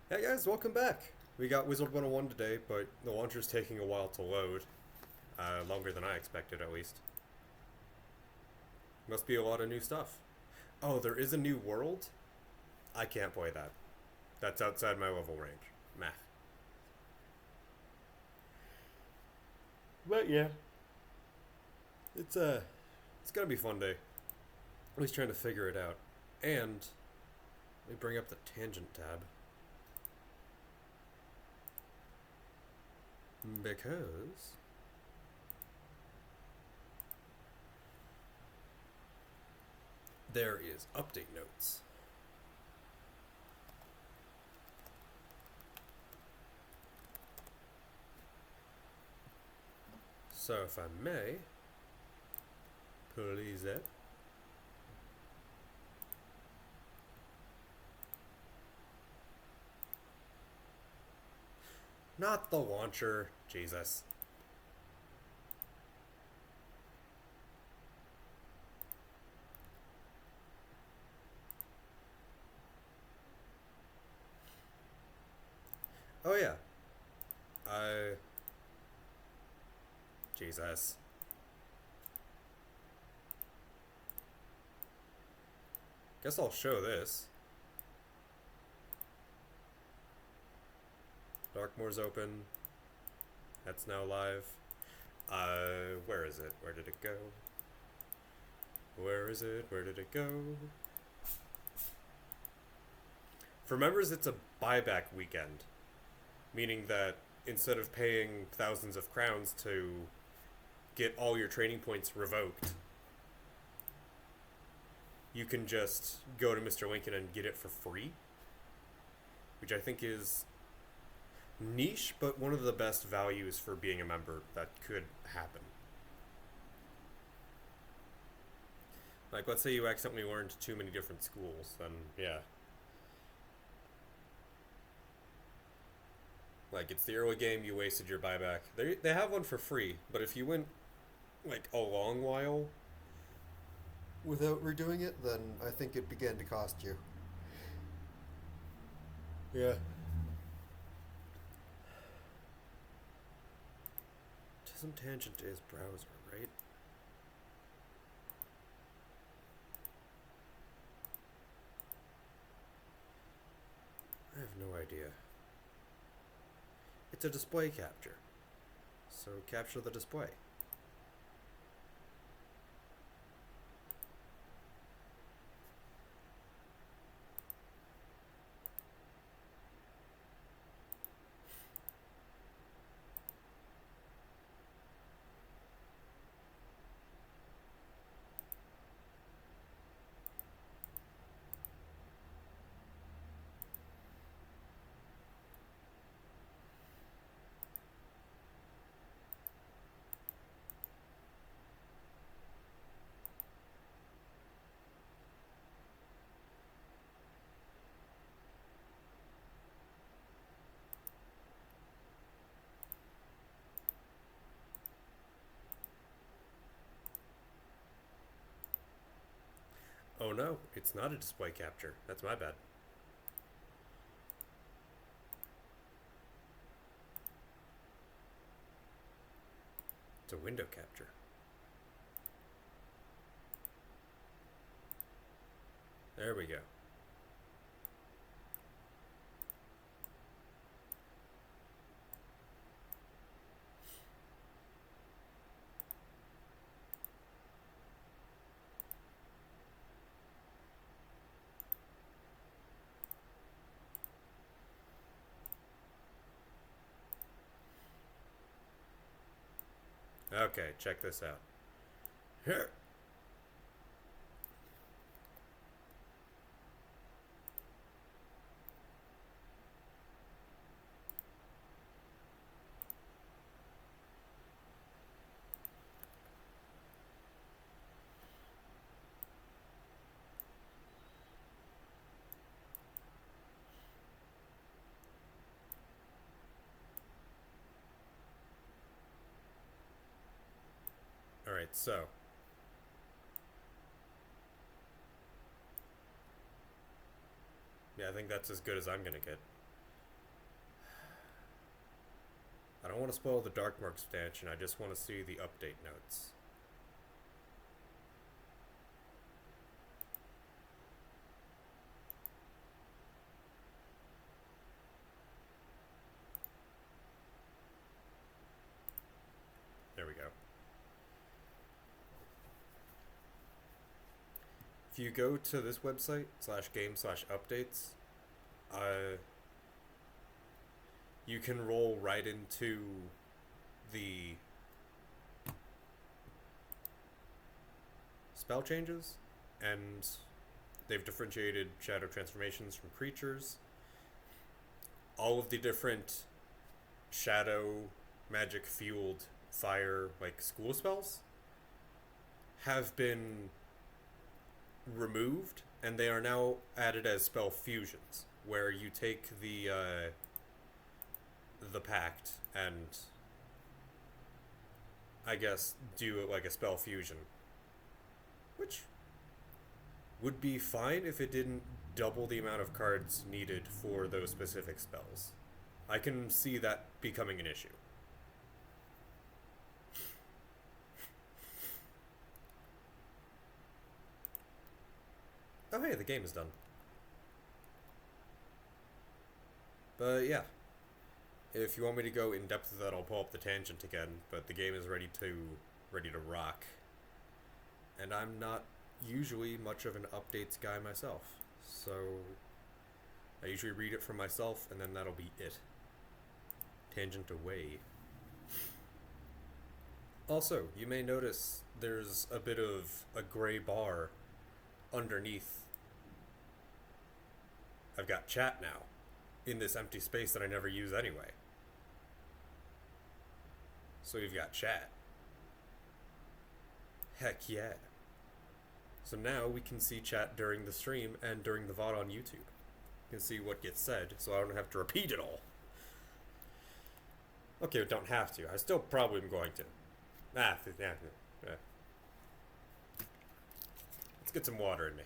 Hey guys, welcome back! We got Wizard101 today, but the launcher's taking a while to load. Longer than I expected, at least. Must be a lot of new stuff. Oh, there is a new world? I can't play that. That's outside my level range. Meh. But yeah. It's gonna be a fun day. At least trying to figure it out. And, let me bring up the tangent tab. Because there is update notes. So if I may, please it. Not the launcher, Jesus. Oh yeah. I Jesus. Guess I'll show this. Darkmoor's open. That's now live. Where is it? Where did it go? Where is it? Where did it go? For members, it's a buyback weekend. Meaning that instead of paying thousands of crowns to get all your training points revoked, you can just go to Mr. Lincoln and get it for free. Which I think is niche, but one of the best values for being a member that could happen. Like, let's say you accidentally learned too many different schools, then yeah. Like, it's the early game, you wasted your buyback. They have one for free, but if you went, like, a long while without redoing it, then I think it began to cost you. Yeah. Tism Tangent is browser, right? I have no idea. It's a display capture. So capture the display. Oh no, it's not a display capture. That's my bad. It's a window capture. There we go. Okay, check this out. Here. Alright, so. Yeah, I think that's as good as I'm gonna get. I don't want to spoil the Dark Mark expansion, I just want to see the update notes. There we go. If you go to this website, /game/updates, you can roll right into the spell changes, and they've differentiated shadow transformations from creatures. All of the different shadow magic fueled fire, like school spells, have been removed, and they are now added as spell fusions, where you take the pact and I guess do it like a spell fusion, which would be fine if it didn't double the amount of cards needed for those specific spells. I can see that becoming an issue. Oh hey, the game is done. But yeah, if you want me to go in depth with that, I'll pull up the tangent again, but the game is ready to rock. And I'm not usually much of an updates guy myself, so I usually read it for myself, and then that'll be it. Tangent away. Also, you may notice there's a bit of a gray bar underneath. I've got chat now in this empty space that I never use anyway. So we've got chat. Heck yeah. So now we can see chat during the stream and during the VOD on YouTube. You can see what gets said, so I don't have to repeat it all. Okay, we don't have to. I still probably am going to. Yeah. Let's get some water in me.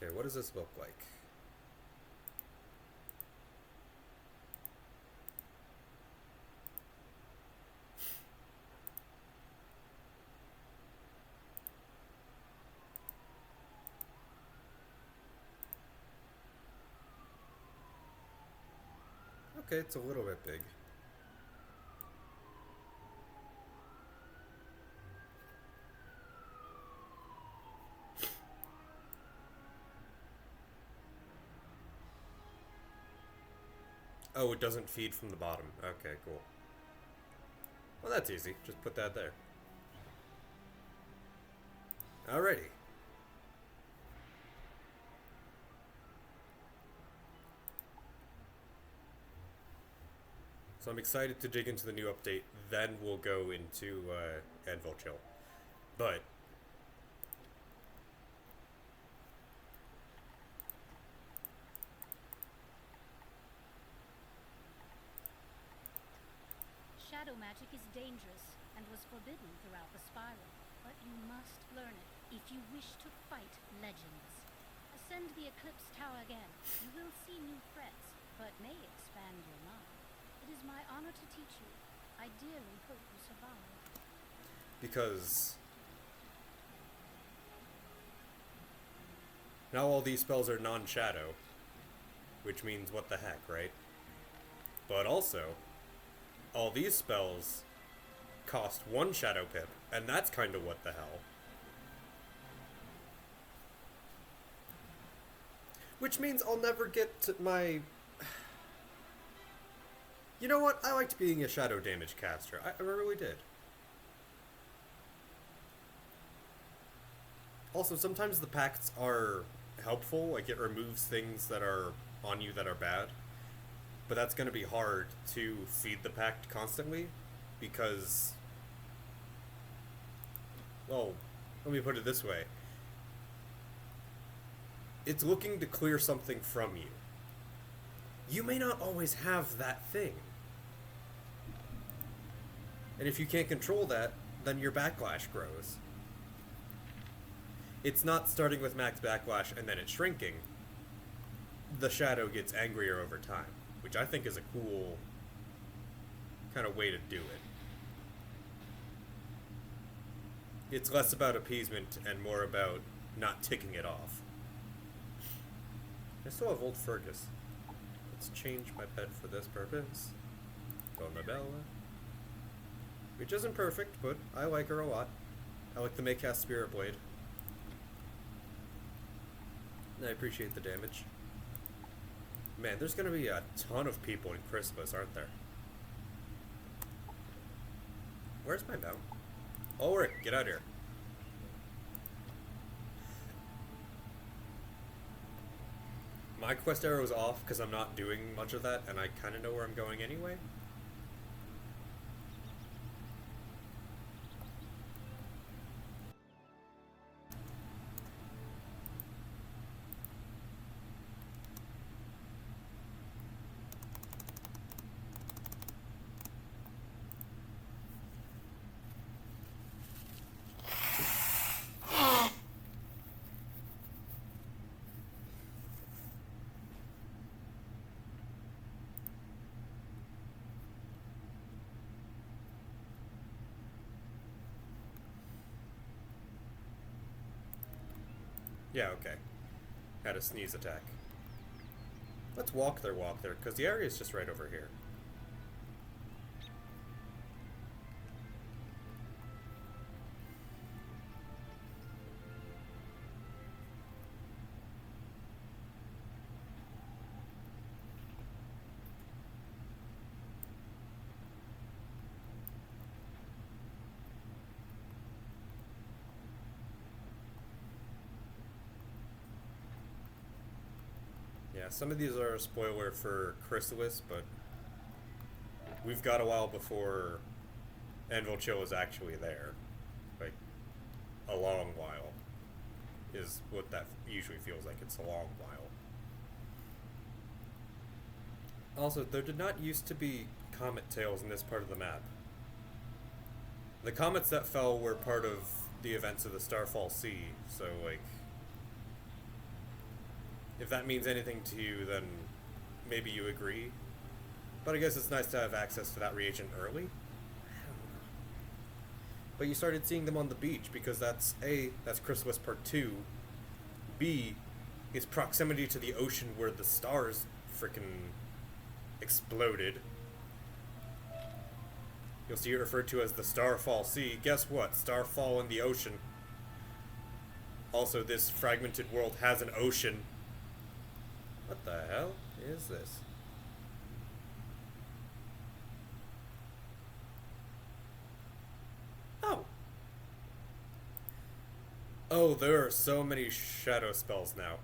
Okay, what does this look like? Okay, it's a little bit big. Oh, it doesn't feed from the bottom. Okay, cool. Well, that's easy. Just put that there. Alrighty. So I'm excited to dig into the new update, then we'll go into Anvilchill. But Shadow magic is dangerous and was forbidden throughout the spiral, but you must learn it if you wish to fight legends. Ascend the Eclipse Tower again. You will see new threats, but may expand your mind. It is my honor to teach you. I dearly hope you survive. because now all these spells are non-shadow, which means what the heck, right? But also, all these spells cost 1 shadow pip, and that's kind of what the hell. Which means I'll never get to my... You know what? I liked being a shadow damage caster. I really did. Also, sometimes the pacts are helpful, like it removes things that are on you that are bad. But that's going to be hard to feed the pact constantly, because... Well, let me put it this way. It's looking to clear something from you. You may not always have that thing. And if you can't control that, then your backlash grows. it's not starting with max backlash and then it's shrinking. The shadow gets angrier over time, which I think is a cool kind of way to do it. It's less about appeasement and more about not ticking it off. I still have old Fergus. Let's change my pet for this purpose. Bella. Which isn't perfect, but I like her a lot. I like the Maycast Spirit Blade. And I appreciate the damage. Man, there's gonna be a ton of people in Christmas, aren't there? Where's my mount? Ulrich, get out of here. My quest arrow is off because I'm not doing much of that, and I kind of know where I'm going anyway. Yeah, okay. Had a sneeze attack. Let's walk there, because the area is just right over here. Yeah, some of these are a spoiler for Chrysalis, but we've got a while before Anvilchill is actually there. Like, a long while is what that usually feels like. It's a long while. Also, there did not used to be comet tails in this part of the map. The comets that fell were part of the events of the Starfall Sea, so, like, if that means anything to you, then maybe you agree. But I guess it's nice to have access to that reagent early. I don't know. But you started seeing them on the beach because that's A, that's Chrysalis Part 2. B, is proximity to the ocean where the stars frickin' exploded. You'll see it referred to as the Starfall Sea. Guess what? Starfall in the ocean. Also, this fragmented world has an ocean. What the hell is this? Oh! Oh, there are so many shadow spells now.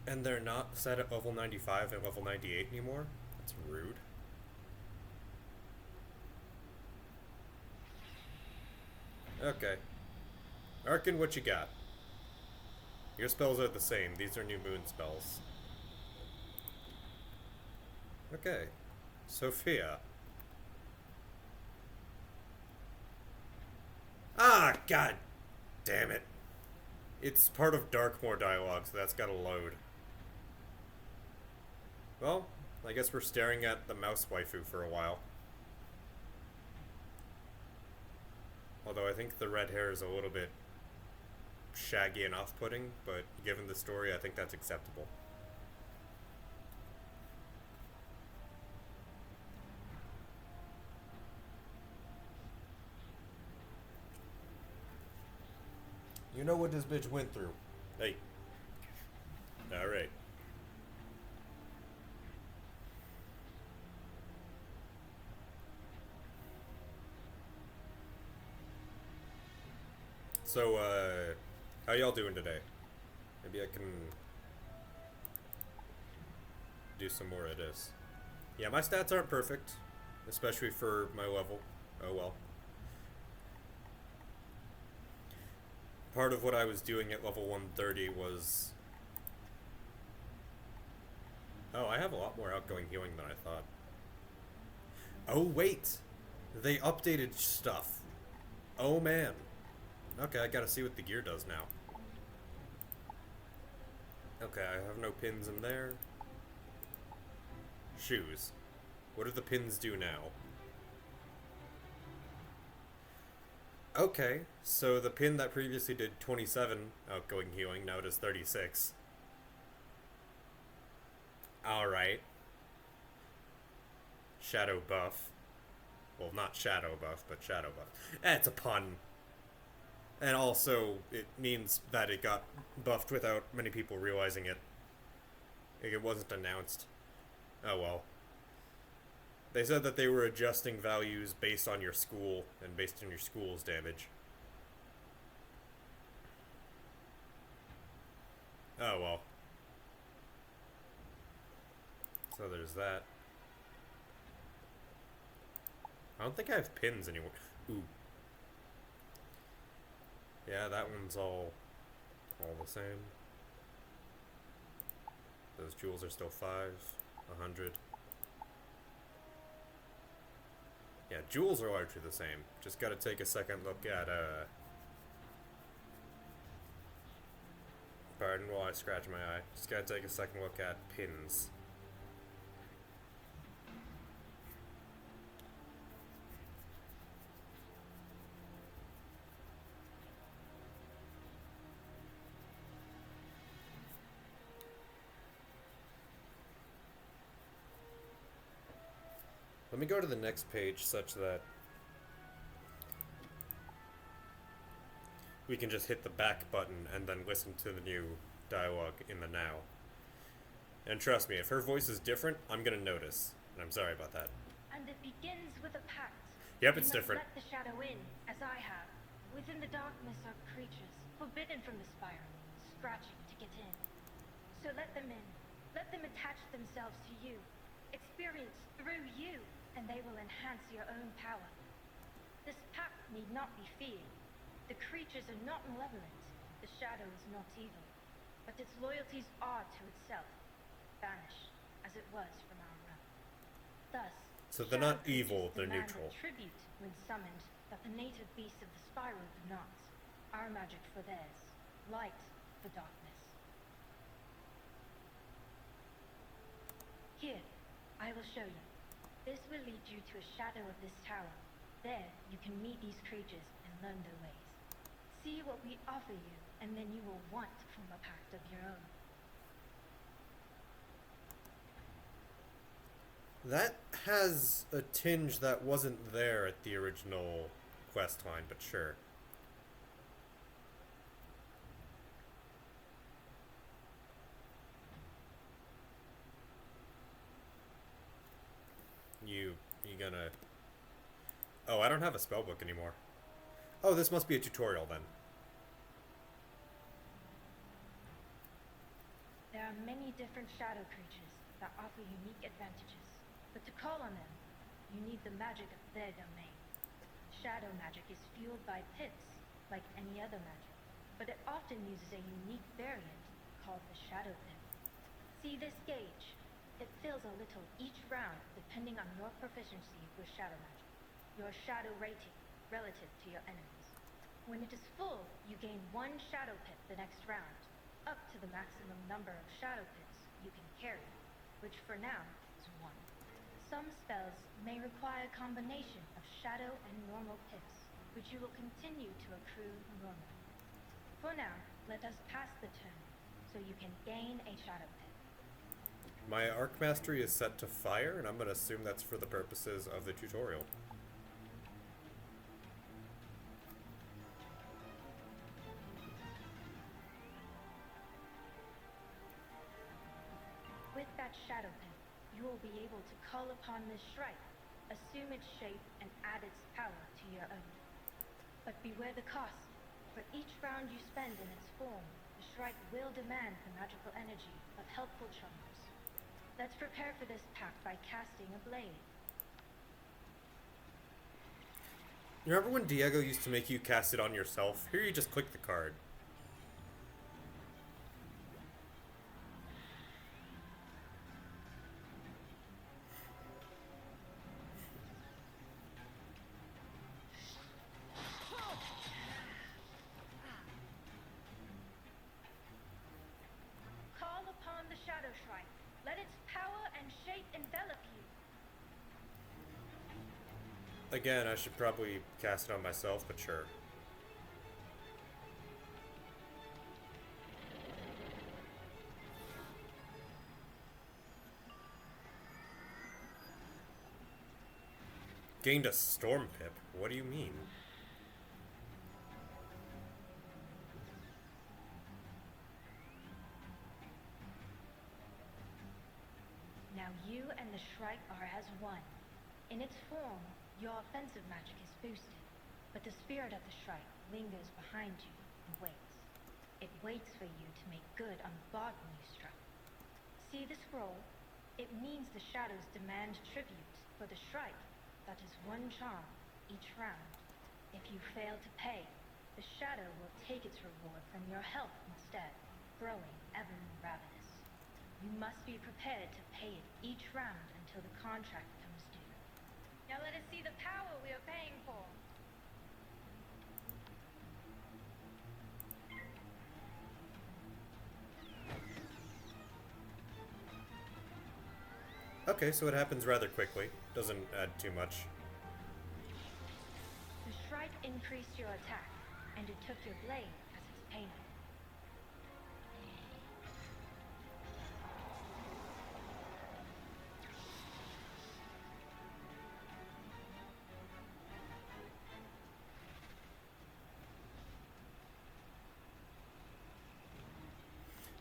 And they're not set at level 95 and level 98 anymore? That's rude. Okay. Arkin, what you got? Your spells are the same. These are new moon spells. Okay. Sophia. Ah, god damn it. It's part of Darkmoor dialogue, so that's gotta load. Well, I guess we're staring at the mouse waifu for a while. Although I think the red hair is a little bit shaggy and off-putting, but given the story, I think that's acceptable. You know what this bitch went through. Hey. Alright. So, how y'all doing today? Maybe I can do some more of this. Yeah, my stats aren't perfect, especially for my level. Oh well. Part of what I was doing at level 130 was... Oh, I have a lot more outgoing healing than I thought. Oh, wait! They updated stuff. Oh, man. Okay, I gotta see what the gear does now. Okay, I have no pins in there. Shoes. What do the pins do now? Okay, so the pin that previously did 27 outgoing healing now does 36. Alright. Shadow buff. Well, not shadow buff, but shadow buff. It's a pun. And also, it means that it got buffed without many people realizing it. It wasn't announced. Oh well. They said that they were adjusting values based on your school, and based on your school's damage. Oh well. So there's that. I don't think I have pins anymore. Ooh. Yeah, that one's all the same. Those jewels are still 5, 100. Yeah, jewels are largely the same. Just gotta take a second look at, pardon while I scratch my eye. Just gotta take a second look at pins. Let me go to the next page such that we can just hit the back button and then listen to the new dialogue in the now. And trust me, if her voice is different, I'm gonna notice. And I'm sorry about that. And it begins with a pact. Yep, it's different. Let the shadow in, as I have. Within the darkness are creatures, forbidden from the spiral, scratching to get in. So let them in. Let them attach themselves to you. Experience through you, and they will enhance your own power. This pact need not be feared. The creatures are not malevolent. The shadow is not evil. But its loyalties are to itself. Banished, as it was from our realm. Thus, so they're not evil, they're neutral. Tribute when summoned that the native beasts of the spiral do not. Our magic for theirs, light for darkness. Here, I will show you. This will lead you to a shadow of this tower. There, you can meet these creatures and learn their ways. See what we offer you, and then you will want to form a pact of your own. That has a tinge that wasn't there at the original quest line, but sure. You gonna... Oh, I don't have a spellbook anymore. Oh, this must be a tutorial then. There are many different shadow creatures that offer unique advantages. But to call on them, you need the magic of their domain. Shadow magic is fueled by pits, like any other magic, but it often uses a unique variant called the shadow pit. See this gauge? It fills a little each round depending on your proficiency with shadow magic, your shadow rating relative to your enemies. When it is full, you gain 1 shadow pit the next round, up to the maximum number of shadow pits you can carry, which for now is 1. Some spells may require a combination of shadow and normal pits, which you will continue to accrue normally. For now, let us pass the turn, so you can gain a shadow pit. My Arc Mastery is set to fire, and I'm gonna assume that's for the purposes of the tutorial. With that shadow pit, you will be able to call upon this shrike, assume its shape, and add its power to your own. But beware the cost. For each round you spend in its form, the shrike will demand the magical energy of helpful charms. Let's prepare for this pact by casting a blade. You remember when Diego used to make you cast it on yourself? Here you just click the card. Again, I should probably cast it on myself, but sure. Gained a storm pip? What do you mean? Now you and the Shrike are as one. In its form, your offensive magic is boosted, but the spirit of the Shrike lingers behind you and waits. It waits for you to make good on the bargain you struck. See the scroll? It means the shadows demand tribute for the Shrike. That is one charm each round. If you fail to pay, the shadow will take its reward from your health instead, growing ever more ravenous. You must be prepared to pay it each round until the contract comes due. Now let us see the power we are paying for. Okay, so it happens rather quickly. Doesn't add too much. The Shrike increased your attack, and it took your blade as its payment.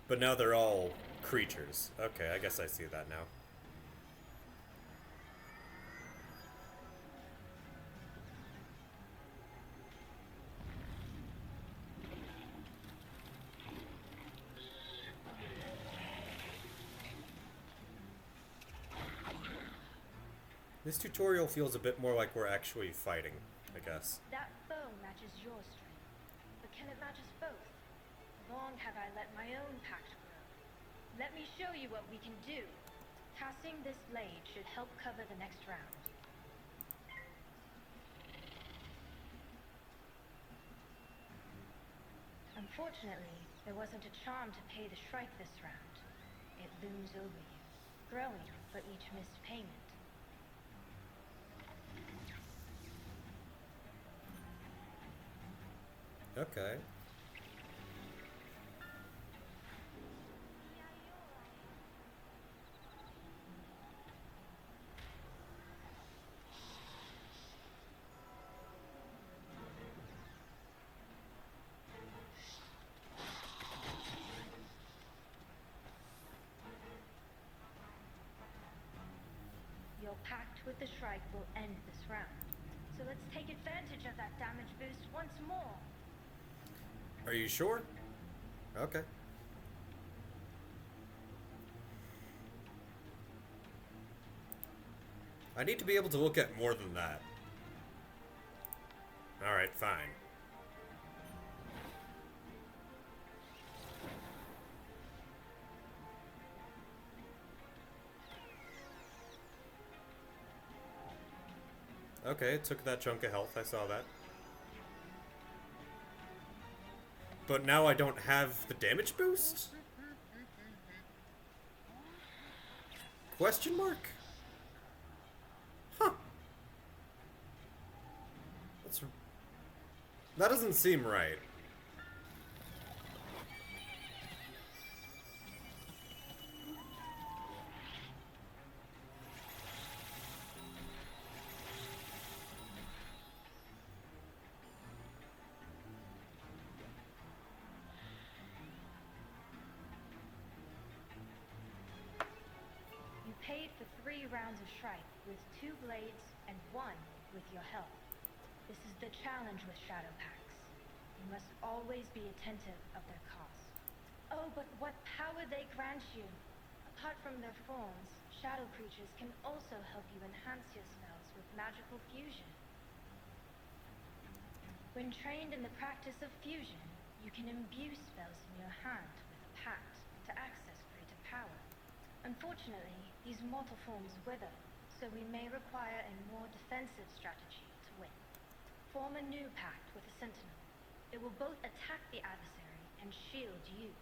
But now they're all creatures. Okay, I guess I see that now. This tutorial feels a bit more like we're actually fighting, I guess. That bow matches your strength, but can it match us both? Long have I let my own pact grow. Let me show you what we can do. Casting this blade should help cover the next round. Unfortunately, there wasn't a charm to pay the Shrike this round. It looms over you, growing for each missed payment. Okay. Your pact with the Shrike will end this round. So let's take advantage of that damage boost once more. Are you sure? Okay. I need to be able to look at more than that. Alright, fine. Okay, it took that chunk of health, I saw that. But now I don't have the damage boost? Question mark? Huh. That doesn't seem right. Paid for 3 rounds of Shrike with 2 blades and 1 with your health. This is the challenge with shadow packs. You must always be attentive of their cost. Oh, but what power they grant you! Apart from their forms, shadow creatures can also help you enhance your spells with magical fusion. When trained in the practice of fusion, you can imbue spells in your hand with a pact to access greater power. Unfortunately, these mortal forms wither, so we may require a more defensive strategy to win. Form a new pact with a sentinel. It will both attack the adversary and shield you.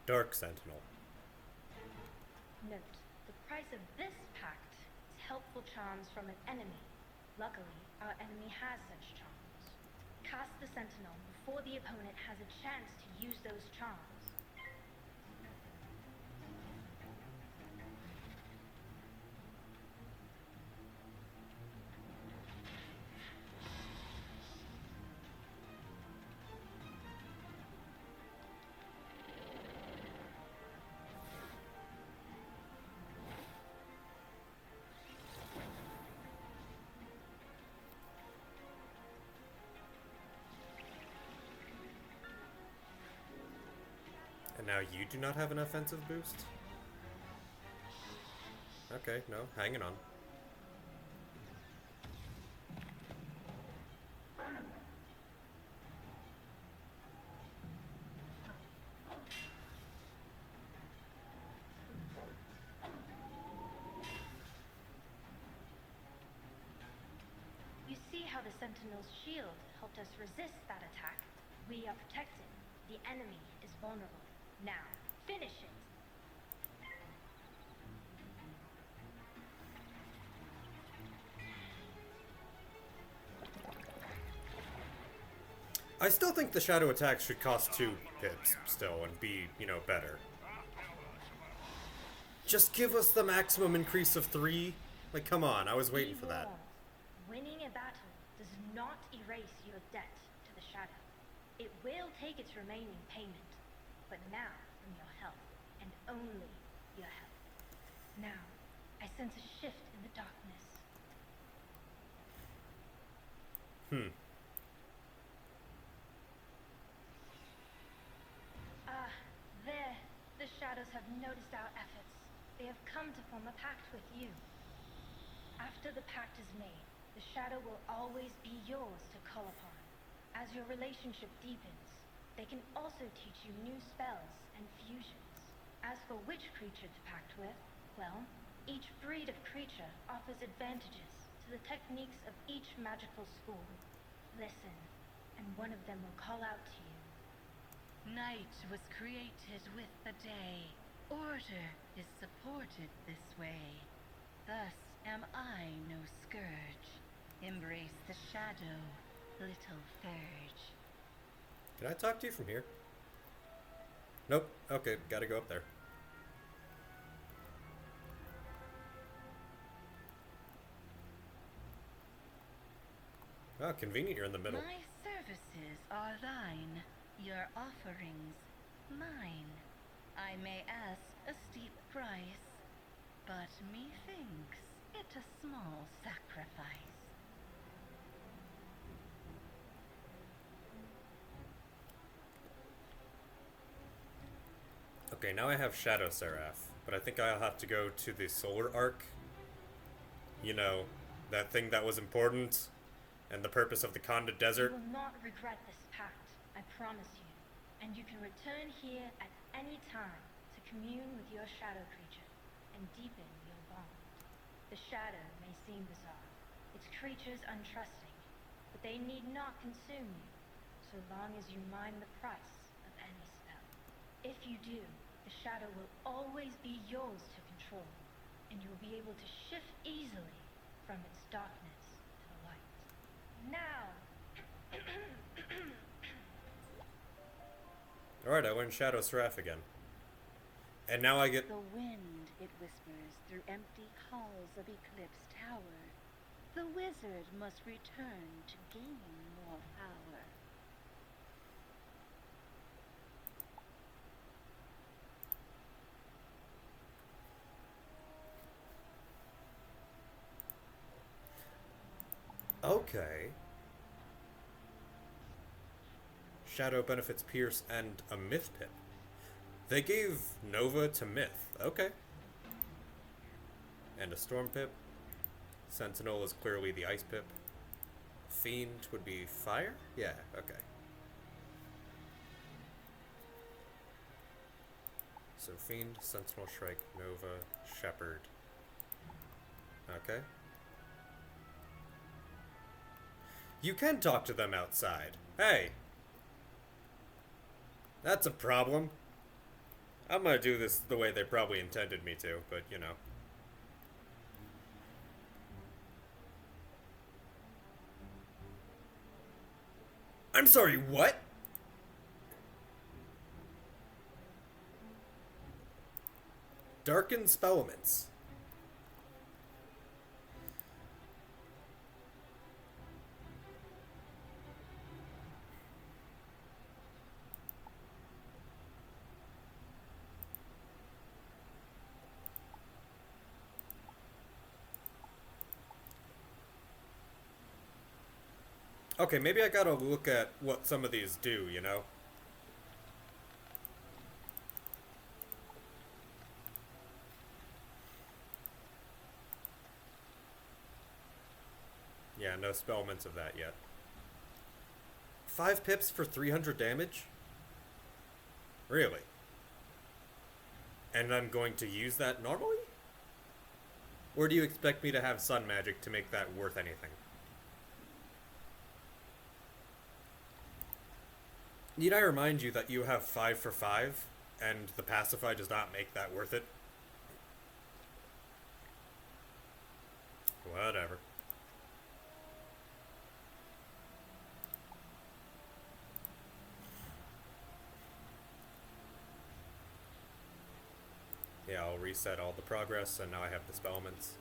Dark Sentinel. Note, the price of this pact is helpful charms from an enemy. Luckily, our enemy has such charms. Cast the Sentinel before the opponent has a chance to use those charms. And now you do not have an offensive boost? Okay, no, hanging on. You see how the Sentinel's shield helped us resist that attack? We are protected. The enemy is vulnerable. Now, finish it! I still think the shadow attack should cost 2 pips still and be, you know, better. Just give us the maximum increase of 3. Like, come on, I was waiting for that. Winning a battle does not erase your debt to the shadow. It will take its remaining payment, but now from your health, and only your health. Now, I sense a shift in the darkness. There. The shadows have noticed our efforts. They have come to form a pact with you. After the pact is made, the shadow will always be yours to call upon. As your relationship deepens, they can also teach you new spells and fusions. As for which creature to pact with, well, each breed of creature offers advantages to the techniques of each magical school. Listen, and one of them will call out to you. Night was created with the day. Order is supported this way. Thus am I no scourge. Embrace the shadow, little Thurge. Can I talk to you from here? Nope. Okay, gotta go up there. Oh, convenient you're in the middle. My services are thine, your offerings mine. I may ask a steep price, but methinks it a small sacrifice. Okay, now I have Shadow Seraph, but I think I'll have to go to the Solar Arc. You know, that thing that was important, and the purpose of the Conda Desert. You will not regret this pact, I promise you. And you can return here at any time to commune with your shadow creature and deepen your bond. The shadow may seem bizarre, its creatures untrusting, but they need not consume you, so long as you mind the price of any spell. If you do, the shadow will always be yours to control, and you'll be able to shift easily from its darkness to the light. Now! Alright, I went Shadow Seraph again. And now I get... The wind, it whispers through empty halls of Eclipse Tower. The wizard must return to gain more power. Okay. Shadow benefits Pierce and a Myth Pip. They gave Nova to Myth. Okay. And a Storm Pip. Sentinel is clearly the Ice Pip. Fiend would be Fire? Yeah, okay. So Fiend, Sentinel, Shrike, Nova, Shepherd. Okay. You can talk to them outside. Hey! That's a problem. I'm gonna do this the way they probably intended me to, but you know. I'm sorry, what? Darken spell elements. Okay, maybe I gotta look at what some of these do, you know? Yeah, no spellments of that yet. 5 pips for 300 damage? Really? And I'm going to use that normally? Or do you expect me to have sun magic to make that worth anything? Need I remind you that you have 5 for 5, and the pacify does not make that worth it? Whatever. Yeah, I'll reset all the progress, and now I have the spellments.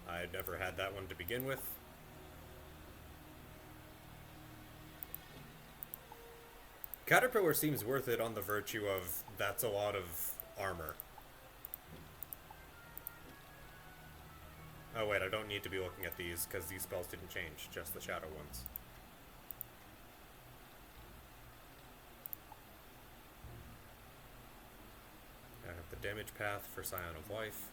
I'd never had that one to begin with. Caterpillar seems worth it on the virtue of that's a lot of armor. Oh wait, I don't need to be looking at these because these spells didn't change, just the shadow ones. I have the damage path for Scion of Life,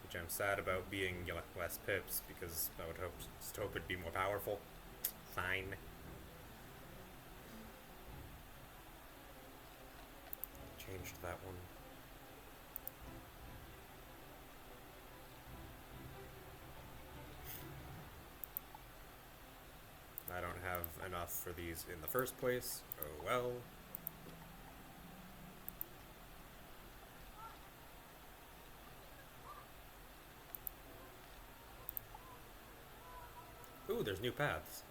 which I'm sad about being less pips because I would hope it'd be more powerful. Fine. Changed that one. I don't have enough for these in the first place. Oh well. Ooh, there's new paths.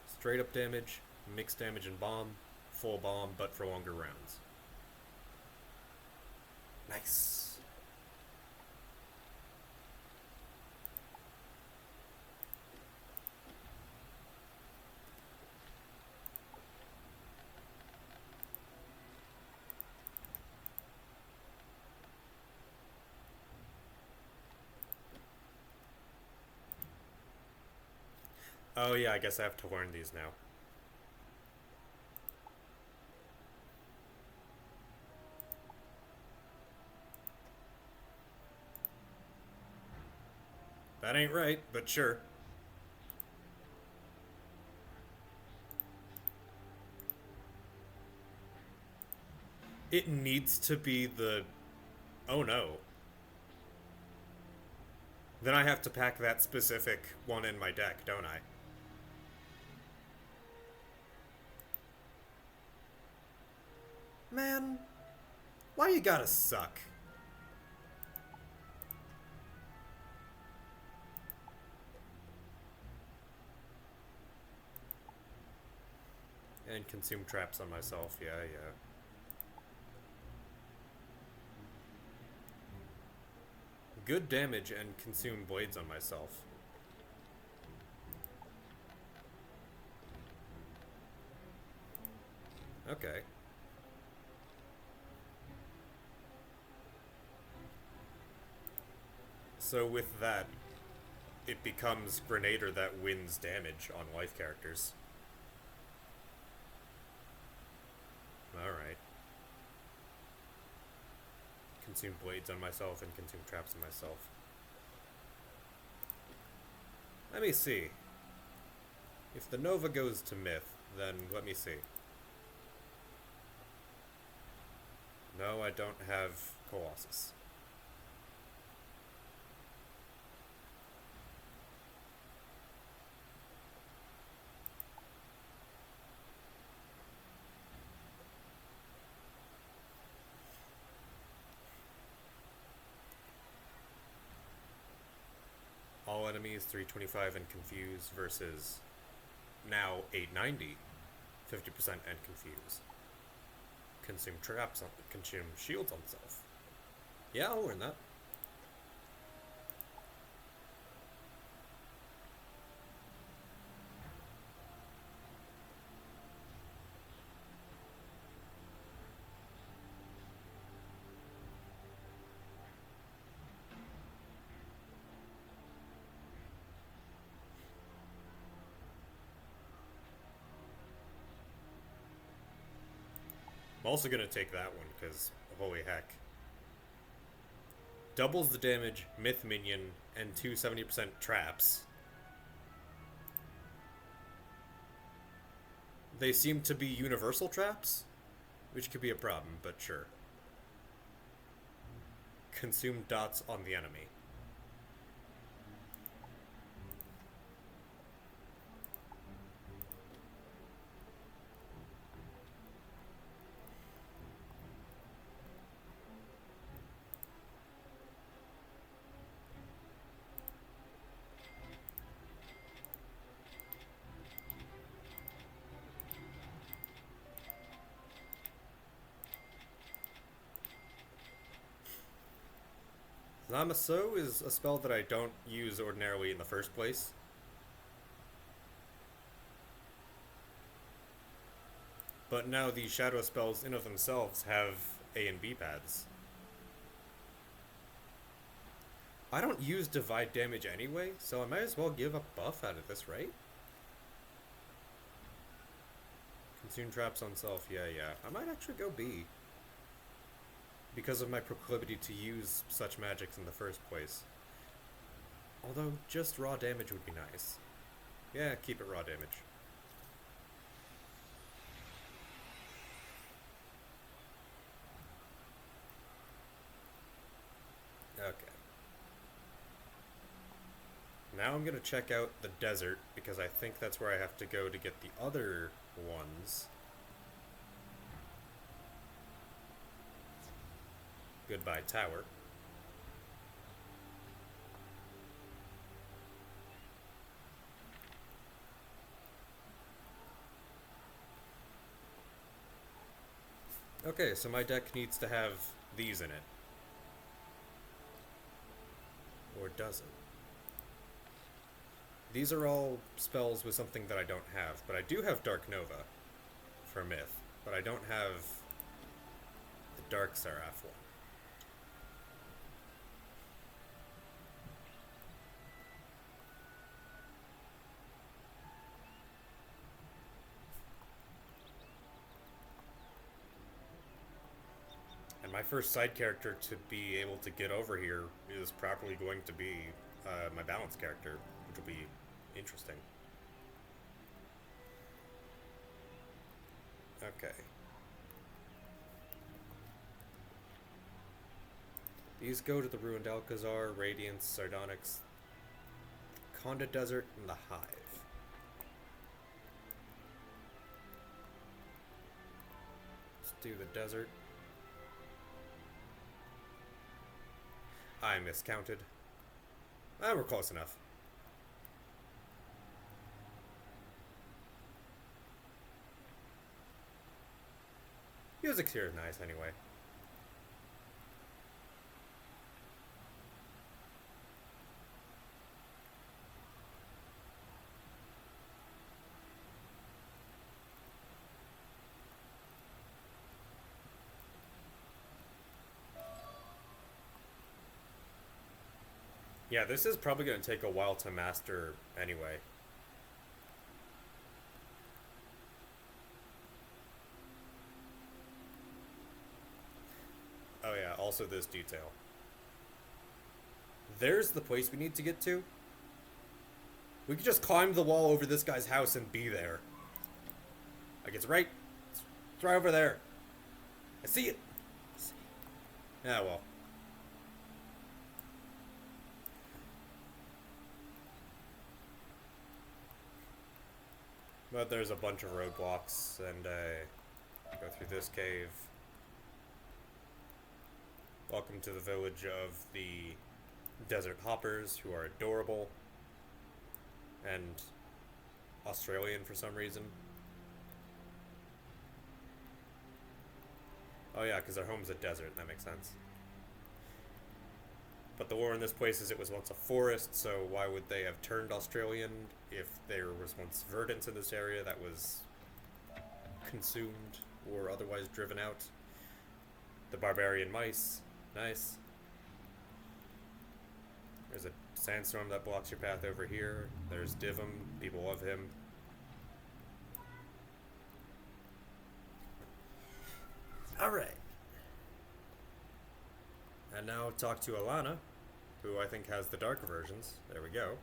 Straight up damage, mixed damage and bomb, full bomb, but for longer rounds. Nice. Oh yeah, I guess I have to learn these now. That ain't right, but sure. It needs to be the... Oh no. Then I have to pack that specific one in my deck, don't I? Man, why you gotta suck? And consume traps on myself, yeah. Good damage and consume blades on myself. Okay. So with that, it becomes Grenader that wins damage on life characters. Alright. Consume blades on myself and consume traps on myself. Let me see. If the Nova goes to Myth, then let me see. No, I don't have Colossus. is 325 and confuse versus now 890, 50% and confuse. Consume traps, consume shields on self. Yeah, I'll learn that. I'm also gonna take that one, because holy heck. Doubles the damage, myth minion, and 2 70% traps. They seem to be universal traps, which could be a problem, but sure. Consume dots on the enemy. Lamaso is a spell that I don't use ordinarily in the first place. But now these shadow spells in of themselves have A and B pads. I don't use divide damage anyway, so I might as well give a buff out of this, right? Consume traps on self, yeah. I might actually go B. Because of my proclivity to use such magics in the first place. Although, just raw damage would be nice. Yeah, keep it raw damage. Okay. Now I'm gonna check out the desert, because I think that's where I have to go to get the other ones. Goodbye, tower. Okay, so my deck needs to have these in it. Or does it? These are all spells with something that I don't have, but I do have Dark Nova for Myth, but I don't have the Dark Seraph one. My first side character to be able to get over here is probably going to be my balance character, which will be interesting. Okay. These go to the Ruined Alcazar, Radiance, Sardonyx, Conda Desert, and the Hive. Let's do the desert. I miscounted. We're close enough. Music here is nice anyway. Yeah, this is probably going to take a while to master anyway. Oh yeah, also this detail. There's the place we need to get to. We could just climb the wall over this guy's house and be there. Like, it's right over there. I see it. Yeah, well. But there's a bunch of roadblocks, and go through this cave. Welcome to the village of the Desert Hoppers, who are adorable. and Australian for some reason. Oh yeah, because their home's a desert, that makes sense. But the lore in this place is it was once a forest, so why would they have turned Australian if there was once verdance in this area that was consumed or otherwise driven out? The barbarian mice. Nice. There's a sandstorm that blocks your path over here. There's Divum. People love him. Alright. And now talk to Alana, who I think has the dark versions. There we go.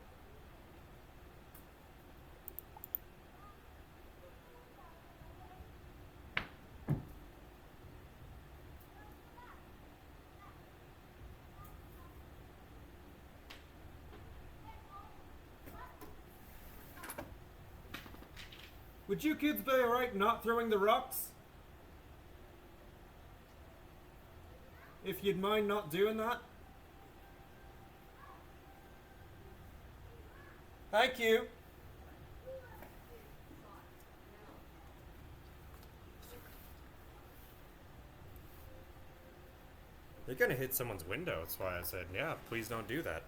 Would you kids be alright not throwing the rocks? If you'd mind not doing that. Thank you. You're gonna hit someone's window, that's why I said, yeah, please don't do that.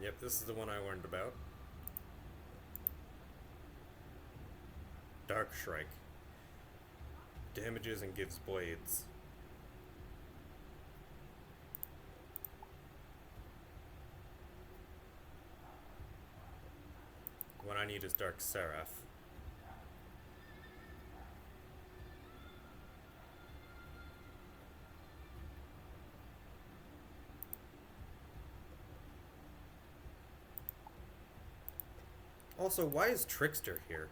Yep, this is the one I learned about. Dark Shrike. Damages and gives blades. What I need is Dark Seraph. Also, why is Trickster here?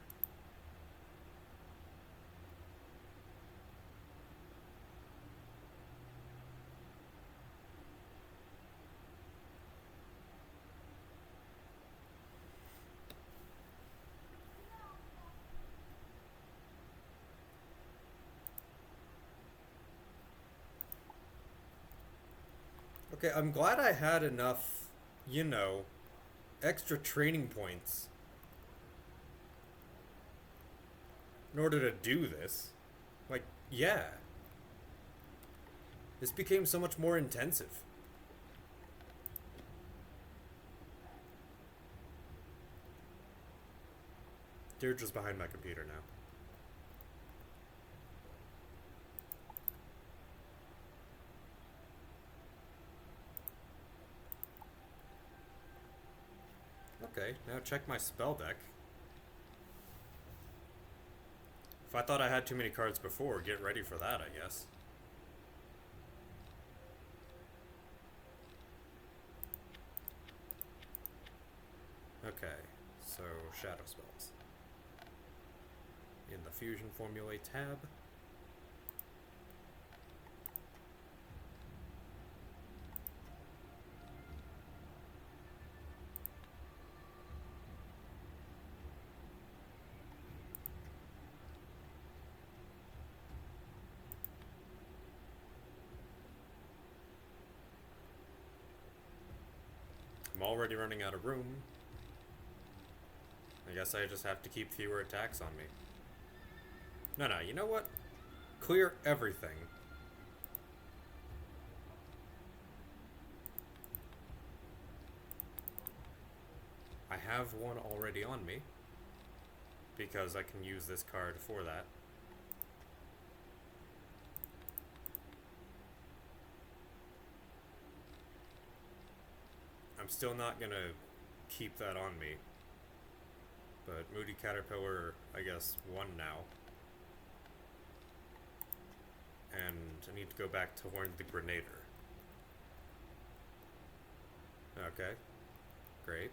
Okay, I'm glad I had enough, you know, extra training points in order to do this. Like, yeah. This became so much more intensive. Deirdre's behind my computer now. Okay, now check my spell deck. If I thought I had too many cards before, get ready for that, I guess. Okay, so shadow spells. In the fusion formulae tab. I'm already running out of room. I guess I just have to keep fewer attacks on me. No, you know what? Clear everything. I have one already on me, because I can use this card for that. I'm still not gonna keep that on me. But Moody Caterpillar, I guess, won now. And I need to go back to learn the Grenader. Okay. Great.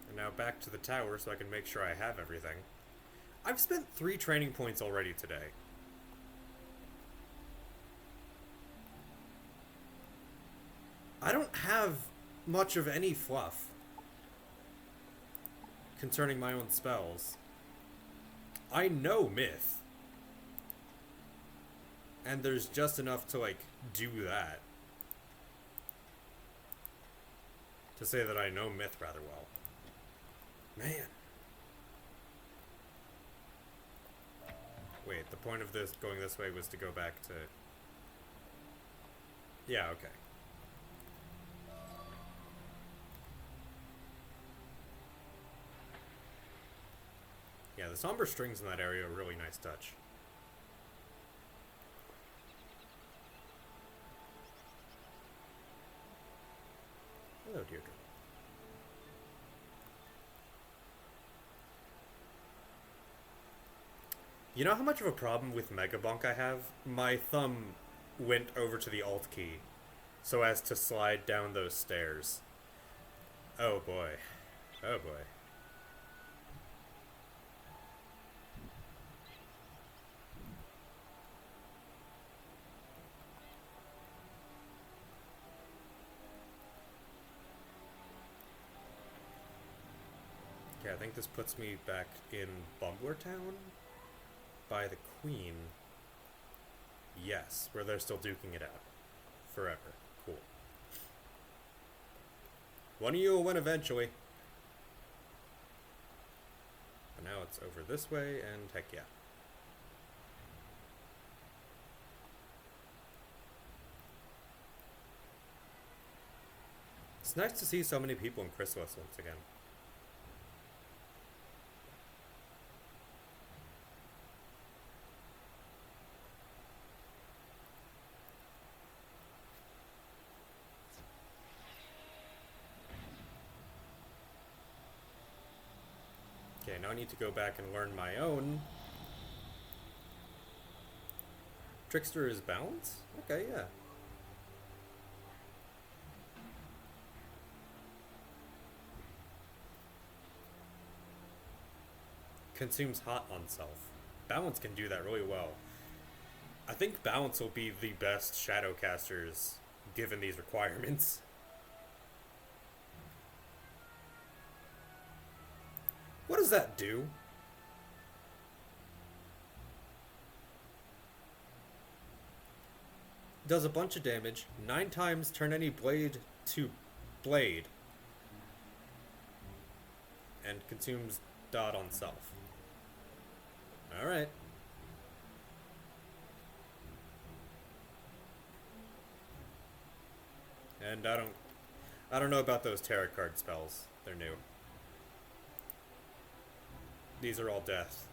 And now back to the tower so I can make sure I have everything. I've spent 3 training points already today. I don't have much of any fluff concerning my own spells. I know Myth. And there's just enough to, like, do that. To say that I know Myth rather well. Man. Wait, the point of this going this way was to go back to... Yeah, okay. Yeah, the somber strings in that area are a really nice touch. Hello, Deirdre. You know how much of a problem with Mega Bonk I have? My thumb went over to the Alt key so as to slide down those stairs. Oh boy. Oh boy. Okay, I think this puts me back in Bumbler Town by the Queen. Yes, where they're still duking it out. Forever. Cool. One of you will win eventually. But now it's over this way, and heck yeah. It's nice to see so many people in Chrysalis once again. Okay, now I need to go back and learn my own. Trickster is balance? Okay, yeah. Consumes hot on self. Balance can do that really well. I think balance will be the best Shadowcasters given these requirements. What does that do? Does a bunch of damage, 9 times turn any blade to blade, and consumes dot on self. Alright. And I don't know about those tarot card spells. They're new. These are all death.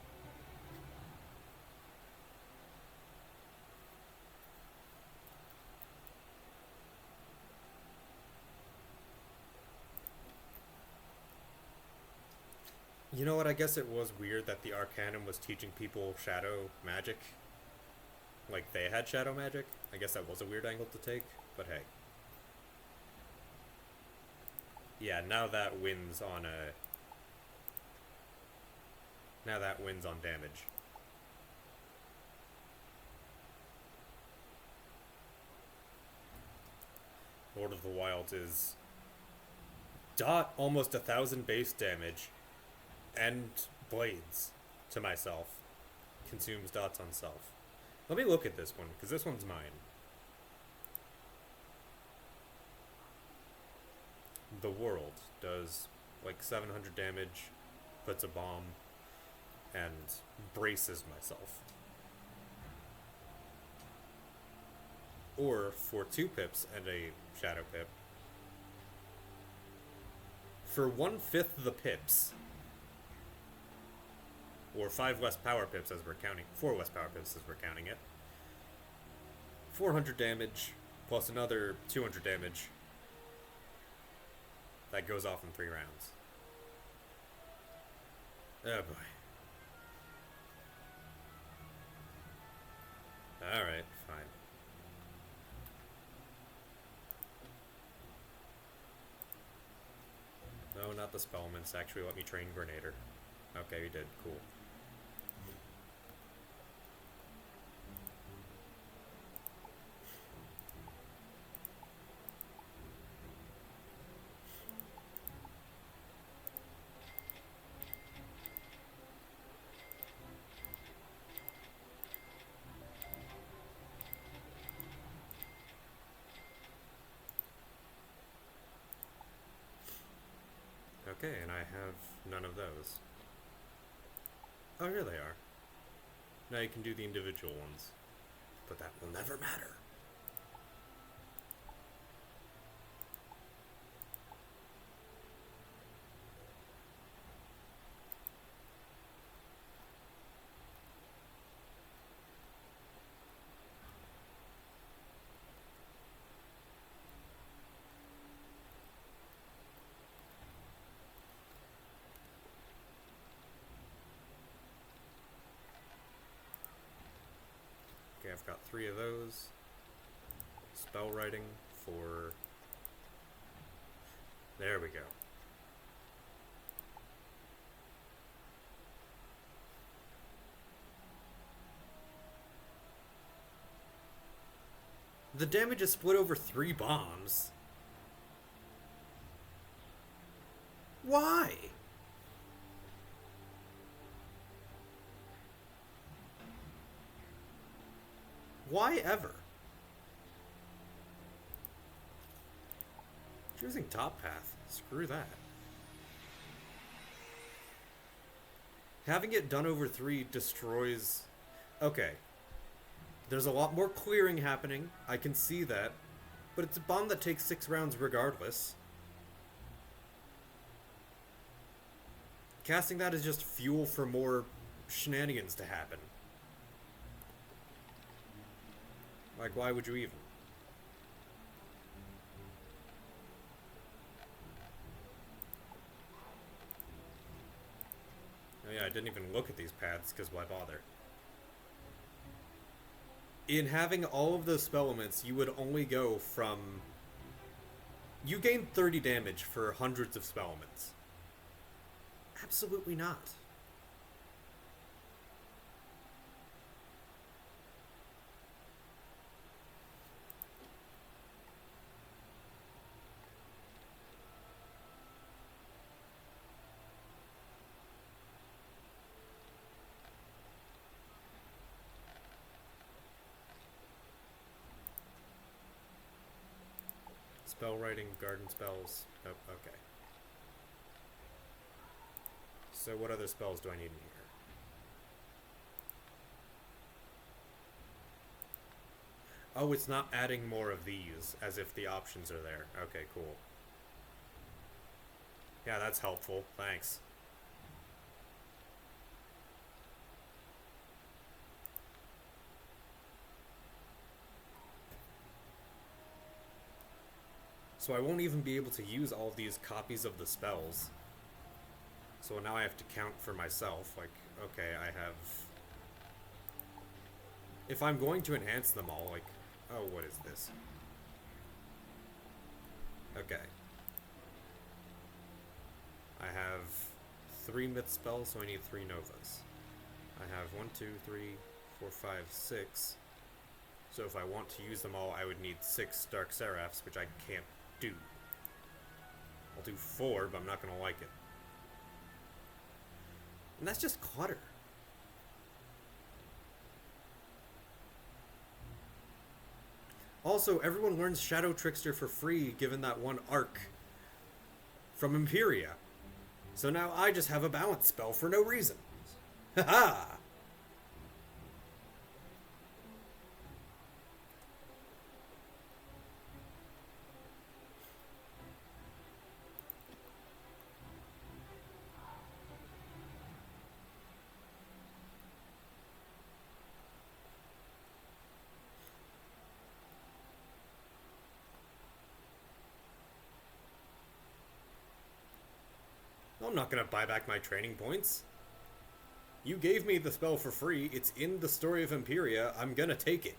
You know what, I guess it was weird that the Arcanum was teaching people shadow magic. Like they had shadow magic. I guess that was a weird angle to take, but hey. Yeah, now that wins on a... Now that wins on damage. Lord of the Wilds is... dot almost 1,000 base damage and blades to myself. Consumes dots on self. Let me look at this one, because this one's mine. The World does like 700 damage, puts a bomb, and braces myself. Or for 2 pips and a shadow pip. For 1/5 the pips, or 5 less power pips as we're counting, 4 less power pips as we're counting it. 400 damage, plus another 200 damage. That goes off in 3 rounds. Oh boy. Alright, fine. No, not the Spellmans. Actually, let me train Grenader. Okay, you did. Cool. Okay, and I have none of those. Oh, here they are. Now you can do the individual ones. But that will never matter. Okay, I've got 3 of those. Spell writing for... There we go. The damage is split over 3 bombs. Why? Why ever? Choosing top path. Screw that. Having it done over 3 destroys... Okay. There's a lot more clearing happening. I can see that. But it's a bomb that takes 6 rounds regardless. Casting that is just fuel for more shenanigans to happen. Like, why would you even? Oh yeah, I didn't even look at these paths, because why bother? In having all of those spell elements, you would only go from... You gain 30 damage for hundreds of spell elements. Absolutely not. Spell writing, garden spells. Oh, okay. So what other spells do I need in here? Oh, it's not adding more of these, as if the options are there. Okay, cool. Yeah, that's helpful. Thanks. So I won't even be able to use all of these copies of the spells. So now I have to count for myself. Like, okay, I have... If I'm going to enhance them all, like... Oh, what is this? Okay. I have 3 myth spells, so I need 3 novas. I have 1, 2, 3, 4, 5, 6. So if I want to use them all, I would need 6 Dark Seraphs, which I can't do. I'll do 4, but I'm not going to like it. And that's just clutter. Also, everyone learns Shadow Trickster for free given that one arc from Imperia. So now I just have a balance spell for no reason. Haha! I'm not gonna buy back my training points. You gave me the spell for free. It's in the story of Imperia. I'm gonna take it.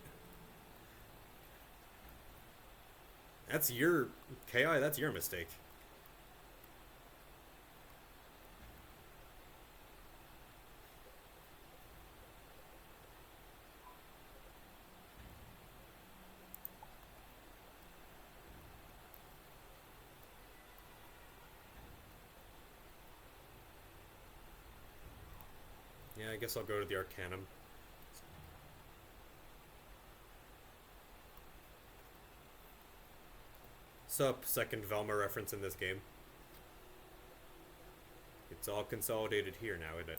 That's your... KI, that's your mistake. Yeah, I guess I'll go to the Arcanum. Sup, second Velma reference in this game. It's all consolidated here now, isn't it?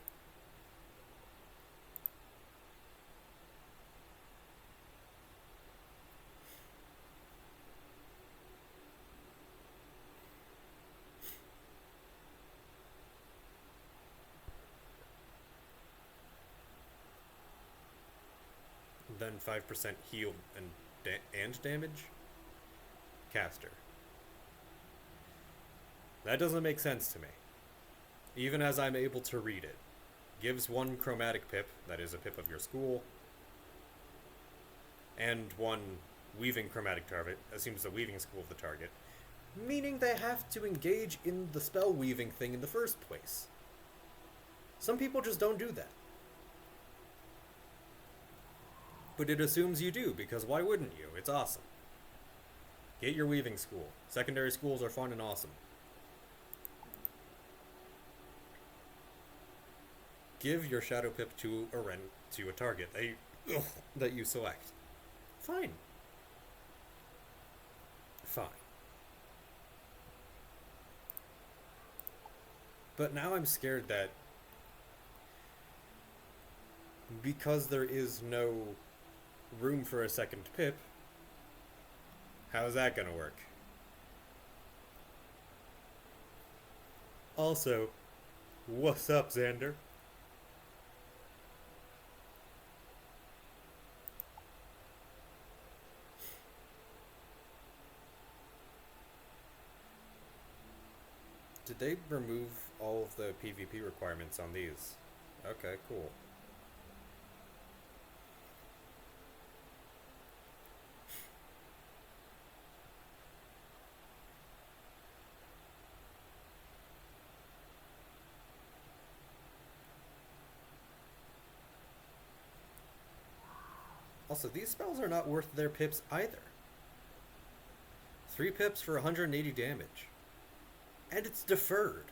Then 5% heal and damage? Caster. That doesn't make sense to me. Even as I'm able to read it. Gives 1 chromatic pip, that is a pip of your school, and 1 weaving chromatic target, assumes the weaving school of the target, meaning they have to engage in the spell weaving thing in the first place. Some people just don't do that. But it assumes you do, because why wouldn't you? It's awesome. Get your weaving school. Secondary schools are fun and awesome. Give your shadow pip to a target that you select. Fine. Fine. But now I'm scared that because there is no room for a second pip, how's that gonna work? Also, what's up, Xander? Did they remove all of the PvP requirements on these? Okay, cool. Also, these spells are not worth their pips either. 3 pips for 180 damage. And it's deferred.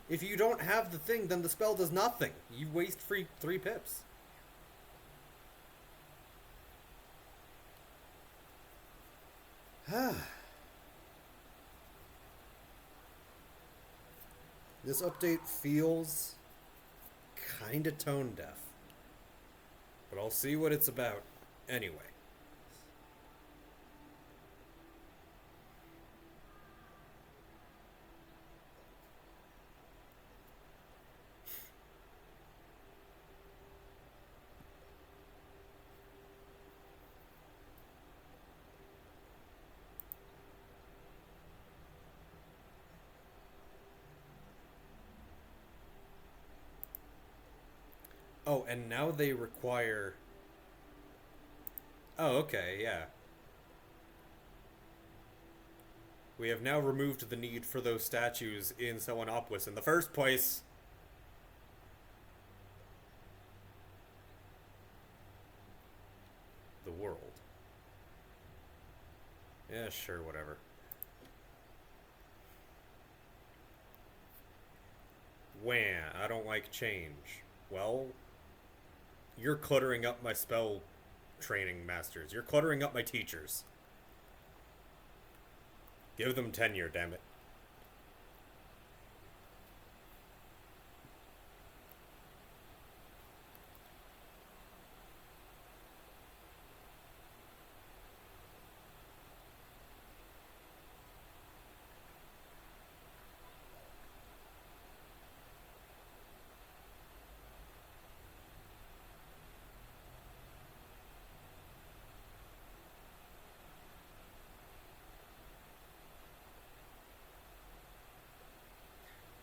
If you don't have the thing, then the spell does nothing. You waste free 3 pips. This update feels kinda tone deaf. But I'll see what it's about anyway. Oh, and now they require... Oh, okay, yeah. We have now removed the need for those statues in Selenopolis in the first place. The world. Yeah, sure, whatever. Wah, I don't like change. Well... You're cluttering up my spell training masters. You're cluttering up my teachers. Give them tenure, damn it.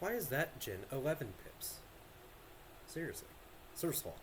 Why is that Jin 11 pips? Seriously. Surswall.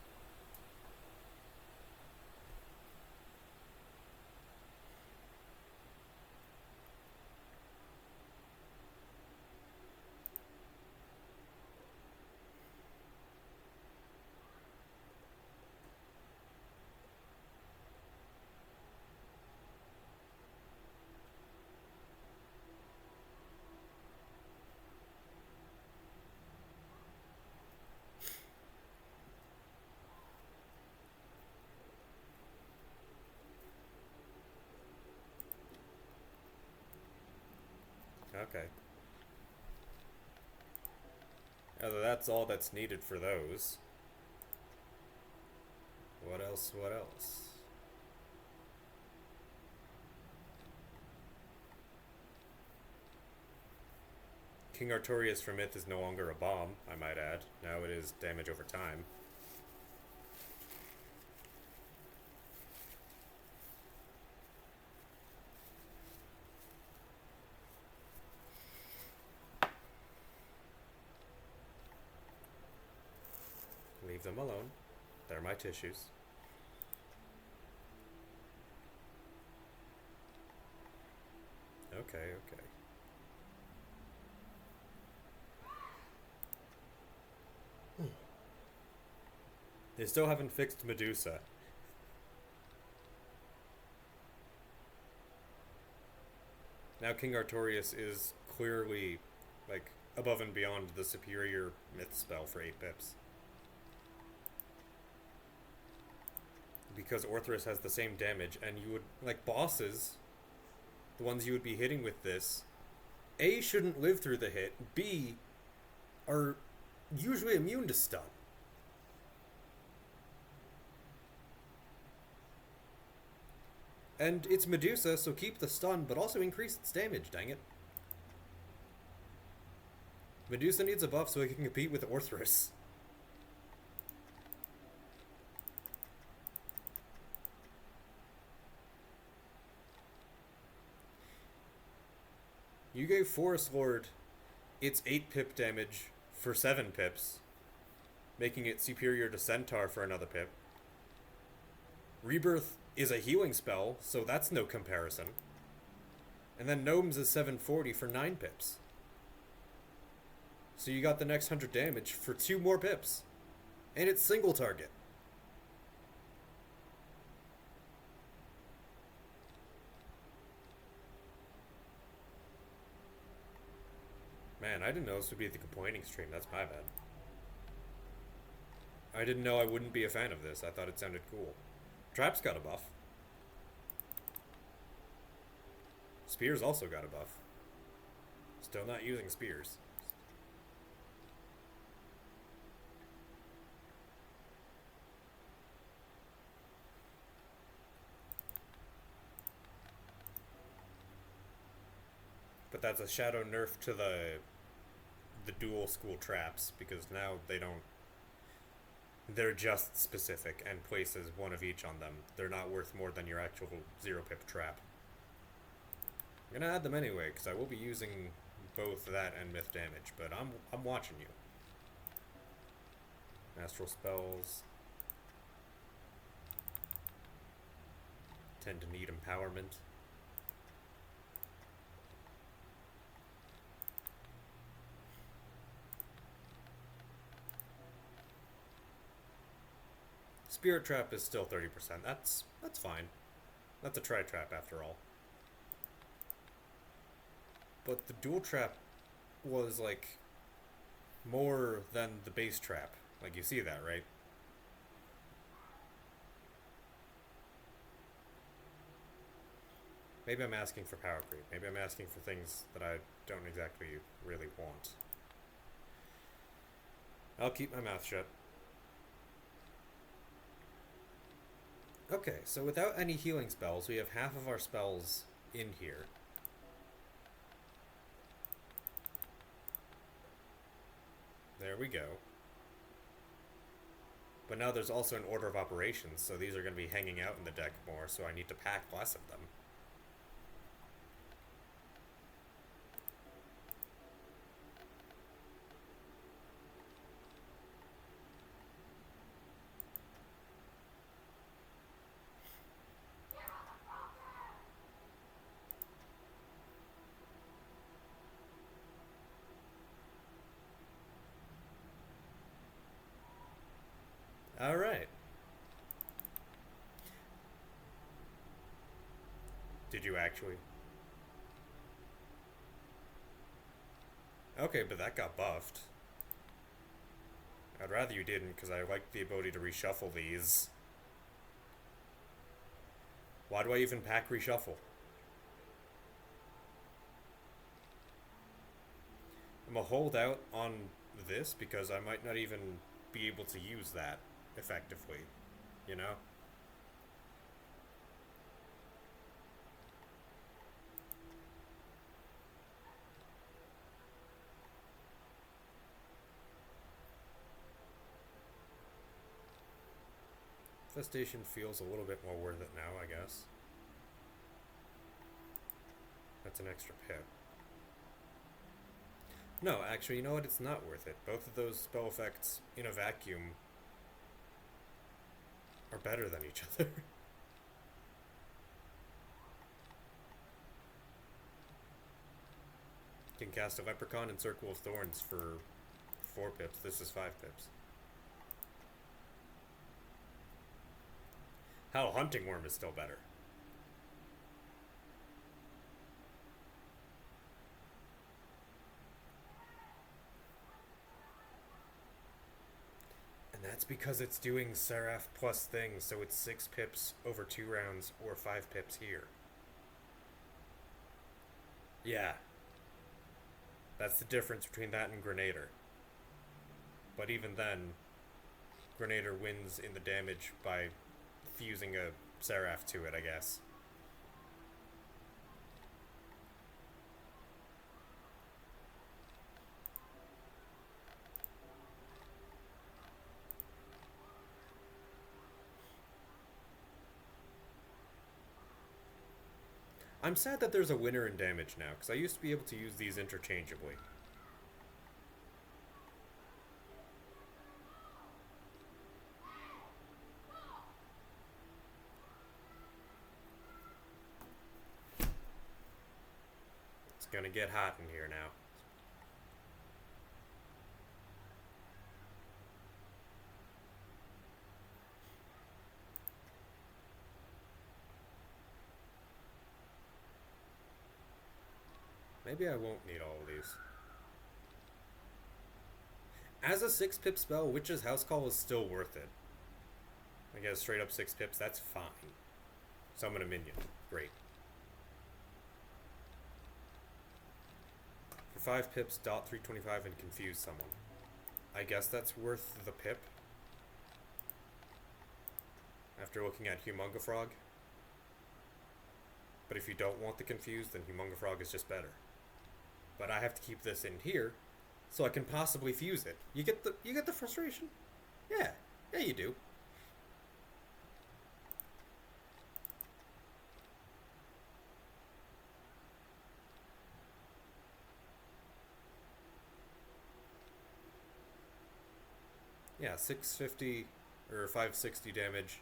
okay. That's all that's needed for those. What else? What else? King Artorias for Myth is no longer a bomb, I might add. Now it is damage over time. Leave them alone. They're my tissues. Okay, okay. They still haven't fixed Medusa. Now King Artorias is clearly, like, above and beyond the superior myth spell for 8 pips. Because Orthrus has the same damage, and you would, like, bosses, the ones you would be hitting with this, A, shouldn't live through the hit, B, are usually immune to stun. And it's Medusa, so keep the stun, but also increase its damage, dang it. Medusa needs a buff so it can compete with Orthrus. You gave Forest Lord its 8 pip damage for 7 pips, making it superior to Centaur for another pip. Rebirth is a healing spell, so that's no comparison. And then Gnomes is 740 for 9 pips. So you got the next 100 damage for 2 more pips. And it's single target. Man, I didn't know this would be the complaining stream. That's my bad. I didn't know I wouldn't be a fan of this. I thought it sounded cool. Trap's got a buff. Spears also got a buff. Still not using spears. But that's a shadow nerf to the dual school traps, because now they don't... They're just specific and places one of each on them. They're not worth more than your actual 0 pip trap. I'm gonna add them anyway, because I will be using both that and myth damage, but I'm watching you. Astral spells tend to need empowerment. Spirit Trap is still 30%. That's fine. That's a tri-trap after all. But the dual trap was, like, more than the base trap. Like, you see that, right? Maybe I'm asking for power creep. Maybe I'm asking for things that I don't exactly really want. I'll keep my mouth shut. Okay, so without any healing spells, we have half of our spells in here. There we go. But now there's also an order of operations, so these are going to be hanging out in the deck more, so I need to pack less of them. Alright. Did you actually? Okay, but that got buffed. I'd rather you didn't, because I like the ability to reshuffle these. Why do I even pack reshuffle? I'm a holdout on this because I might not even be able to use that effectively, you know? Infestation feels a little bit more worth it now, I guess. That's an extra pip. No, actually, you know what? It's not worth it. Both of those spell effects in a vacuum are better than each other. You can cast a Leprechaun and Circle of Thorns for 4 pips. This is 5 pips. Hell, Hunting Worm is still better. And that's because it's doing Seraph plus things, so it's 6 pips over 2 rounds, or 5 pips here. Yeah. That's the difference between that and Grenader. But even then, Grenader wins in the damage by fusing a Seraph to it, I guess. I'm sad that there's a winner in damage now, because I used to be able to use these interchangeably. It's gonna get hot in here now. Maybe I won't need all of these. As a 6 pip spell, Witch's Housecall is still worth it. I guess straight up 6 pips, that's fine. Summon a minion. Great. For 5 pips, dot 325 and confuse someone. I guess that's worth the pip. After looking at Humongafrog. But if you don't want the confuse, then Humongafrog is just better. But I have to keep this in here, so I can possibly fuse it. You get the frustration? Yeah. Yeah, you do. Yeah, 650 or 560 damage.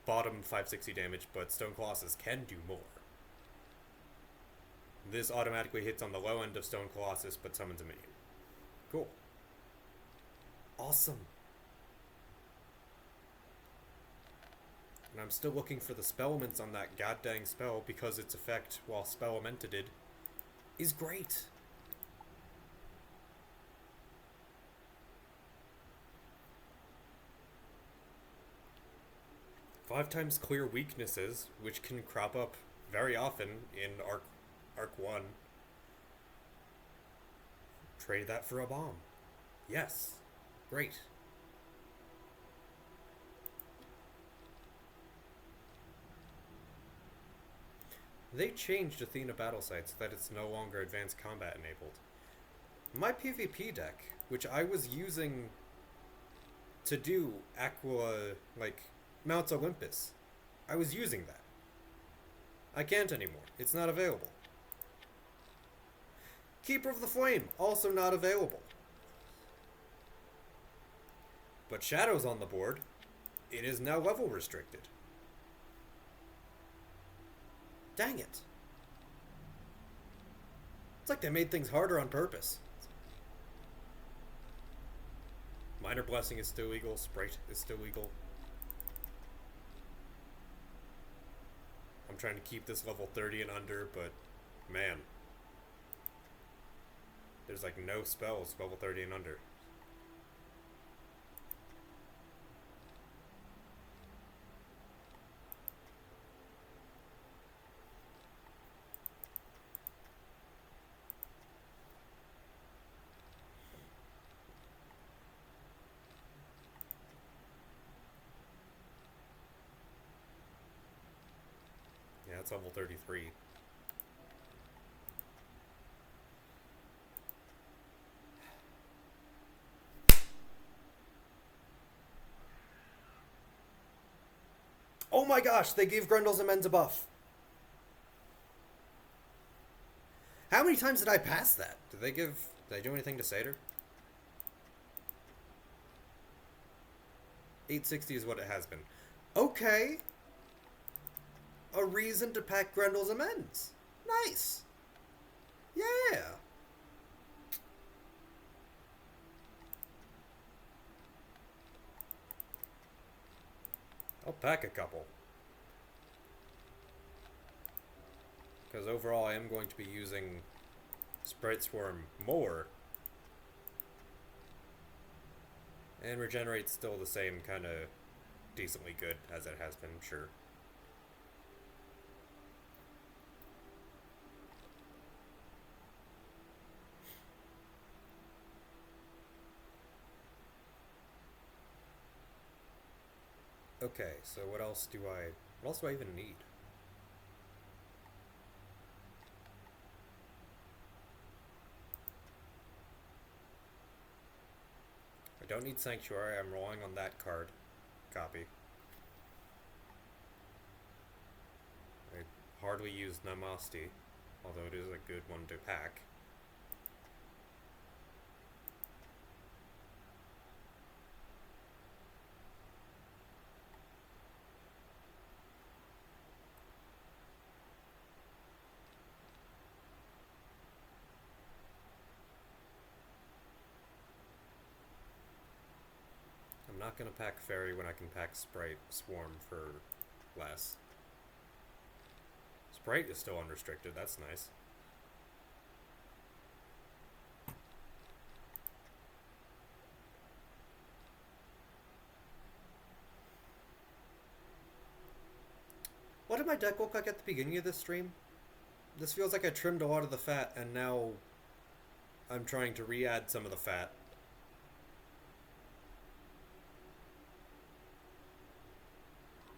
Bottom 560 damage, but Stone Colossus can do more. This automatically hits on the low end of Stone Colossus, but summons a minion. Cool. Awesome. And I'm still looking for the spellments on that goddamn spell because its effect, while spellamented, is great. Five times clear weaknesses, which can crop up very often in Arc 1. Trade that for a bomb. Yes. Great. They changed Athena Battle Sight so that it's no longer advanced combat enabled. My PvP deck, which I was using to do Mounts Olympus, I was using that. I can't anymore. It's not available. Keeper of the Flame, also not available. But Shadow's on the board. It is now level restricted. Dang it. It's like they made things harder on purpose. Minor Blessing is still legal. Sprite is still legal. I'm trying to keep this level 30 and under, but man. There's like no spells level 30 and under. That's level 33. Oh my gosh, they gave Grundle's Amends a buff. How many times did I pass that? Did I do anything to Satyr? 860 is what it has been. Okay. A reason to pack Grundle's Amends. Nice. Yeah. I'll pack a couple. Because overall I am going to be using Sprite Swarm more. And Regenerate's still the same, kind of decently good as it has been, sure. Okay, so what else do I even need? I don't need Sanctuary, I'm relying on that card. Copy. I hardly use Namaste, although it is a good one to pack. I'm not gonna pack Fairy when I can pack Sprite Swarm for less. Sprite is still unrestricted, that's nice. What did my deck look like at the beginning of this stream? This feels like I trimmed a lot of the fat and now I'm trying to re-add some of the fat.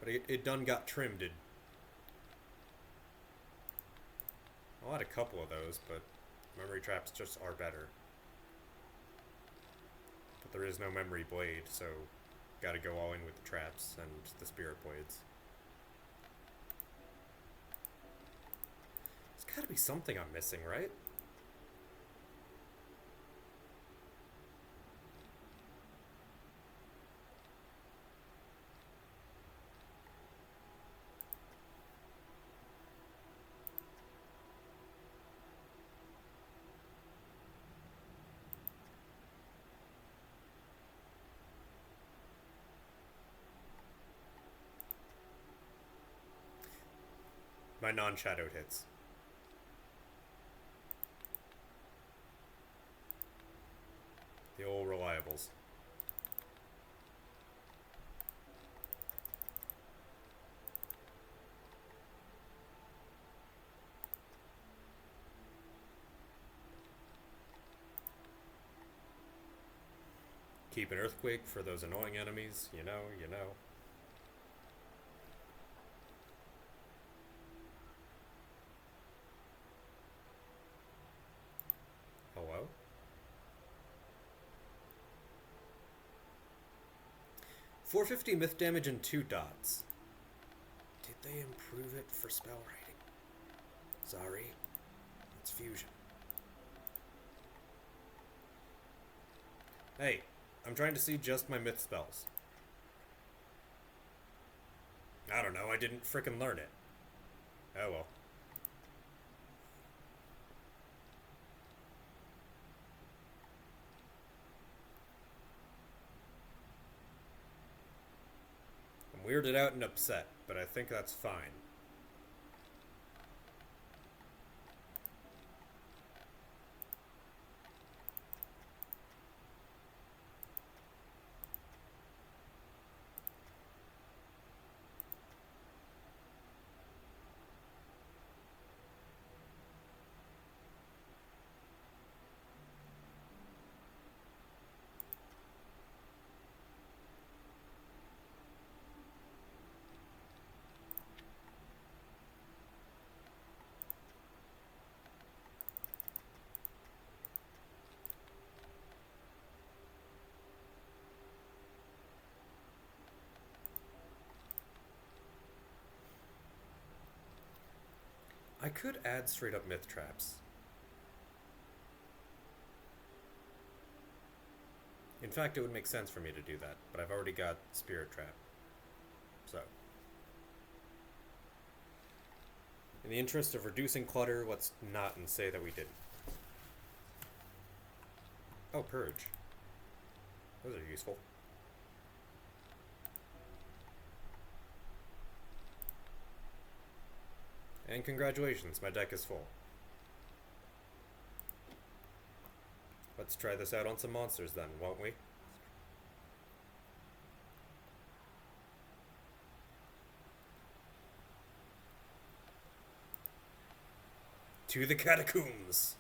But it done got trimmed. I had a couple of those, but memory traps just are better. But there is no memory blade, so gotta go all in with the traps and the spirit blades. There's gotta be something I'm missing, right? My non-shadowed hits. The old reliables. Keep an earthquake for those annoying enemies, you know. Hello? $450 myth damage and 2 dots. Did they improve it for spell writing? Sorry. It's fusion. Hey, I'm trying to see just my myth spells. I don't know, I didn't frickin' learn it. Oh well. I'm weirded out and upset, but I think that's fine. could add straight up myth traps. In fact, it would make sense for me to do that, but I've already got Spirit Trap. So, in the interest of reducing clutter, let's not and say that we didn't. Oh, Purge. Those are useful. And congratulations, my deck is full. Let's try this out on some monsters then, won't we? To the catacombs!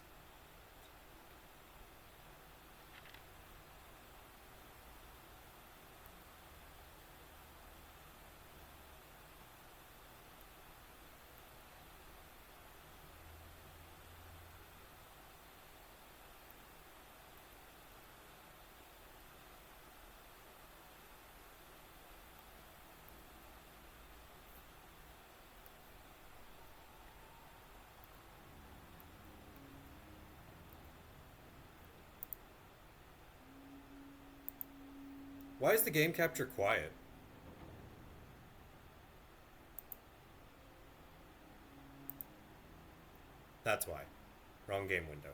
Why is the game capture quiet? That's why. Wrong game window.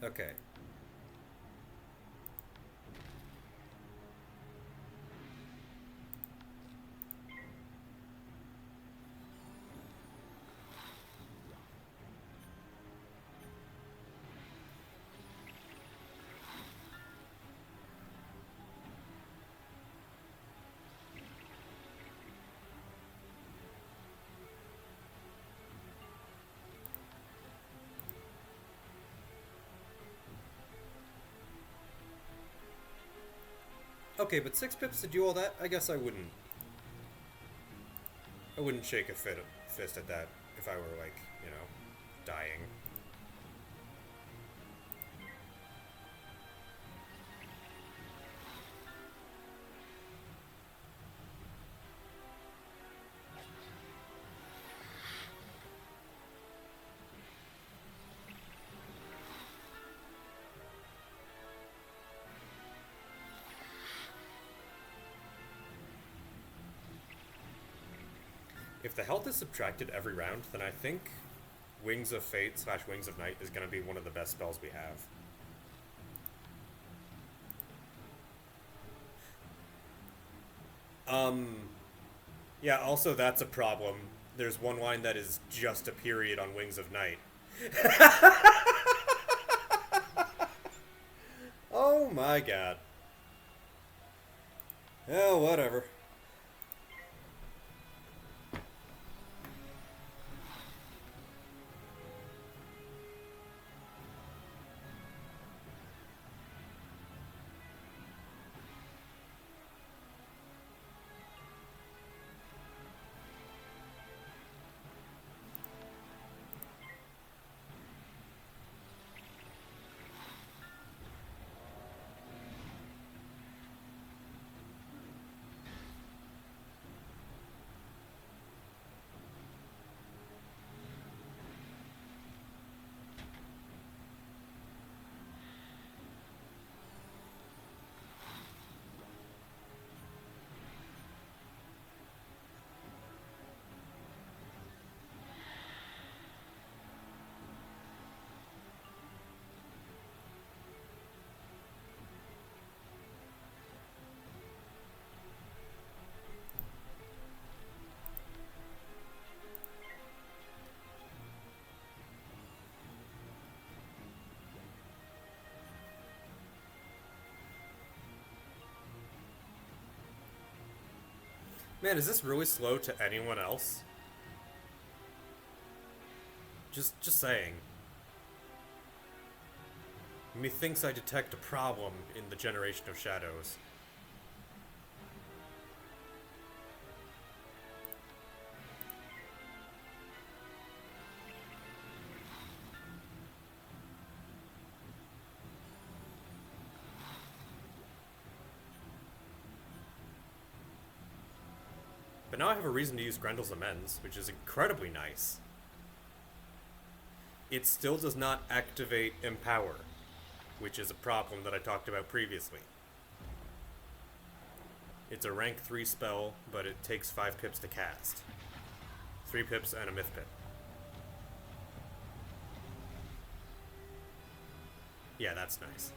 Okay. Okay, but 6 pips to do all that? I guess I wouldn't shake a fist at that if I were, like, you know, dying. If the health is subtracted every round, then I think Wings of Fate / Wings of Night is going to be one of the best spells we have. Yeah, also that's a problem. There's one line that is just a period on Wings of Night. Oh my god. Oh, whatever. Man, is this really slow to anyone else? Just saying. Methinks I detect a problem in the generation of shadows. But now I have a reason to use Grendel's Amends, which is incredibly nice. It still does not activate Empower, which is a problem that I talked about previously. It's a rank 3 spell, but it takes 5 pips to cast. 3 pips and a myth pip. Yeah, that's nice.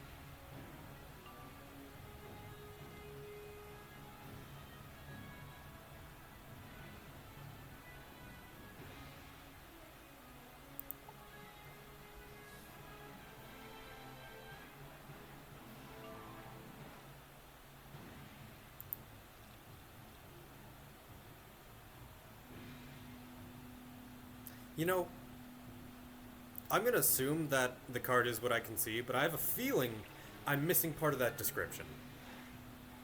You know, I'm going to assume that the card is what I can see, but I have a feeling I'm missing part of that description.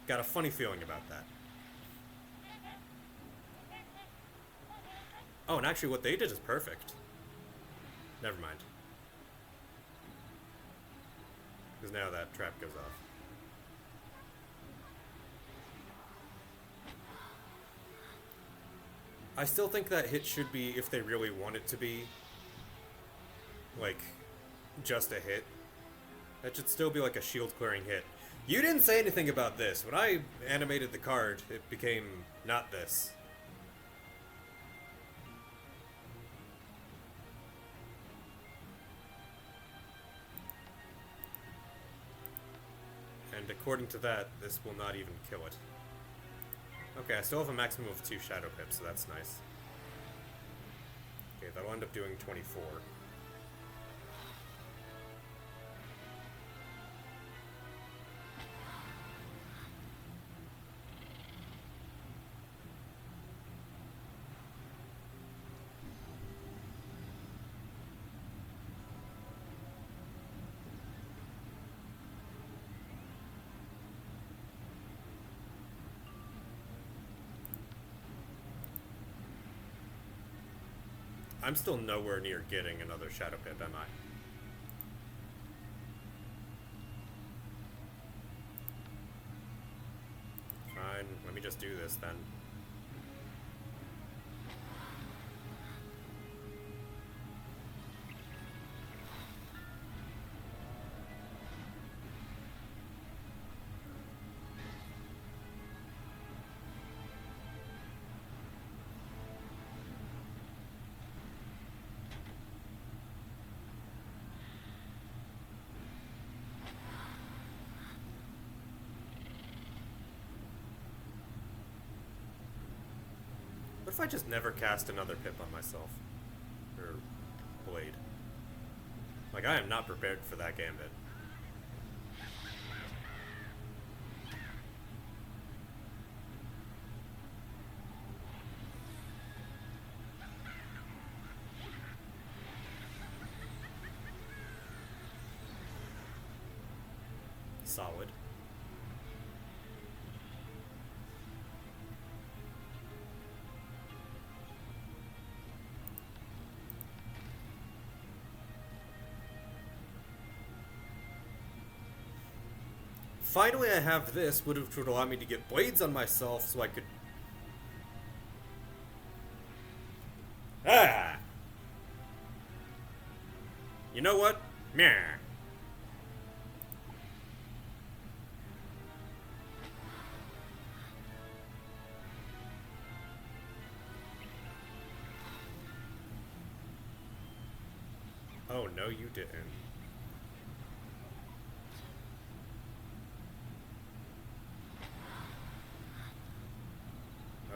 Got a funny feeling about that. Oh, and actually what they did is perfect. Never mind. Because now that trap goes off. I still think that hit should be, if they really want it to be, like, just a hit. That should still be like a shield clearing hit. You didn't say anything about this. When I animated the card, it became not this. And according to that, this will not even kill it. Okay, I still have a maximum of 2 Shadow Pips, so that's nice. Okay, that'll end up doing 24. I'm still nowhere near getting another Shadow Pip, am I? Fine, let me just do this then. What if I just never cast another pip on myself? Or blade? Like, I am not prepared for that gambit. Solid. Finally, I have this, which would allow me to get blades on myself so I could... Ah! You know what? Meh. Oh, no, you didn't.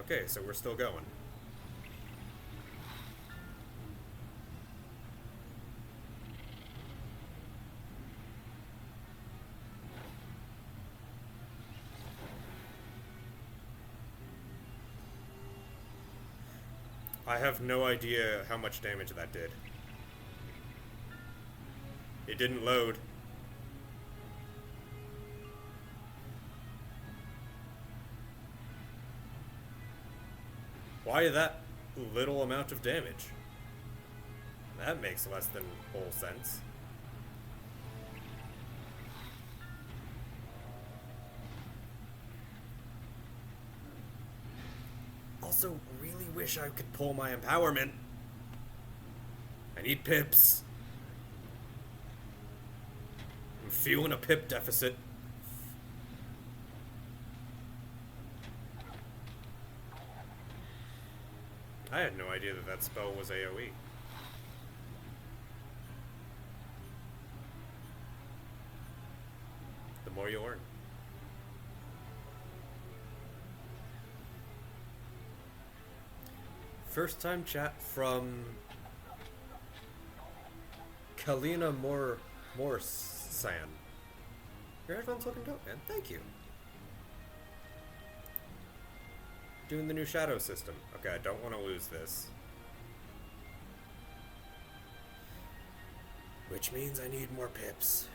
Okay, so we're still going. I have no idea how much damage that did. It didn't load. Why that little amount of damage? That makes less than whole sense. Also, really wish I could pull my empowerment. I need pips. I'm feeling a pip deficit. I had no idea that that spell was AoE. The more you learn. First time chat from Kalina Morsan. Your headphones looking dope, man. Thank you. Doing the new shadow system. Okay, I don't want to lose this. Which means I need more pips.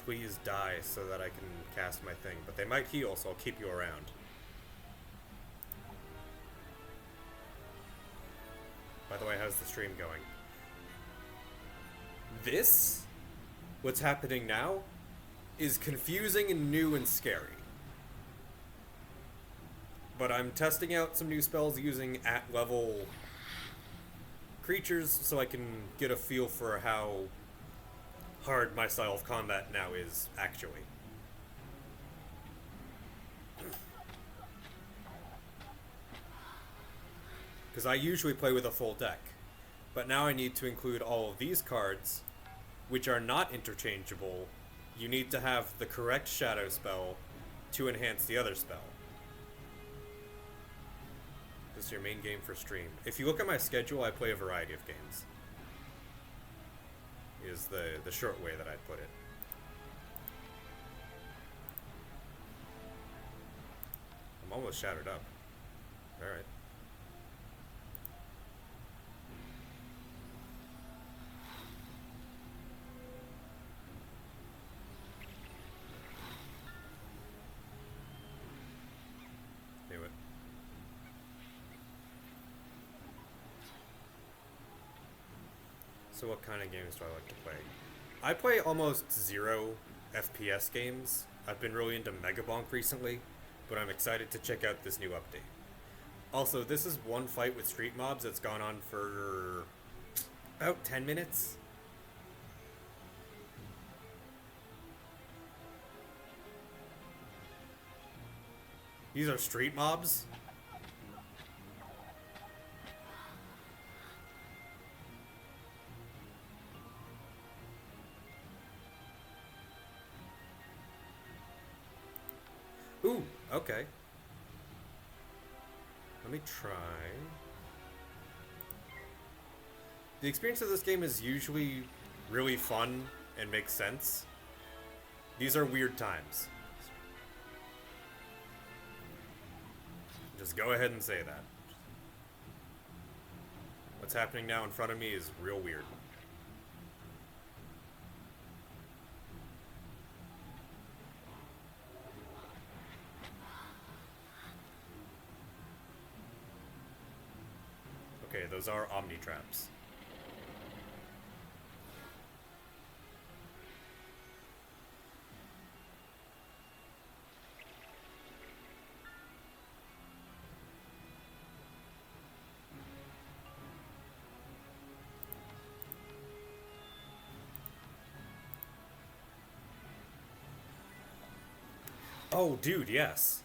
Please die so that I can cast my thing. But they might heal, so I'll keep you around. By the way, how's the stream going? This, what's happening now, is confusing and new and scary. But I'm testing out some new spells using at-level creatures so I can get a feel for how hard my style of combat now is, actually. Because I usually play with a full deck, but now I need to include all of these cards, which are not interchangeable. You need to have the correct shadow spell to enhance the other spell. This is your main game for stream. If you look at my schedule, I play a variety of games. Is the short way that I'd put it. I'm almost shattered up. Alright. Knew it. So what kind of games do I like to play? I play almost zero FPS games. I've been really into Megabonk recently, but I'm excited to check out this new update. Also, this is one fight with street mobs that's gone on for about 10 minutes. These are street mobs? Ooh, okay. Let me try. The experience of this game is usually really fun and makes sense. These are weird times. Just go ahead and say that. What's happening now in front of me is real weird. Okay, those are Omni traps. Oh, dude, yes.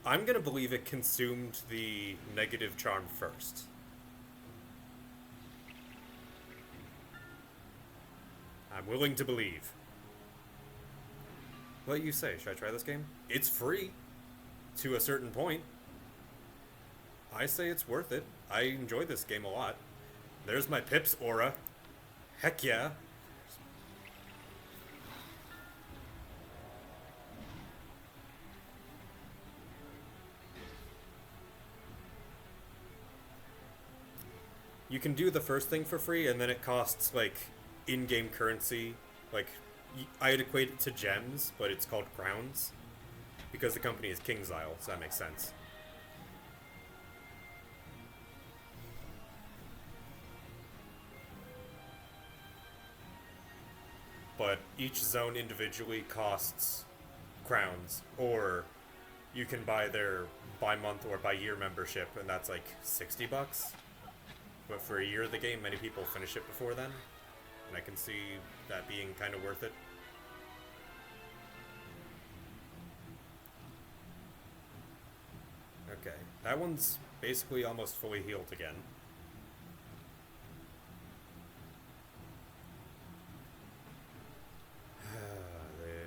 I'm gonna believe it consumed the negative charm first. I'm willing to believe. What you say? Should I try this game? It's free. To a certain point. I say it's worth it. I enjoy this game a lot. There's my Pips aura. Heck yeah. You can do the first thing for free, and then it costs, like, in-game currency. Like, I'd equate it to gems, but it's called crowns. Because the company is King's Isle, so that makes sense. But each zone individually costs crowns, or you can buy their by-month or by-year membership, and that's like $60. But for a year of the game, many people finish it before then, and I can see that being kind of worth it. Okay, that one's basically almost fully healed again.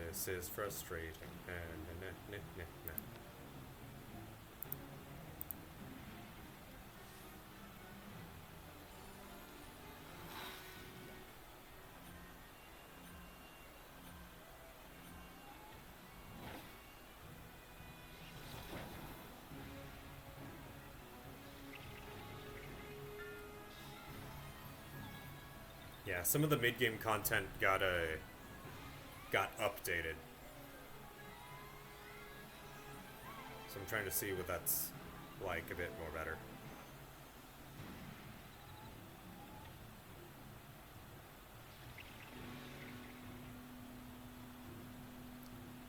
This is frustrating. Yeah, some of the mid-game content got updated. So I'm trying to see what that's like a bit more better.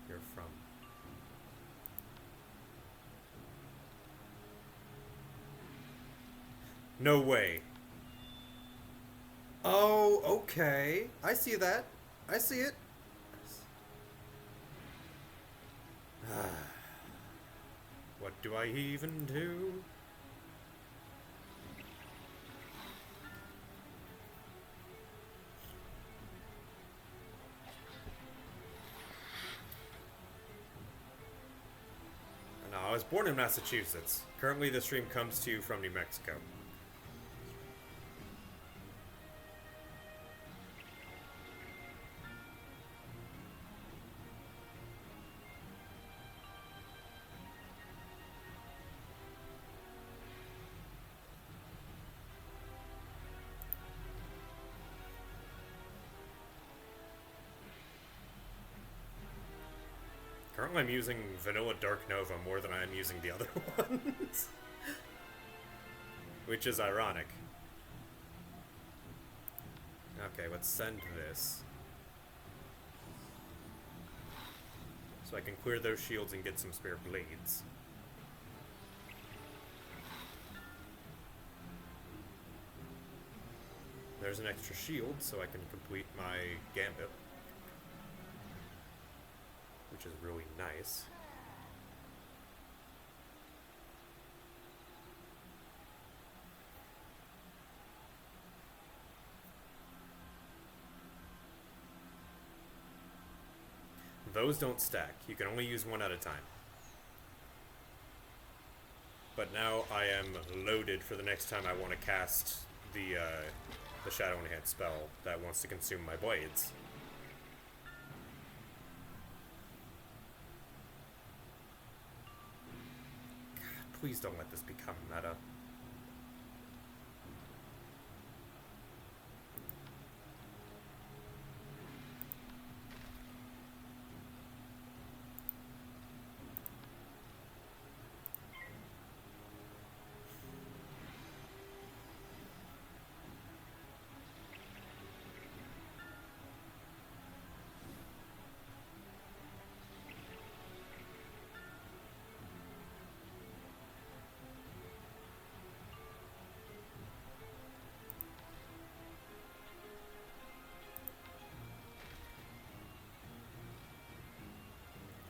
You're from... No way. Oh, okay. I see that. I see it. What do I even do? No, I was born in Massachusetts. Currently, the stream comes to you from New Mexico. Currently I'm using Vanilla Dark Nova more than I am using the other ones. Which is ironic. Okay, let's send this. So I can clear those shields and get some spare blades. There's an extra shield, so I can complete my gambit. Which is really nice. Those don't stack. You can only use one at a time. But now I am loaded for the next time I want to cast the Shadow Enhance spell that wants to consume my blades. Please don't let this become meta.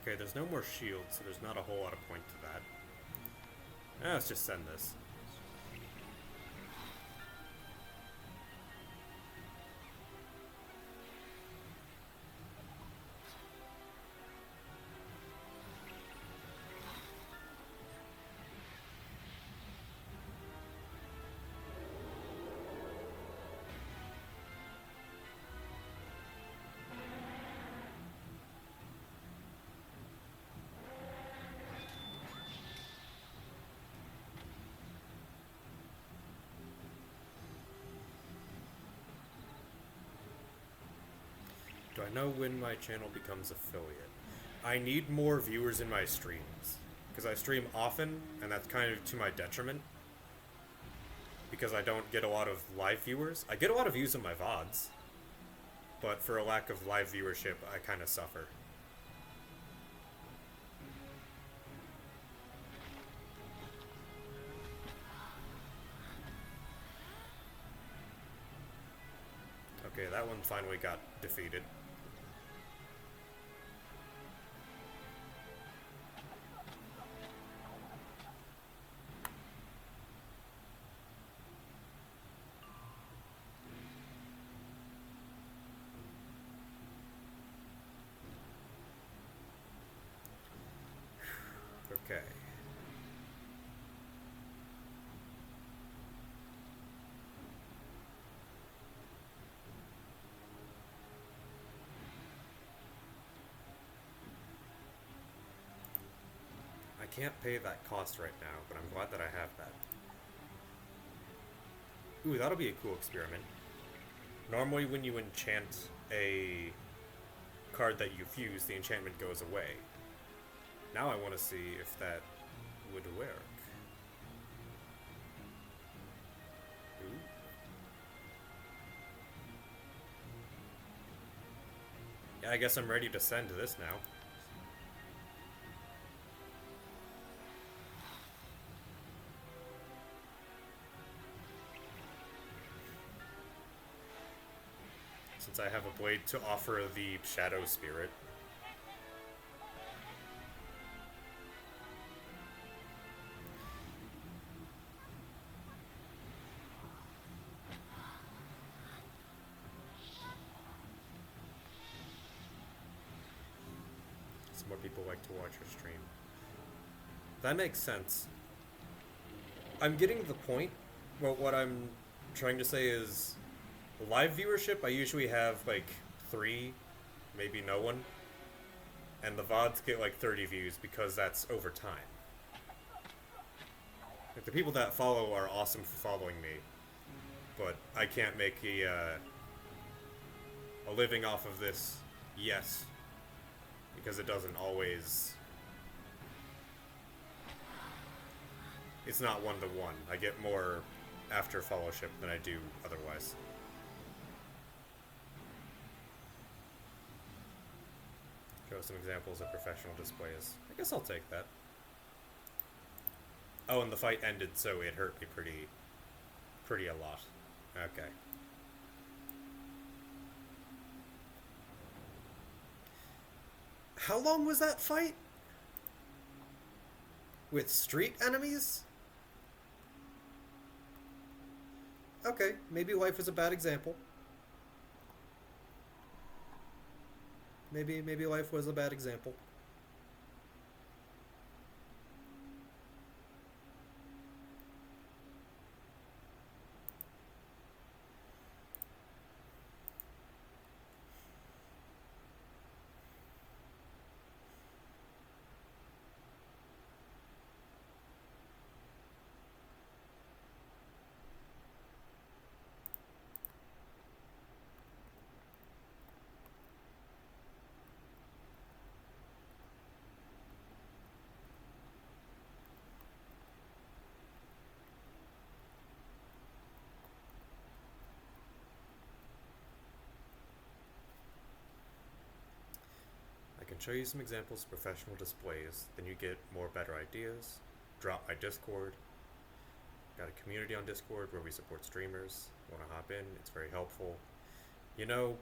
Okay, there's no more shields, so there's not a whole lot of point to that. Let's just send this. I know when my channel becomes affiliate. I need more viewers in my streams. Because I stream often, and that's kind of to my detriment. Because I don't get a lot of live viewers. I get a lot of views in my VODs. But for a lack of live viewership, I kind of suffer. Okay, that one finally got defeated. Okay. I can't pay that cost right now, but I'm glad that I have that. Ooh, that'll be a cool experiment. Normally when you enchant a card that you fuse, the enchantment goes away. Now I want to see if that would work. Ooh. Yeah, I guess I'm ready to send this now. Since I have a blade to offer the Shadow Spirit. Some more people like to watch your stream. That makes sense. I'm getting the point. Well, what I'm trying to say is, live viewership, I usually have like 3, maybe no one. And the VODs get like 30 views because that's over time. Like, the people that follow are awesome for following me. But I can't make a living off of this, yes. Because it doesn't always... It's not one-to-one. I get more after fellowship than I do otherwise. Show some examples of professional displays. I guess I'll take that. Oh, and the fight ended, so it hurt me pretty a lot. Okay. How long was that fight? With street enemies? Okay, maybe life was a bad example. Maybe life was a bad example. I can show you some examples of professional displays, then you get more better ideas. Drop my Discord. Got a community on Discord where we support streamers. Want to hop in? It's very helpful. You know,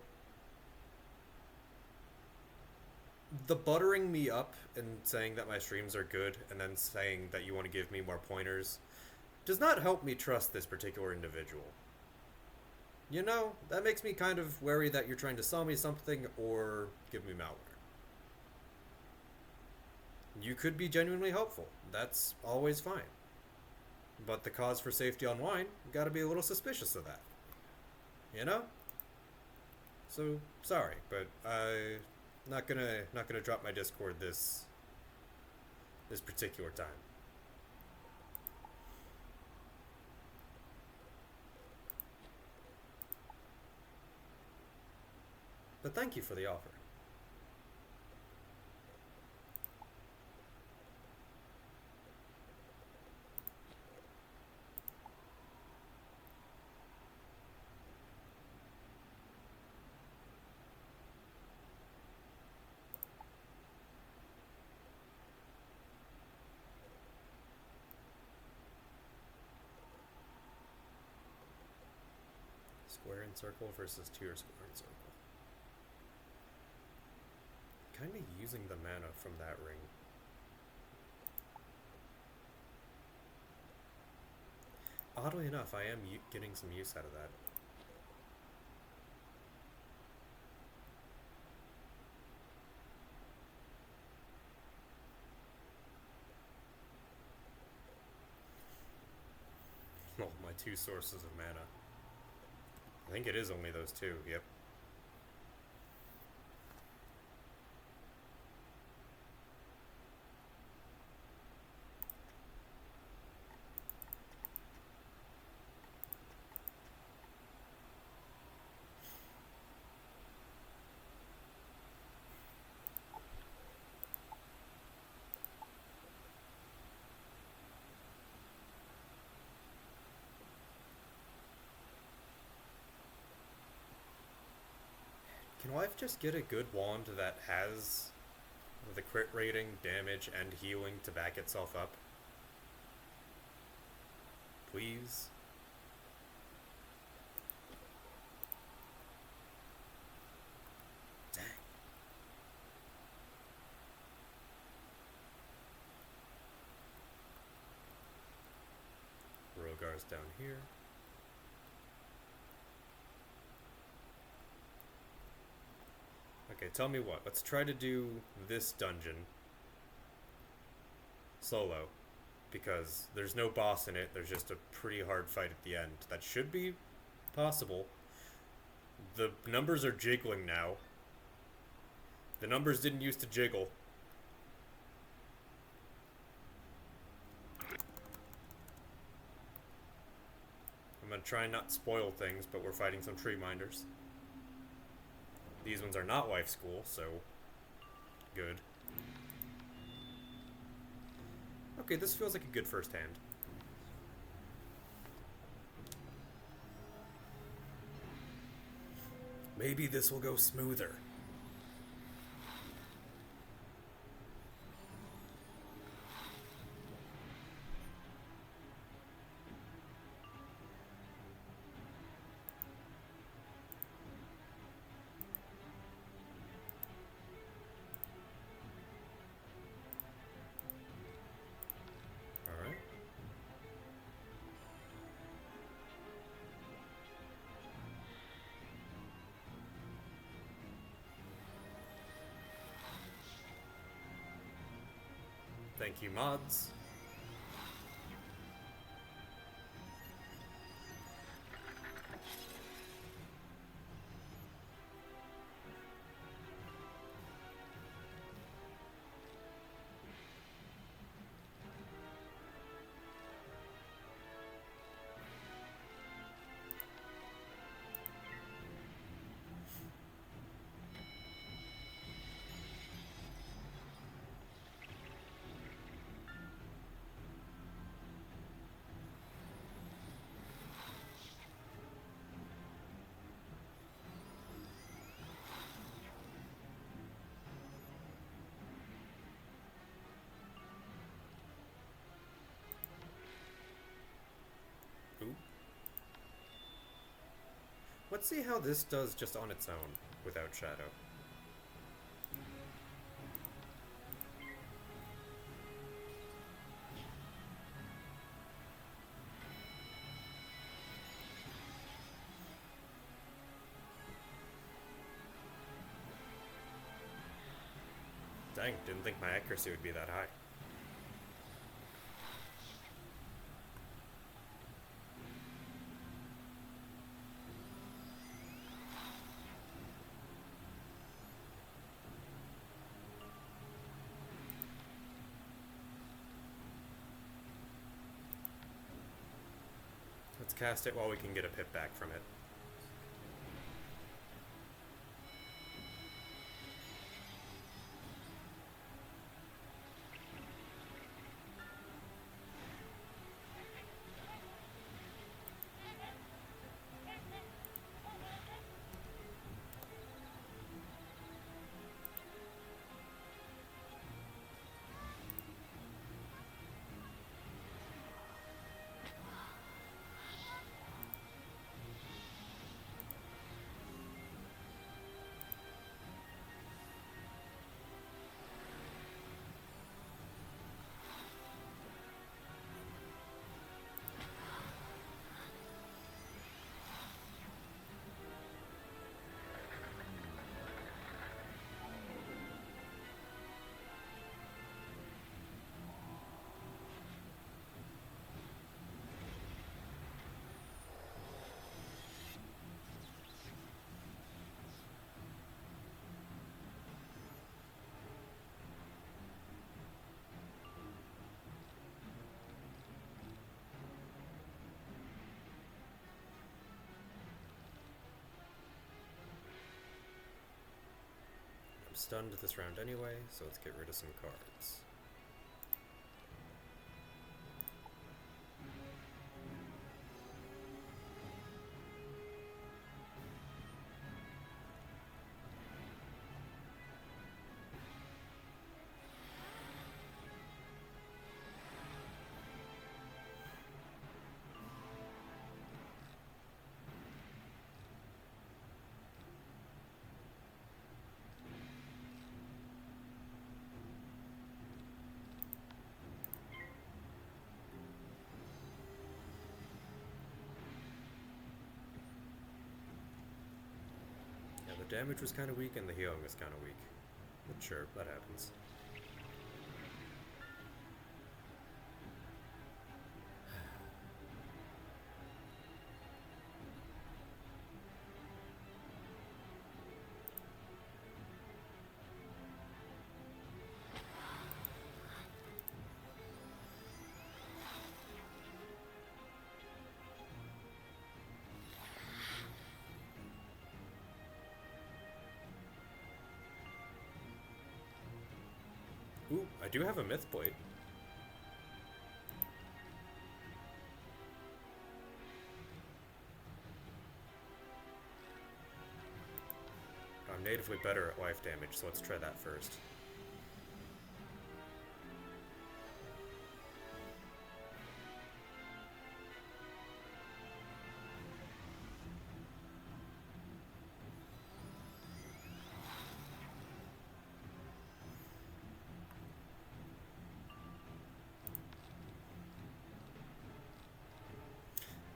the buttering me up and saying that my streams are good and then saying that you want to give me more pointers does not help me trust this particular individual. You know, that makes me kind of wary that you're trying to sell me something or give me malware. You could be genuinely helpful. That's always fine. But the cause for safety online, you gotta be a little suspicious of that. You know? So, sorry, but I'm not gonna drop my Discord this particular time. But thank you for the offer. Square and circle versus tier square and circle. Kind of using the mana from that ring. Oddly enough, I am getting some use out of that. Well, my two sources of mana. I think it is only those two, yep. Can life just get a good wand that has the crit rating, damage, and healing to back itself up? Please? Dang. Rogar's down here. Okay, tell me what. Let's try to do this dungeon solo, because there's no boss in it. There's just a pretty hard fight at the end. That should be possible. The numbers are jiggling now. The numbers didn't used to jiggle. I'm gonna try and not spoil things, but we're fighting some tree minders. These ones are not wife school, so good. Okay, this feels like a good first hand. Maybe this will go smoother. Thank you, mods. Ooh. Let's see how this does just on its own, without Shadow. Dang, didn't think my accuracy would be that high. Let's cast it while we can get a pip back from it. stunned this round anyway, so let's get rid of some cards. The damage was kind of weak and the healing was kind of weak. But sure, that happens. Ooh, I do have a myth blade. I'm natively better at life damage, so let's try that first.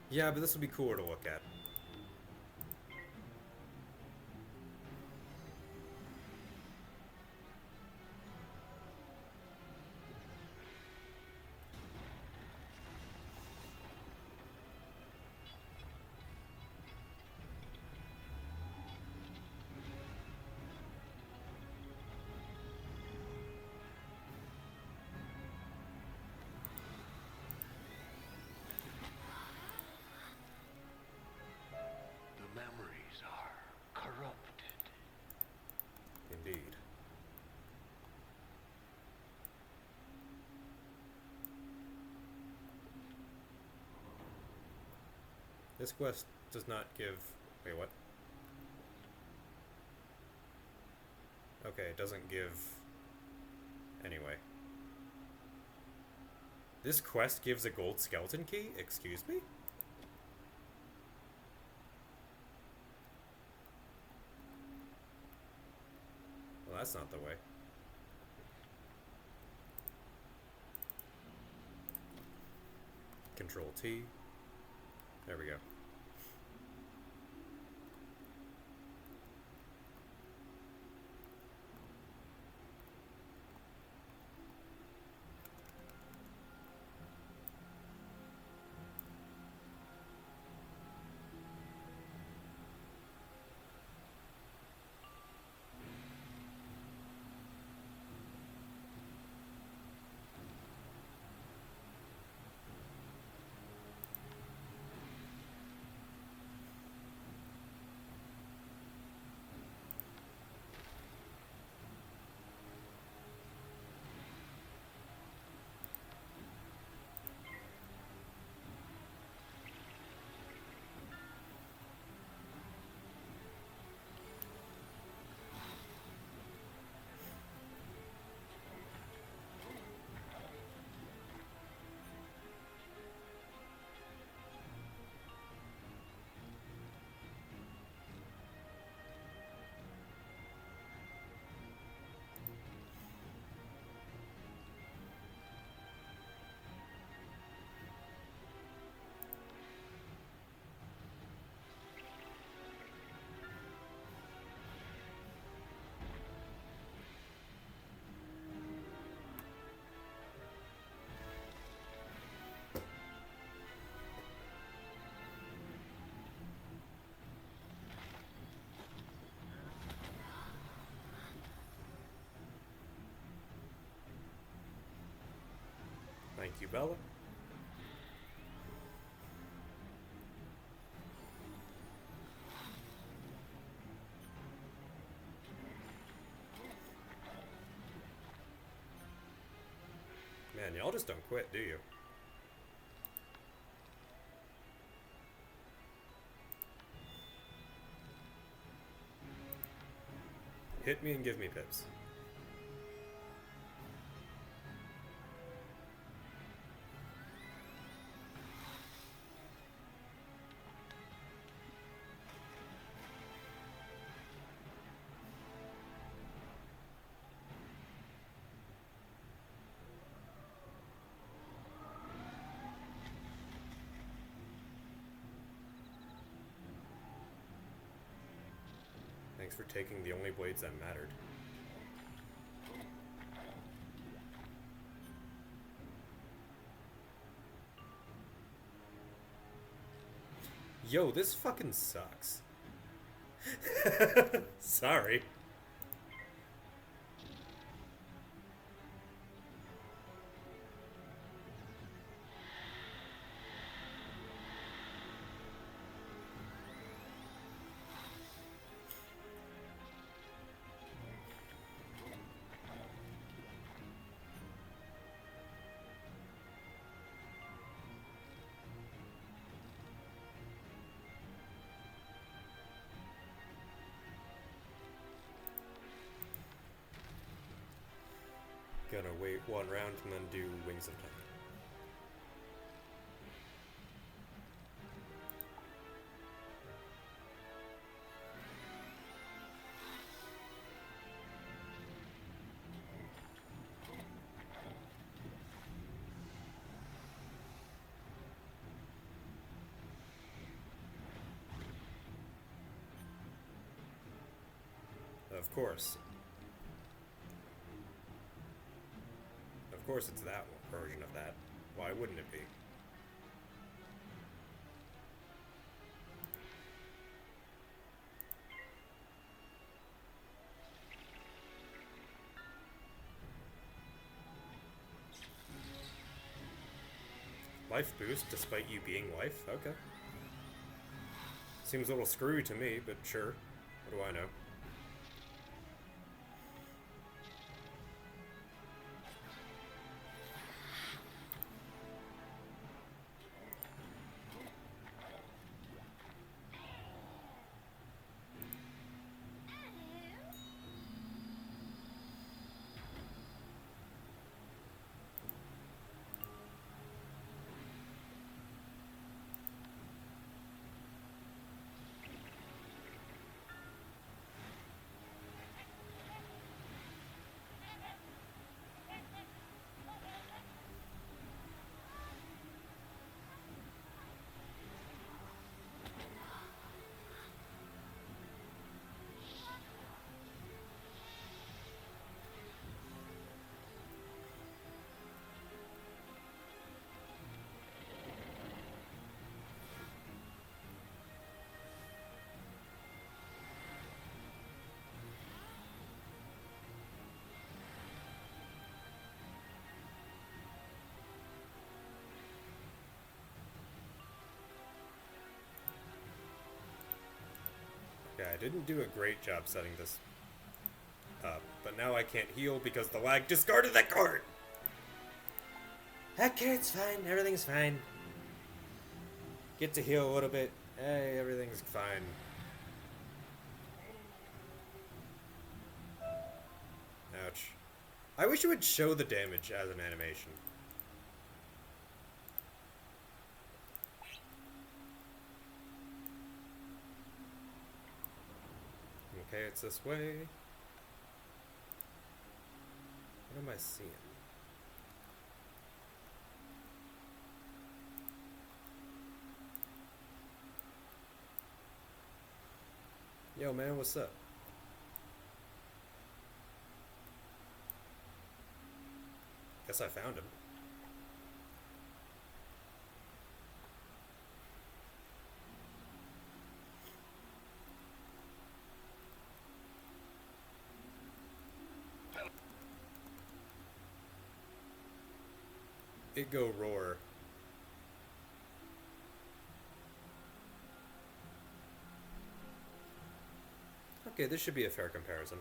Yeah, but this will be cooler to look at. Memories are corrupted. Indeed. This quest does not give... Wait, what? Okay, it doesn't give... Anyway. This quest gives a gold skeleton key? Excuse me? Well, that's not the way. Control T. There we go. Thank you, Bella. Man, y'all just don't quit, do you? Hit me and give me pips. Thanks for taking the only blades that mattered. Yo, this fucking sucks. Sorry. Gonna wait one round and then do Wings of Time. Of course. Of course it's that version of that. Why wouldn't it be? Life boost despite you being life? Okay. Seems a little screwy to me, but sure. What do I know? Yeah, I didn't do a great job setting this up, but now I can't heal because the lag discarded that card! Okay, it's fine. Everything's fine. Get to heal a little bit. Hey, everything's fine. Ouch. I wish it would show the damage as an animation. Okay, it's this way. What am I seeing? Yo, man, what's up? Guess I found him. It go roar. Okay, this should be a fair comparison.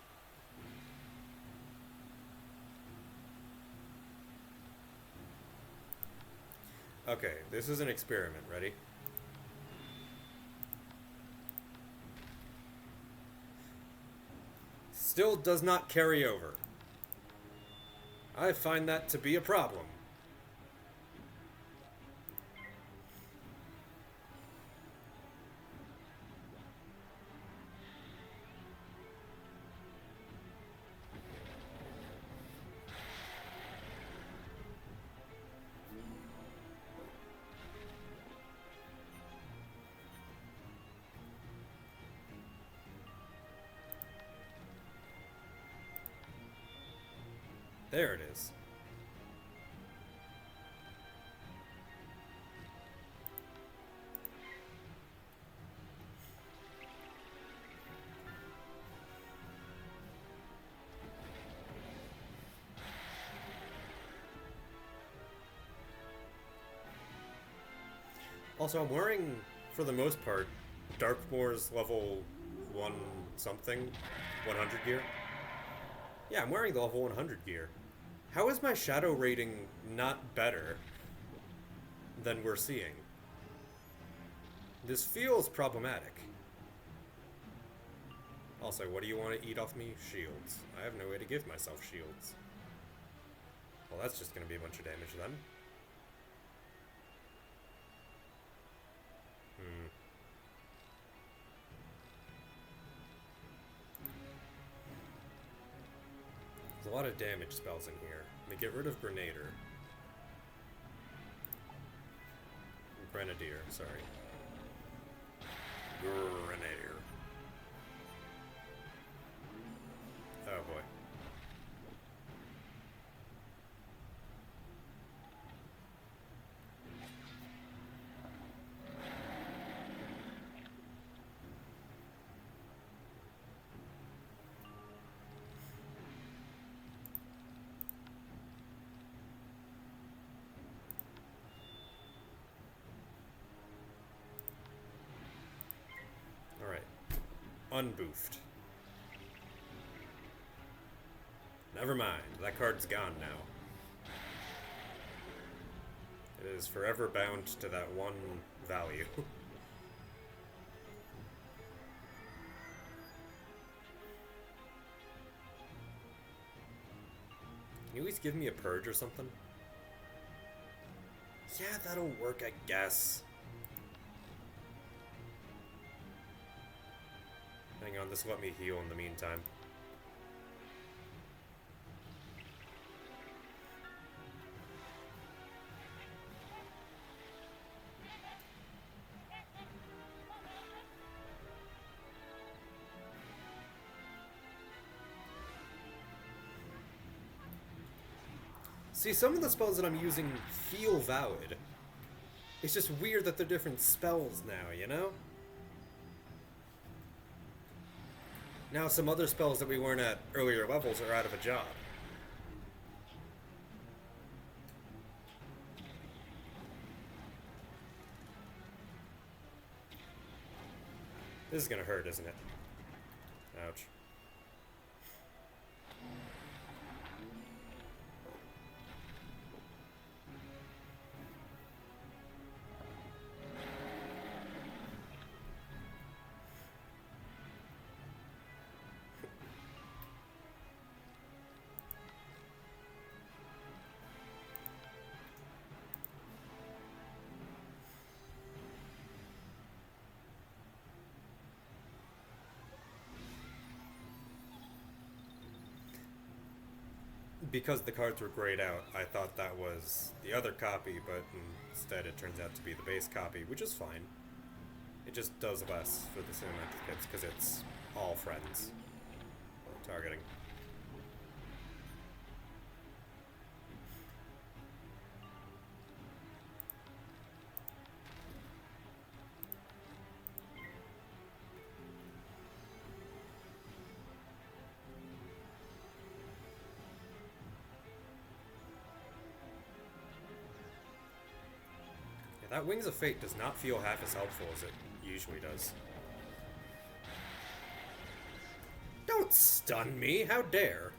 Okay, this is an experiment. Ready? Still does not carry over. I find that to be a problem. There it is. Also, I'm wearing, for the most part, Darkmoor's level 1 something, 100 gear. Yeah, I'm wearing the level 100 gear. How is my shadow rating not better than we're seeing? This feels problematic. Also, what do you want to eat off me? Shields. I have no way to give myself shields. Well, that's just going to be a bunch of damage then. There's a lot of damage spells in here. Let me get rid of Grenader. Grenadier, sorry. Grenadier. Oh boy. Unboofed. Never mind, that card's gone now. It is forever bound to that one value. Can you at least give me a purge or something? Yeah, that'll work, I guess. Hang on, this will let me heal in the meantime. See, some of the spells that I'm using feel valid. It's just weird that they're different spells now, you know? Now some other spells that we weren't at earlier levels are out of a job. This is gonna hurt, isn't it? Ouch. Because the cards were grayed out, I thought that was the other copy, but instead it turns out to be the base copy, which is fine. It just does less for the cinematic hits because it's all friends targeting. That Wings of Fate does not feel half as helpful as it usually does. Don't stun me! How dare!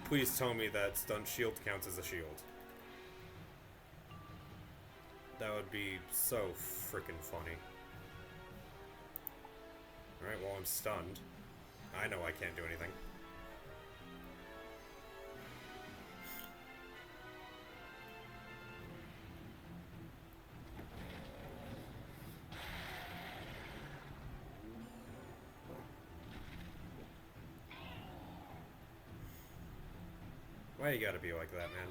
Please tell me that stun shield counts as a shield. That would be so freaking funny. Alright, well, I'm stunned. I know I can't do anything. Why you gotta be like that, man?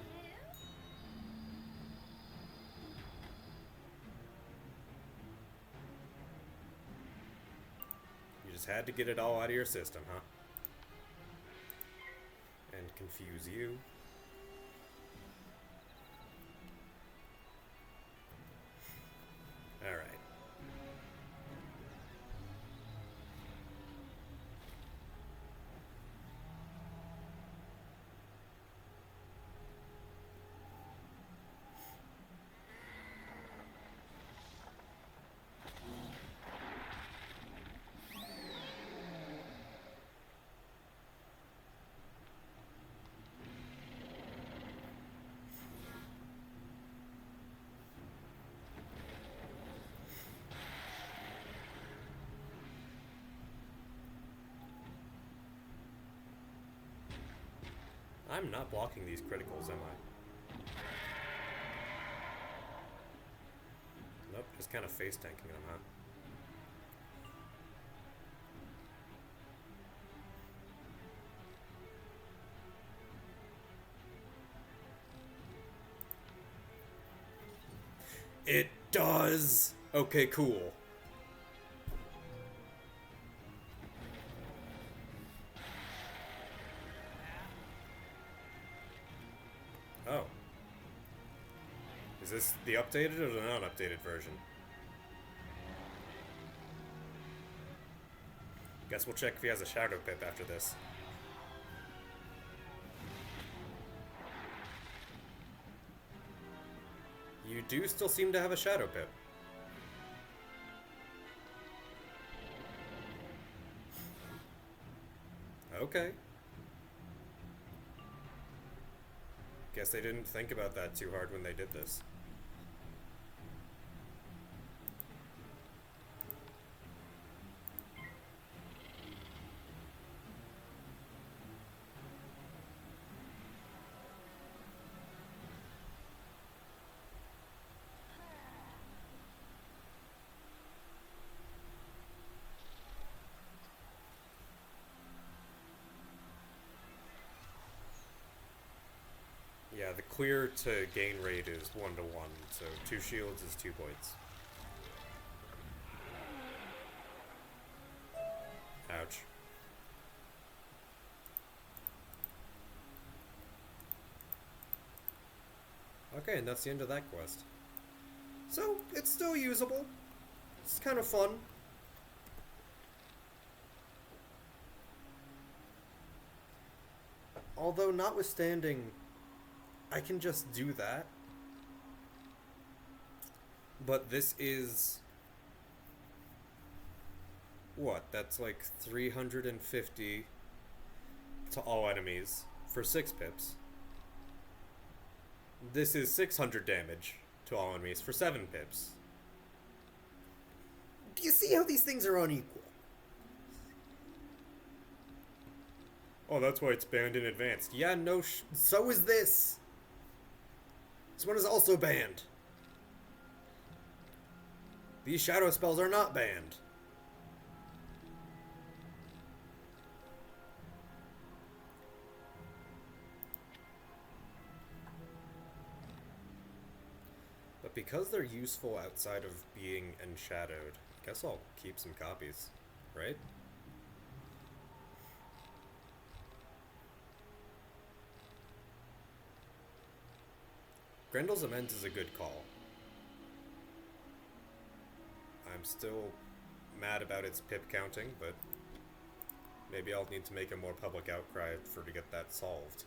You just had to get it all out of your system, huh? And confuse you. Alright. I'm not blocking these criticals, am I? Nope, just kind of face tanking them, huh? It does! Okay, cool. Oh. Is this the updated or the non-updated version? Guess we'll check if he has a Shadow Pip after this. You do still seem to have a Shadow Pip. Okay. Guess they didn't think about that too hard when they did this. Yeah, the clear to gain rate is 1 to 1, so 2 shields is 2 points. Ouch. Okay, and that's the end of that quest. So, it's still usable. It's kind of fun. Although, notwithstanding, I can just do that. But this is... what? That's like 350 to all enemies for 6 pips. This is 600 damage to all enemies for 7 pips. Do you see how these things are unequal? Oh, that's why it's banned in advanced. Yeah, no, so is this. This one is also banned. These shadow spells are not banned. But because they're useful outside of being enshadowed, I guess I'll keep some copies, right? Grendel's Amends is a good call. I'm still mad about its pip counting, but maybe I'll need to make a more public outcry to get that solved.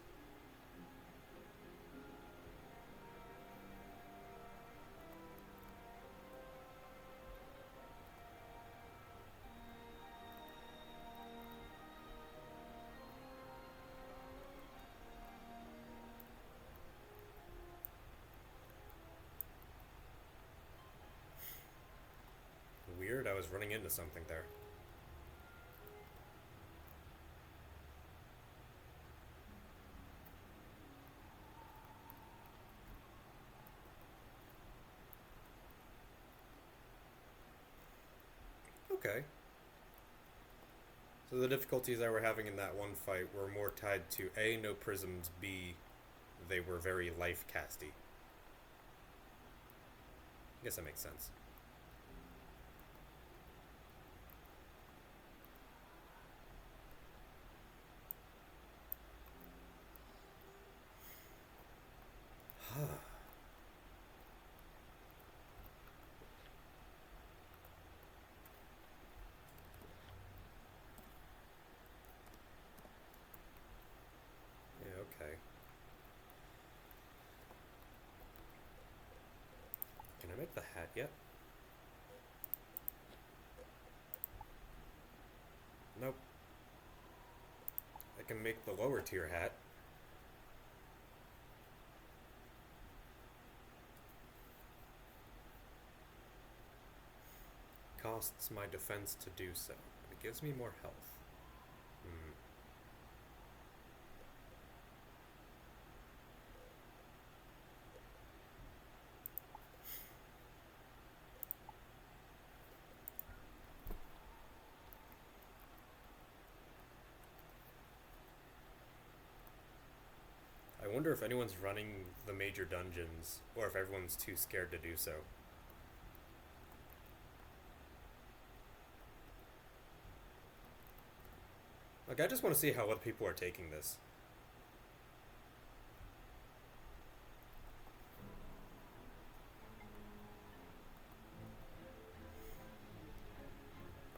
was running into something there. Okay. So the difficulties I were having in that one fight were more tied to A, no prisms, B, they were very life casty. I guess that makes sense. Okay. Can I make the hat yet? Nope. I can make the lower tier hat. Costs my defense to do so. It gives me more health. I wonder if anyone's running the major dungeons, or if everyone's too scared to do so. Like, I just want to see how other people are taking this.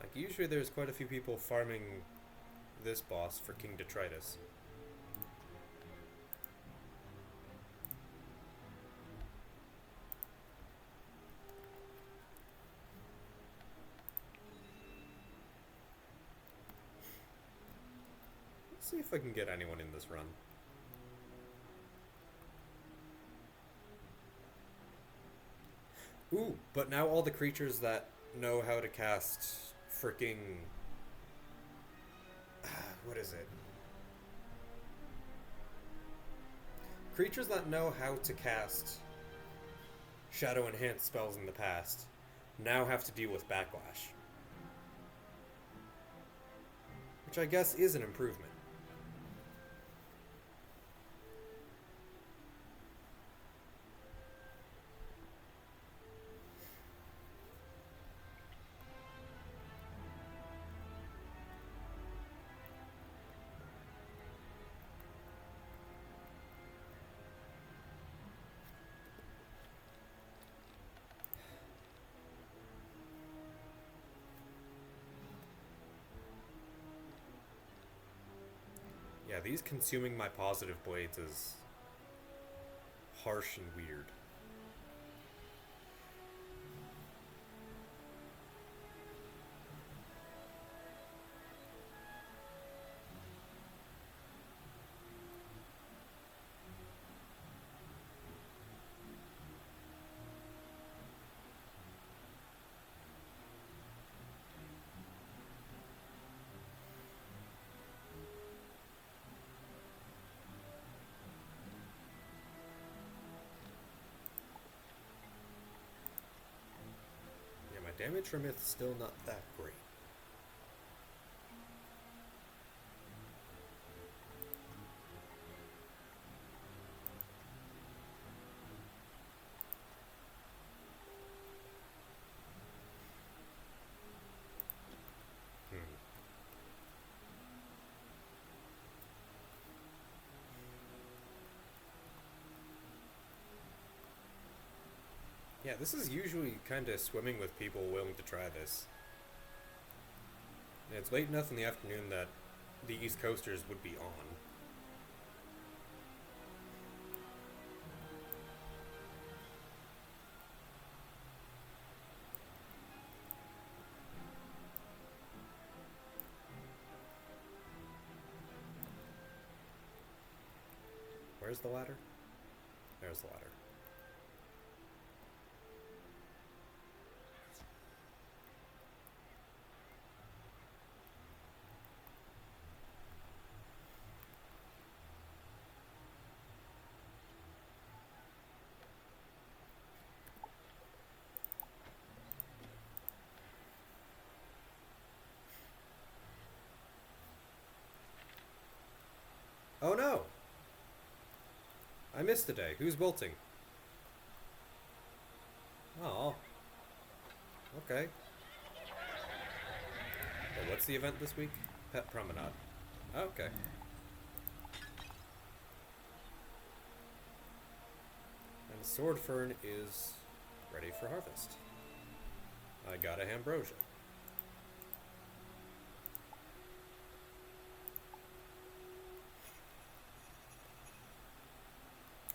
Like, usually there's quite a few people farming this boss for King Detritus. See if I can get anyone in this run. Ooh, but now all the creatures that know how to cast freaking... what is it? Creatures that know how to cast Shadow Enhanced spells in the past now have to deal with Backlash. Which I guess is an improvement. Yeah, these consuming my positive blades is harsh and weird. Damage from it's still not that great. Yeah, this is usually kind of swimming with people willing to try this. And it's late enough in the afternoon that the East Coasters would be on. Where's the ladder? There's the ladder. I missed a day. Who's wilting? Oh. Okay. Well, what's the event this week? Pet Promenade. Okay. And Sword Fern is ready for harvest. I got a Ambrosia.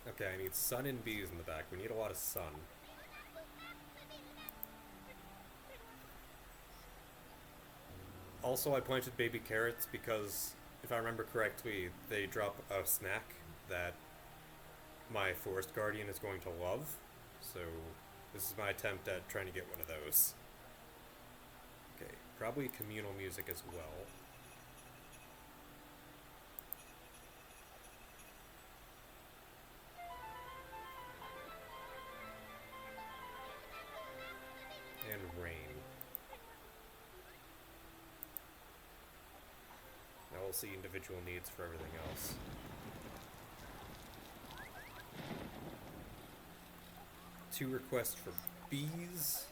Okay, I need sun and bees in the back. We need a lot of sun. Also, I planted baby carrots because, if I remember correctly, they drop a snack that my forest guardian is going to love. So, this is my attempt at trying to get one of those. Okay, probably communal music as well. And rain. Now we'll see individual needs for everything else. Two requests for bees.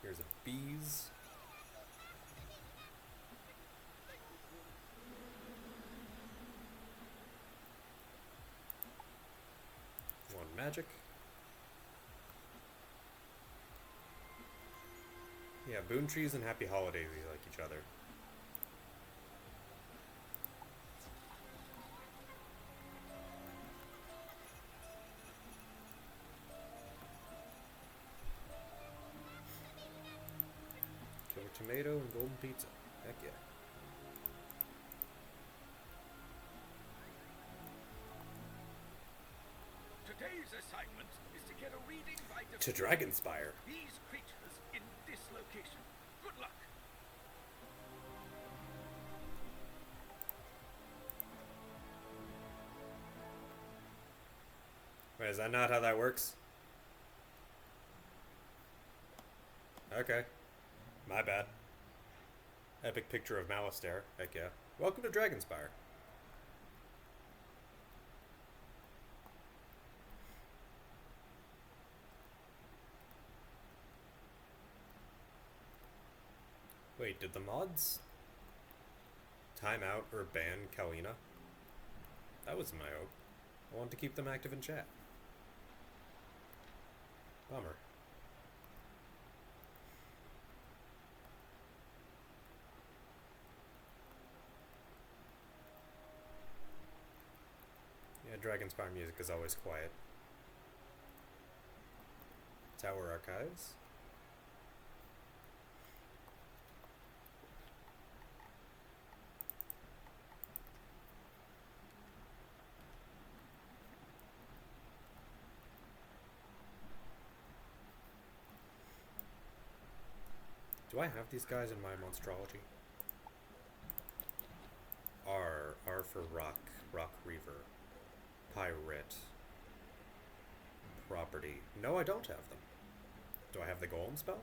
Here's a bees. One magic. Yeah, boon trees and happy holidays like each other. Killer tomato and golden pizza. Heck yeah. Today's assignment is to get a reading by To Dragonspire. these creatures in this location. Good luck. Wait, is that not how that works? Okay. My bad. Epic picture of Malistaire. Heck yeah. Welcome to Dragonspire. Wait, did the mods time out or ban Kalina? That was my hope. I wanted to keep them active in chat. Bummer. Yeah, Dragonspire music is always quiet. Tower Archives. Do I have these guys in my monstrology? R for rock, rock reaver, pirate, property. No, I don't have them. Do I have the golem spell?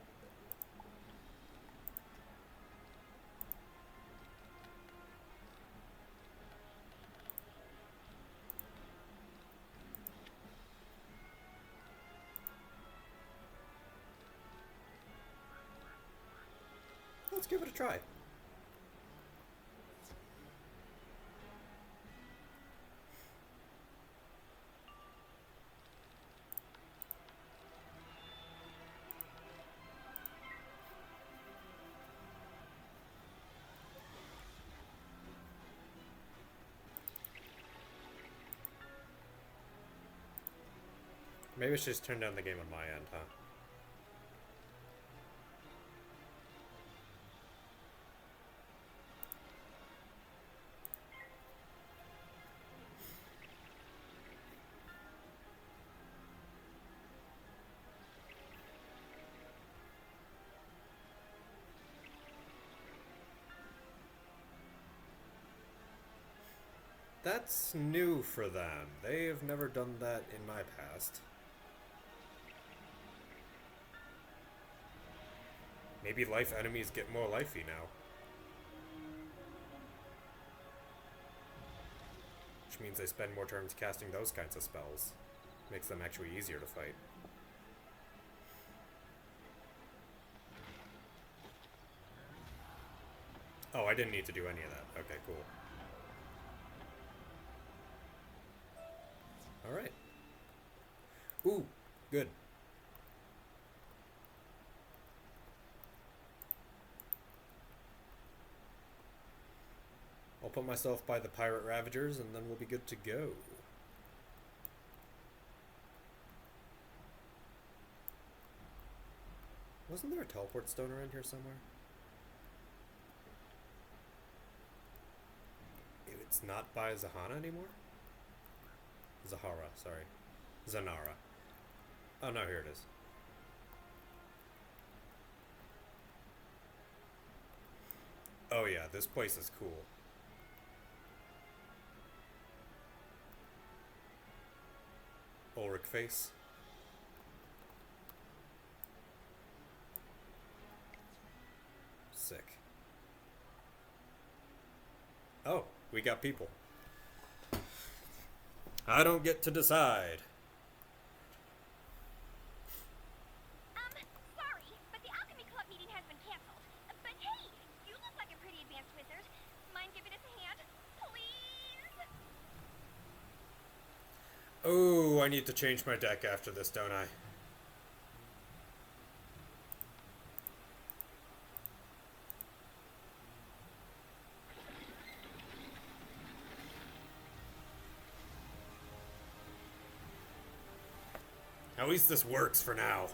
Let's give it a try. Maybe I should just turn down the game on my end, huh? That's new for them. They have never done that in my past. Maybe life enemies get more lifey now. Which means they spend more turns casting those kinds of spells. Makes them actually easier to fight. Oh, I didn't need to do any of that. Okay, cool. Alright. Ooh, good. I'll put myself by the pirate ravagers and then we'll be good to go. Wasn't there a teleport stone around here somewhere? It's not by Zahana anymore? Zahara, sorry. Zanara. Oh no, here it is. Oh yeah, this place is cool. Ulrich face. Sick. Oh, we got people. I don't get to decide. Sorry, but the Alchemy Club meeting has been canceled. But hey, you look like a pretty advanced wizard. Mind giving us a hand, please? Oh, I need to change my deck after this, don't I? At least this works for now.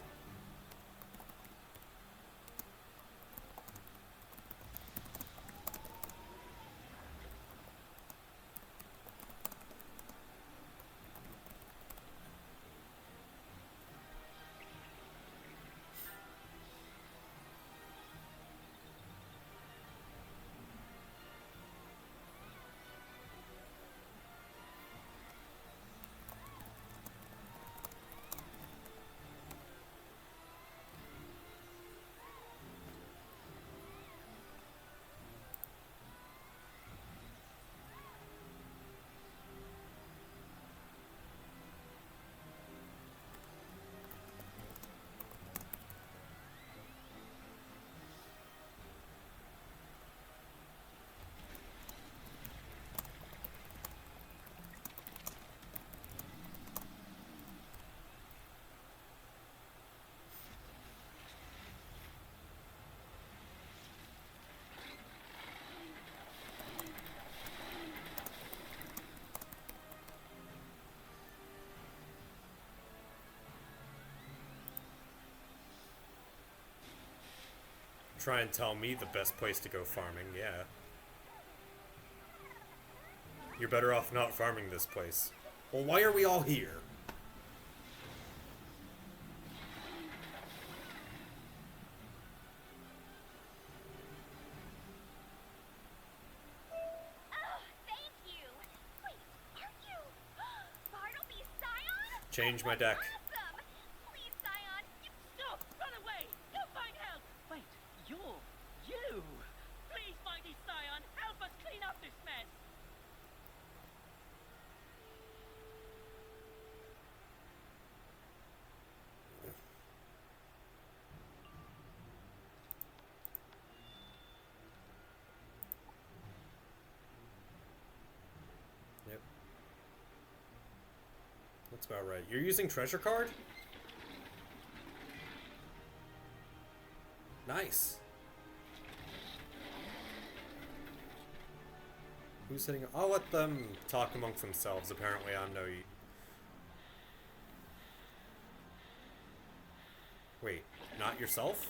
Try and tell me the best place to go farming, yeah. You're better off not farming this place. Well, why are we all here? Oh, thank you. Wait, aren't you Bartleby's scion? Change my deck. Awesome. Please, scion, you Stop! Run away! Go find help! Wait, you're... you! Please, mighty Scion, help us clean up this mess! Yep. That's about right. You're using treasure card? Nice. Who's sitting? I'll let them talk amongst themselves. Apparently, I'm no. Wait, not yourself?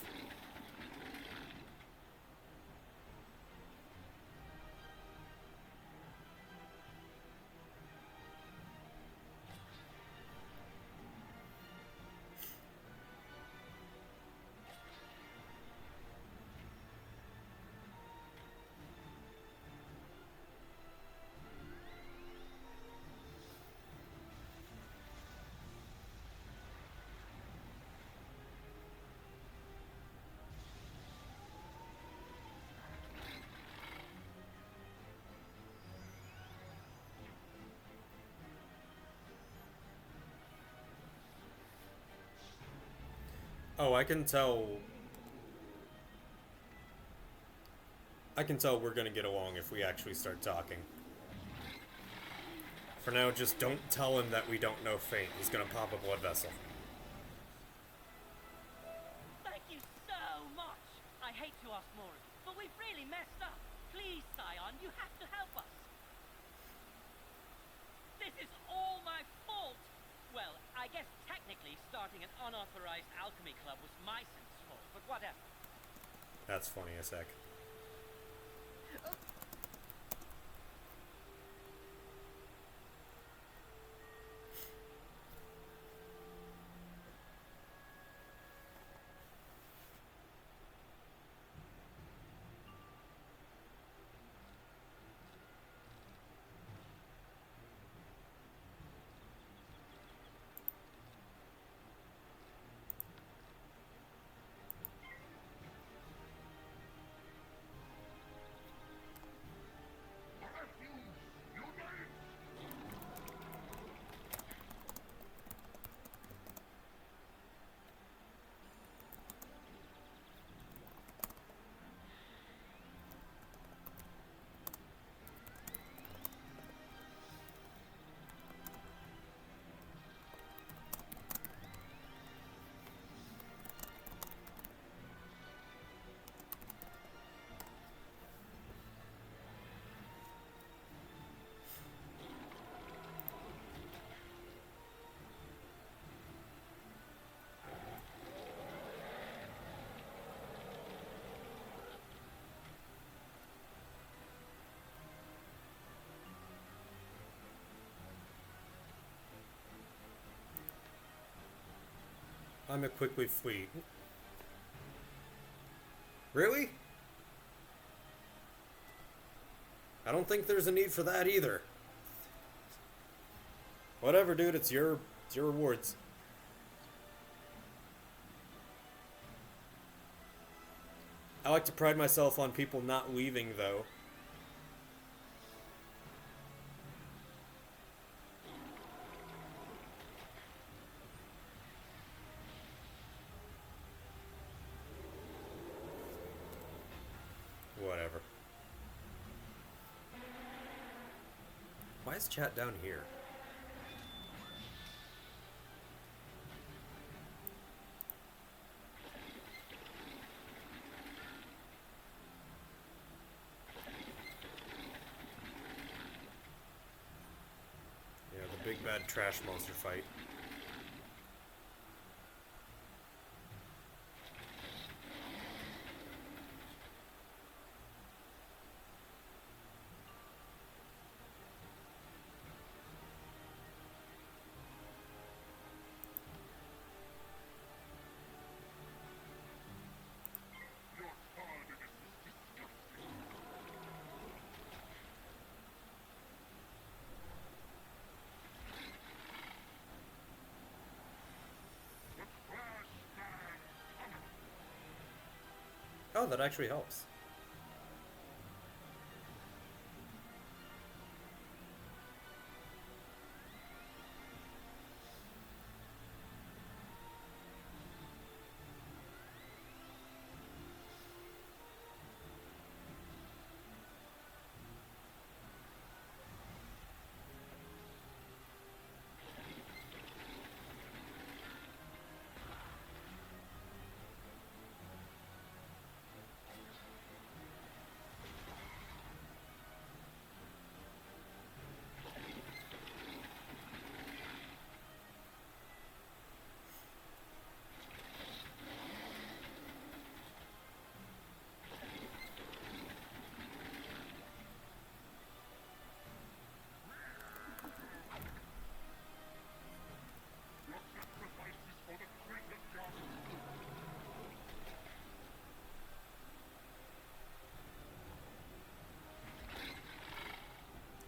Oh, I can tell. I can tell we're gonna get along if we actually start talking. For now, just don't tell him that we don't know Fate. He's gonna pop a blood vessel. Thank you so much. I hate to ask more, but we've really messed up. Please, Scion, you have to help us. This is all my fault. Well, I guess technically starting an unauthorized alchemy club was my sin's fault, but whatever. That's funny as heck. I'm a quickly flee. Really? I don't think there's a need for that either. Whatever, dude, it's your rewards. I like to pride myself on people not leaving, though. Whatever. Why is chat down here? Yeah, the big bad trash monster fight. Oh, that actually helps.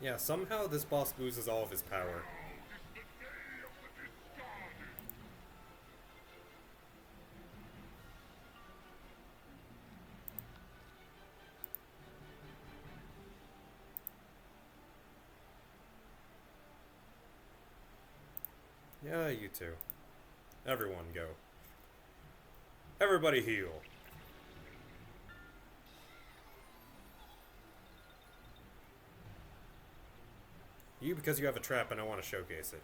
Yeah, somehow this boss loses all of his power. Yeah, you too. Everyone go. Everybody heal. You, because you have a trap and I want to showcase it.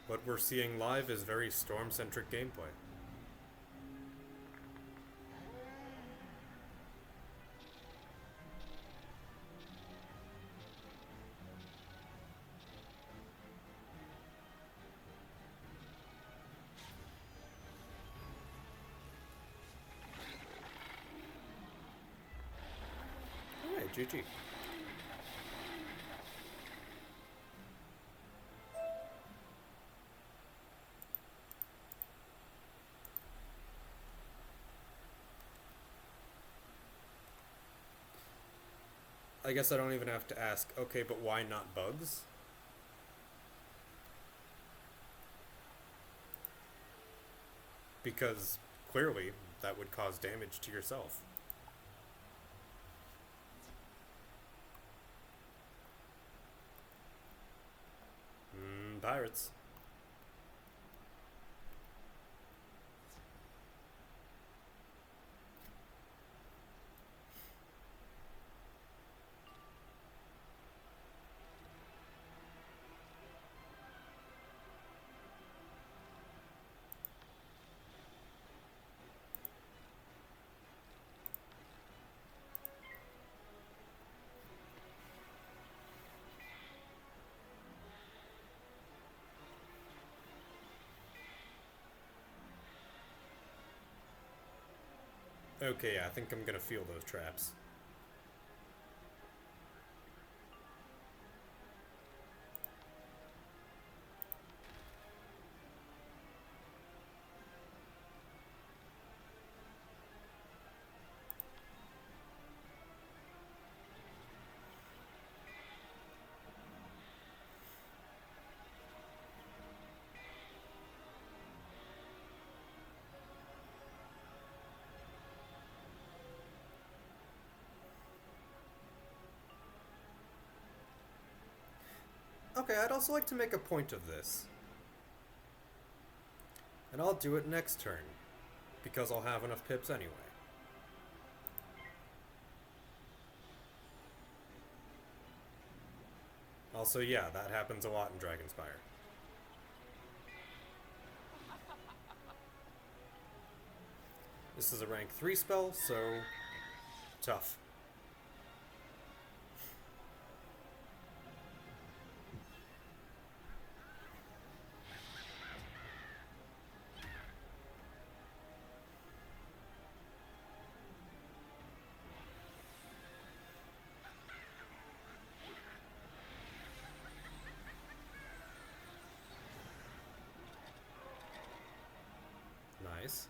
What we're seeing live is very storm-centric gameplay. Alright, GG. I guess I don't even have to ask, okay, but why not bugs? Because, clearly, that would cause damage to yourself. Pirates. Okay, I think I'm gonna feel those traps. Okay, I'd also like to make a point of this. And I'll do it next turn, because I'll have enough pips anyway. Also, yeah, that happens a lot in Dragonspire. This is a rank 3 spell, so tough. Nice.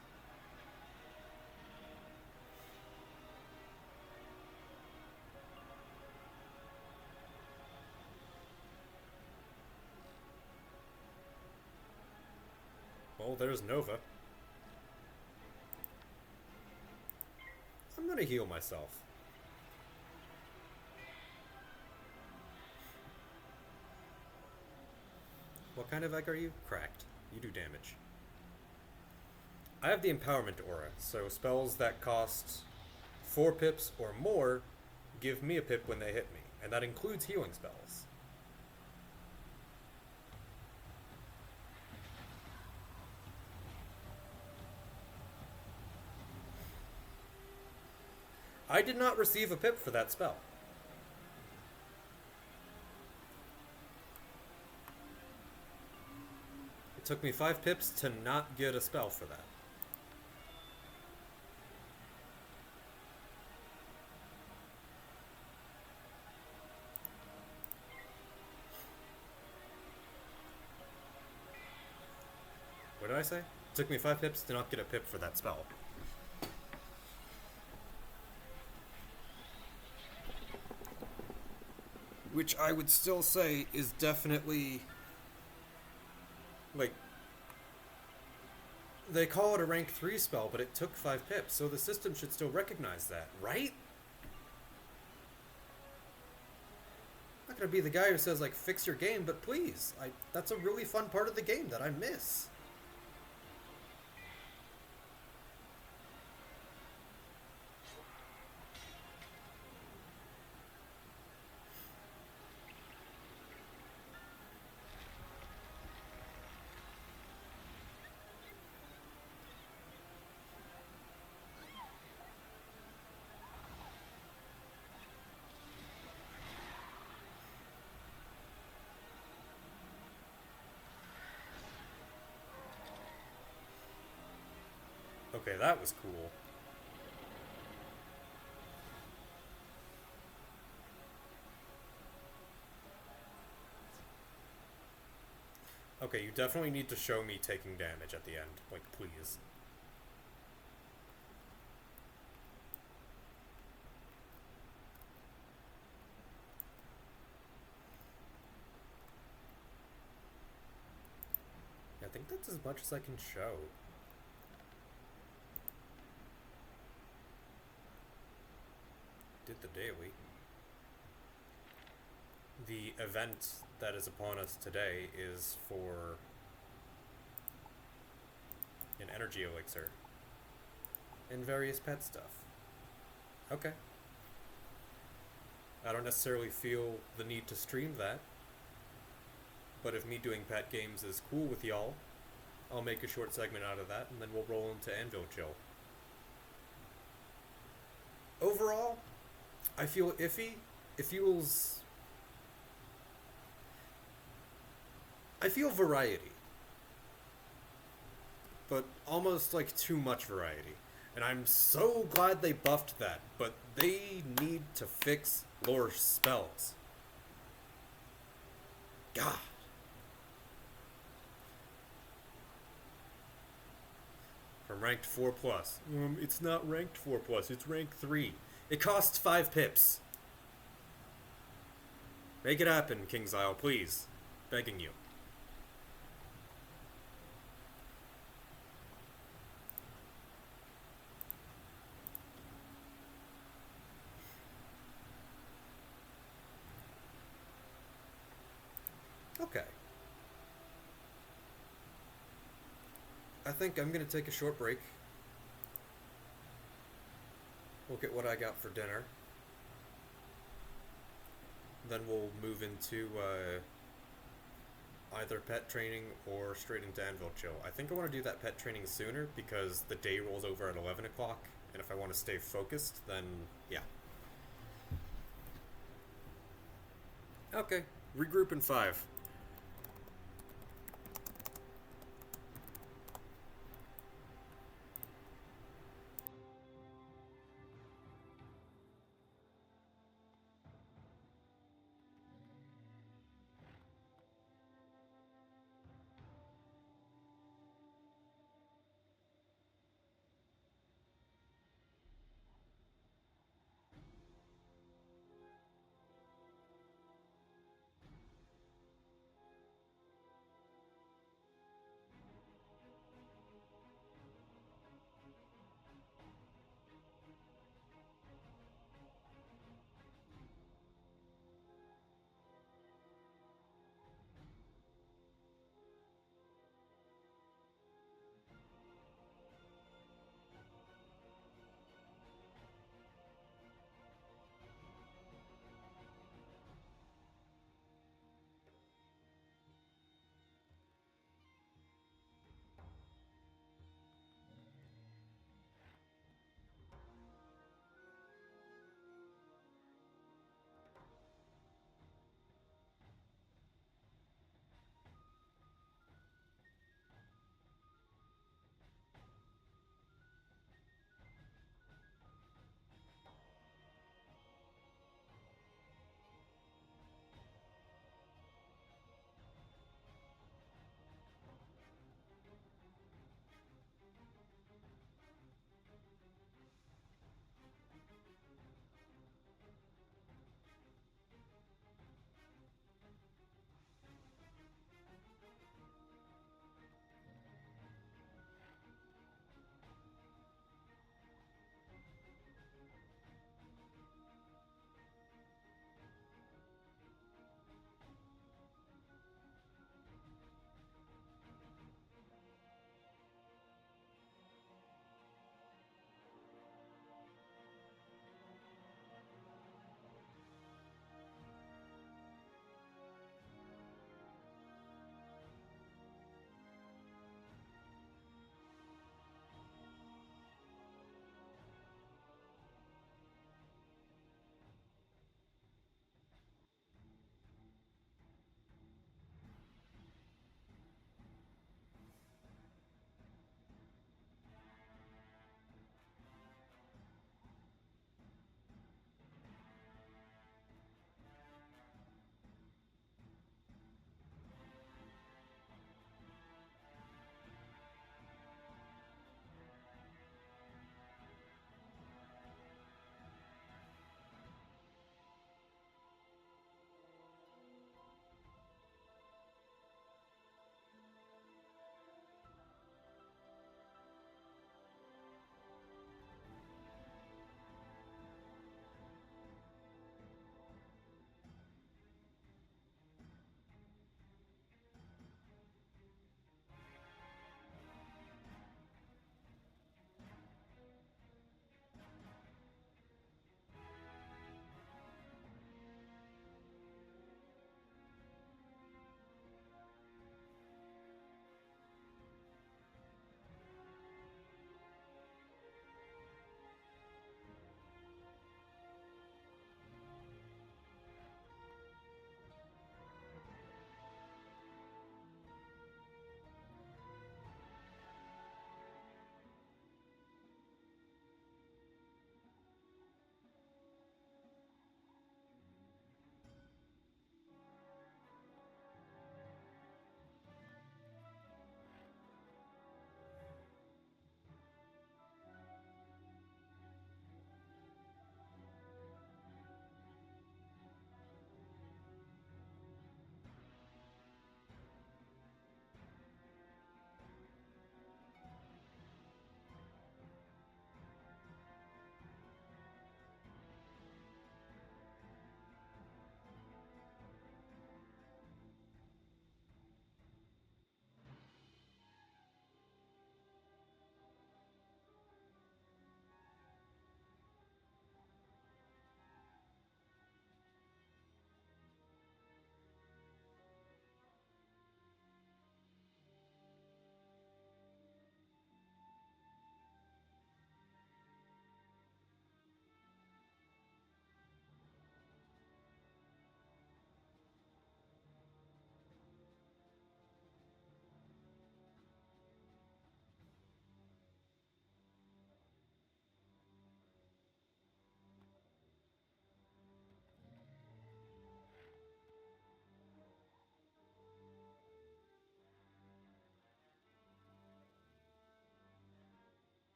Well, there's Nova. I'm gonna heal myself. What kind of egg are you? Cracked. You do damage. I have the Empowerment Aura, so spells that cost 4 pips or more give me a pip when they hit me, and that includes healing spells. I did not receive a pip for that spell. It took me 5 pips to not get a spell for that. I say? It took me 5 pips to not get a pip for that spell. Which I would still say is definitely... like... they call it a rank 3 spell, but it took 5 pips, so the system should still recognize that, right? I'm not gonna be the guy who says, like, fix your game, but please, that's a really fun part of the game that I miss. Okay, that was cool. Okay, you definitely need to show me taking damage at the end. Like, please. Yeah, I think that's as much as I can show. Did the daily. The event that is upon us today is for an energy elixir and various pet stuff. Okay. I don't necessarily feel the need to stream that, but if me doing pet games is cool with y'all, I'll make a short segment out of that and then we'll roll into Anvilchill. Overall, I feel iffy. It feels... I feel variety. But almost like too much variety. And I'm so glad they buffed that, but they need to fix lore spells. God. From ranked 4+. It's not ranked 4+, it's ranked 3. It costs 5 pips. Make it happen, King's Isle, please. Begging you. Okay. I think I'm gonna take a short break. Look at what I got for dinner. Then we'll move into either pet training or straight into Anvilchill. I think I want to do that pet training sooner because the day rolls over at 11 o'clock, and if I want to stay focused, then yeah. Okay, regroup in 5.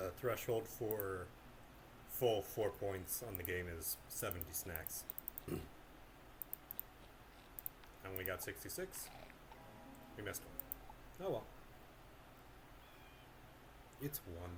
The threshold for full 4 points on the game is 70 snacks. I only got 66. We missed one. Oh well. It's one.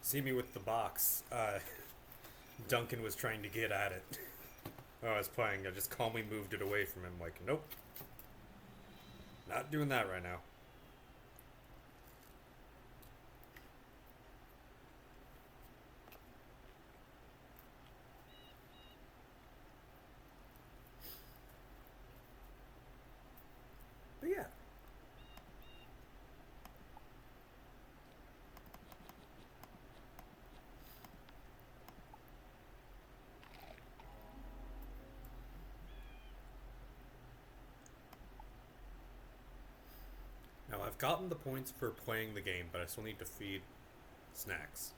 See me with the box. Duncan was trying to get at it. Oh, I was playing. I just calmly moved it away from him. Like, nope. Not doing that right now. But yeah. Now, I've gotten the points for playing the game, but I still need to feed snacks.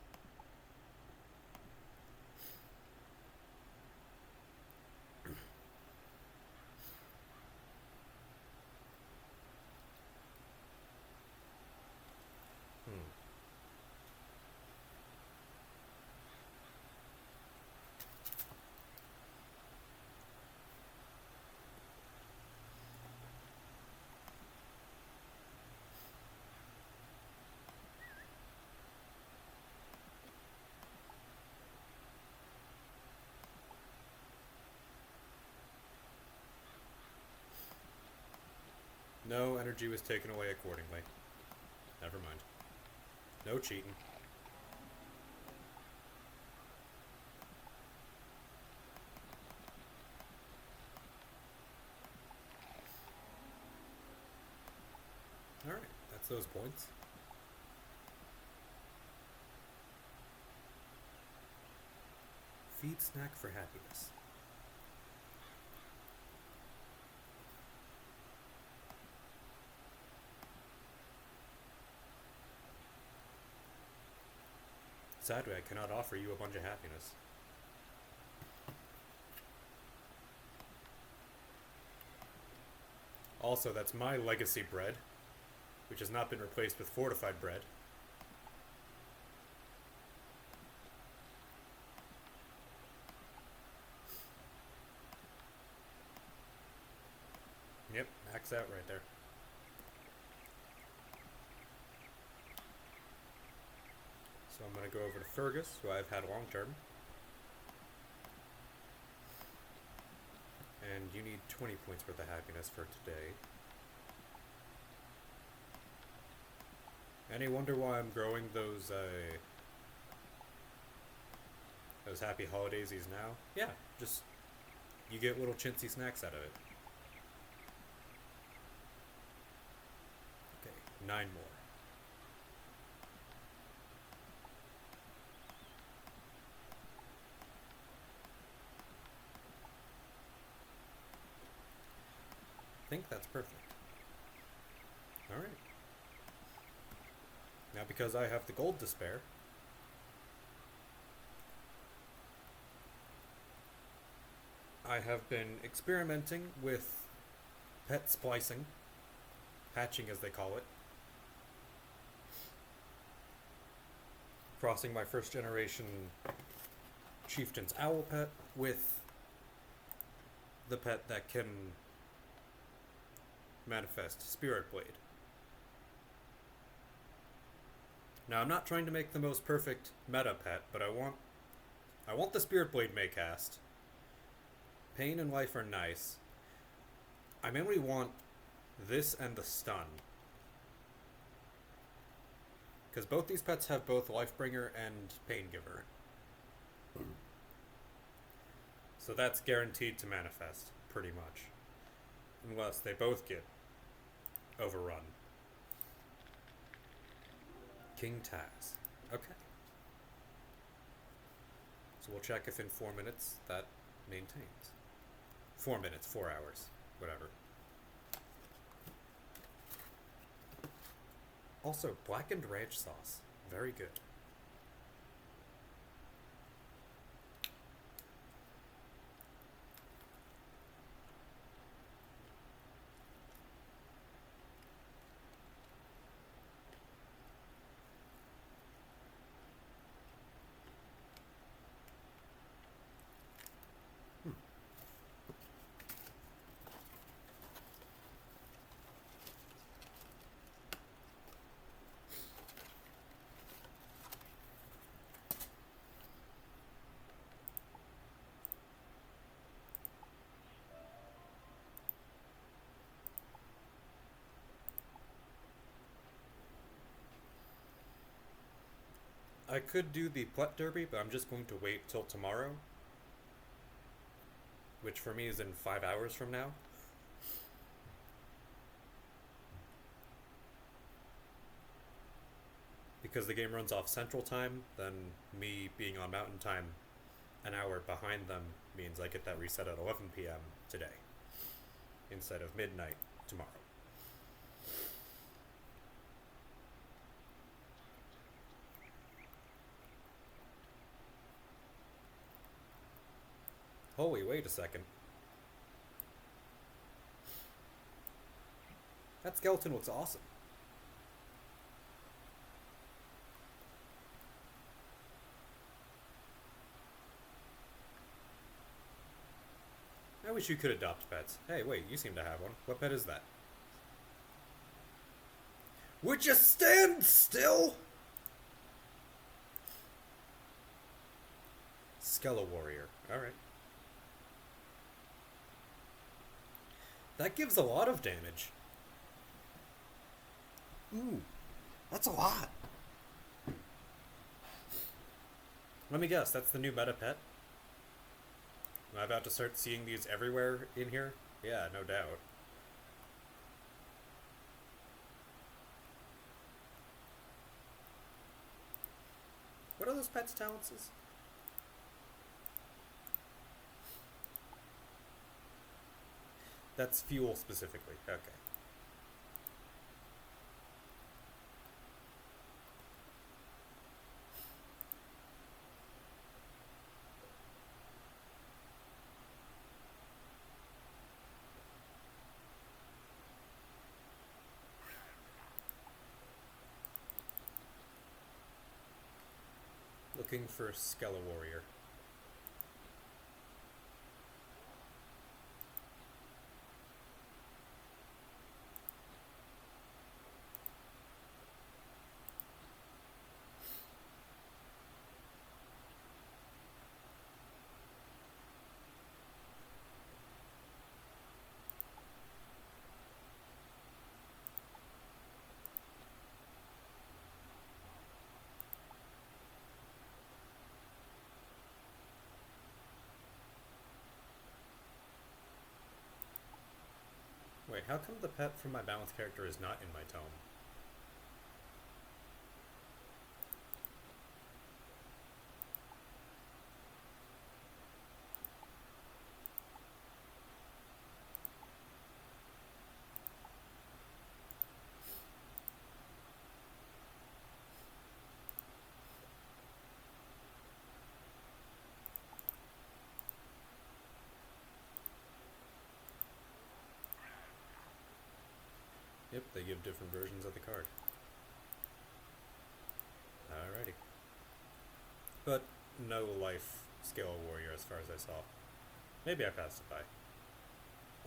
No, energy was taken away accordingly. Never mind. No cheating. Alright, that's those points. Feed snack for happiness. Sadly, I cannot offer you a bunch of happiness. Also, that's my legacy bread, which has not been replaced with fortified bread. Yep, max out right there. So I'm going to go over to Fergus, who I've had long term. And you need 20 points worth of happiness for today. Any wonder why I'm growing those happy holidays now? Yeah, just you get little chintzy snacks out of it. Okay, 9 more. I think that's perfect. Alright. Now because I have the gold to spare, I have been experimenting with pet splicing, hatching as they call it, crossing my first generation chieftain's owl pet with the pet that can manifest Spirit Blade. Now I'm not trying to make the most perfect meta pet, but I want the Spirit Blade Maycast. Pain and Life are nice. I mainly want this and the Stun, because both these pets have both Lifebringer and Pain Giver. So that's guaranteed to manifest, pretty much. Unless they both get overrun. King Taz. Okay. So we'll check if in 4 minutes that maintains. 4 minutes, 4 hours, whatever. Also, blackened ranch sauce. Very good. I could do the Plet Derby, but I'm just going to wait till tomorrow. Which for me is in 5 hours from now. Because the game runs off Central Time, then me being on Mountain Time an hour behind them means I get that reset at 11 p.m. today. Instead of midnight tomorrow. Holy, wait a second. That skeleton looks awesome. I wish you could adopt pets. Hey, wait, you seem to have one. What pet is that? Would you stand still? Skella Warrior. Alright. That gives a lot of damage. Ooh, that's a lot. Let me guess, that's the new meta pet? Am I about to start seeing these everywhere in here? Yeah, no doubt. What are those pets' talents? That's fuel specifically. Okay. Looking for Skella Warrior. Wait, how come the pet from my balanced character is not in my tome? Yep, they give different versions of the card. Alrighty. But no life Skella Warrior as far as I saw. Maybe I passed it by.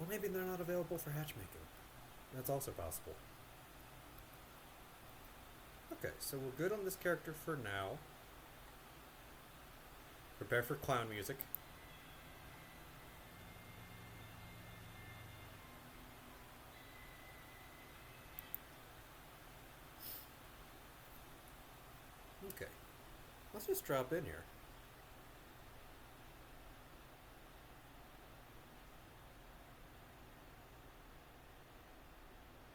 Or maybe they're not available for hatchmaking. That's also possible. Okay, so we're good on this character for now. Prepare for clown music. Okay, let's just drop in here.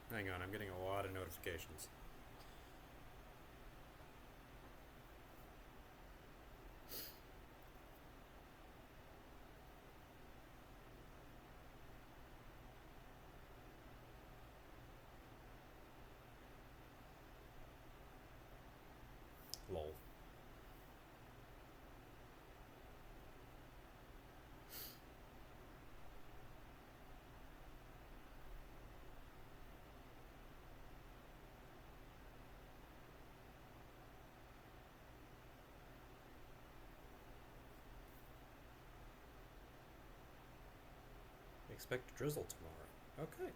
Hang on, I'm getting a lot of notifications. Lol. Expect drizzle tomorrow. Okay,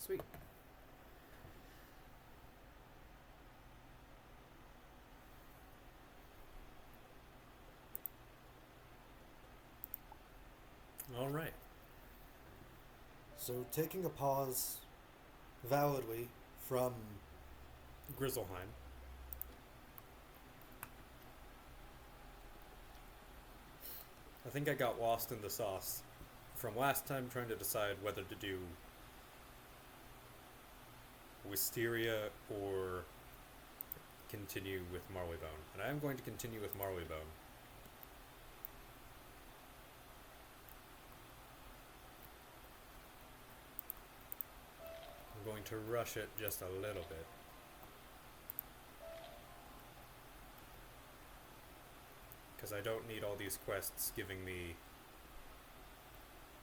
sweet. All right. So taking a pause validly from Grizzleheim. I think I got lost in the sauce from last time trying to decide whether to do Wisteria or continue with Marleybone. And I am going to continue with Marleybone. I'm going to rush it just a little bit. Because I don't need all these quests giving me...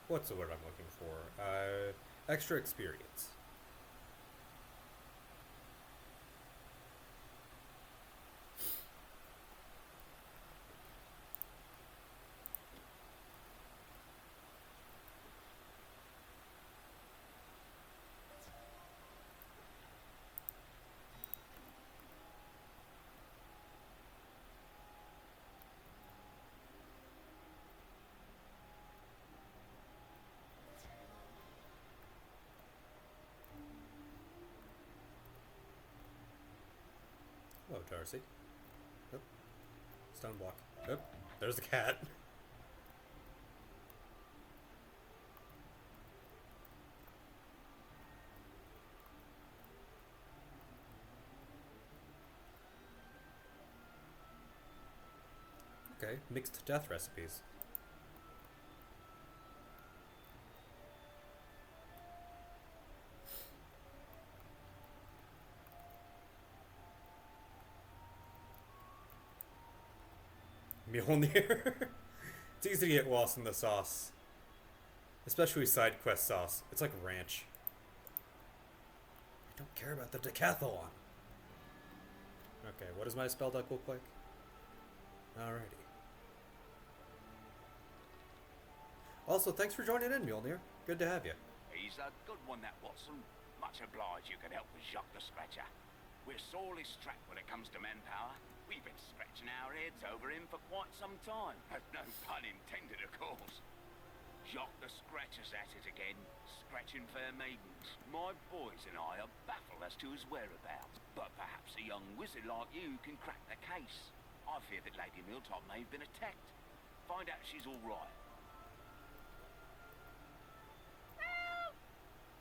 What's the word I'm looking for? Extra experience. Darcy. Oh. Stone block. Oh, there's the cat. Okay, mixed death recipes. Mjolnir. It's easy to get lost in the sauce. Especially side quest sauce. It's like ranch. I don't care about the decathlon. Okay, what does my spell deck look like? Alrighty. Also, thanks for joining in, Mjolnir. Good to have you. He's a good one, that Watson. Much obliged you could help with Jacques the Scratcher. We're sorely strapped when it comes to manpower. We've been scratching our heads over him for quite some time. No pun intended, of course. Jacques the Scratcher's at it again, scratching fair maidens. My boys and I are baffled as to his whereabouts, but perhaps a young wizard like you can crack the case. I fear that Lady Miltop may have been attacked. Find out if she's all right. Help!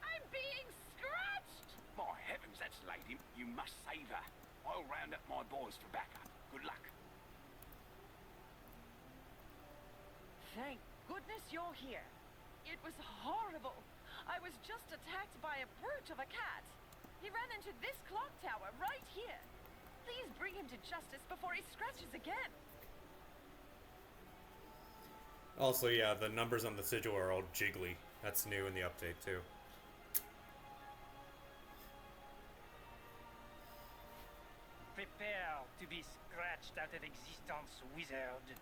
I'm being scratched! My heavens, that's Lady. You must save her. I'll round up my boys for backup. Good luck. Thank goodness you're here. It was horrible. I was just attacked by a brute of a cat. He ran into this clock tower right here. Please bring him to justice before he scratches again. Also, yeah, the numbers on the sigil are all jiggly. That's new in the update, too. Prepare to be scratched out of existence, wizard.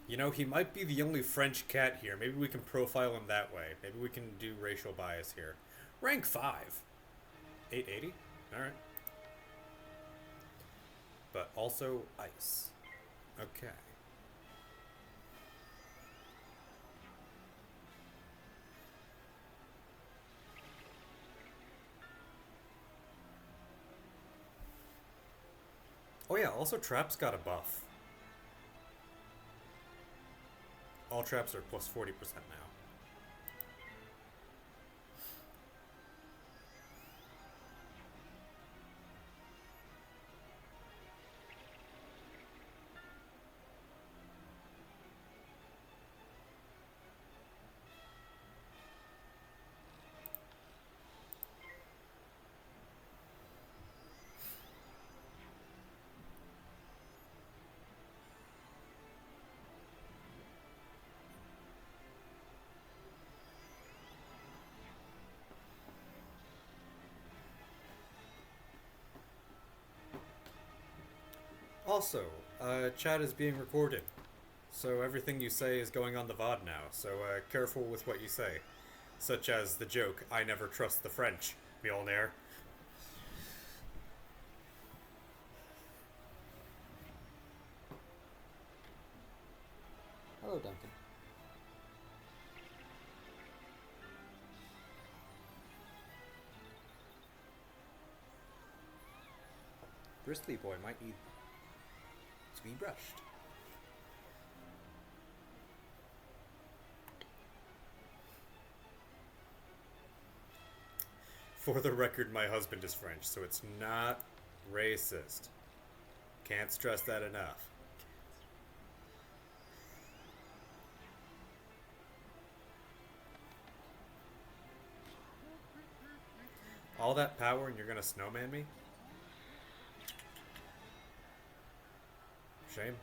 You know, he might be the only French cat here. Maybe we can profile him that way. Maybe we can do racial bias here. Rank 5. 880? Alright. But also ice. Okay. Oh yeah, also traps got a buff. All traps are plus 40% now. Also, chat is being recorded, so everything you say is going on the VOD now, so careful with what you say. Such as the joke, I never trust the French, Mjolnir. Hello, Duncan. Bristly boy might need to be brushed. For the record, my husband is French, so it's not racist. Can't stress that enough. All that power and you're gonna snowman me? Shame.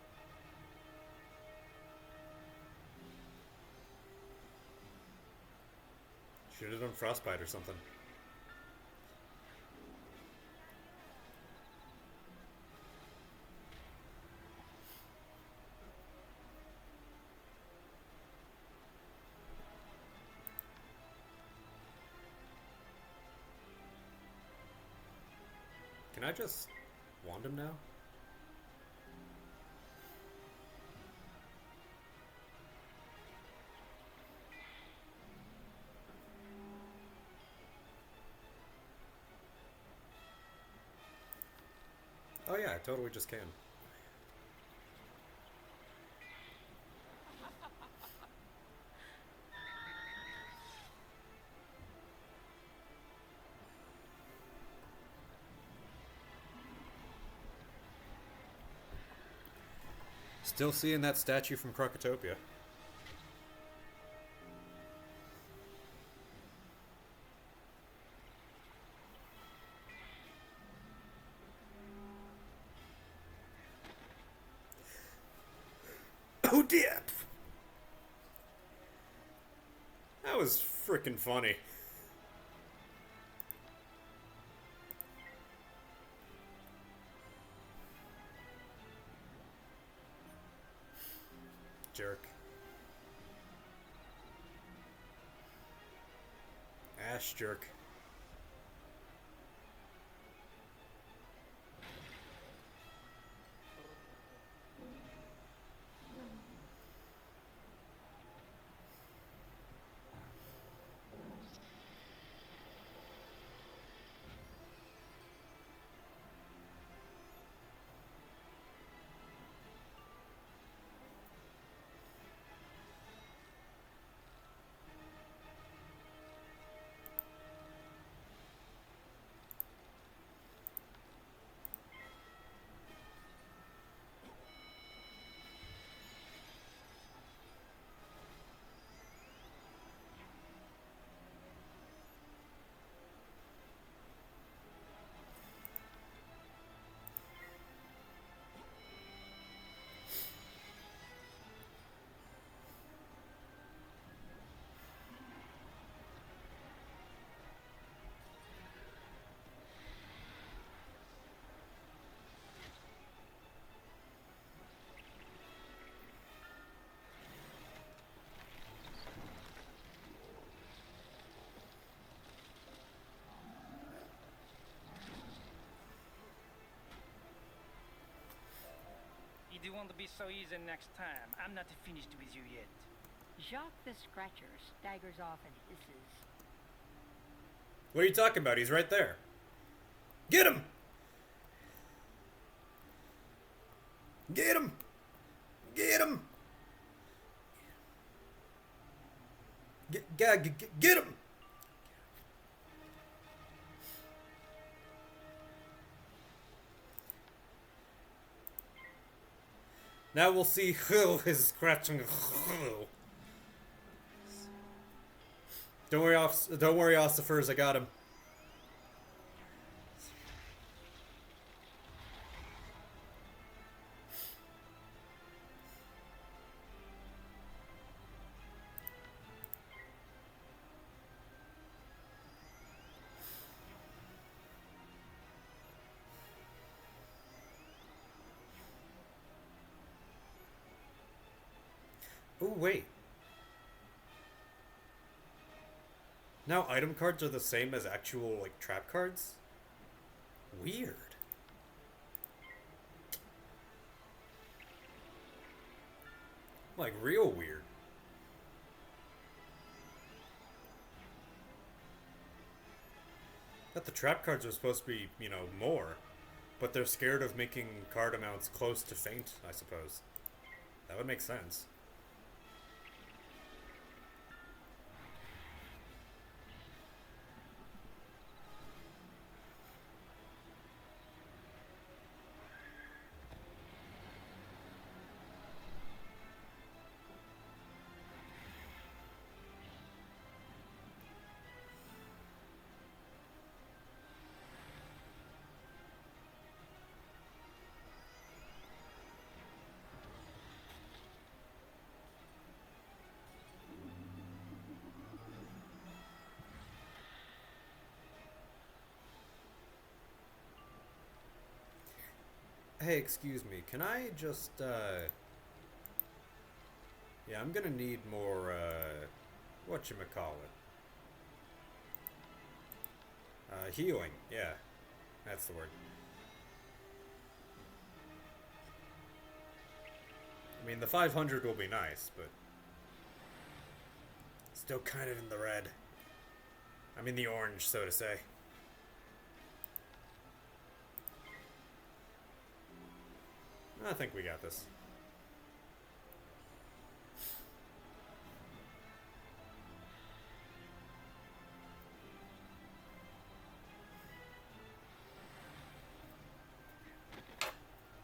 Should have done frostbite or something. Can I just wand him now? I totally just can. Still seeing that statue from Krakatopia. Oh dear! That was frickin' funny. Jerk. Ash jerk. It won't be so easy next time. I'm not finished with you yet. Jacques the Scratcher staggers off and hisses. What are you talking about? He's right there. Get him! Get him! Get him! Get him! Now we'll see who is scratching who. Don't worry, Ossifers, I got him. Oh, wait. Now item cards are the same as actual, like, trap cards? Weird. Like, real weird. That the trap cards are supposed to be, you know, more. But they're scared of making card amounts close to faint, I suppose. That would make sense. Hey, excuse me, can I just, yeah, I'm gonna need more, whatchamacallit? Healing, yeah, that's the word. I mean, the 500 will be nice, but still kind of in the red. I'm in the orange, so to say. I think we got this.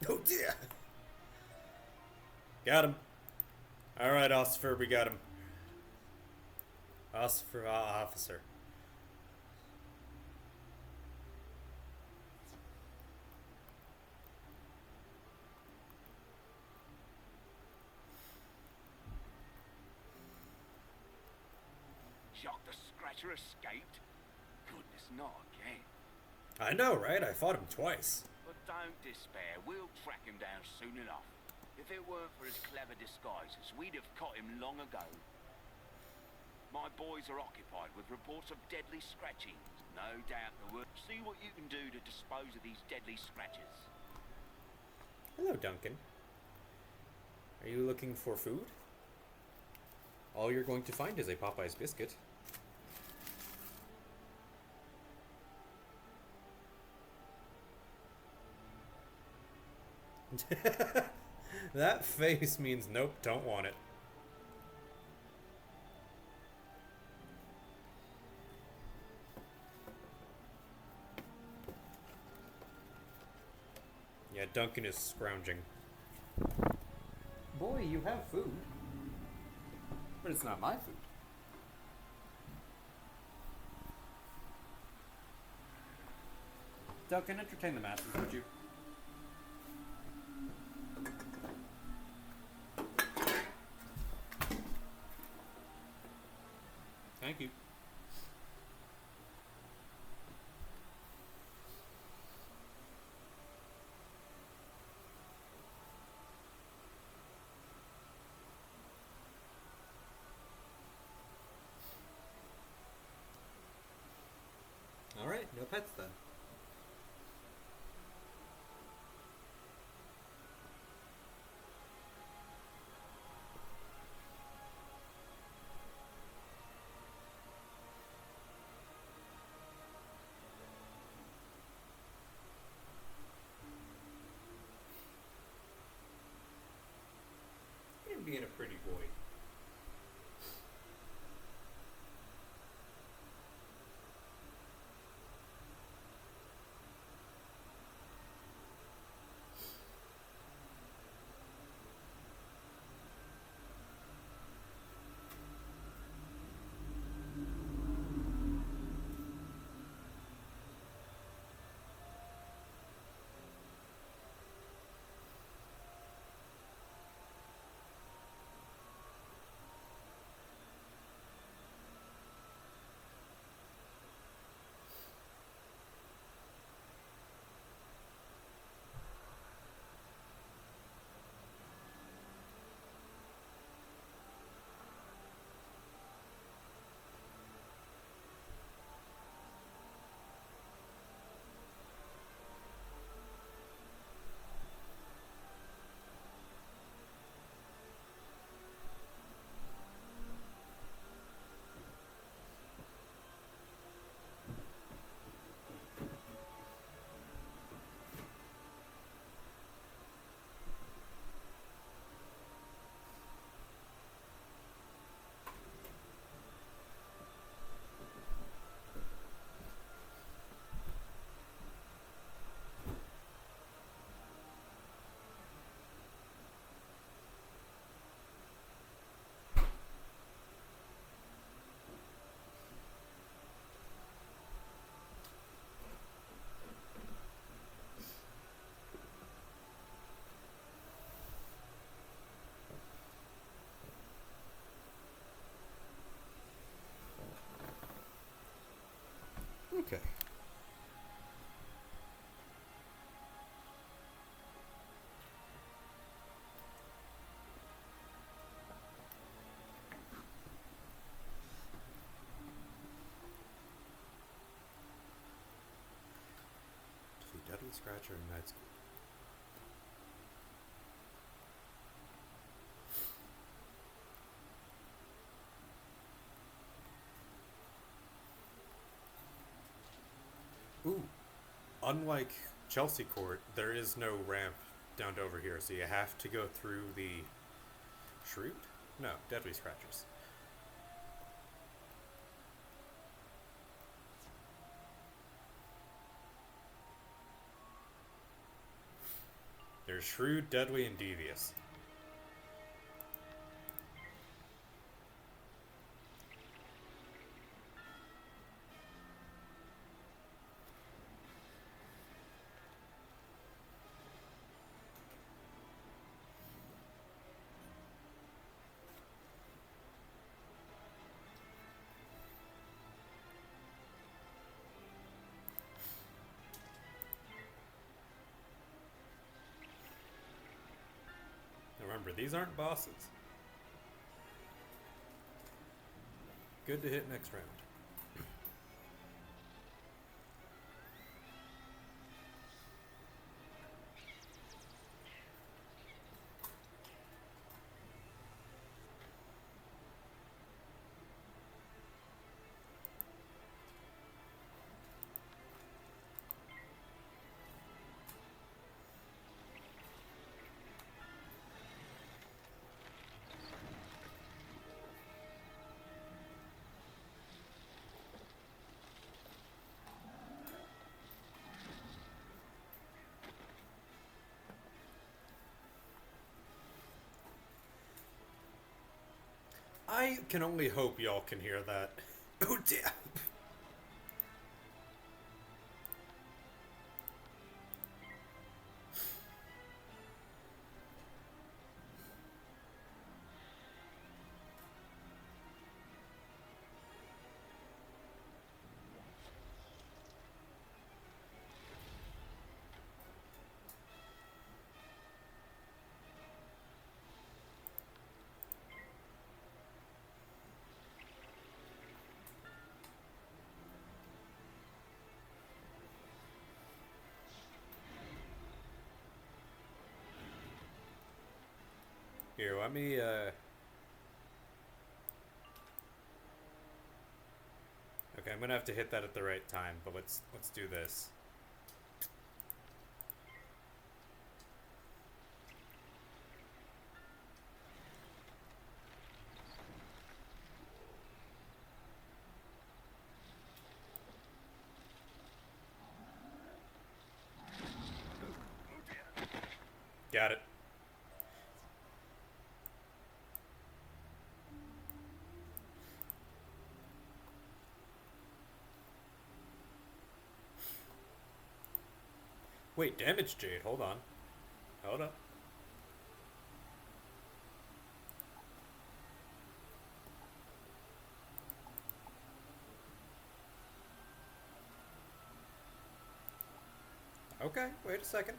Oh dear! Got him. Alright, Ossifer, we got him. Ossifer, officer. Jock the Scratcher escaped? Goodness, not again. I know, right? I fought him twice. But don't despair, we'll track him down soon enough. If it weren't for his clever disguises, we'd have caught him long ago. My boys are occupied with reports of deadly scratchings. No doubt the work. See what you can do to dispose of these deadly scratches. Hello, Duncan. Are you looking for food? All you're going to find is a Popeye's biscuit. That face means nope, don't want it. Yeah, Duncan is scrounging. Boy, you have food. But it's not my food. Duncan, entertain the masses, would you? Thank you. Alright, no pets then. You're being a pretty boy. Okay. Defeat Deadly Scratcher in Night School. Ooh, unlike Chelsea Court, there is no ramp down to over here, so you have to go through the Shrewd? No, Deadly Scratchers. There's Shrewd, Deadly, and Devious. Remember, these aren't bosses. Good to hit next round. I can only hope y'all can hear that. Oh dear. Here, let me, okay, I'm gonna have to hit that at the right time, but let's do this. Got it. Wait, damage Jade, hold on. Hold up. Okay, wait a second.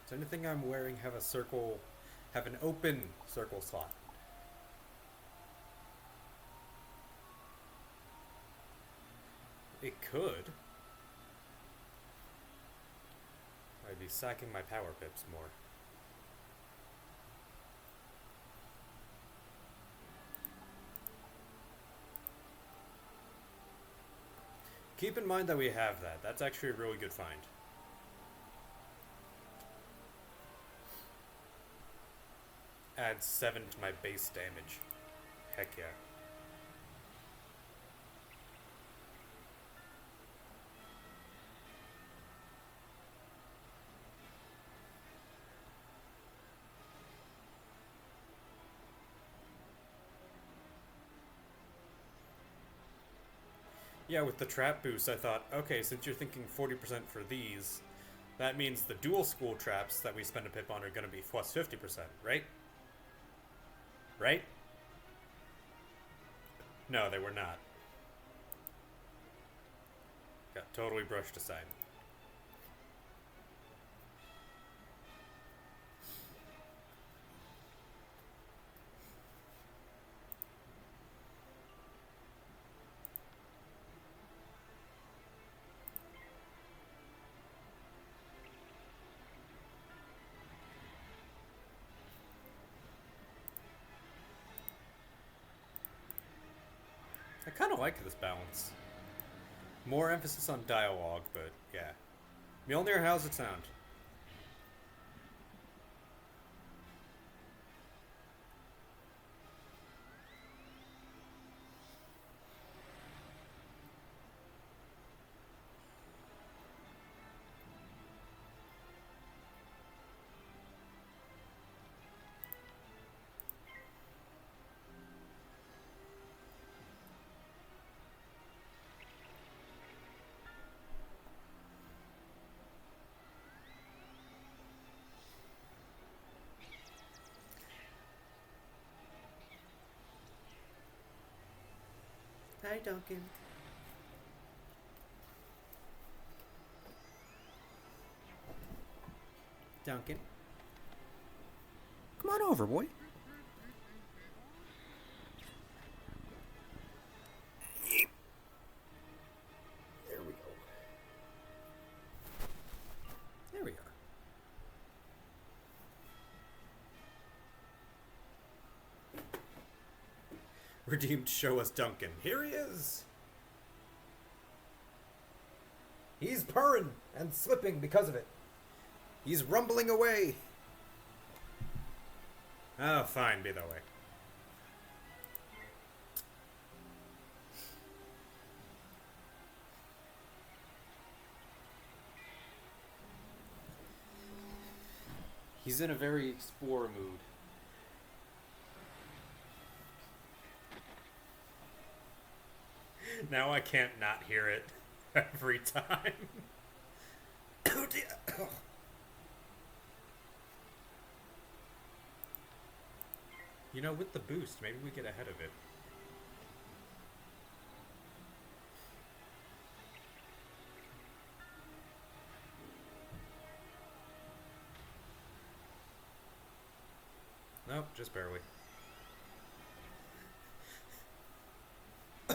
Does anything I'm wearing have a circle, have an open circle slot? It could. I'd be sacking my power pips more. Keep in mind that we have that. That's actually a really good find. Adds 7 to my base damage. Heck yeah. Yeah, with the trap boost, I thought, okay, since you're thinking 40% for these, that means the dual school traps that we spend a pip on are going to be plus 50%, right? Right? No, they were not. Got totally brushed aside. I kind of like this balance. More emphasis on dialogue, but yeah. Mjolnir, how's it sound? Hi, Duncan. Duncan. Come on over, boy. There we go. There we are. Redeemed, show us Duncan. Here he is! He's purring and slipping because of it. He's rumbling away. Oh, fine, be that way. He's in a very explorer mood. Now I can't not hear it every time. Oh dear. Oh. You know, with the boost, maybe we get ahead of it. Nope, just barely.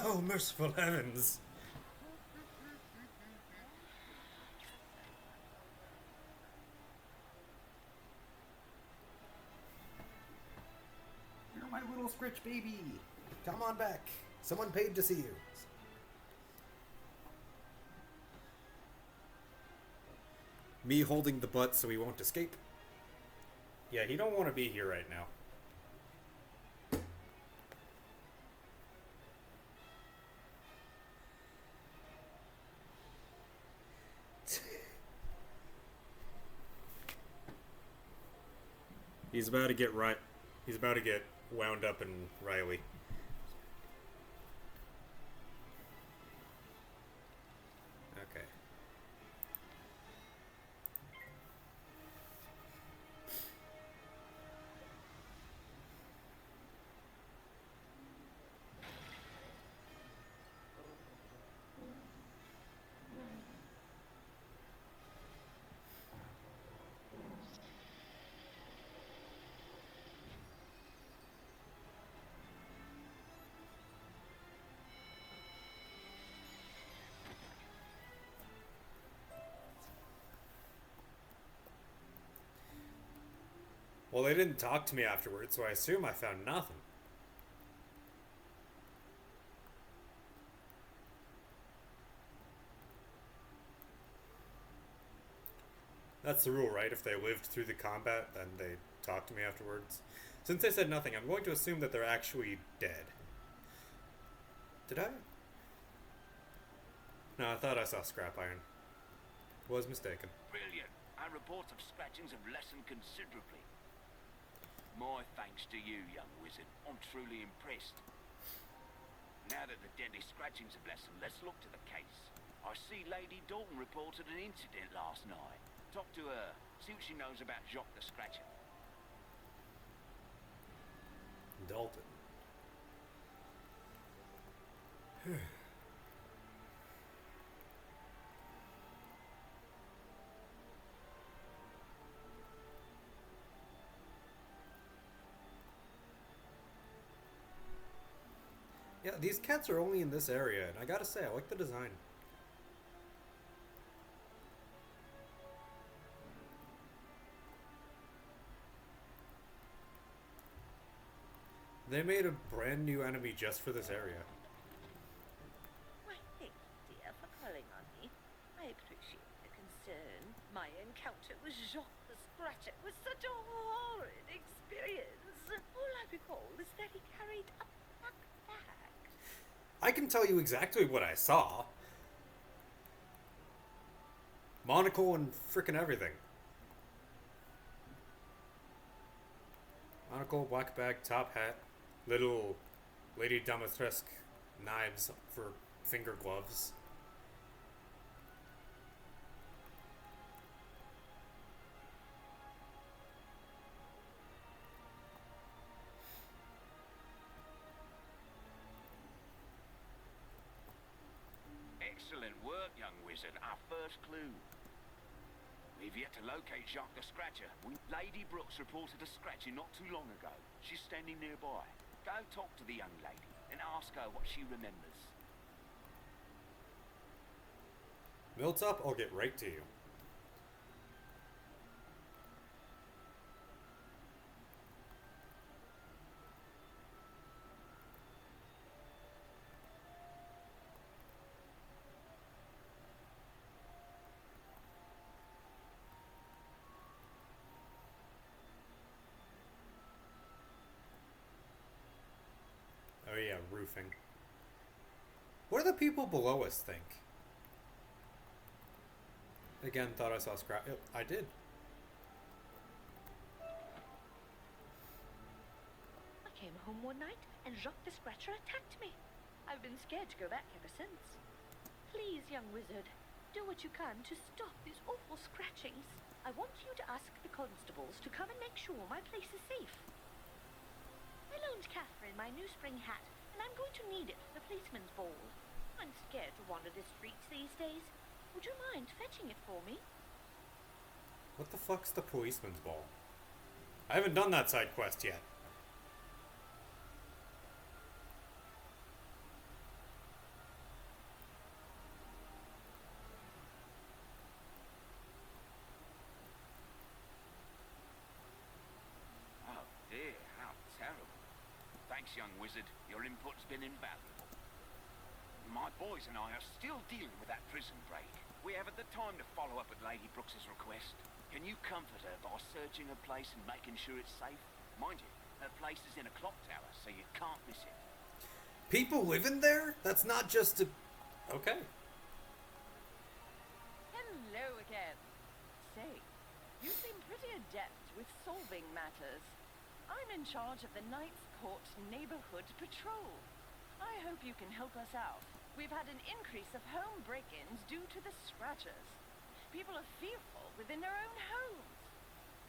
Oh, merciful heavens! You're my little Scritch baby! Come on back! Someone paid to see you. Me holding the butt so he won't escape. Yeah, he don't want to be here right now. He's about to get He's about to get wound up in Riley. Okay. Well, they didn't talk to me afterwards, so I assume I found nothing. That's the rule, right? If they lived through the combat, then they talk to me afterwards. Since they said nothing, I'm going to assume that they're actually dead. Did I? No, I thought I saw scrap iron. Was mistaken. Brilliant. Our reports of scratchings have lessened considerably. My thanks to you, young wizard. I'm truly impressed. Now that the deadly scratchings have lessened, let's look to the case. I see Lady Dalton reported an incident last night. Talk to her. See what she knows about Jacques the Scratcher. Dalton. Yeah, these cats are only in this area, and I gotta say, I like the design. They made a brand new enemy just for this area. Why, thank you, dear, for calling on me. I appreciate the concern. My encounter with Jacques the Scratcher was such a horrid experience. All I recall is that he carried a black bag. I can tell you exactly what I saw. Monocle and frickin' everything. Monocle, black bag, top hat, little Lady Domitresque knives for finger gloves. Excellent work, young wizard. Our first clue. We've yet to locate Jacques the Scratcher. Lady Brooks reported a scratching not too long ago. She's standing nearby. Go talk to the young lady and ask her what she remembers. Miltop, I'll get right to you. Oh yeah, roofing. What do the people below us think? Again, thought I saw scrap. Yep, I did. I came home one night and Jacques the Scratcher attacked me. I've been scared to go back ever since. Please, young wizard, do what you can to stop these awful scratchings. I want you to ask the constables to come and make sure my place is safe. I loaned Catherine my new spring hat, and I'm going to need it for the policeman's ball. I'm scared to wander the streets these days. Would you mind fetching it for me? What the fuck's the policeman's ball? I haven't done that side quest yet. Oh dear, how terrible. Thanks, young wizard. Your input's been invaluable. My boys and I are still dealing with that prison break. We haven't the time to follow up with Lady Brooks's request. Can you comfort her by searching her place and making sure it's safe? Mind you, her place is in a clock tower, so you can't miss it. People living there? That's not just a... Okay. Hello again. Say, you seem pretty adept with solving matters. I'm in charge of the Knights Court Neighborhood Patrol. I hope you can help us out. We've had an increase of home break-ins due to the scratchers. People are fearful within their own homes.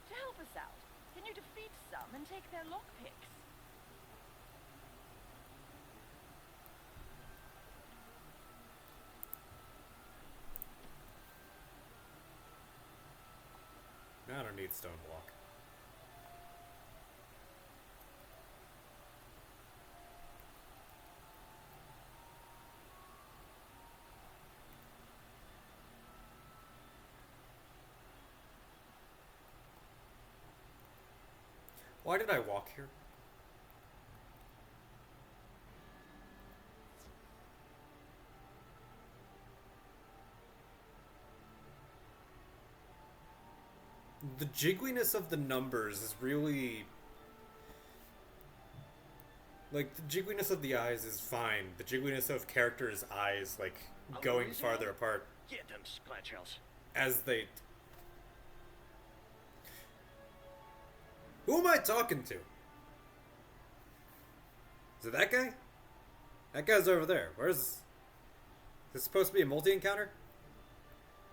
To help us out, can you defeat some and take their lockpicks? I don't need stone block. Why did I walk here? The jiggliness of the numbers is really... Like, the jiggliness of the eyes is fine. The jiggliness of characters' eyes, like, going farther apart. Get them scratchers. As they... Who am I talking to? Is it that guy? That guy's over there. Where's... Is this supposed to be a multi-encounter?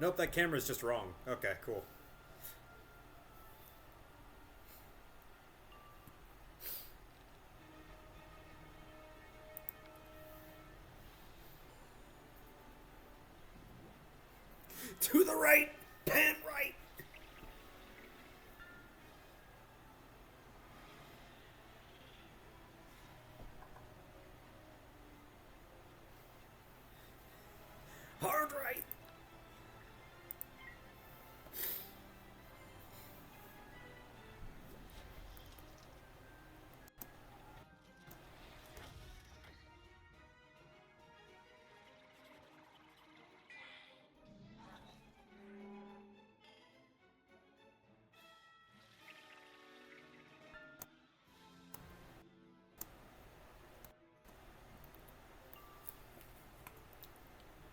Nope, that camera's just wrong. Okay, cool. To the right! Pan right! Hard right!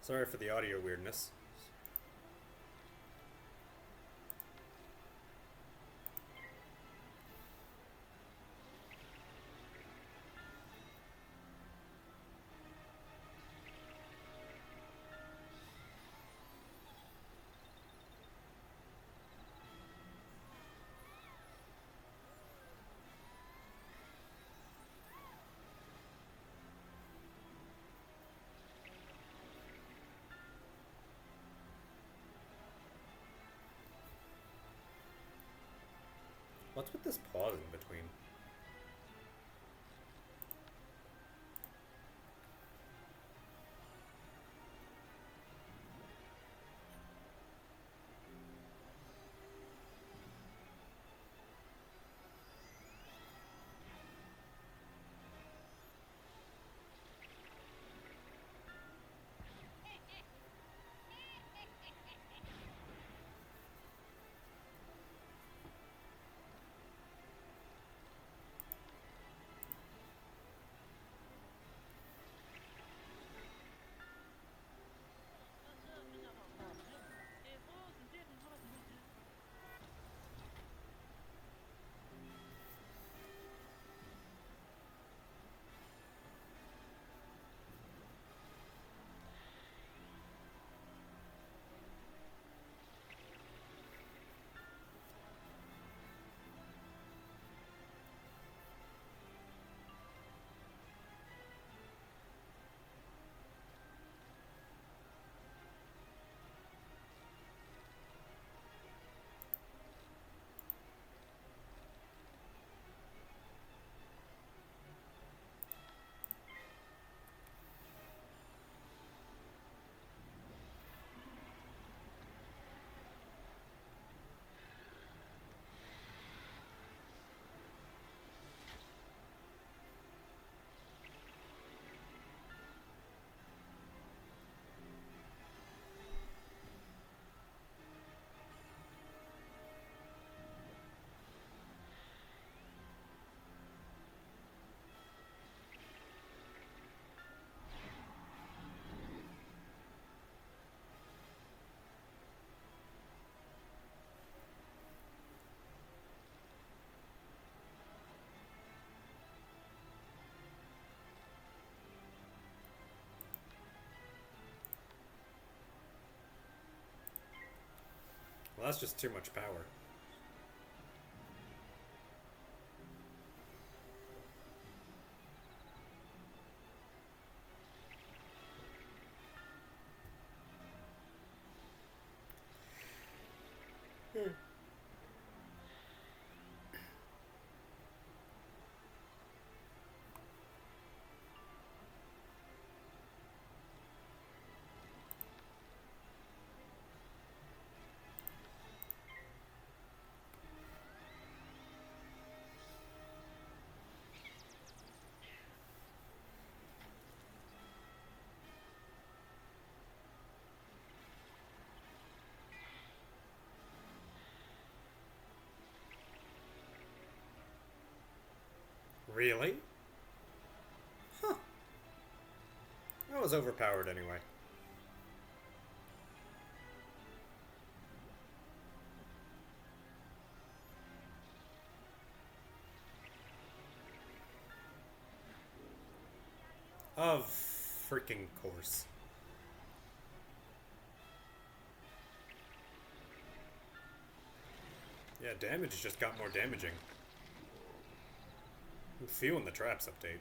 Sorry for the audio weirdness. What's with this pause in between? Well, that's just too much power. Really? Huh. That was overpowered anyway. Of freaking course. Yeah, damage just got more damaging. I'm feeling the traps update.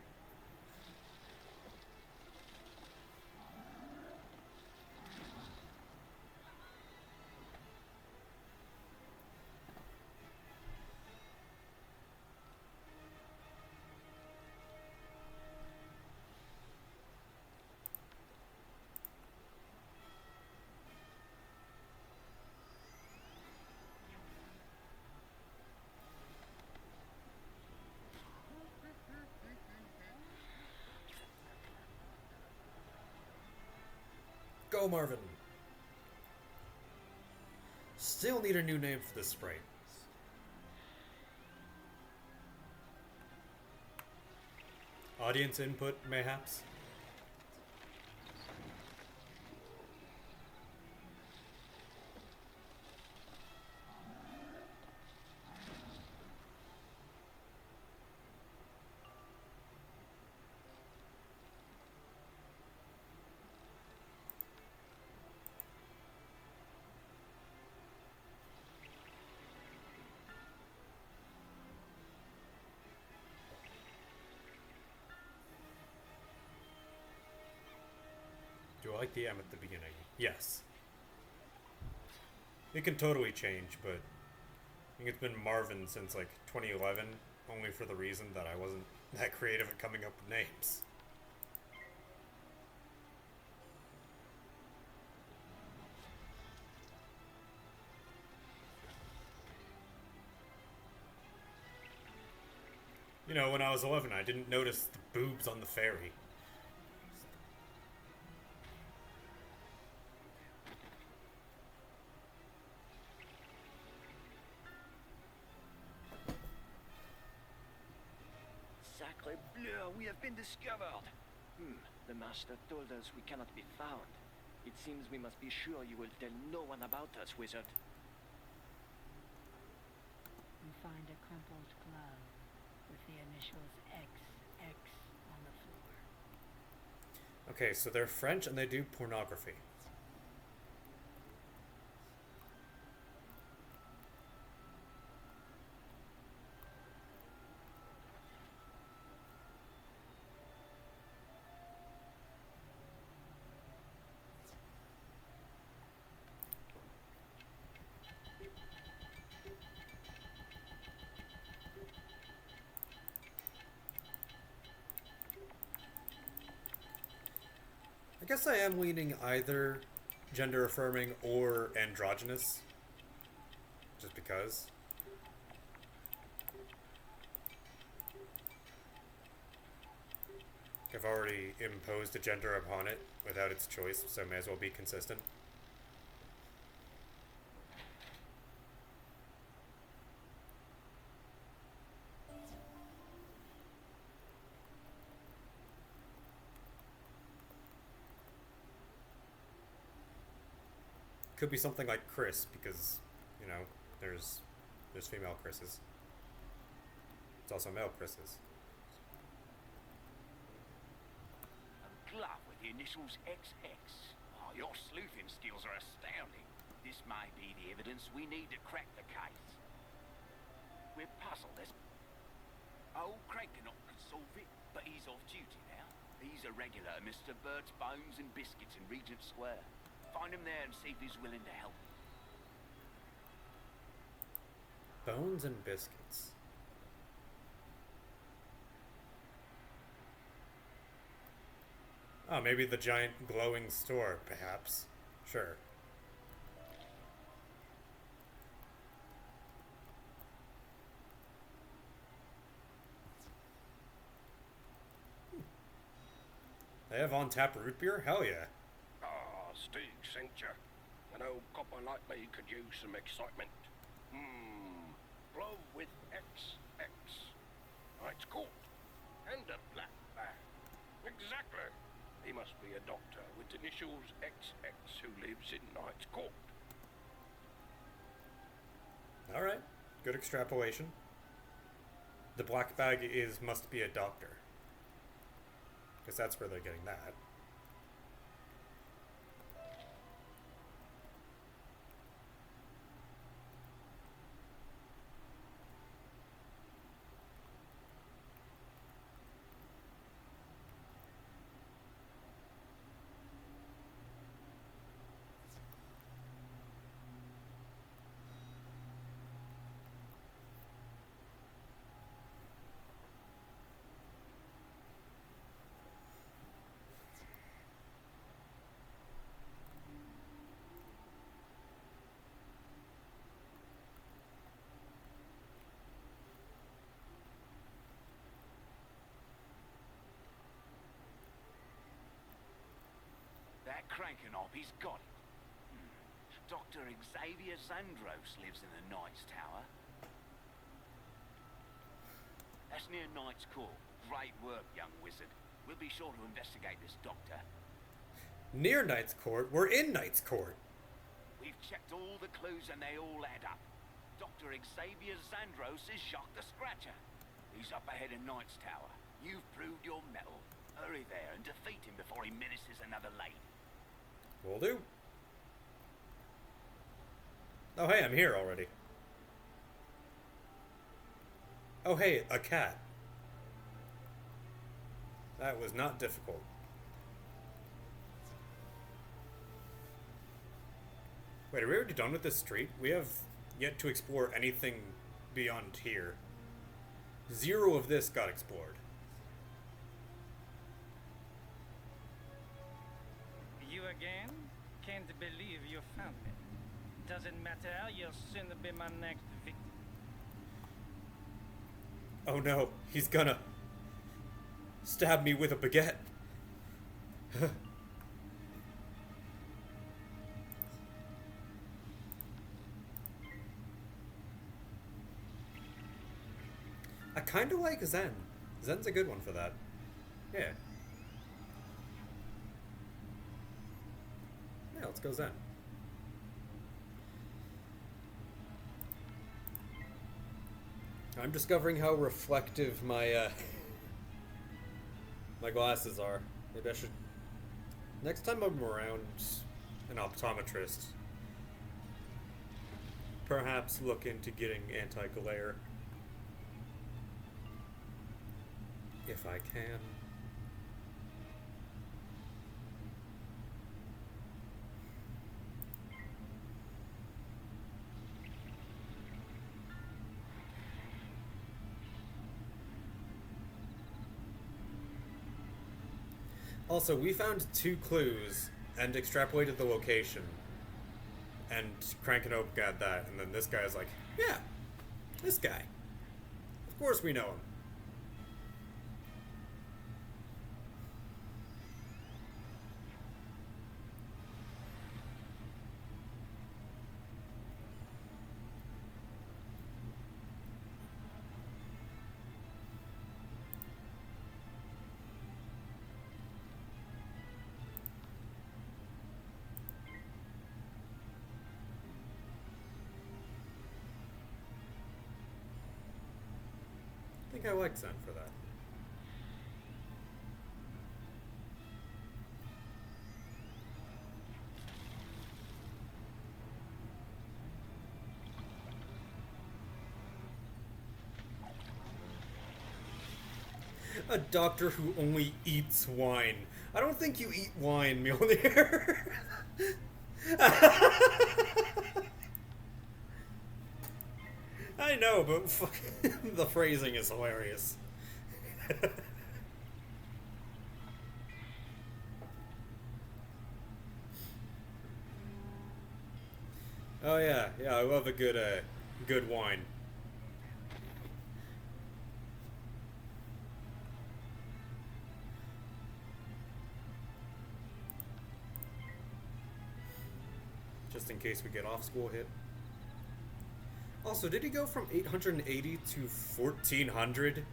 Go, Marvin! Still need a new name for this sprite. Audience input, mayhaps? I like the M at the beginning. Yes. It can totally change, but I think it's been Marvin since like 2011, only for the reason that I wasn't that creative at coming up with names. You know, when I was 11, I didn't notice the boobs on the ferry. Sacre bleu, we have been discovered. The master told us we cannot be found. It seems we must be sure you will tell no one about us, wizard. You find a crumpled glove with the initials XX on the floor. Okay, so they're French and they do pornography. I guess I am leaning either gender affirming or androgynous. Just because. I've already imposed a gender upon it without its choice, so may as well be consistent. Could be something like Chris, because, you know, there's female Chris's. It's also male Chris's. A glove with the initials XX. Oh, your sleuthing skills are astounding. This may be the evidence we need to crack the case. We're puzzled as... Old Kraken can solve it, but he's off duty now. He's a regular at Mr. Bird's Bones and Biscuits in Regent Square. Find him there and see if he's willing to help. Bones and Biscuits. Oh, maybe the giant glowing store, perhaps. Sure. They have on-tap root beer? Hell yeah. Stig sent you. An old copper like me could use some excitement. Glove with XX. Knight's Court. And a black bag. Exactly. He must be a doctor with initials XX who lives in Knight's Court. Alright. Good extrapolation. The black bag must be a doctor. Because that's where they're getting that. That Kraken op, he's got it. Dr. Xavier Zandros lives in the Knight's Tower. That's near Knight's Court. Great work, young wizard. We'll be sure to investigate this doctor. Near Knight's Court? We're in Knight's Court. We've checked all the clues and they all add up. Dr. Xavier Zandros is Jacques the Scratcher. He's up ahead in Knight's Tower. You've proved your mettle. Hurry there and defeat him before he menaces another lady. Will do. Oh, hey, I'm here already. Oh, hey, a cat. That was not difficult. Wait, are we already done with this street? We have yet to explore anything beyond here. 0 of this got explored. You again? Can't believe you found me. Doesn't matter, you'll soon be my next victim. Oh no, he's gonna stab me with a baguette. I kind of like Zen. Zen's a good one for that. Yeah. Yeah, let's go Zen. I'm discovering how reflective my my glasses are. Maybe I should... Next time I'm around an optometrist, perhaps look into getting anti-glare. If I can. Also, we found 2 clues and extrapolated the location. And Crank and Oak got that, and then this guy's like, yeah, this guy. Of course we know him. I think I like Zen for that. A doctor who only eats wine. I don't think you eat wine, Mjolnir. I know, but the phrasing is hilarious. Oh yeah, I love a good wine. Just in case we get off school hit. Also, did he go from 880 to 1400?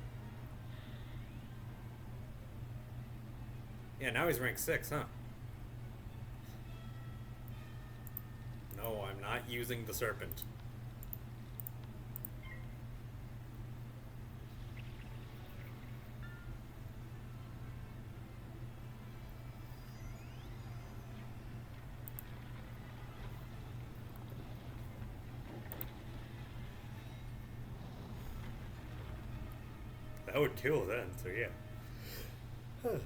Yeah, now he's rank 6, huh? No, I'm not using the serpent. That would kill then, so yeah. Huh.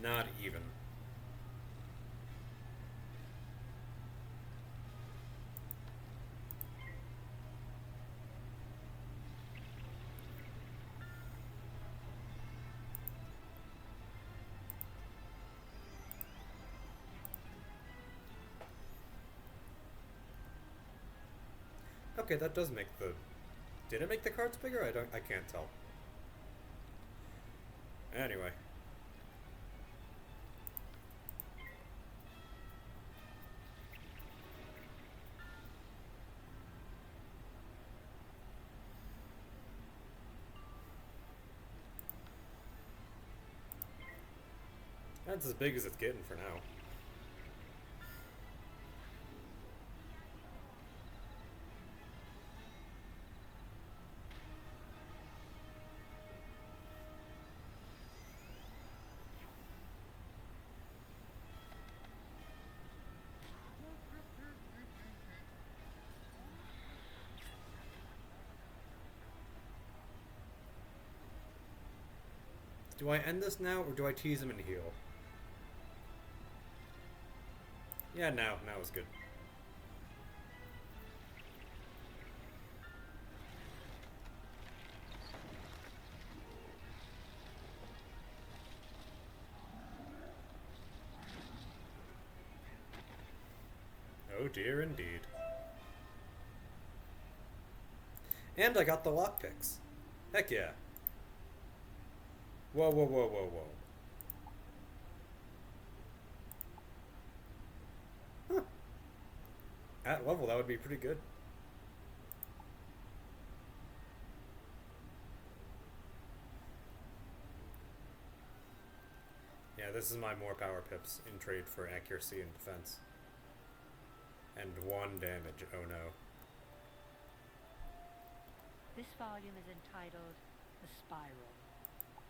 Not even. Okay, that does make the... Did it make the cards bigger? I can't tell. Anyway. That's as big as it's getting for now. Do I end this now, or do I tease him and heal? Yeah, now is good. Oh dear, indeed. And I got the lockpicks. Heck yeah. Whoa, whoa, whoa, whoa, whoa. Huh. At level, that would be pretty good. Yeah, this is my more power pips in trade for accuracy and defense. And 1 damage, oh no. This volume is entitled The Spiral.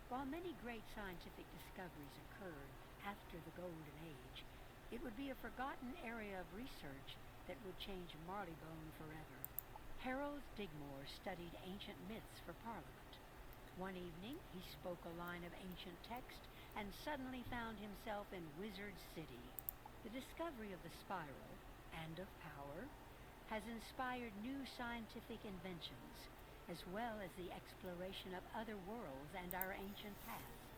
While many great scientific discoveries occurred after the Golden Age, it would be a forgotten area of research that would change Marleybone forever. Harold Digmore studied ancient myths for Parliament. One evening, he spoke a line of ancient text and suddenly found himself in Wizard City. The discovery of the spiral, and of power, has inspired new scientific inventions, as well as the exploration of other worlds and our ancient past.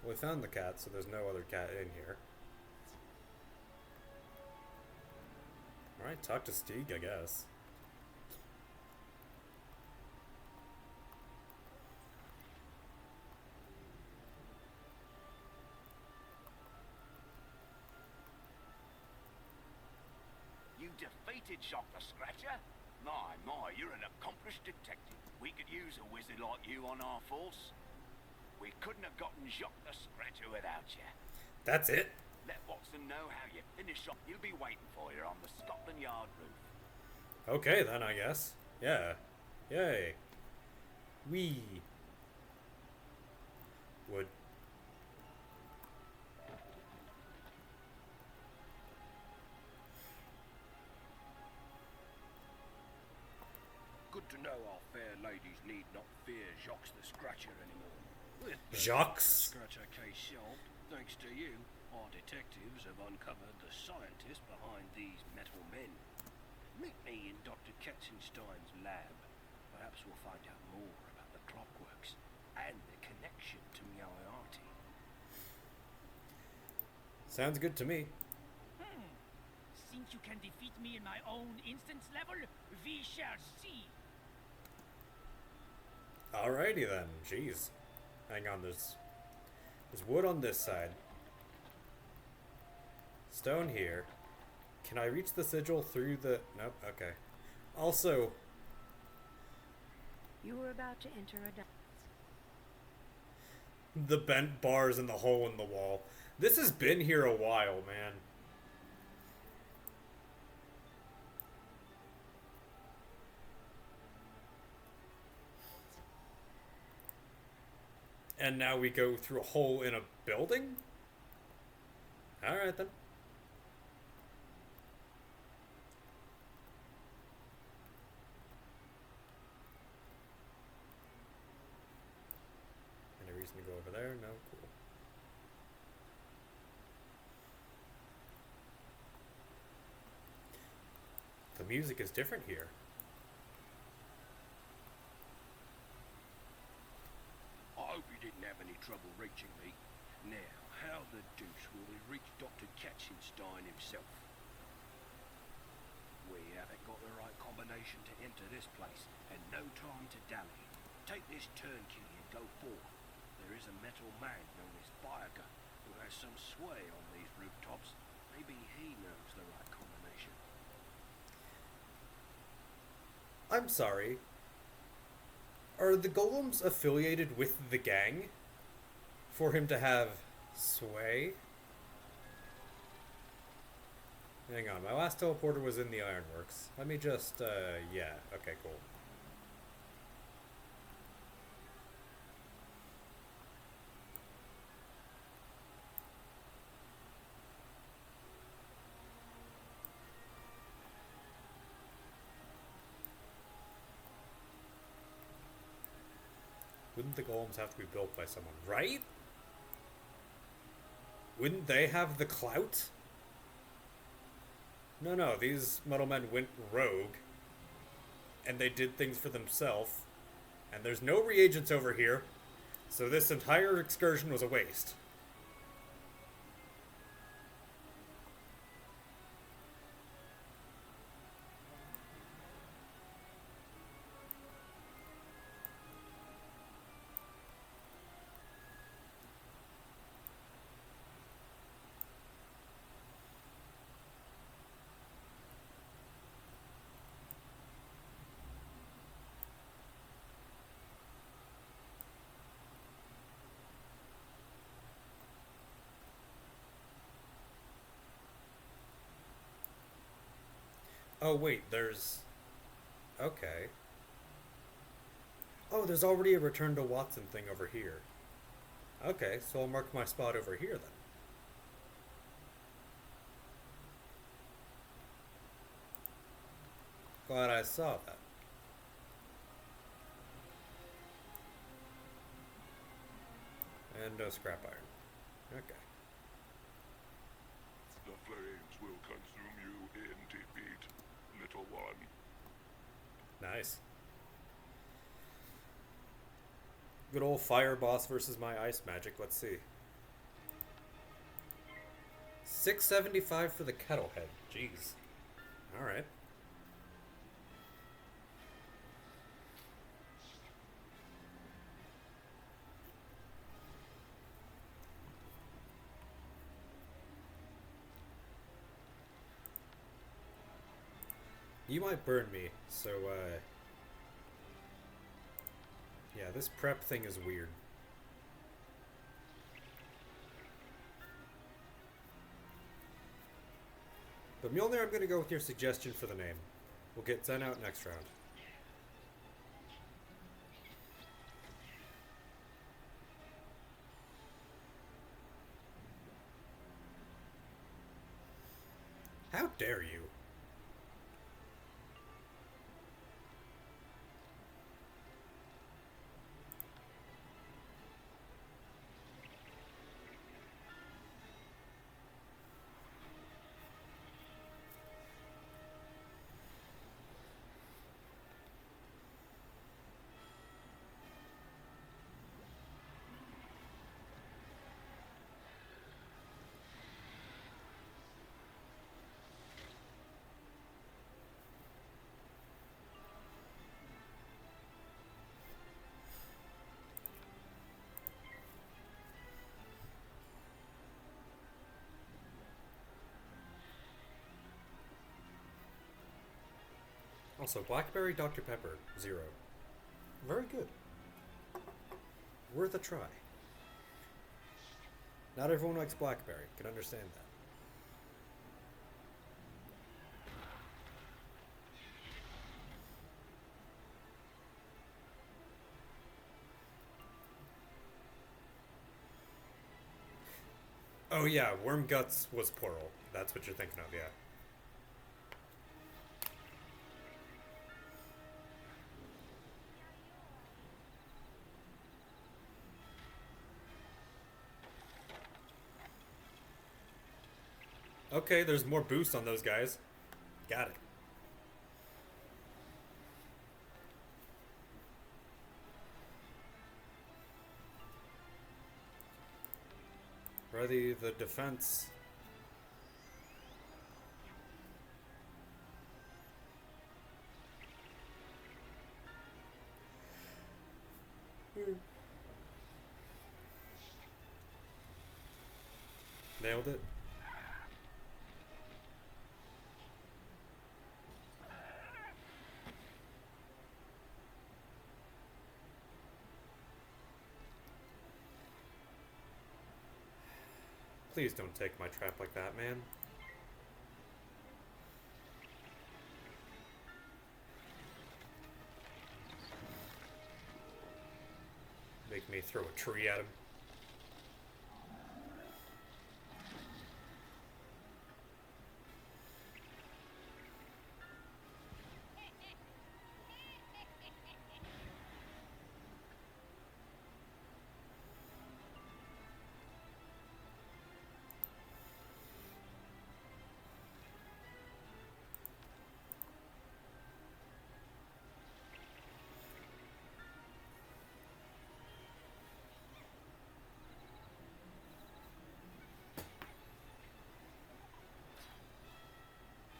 Well, we found the cat, so there's no other cat in here. Alright, talk to Stieg, I guess. You defeated Shock the Scratcher? My, you're an accomplished detective. We could use a wizard like you on our force. We couldn't have gotten Shock the Scratcher without you. That's it? Let Watson know how you finish off. He'll be waiting for you on the Scotland Yard roof. Okay then, I guess. Yeah. Yay. Wee. Wood. Good to know our fair ladies need not fear Jacques the Scratcher anymore. With the Jacques? Scratcher case solved, thanks to you, our detectives have uncovered the scientist behind these metal men. Meet me in Dr. Katzenstein's lab. Perhaps we'll find out more about the clockworks and the connection to Moriarty. Sounds good to me. Think you can defeat me in my own instance level? We shall see. Alrighty then. Jeez. Hang on, there's wood on this side. Stone here. Can I reach the sigil through the... Nope, okay. Also... You were about to enter a... The bent bars and the hole in the wall. This has been here a while, man. And now we go through a hole in a building? Alright then. Any reason to go over there? No? Cool. The music is different here. I hope you didn't have any trouble reaching me. Now, how the deuce will we reach Dr. Katzenstein himself? We haven't got the right combination to enter this place, and no time to dally. Take this turnkey and go forth. There is a metal man known as Biaker who has some sway on these rooftops. Maybe he knows the right combination. I'm sorry. Are the golems affiliated with the gang? For him to have sway? Hang on, my last teleporter was in the ironworks. Let me just, yeah, okay, cool. Wouldn't the golems have to be built by someone, right? Wouldn't they have the clout? No, these metal men went rogue, and they did things for themselves, and there's no reagents over here, so this entire excursion was a waste. Oh, wait, there's... Okay. Oh, there's already a Return to Watson thing over here. Okay, so I'll mark my spot over here then. Glad I saw that. And no scrap iron. Okay. The flames will consume you in defeat, little one. Nice. Good old fire boss versus my ice magic. Let's see. 675 for the kettle head. Jeez. Alright. You might burn me, so, yeah, this prep thing is weird. But Mjolnir, I'm gonna go with your suggestion for the name. We'll get Zen out next round. How dare you? Also, Blackberry Dr. Pepper, 0. Very good. Worth a try. Not everyone likes Blackberry, can understand that. Oh yeah, Worm Guts was plural. That's what you're thinking of, yeah. Okay, there's more boost on those guys. Got it. Ready the defense. Nailed it. Please don't take my trap like that, man. Make me throw a tree at him.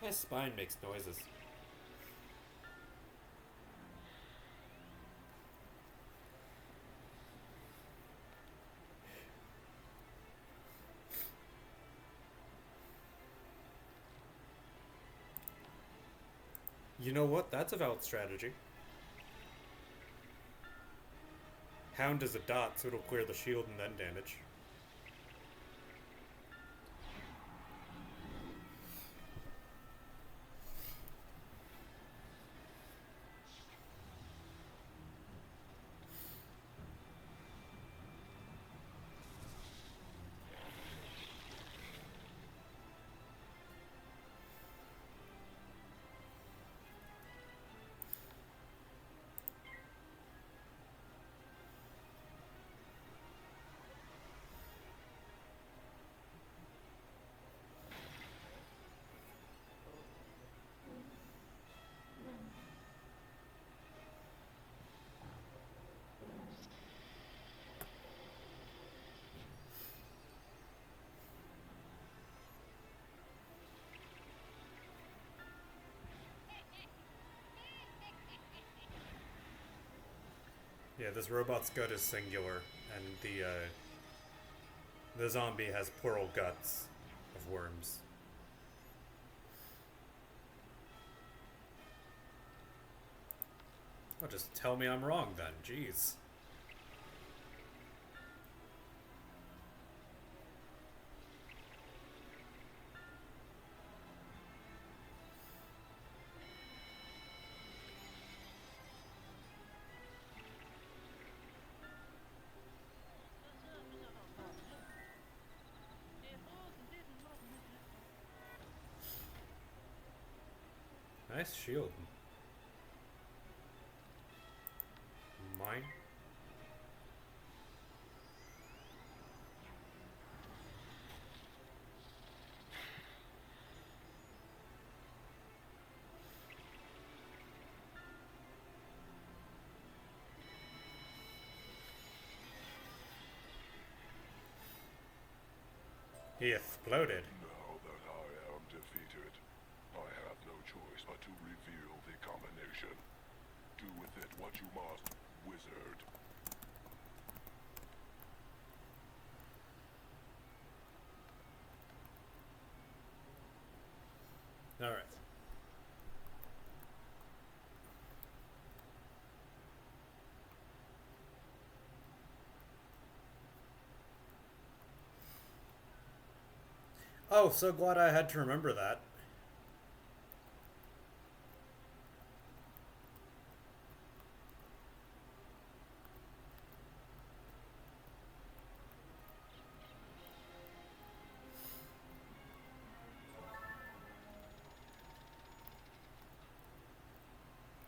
My spine makes noises. You know what? That's a valid strategy. Hound is a dot, so it'll clear the shield and then damage. Yeah, this robot's gut is singular, and the zombie has plural guts of worms. Oh, just tell me I'm wrong then, jeez. Nice shield. Mine? He exploded. Now that I am defeated, I have no choice but to reveal the combination. Do with it what you must, wizard. Alright. Oh, so glad I had to remember that.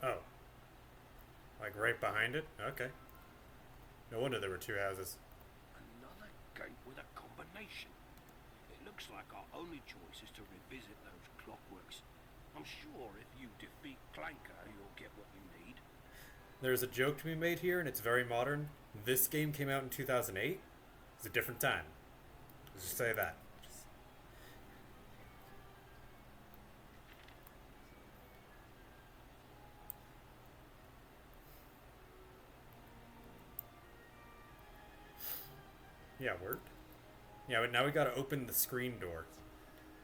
Oh. Like right behind it? Okay. No wonder there were two houses. Another gate with a combination. It looks like our only choice is to revisit those clockworks. I'm sure if you defeat Clanker, you'll get what you need. There's a joke to be made here, and it's very modern. This game came out in 2008. It's a different time. Let's just say that. Yeah, word. Yeah, but now we gotta open the screen door.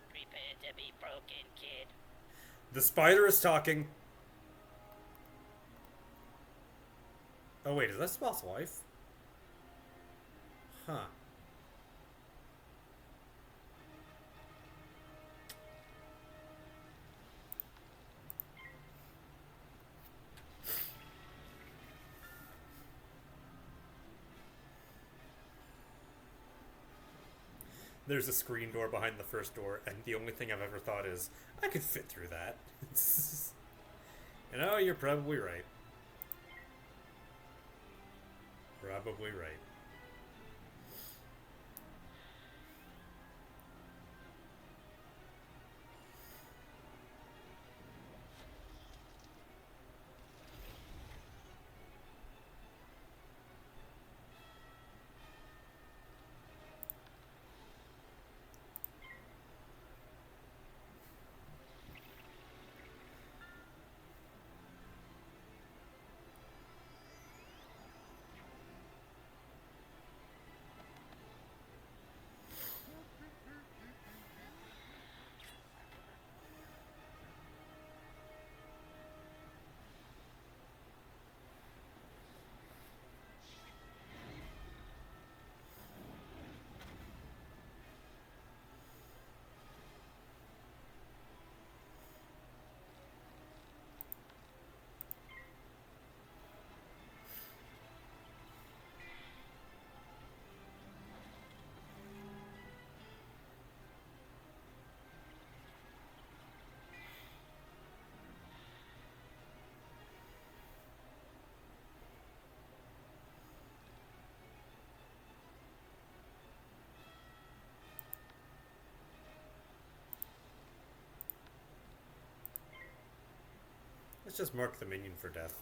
Prepare to be broken, kid. The spider is talking. Oh wait, is that Spot's wife? Huh. There's a screen door behind the first door, and the only thing I've ever thought is, I could fit through that. And oh, you're probably right. Probably right. Let's just mark the minion for death.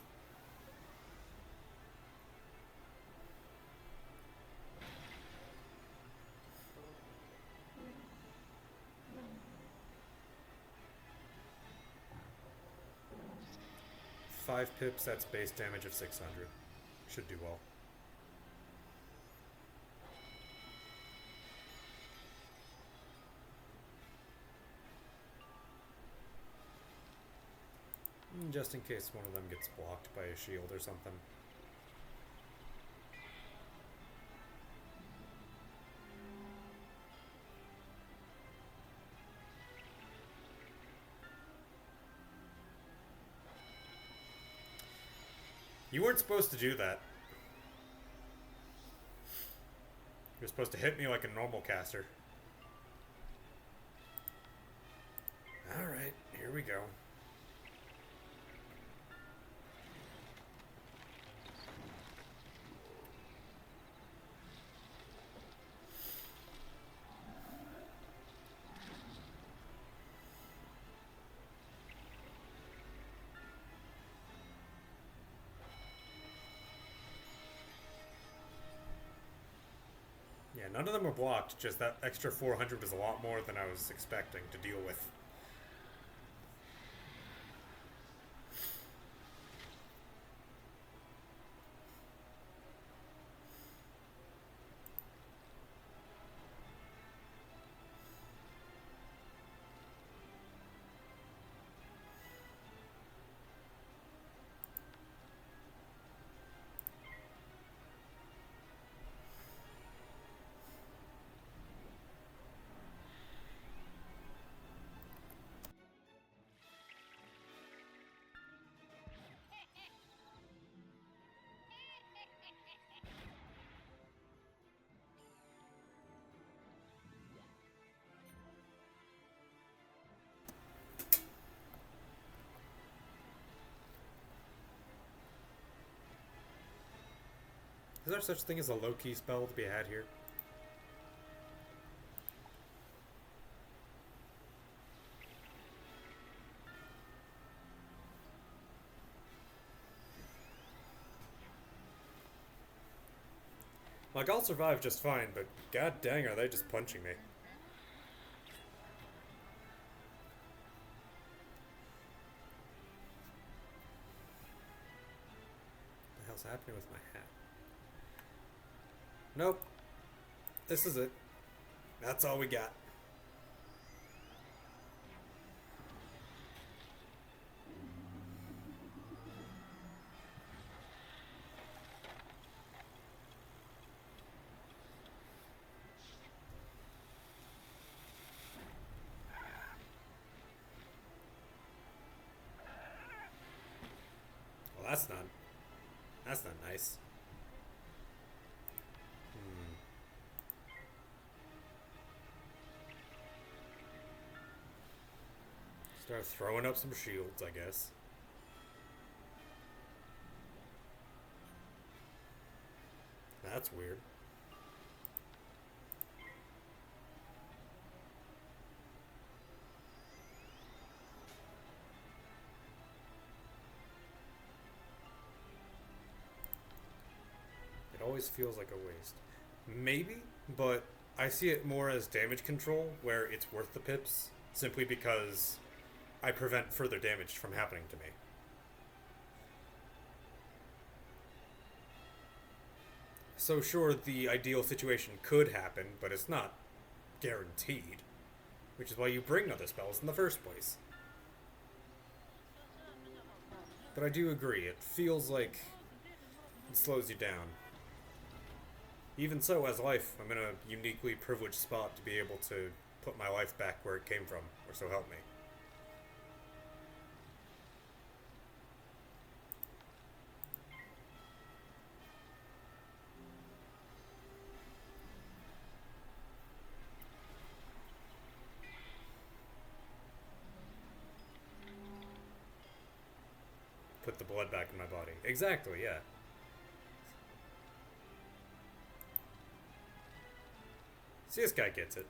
Five pips, that's base damage of 600. Should do well. Just in case one of them gets blocked by a shield or something. You weren't supposed to do that. You're supposed to hit me like a normal caster. Alright, here we go. Yeah, none of them are blocked, just that extra 400 was a lot more than I was expecting to deal with. Is there such thing as a low-key spell to be had here? Like, I'll survive just fine, but god dang are they just punching me. What the hell's happening with my hat? Nope. This is it. That's all we got. Well, that's not nice. Start throwing up some shields, I guess. That's weird. It always feels like a waste. Maybe, but I see it more as damage control, where it's worth the pips, simply because I prevent further damage from happening to me. So sure, the ideal situation could happen, but it's not guaranteed. Which is why you bring other spells in the first place. But I do agree, it feels like it slows you down. Even so, as life, I'm in a uniquely privileged spot to be able to put my life back where it came from, or so help me. Put the blood back in my body. Exactly, yeah. See, this guy gets it.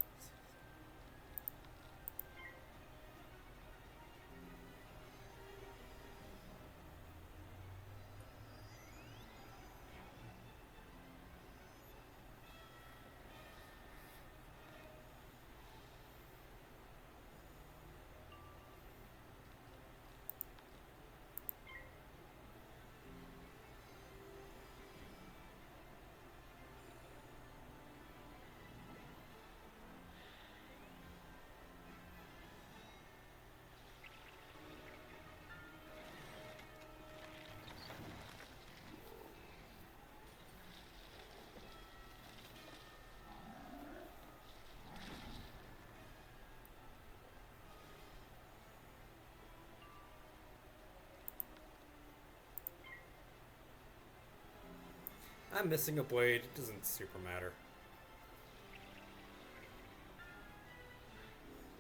I'm missing a blade. It doesn't super matter.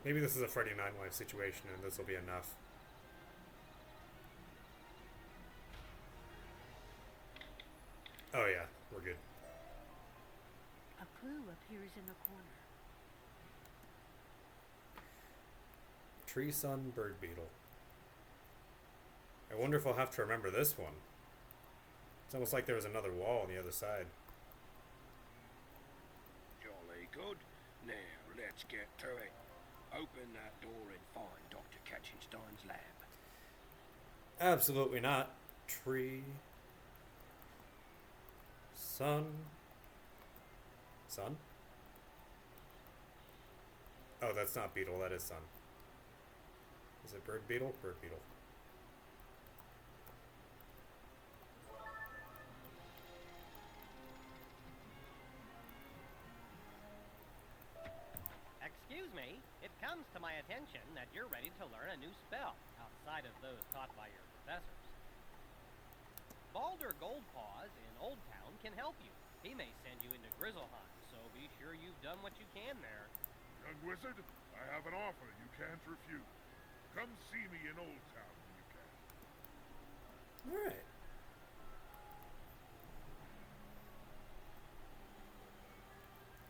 Maybe this is a Freddy 9 Life situation and this will be enough. Oh yeah, we're good. A clue appears in the corner. Tree Sun Bird Beetle. I wonder if I'll have to remember this one. It's almost like there was another wall on the other side. Jolly good. Now, let's get to it. Open that door and find Dr. Katzenstein's lab. Absolutely not. Tree. Sun. Sun? Oh, that's not beetle, that is sun. Is it bird beetle? Bird beetle. Excuse me, it comes to my attention that you're ready to learn a new spell outside of those taught by your professors. Baldur Goldpaws in Old Town can help you. He may send you into Grizzleheim, so be sure you've done what you can there. Young wizard, I have an offer you can't refuse. Come see me in Old Town when you can. Alright.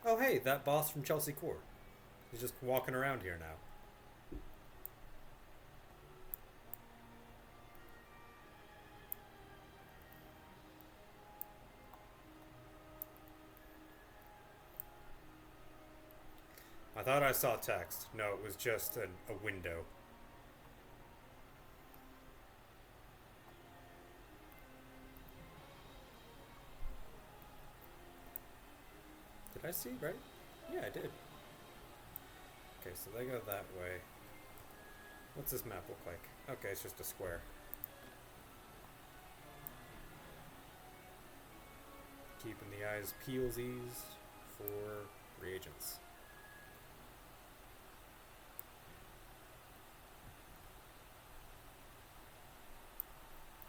Oh hey, that boss from Chelsea Court. He's just walking around here now. I thought I saw text. No, it was just a window. Did I see, right? Yeah, I did. Okay, so they go that way. What's this map look like? Okay, it's just a square. Keeping the eyes peelsies for reagents.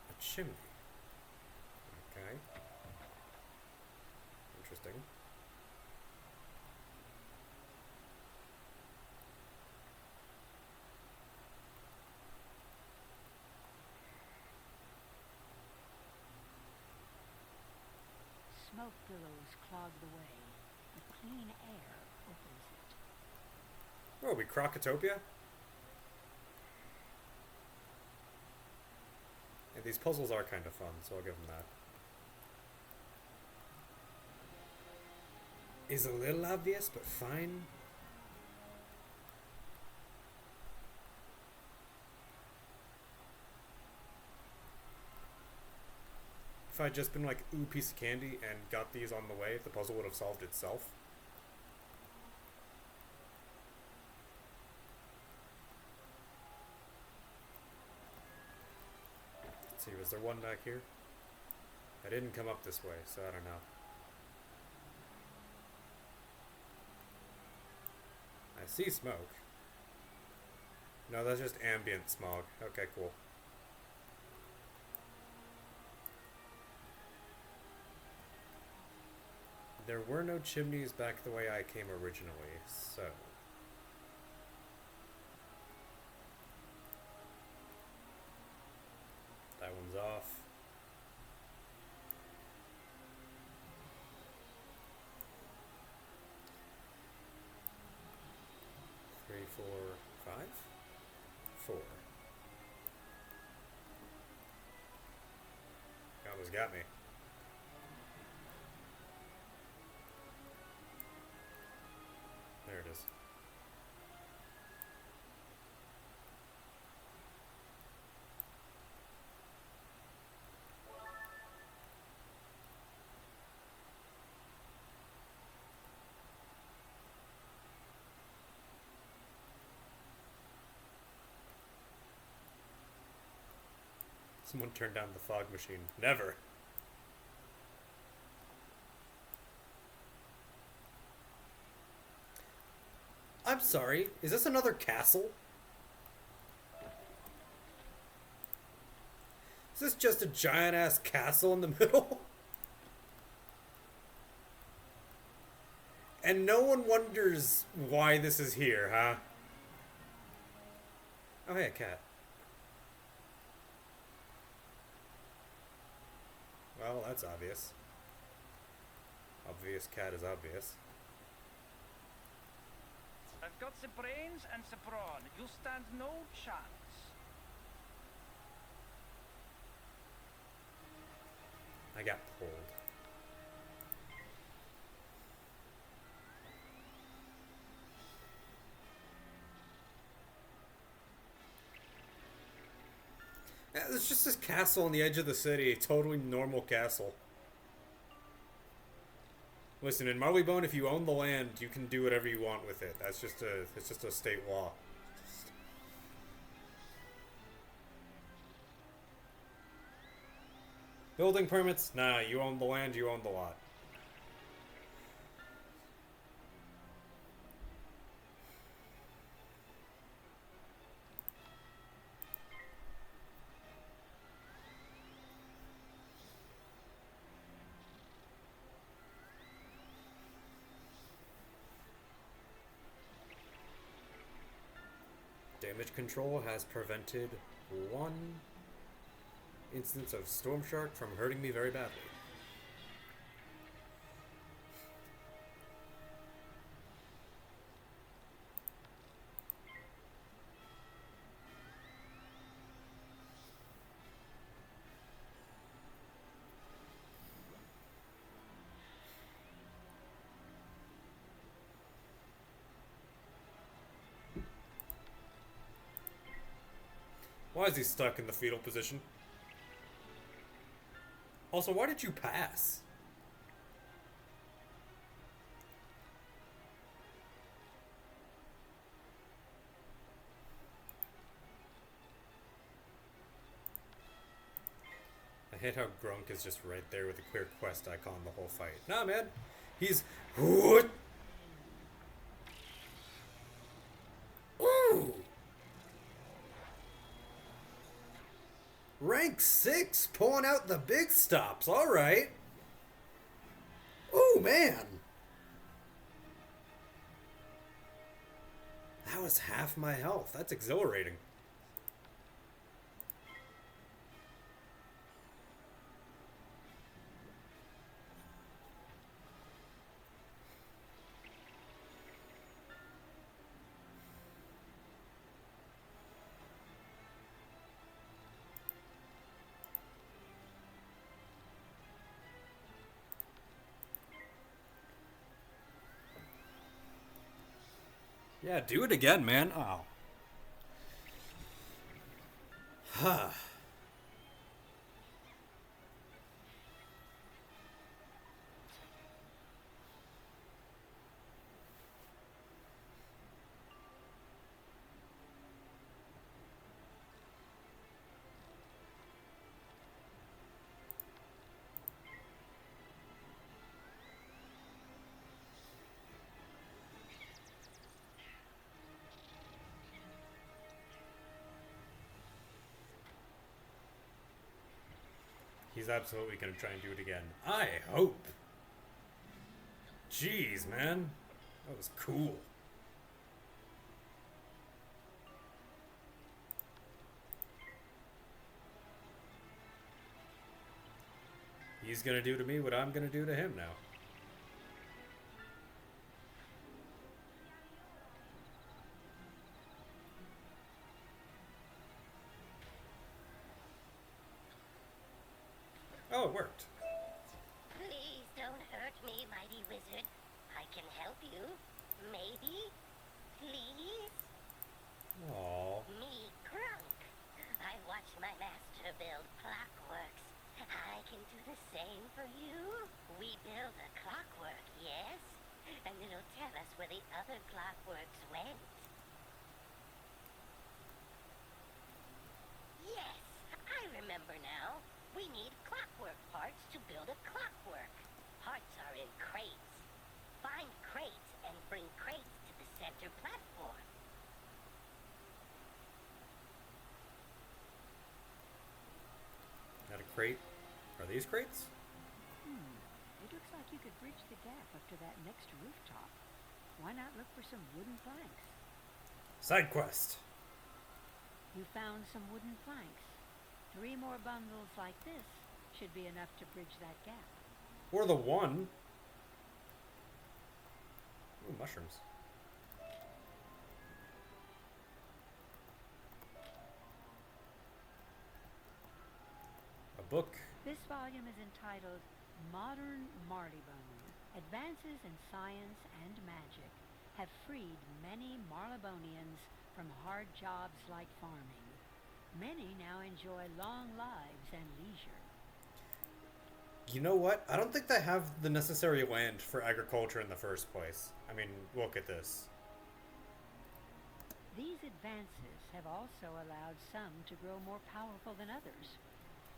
A chimney. Okay. Interesting. Smoke billows clog the way, but clean air opens it. What are we, Crocotopia? Yeah, these puzzles are kind of fun, so I'll give them that. Is a little obvious, but fine. If I'd just been like, ooh, piece of candy, and got these on the way, the puzzle would have solved itself. Let's see, was there one back here? I didn't come up this way, so I don't know. I see smoke. No, that's just ambient smog. Okay, cool. There were no chimneys back the way I came originally, so... that one's off. Three, four, five? Four. You almost got me. There it is. Someone turned down the fog machine. Never. I'm sorry, is this another castle? Is this just a giant-ass castle in the middle? And no one wonders why this is here, huh? Oh, hey, a cat. Well, that's obvious. Obvious cat is obvious. I've got the brains and the brawn. You stand no chance. I got pulled. It's just this castle on the edge of the city. Totally normal castle. Listen, in Marleybone, if you own the land, you can do whatever you want with it. It's just a state law. Building permits? Nah, you own the land, you own the lot. Damage control has prevented one instance of Storm Shark from hurting me very badly. Why is he stuck in the fetal position? Also, why did you pass? I hate how Grunk is just right there with a clear quest icon the whole fight. Nah, man. He's... What? Ooh! Rank 6, pulling out the big stops. All right. Oh, man. That was half my health. That's exhilarating. Yeah, do it again, man. Oh. Huh. He's absolutely gonna try and do it again. I hope. Jeez, man. That was cool. He's gonna do to me what I'm gonna do to him now. Oh, it worked. Please don't hurt me, mighty wizard. I can help you. Maybe? Please? Aww. Me, Grunk. I watched my master build clockworks. I can do the same for you. We build a clockwork, yes? And it'll tell us where the other clockworks went. Yes, I remember now. We need clockwork parts to build a clockwork. Parts are in crates. Find crates and bring crates to the center platform. Got a crate. Are these crates? It looks like you could bridge the gap up to that next rooftop. Why not look for some wooden planks? Side quest. You found some wooden planks. 3 more bundles like this should be enough to bridge that gap. Or the one. Ooh, mushrooms. A book. This volume is entitled Modern Marleybone. Advances in science and magic have freed many Marleybonians from hard jobs like farming. Many now enjoy long lives and leisure. You know what? I don't think they have the necessary land for agriculture in the first place. I mean, look at this. These advances have also allowed some to grow more powerful than others.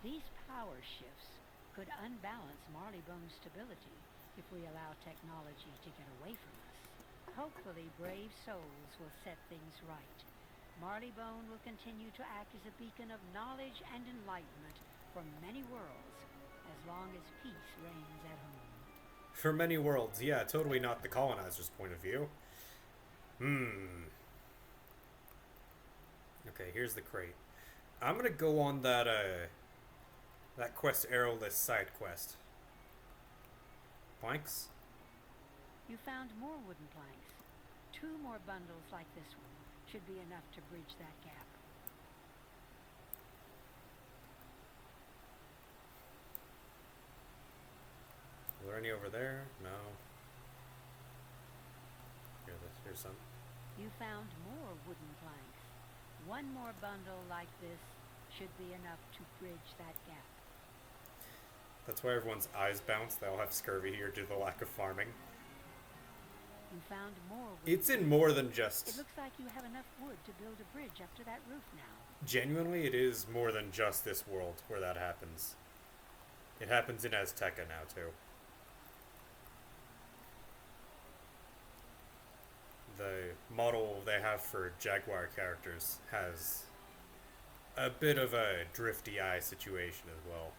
These power shifts could unbalance Marleybone's stability if we allow technology to get away from us. Hopefully, brave souls will set things right. Marleybone will continue to act as a beacon of knowledge and enlightenment for many worlds, as long as peace reigns at home. For many worlds, yeah, totally not the colonizer's point of view. Okay, here's the crate. I'm gonna go on that quest arrowless side quest. Planks? You found more wooden planks. 2 more bundles like this one should be enough to bridge that gap. Are there any over there? No. Here's some. You found more wooden planks. 1 more bundle like this should be enough to bridge that gap. That's why everyone's eyes bounce. They all have scurvy here due to the lack of farming. You found more wood. It's in more than just... It looks like you have enough wood to build a bridge up to that roof now. Genuinely, it is more than just this world where that happens. It happens in Azteca now, too. The model they have for Jaguar characters has a bit of a drifty eye situation as well.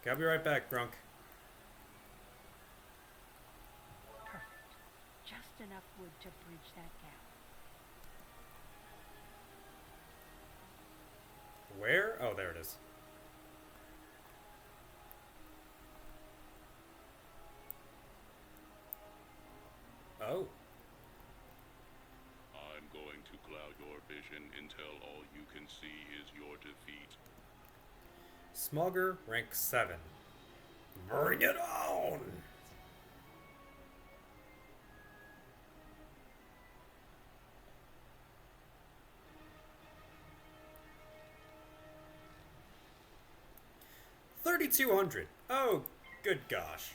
Okay, I'll be right back, Grunk. Perfect. Just enough wood to bridge that gap. Where? Oh, there it is. Oh. I'm going to cloud your vision until all you can see is your defeat. Smogger, rank 7. Bring it on! $3,200. Oh, good gosh.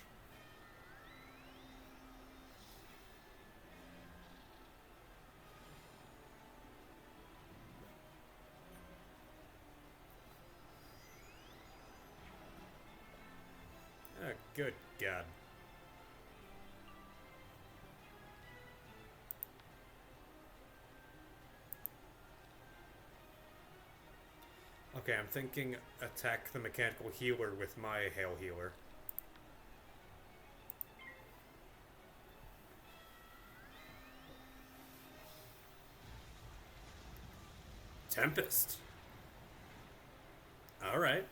Oh, good God. Okay, I'm thinking attack the mechanical healer with my hail healer. Tempest. All right.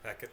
Packet.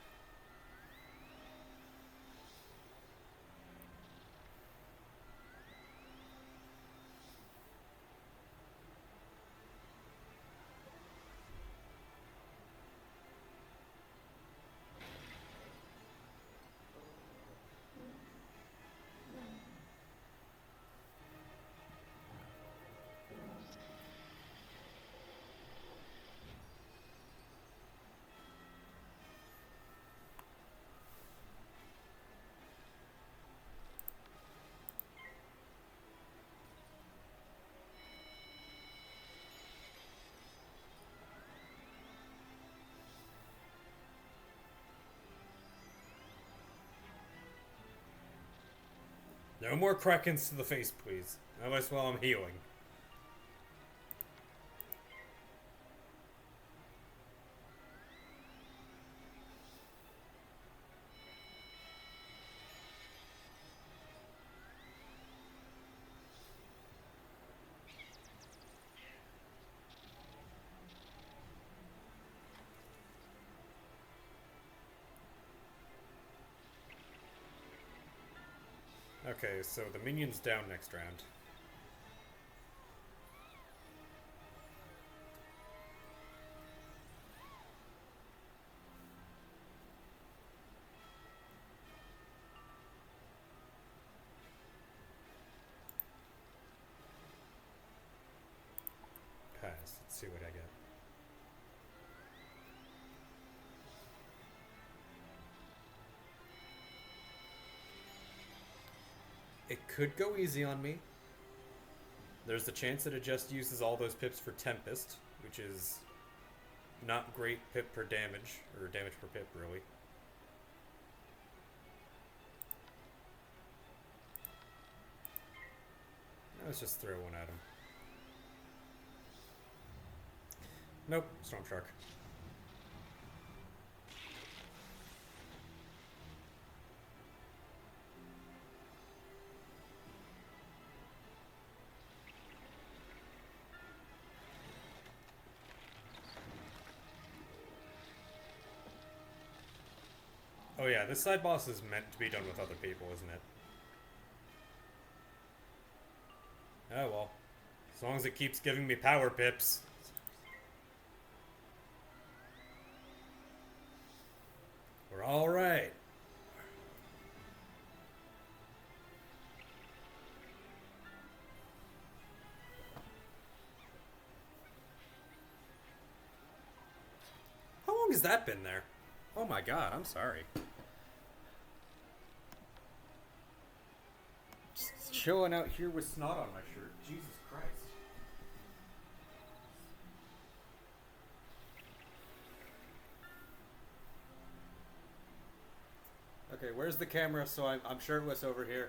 No more Krakens to the face, please. Unless while I'm healing. Okay, so the minion's down next round. Pass. Let's see what I get. It could go easy on me. There's the chance that it just uses all those pips for Tempest, which is not great pip per damage, or damage per pip, really. Let's just throw one at him. Nope, Storm Shark. Oh yeah, this side boss is meant to be done with other people, isn't it? Oh well. As long as it keeps giving me power pips. We're alright. How long has that been there? Oh my god, I'm sorry. Just chilling out here with snot on my shirt. Jesus Christ. Okay, where's the camera? So I'm shirtless over here.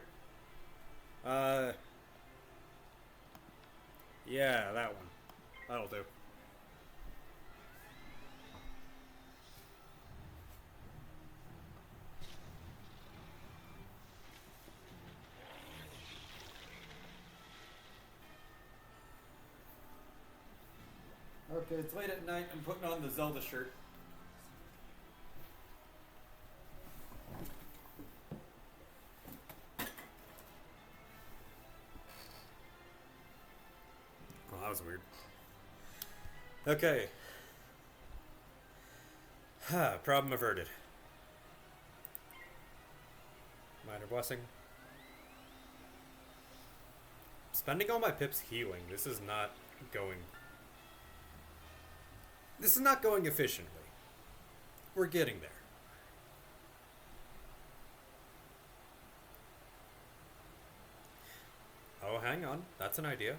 Yeah, that one. That'll do. Okay, it's late at night. I'm putting on the Zelda shirt. Oh, that was weird. Okay. Problem averted. Minor blessing. Spending all my pips healing. This is not going efficiently. We're getting there. Oh, hang on. That's an idea.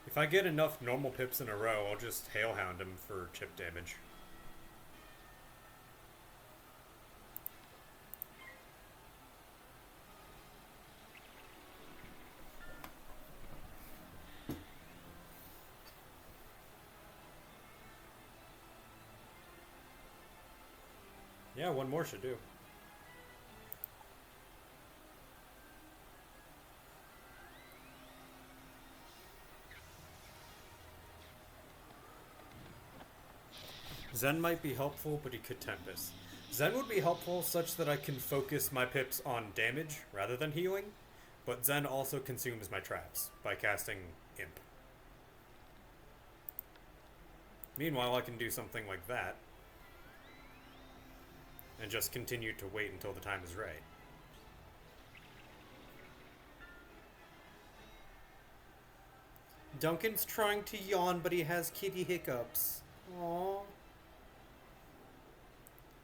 If I get enough normal pips in a row, I'll just Hailhound him for chip damage. Yeah, one more should do. Zen might be helpful, but he could Tempest. Zen would be helpful such that I can focus my pips on damage rather than healing, but Zen also consumes my traps by casting Imp. Meanwhile, I can do something like that and just continue to wait until the time is right. Duncan's trying to yawn, but he has kitty hiccups. Aww.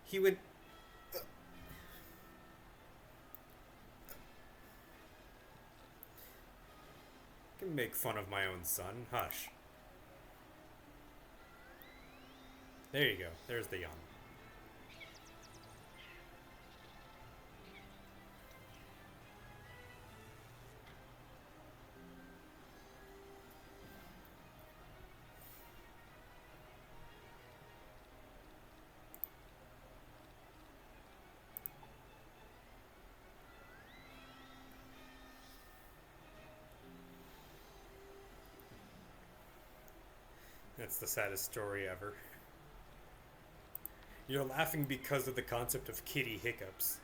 He would... Come make fun of my own son. Hush. There you go. There's the yawn. That's the saddest story ever. You're laughing because of the concept of kitty hiccups.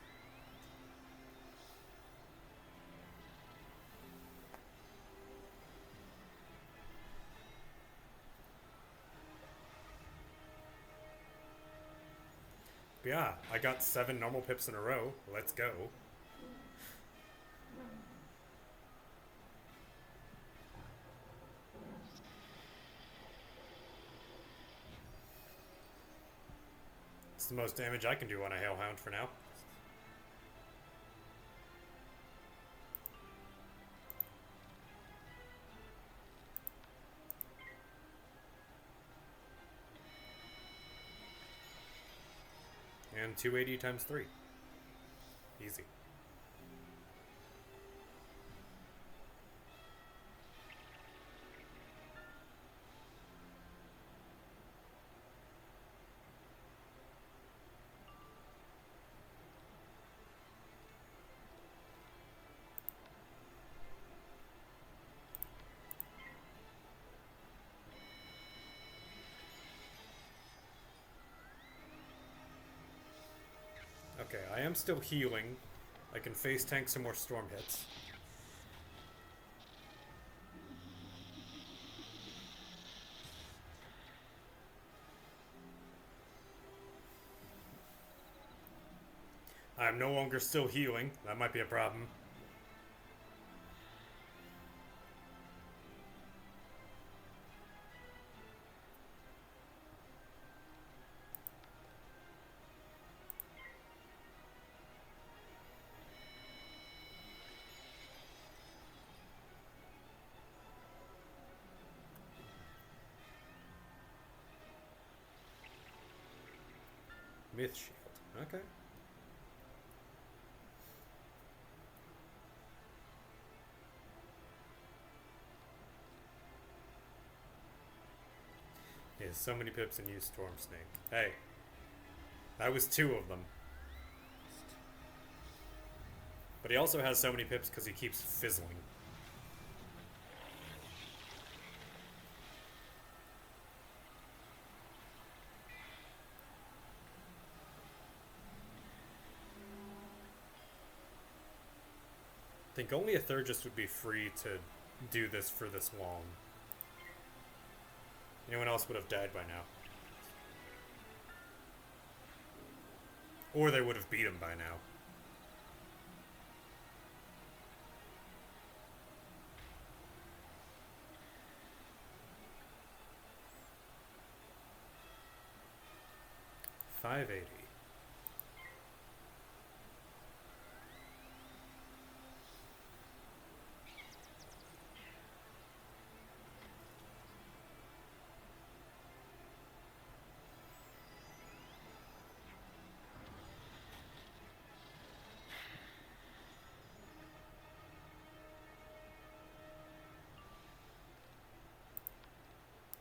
But yeah, I got 7 normal pips in a row. Let's go. It's the most damage I can do on a Hellhound for now. And 280 times 3. Easy. Okay, I am still healing. I can face tank some more storm hits. I'm no longer still healing. That might be a problem. Myth Shield. Okay. He has so many pips and use Storm Snake. Hey. That was 2 of them. But he also has so many pips because he keeps fizzling. I think only a Thurgist would be free to do this for this long. Anyone else would have died by now. Or they would have beat him by now. $580.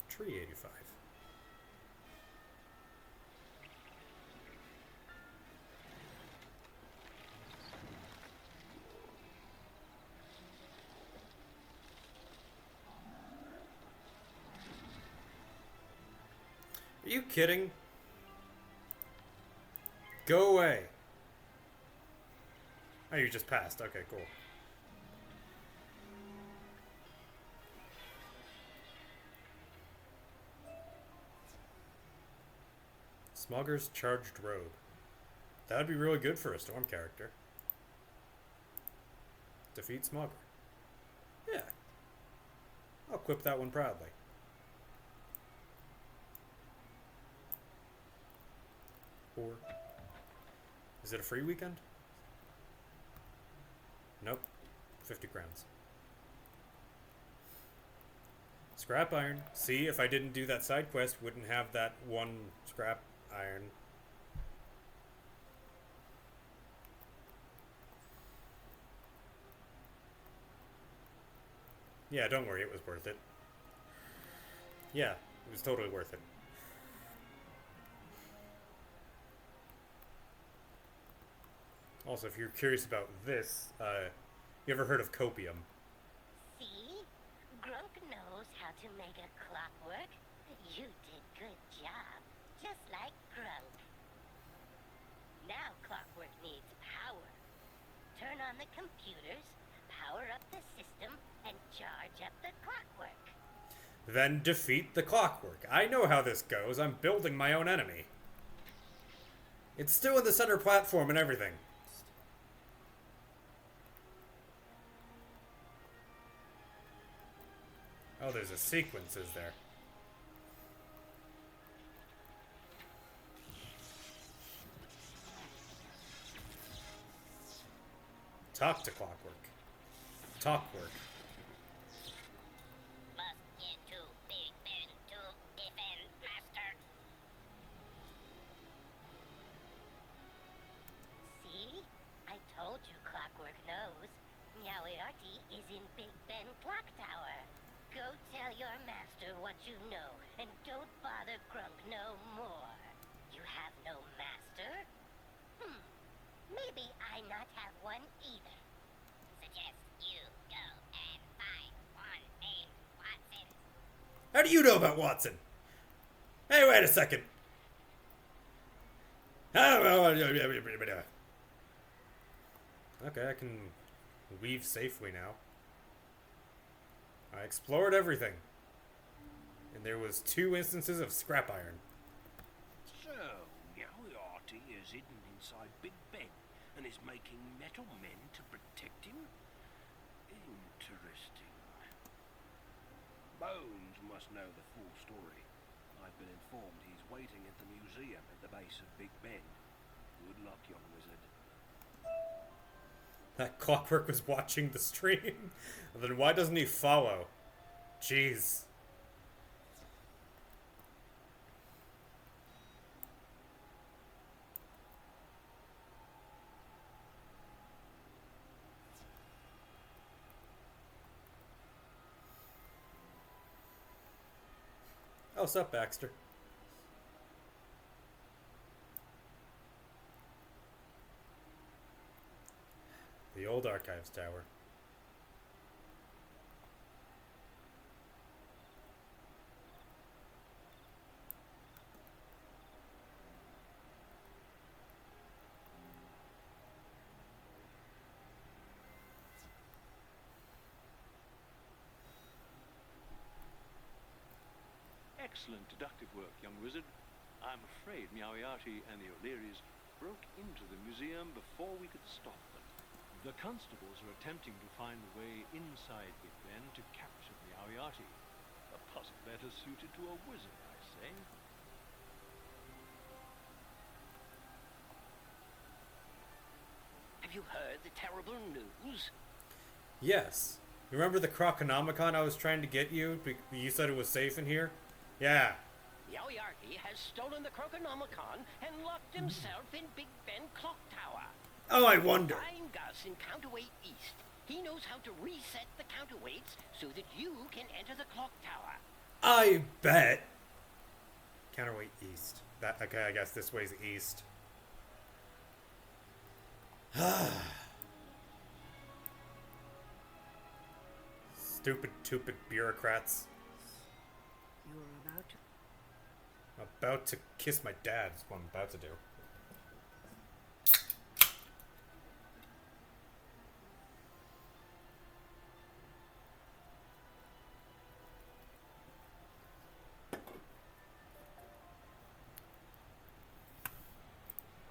Tree 85. Are you kidding? Go away. Oh, you just passed. Okay, cool. Smogger's Charged Robe. That would be really good for a Storm character. Defeat Smogger. Yeah. I'll equip that one proudly. Or... is it a free weekend? Nope. 50 crowns. Scrap iron. See, if I didn't do that side quest, wouldn't have that one scrap iron. Yeah, don't worry, it was worth it. Yeah, it was totally worth it. Also, if you're curious about this, you ever heard of copium? See? Grunk knows how to make a clockwork. You did good job. Just like Grunk. Now clockwork needs power. Turn on the computers, power up the system, and charge up the clockwork. Then defeat the clockwork. I know how this goes. I'm building my own enemy. It's still in the center platform and everything. Oh, there's a sequence, is there? Talk to clockwork. Talkwork. Must get to Big Ben to defend Master. See? I told you Clockwork knows. Meowiarty is in Big Ben Clock Tower. Go tell your master what you know, and don't bother Grunk no more. You have no master? Maybe I not have one either. Suggest you go and find one named Watson. How do you know about Watson? Hey, wait a second. Okay, I can leave safely now. I explored everything. And there was 2 instances of scrap iron. So, Meowiarty is hidden inside Big Ben and is making metal men to protect him? Interesting. Bones must know the full story. I've been informed he's waiting at the museum at the base of Big Ben. Good luck, young wizard. That clockwork was watching the stream. Then why doesn't he follow? Jeez. Oh, what's up, Baxter? The old Archives Tower. Excellent deductive work, young wizard. I'm afraid Meowiarty and the O'Learys broke into the museum before we could stop them. The constables are attempting to find the way inside Big Ben to capture Meowiarty. A puzzle better suited to a wizard, I say. Have you heard the terrible news? Yes. You remember the Croconomicon I was trying to get you? You said it was safe in here? Yeah. Meowiarty has stolen the Croconomicon and locked himself in Big Ben Clock Tower. Oh, I wonder. Find Gus in Counterweight East. He knows how to reset the counterweights so that you can enter the clock tower. I bet. Counterweight East. That okay, I guess this way's east. Stupid bureaucrats. You're About to kiss my dad is what I'm about to do.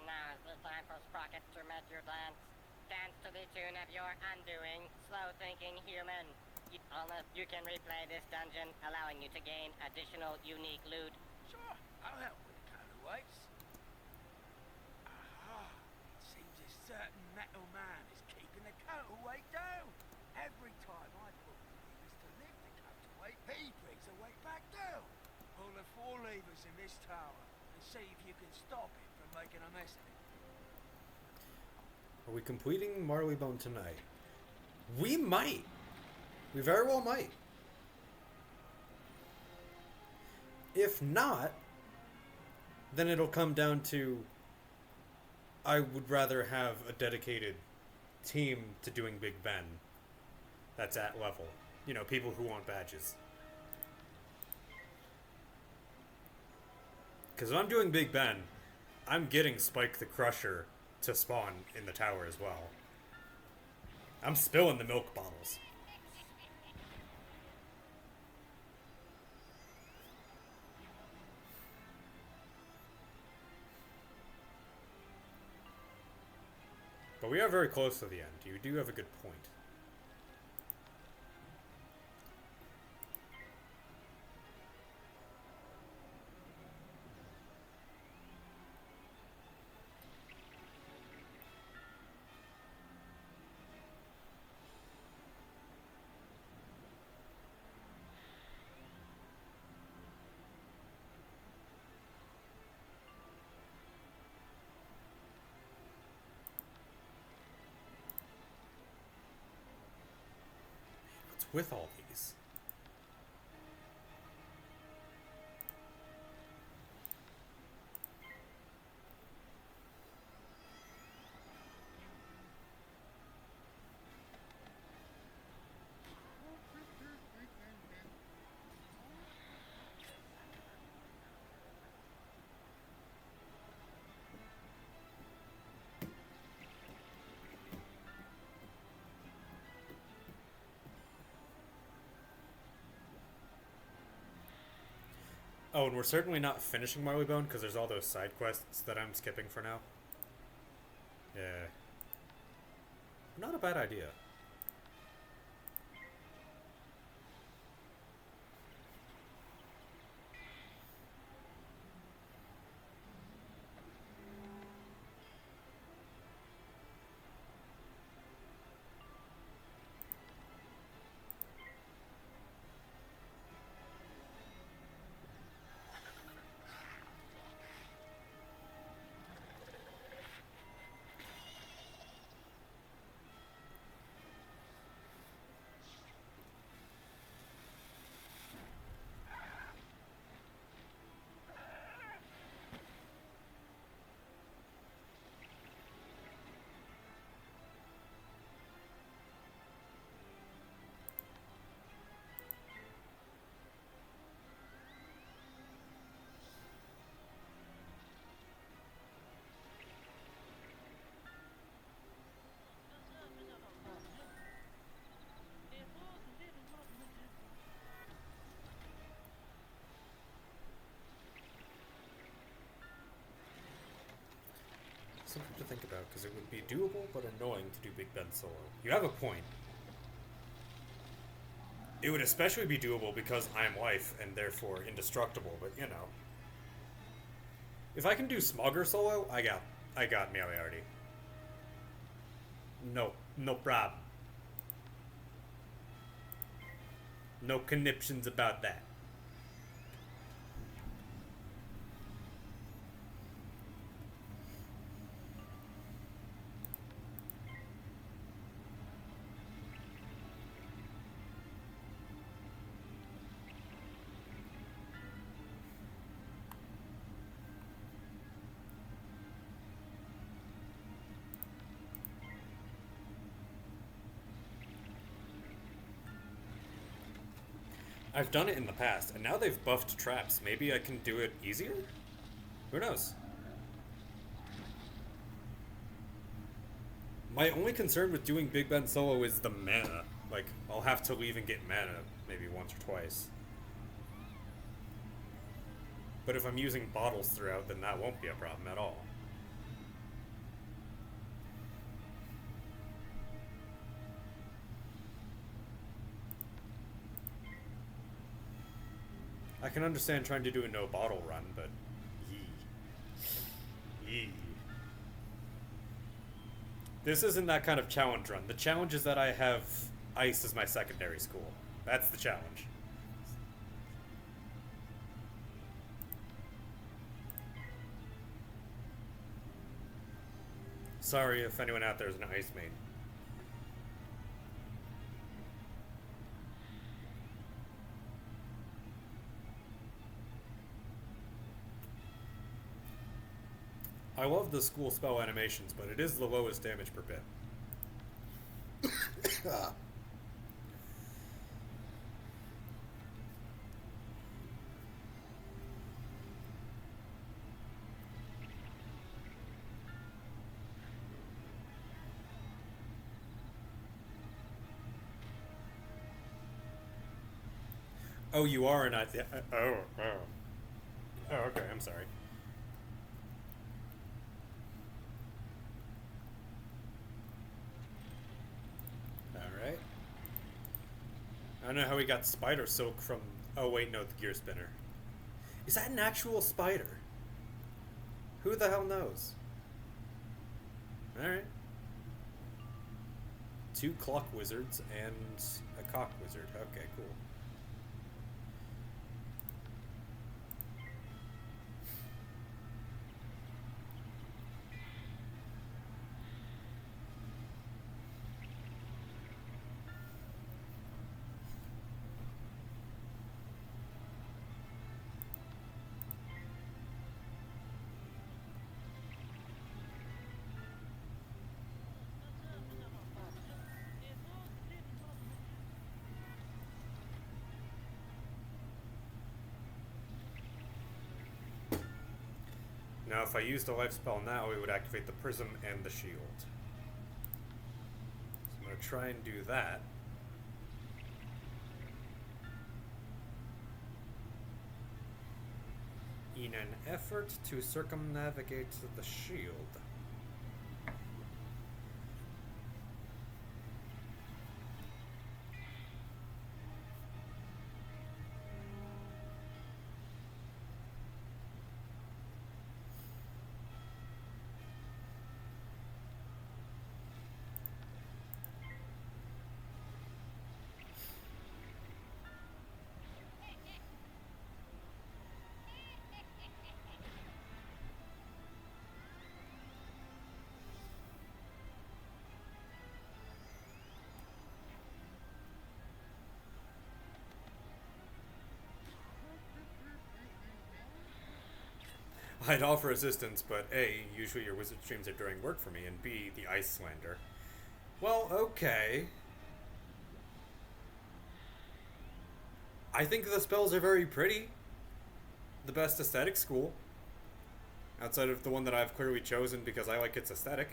Now's the time for Sprocket to make your dance. Dance to the tune of your undoing, slow-thinking human. You can replay this dungeon, allowing you to gain additional unique loot. Sure, I'll help with the counterweights. Aha! It seems a certain metal man is keeping the counterweight down. Every time I put levers to lift the counterweight, right, he brings the weight back down. Pull the 4 levers in this tower and see if you can stop it from making a mess of it. Are we completing Marleybone tonight? We might. We very well might. If not, then it'll come down to I would rather have a dedicated team to doing Big Ben that's at level. You know, people who want badges. Because if I'm doing Big Ben, I'm getting Spike the Crusher to spawn in the tower as well. I'm spilling the milk bottles. But we are very close to the end. You do have a good point. With all these. Oh, and we're certainly not finishing Marleybone because there's all those side quests that I'm skipping for now. Yeah. Not a bad idea. Something to think about, because it would be doable but annoying to do Big Ben solo. You have a point. It would especially be doable because I'm life and therefore indestructible, but you know. If I can do Smogger solo, I got Moriarty. No problem. No conniptions about that. I've done it in the past, and now they've buffed traps. Maybe I can do it easier? Who knows? My only concern with doing Big Ben solo is the mana. Like, I'll have to leave and get mana maybe once or twice. But if I'm using bottles throughout, then that won't be a problem at all. I can understand trying to do a no bottle run, but yee. This isn't that kind of challenge run. The challenge is that I have ice as my secondary school. That's the challenge. Sorry if anyone out there is an ice main. I love the school spell animations, but it is the lowest damage per bit. Oh, you are not the. Oh, okay, I'm sorry. Alright. I don't know how we got spider silk from. Oh, wait, no, the gear spinner. Is that an actual spider? Who the hell knows? Alright. 2 clock wizards and a cock wizard. Okay, cool. Now, if I used a life spell now, it would activate the prism and the shield. So I'm going to try and do that. In an effort to circumnavigate the shield. I'd offer assistance, but A, usually your wizard streams are during work for me, and B, the ice slander. Well, okay. I think the spells are very pretty. The best aesthetic school. Outside of the one that I've clearly chosen because I like its aesthetic.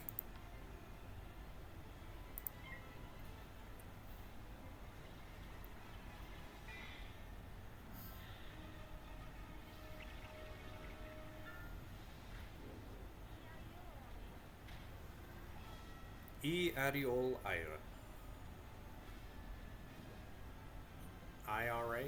Adiol Ira. IRA?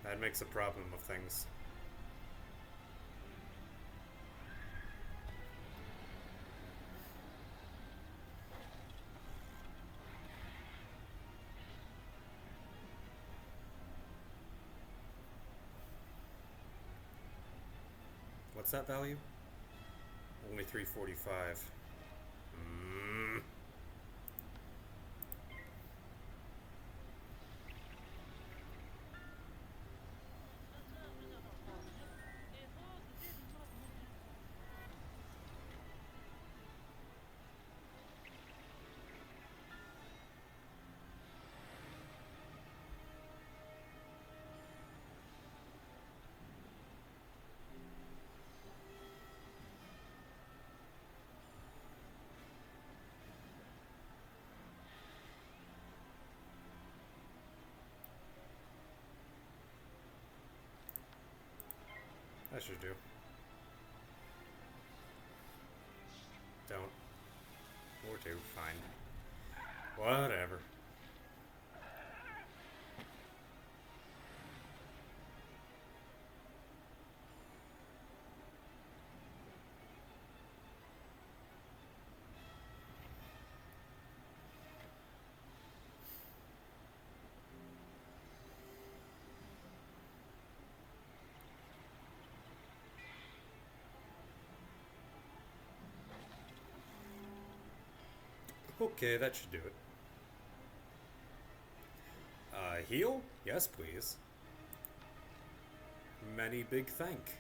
That makes a problem of things. What's that value? Only 345. That should do. Don't. Or two, fine. Whatever. Okay, that should do it. Heal? Yes, please. Many big thank.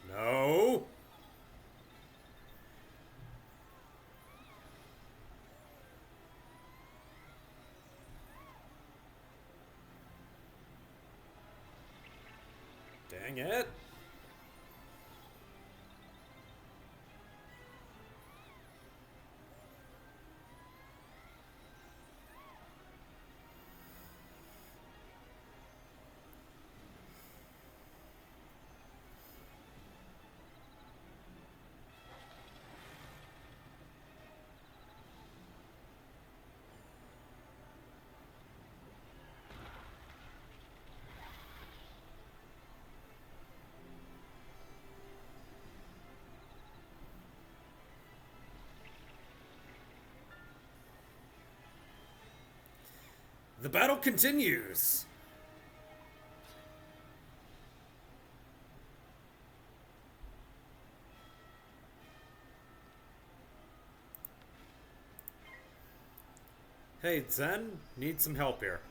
No! Dang it! The battle continues! Hey, Zen, need some help here.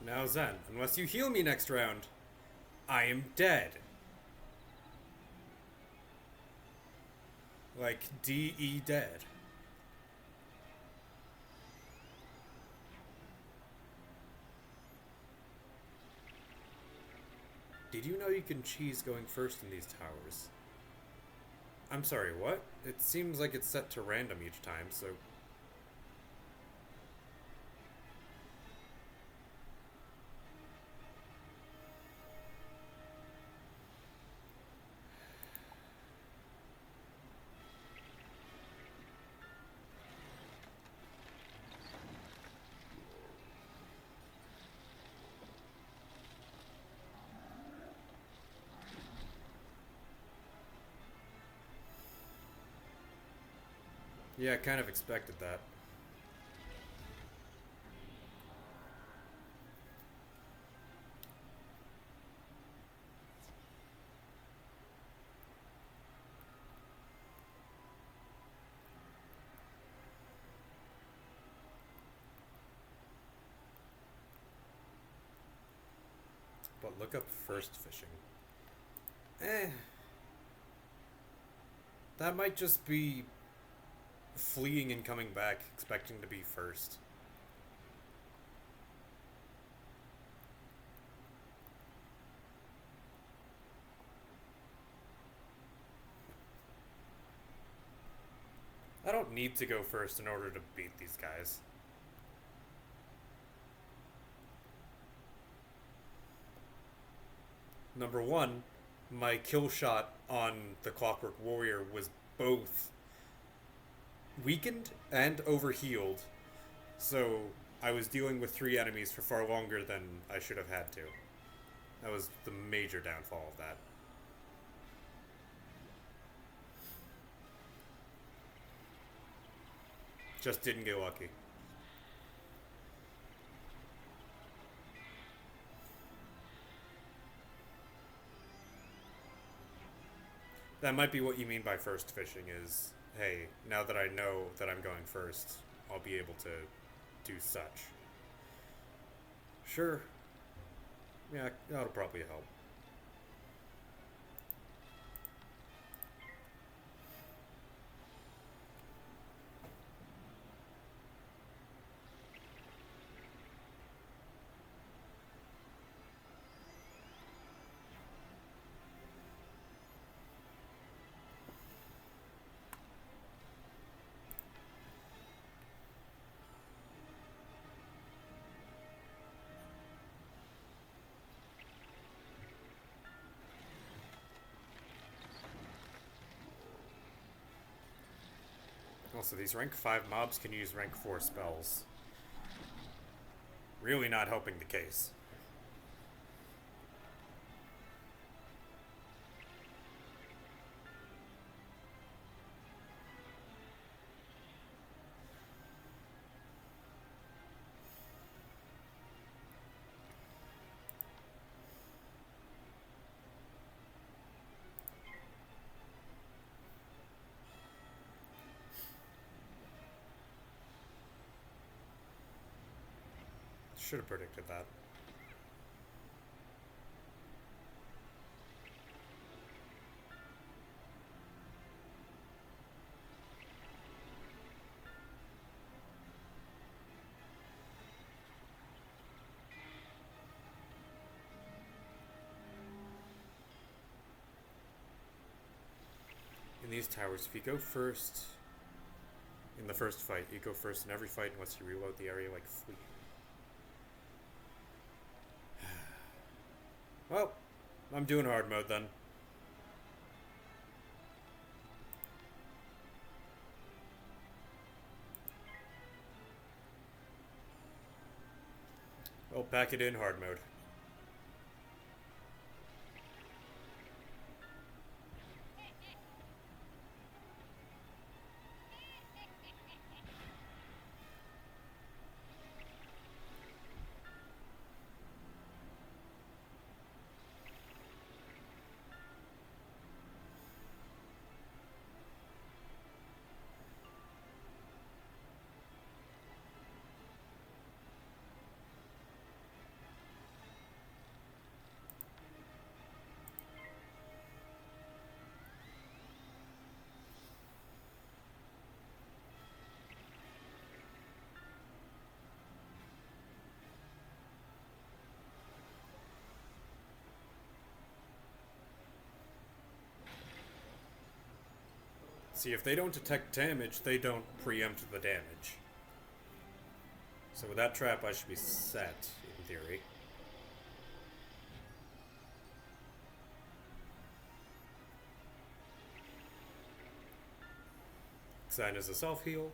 Now Zen, unless you heal me next round, I am dead. Like, D-E dead. Did you know you can cheese going first in these towers? I'm sorry, what? It seems like it's set to random each time, so... Yeah, I kind of expected that. But look up first fishing. That might just be fleeing and coming back, expecting to be first. I don't need to go first in order to beat these guys. Number one, my kill shot on the Clockwork Warrior was both weakened and overhealed, so I was dealing with 3 enemies for far longer than I should have had to. That was the major downfall of that. Just didn't get lucky. That might be what you mean by first fishing is, hey, now that I know that I'm going first, I'll be able to do such. Sure. Yeah, that'll probably help. Also, these rank 5 mobs can use rank 4 spells. Really not helping the case. Should have predicted that. In these towers, if you go first in the first fight, you go first in every fight unless you reload the area like Fleet. Well, I'm doing hard mode then. Well, pack it in hard mode. See, if they don't detect damage, they don't preempt the damage. So with that trap, I should be set, in theory. Xan is a self-heal.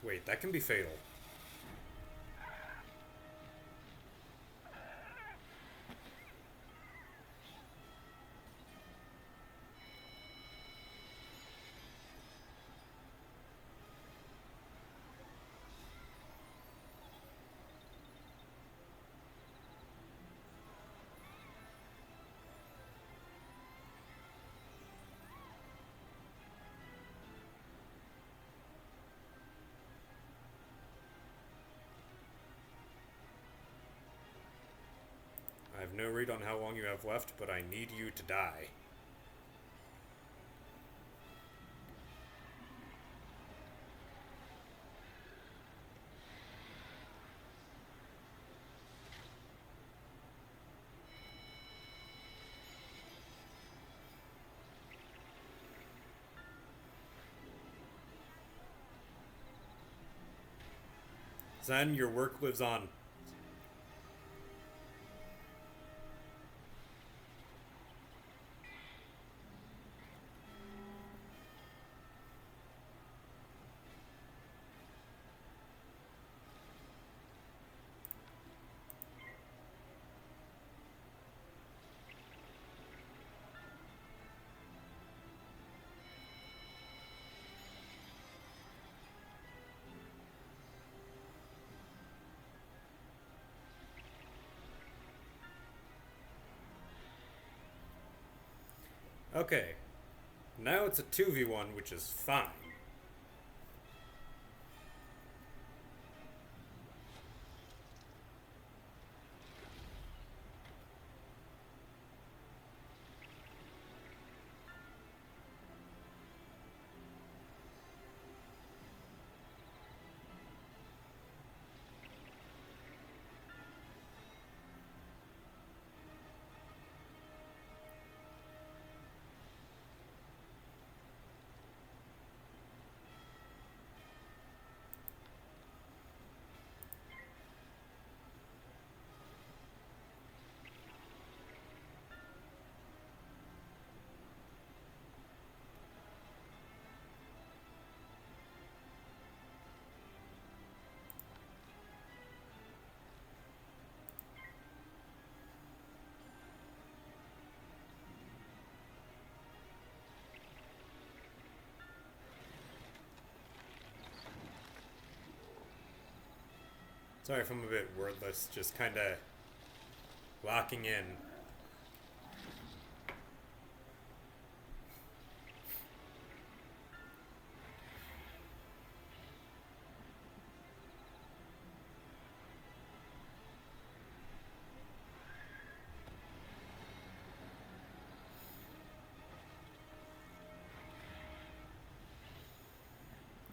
Wait, that can be fatal. I have no read on how long you have left, but I need you to die. Xan, your work lives on. Okay. Now it's a 2v1, which is fine. Sorry if I'm a bit wordless, just kinda locking in.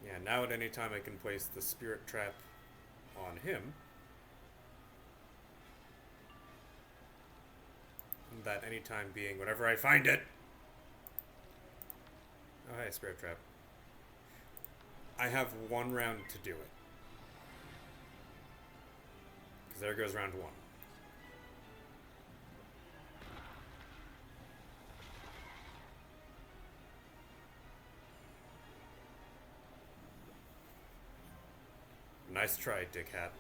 Yeah, now at any time I can place the spirit trap on him. That any time being whenever I find it. Oh, hey, spirit trap. I have 1 round to do it. Because there goes round 1. Nice try, dickhat.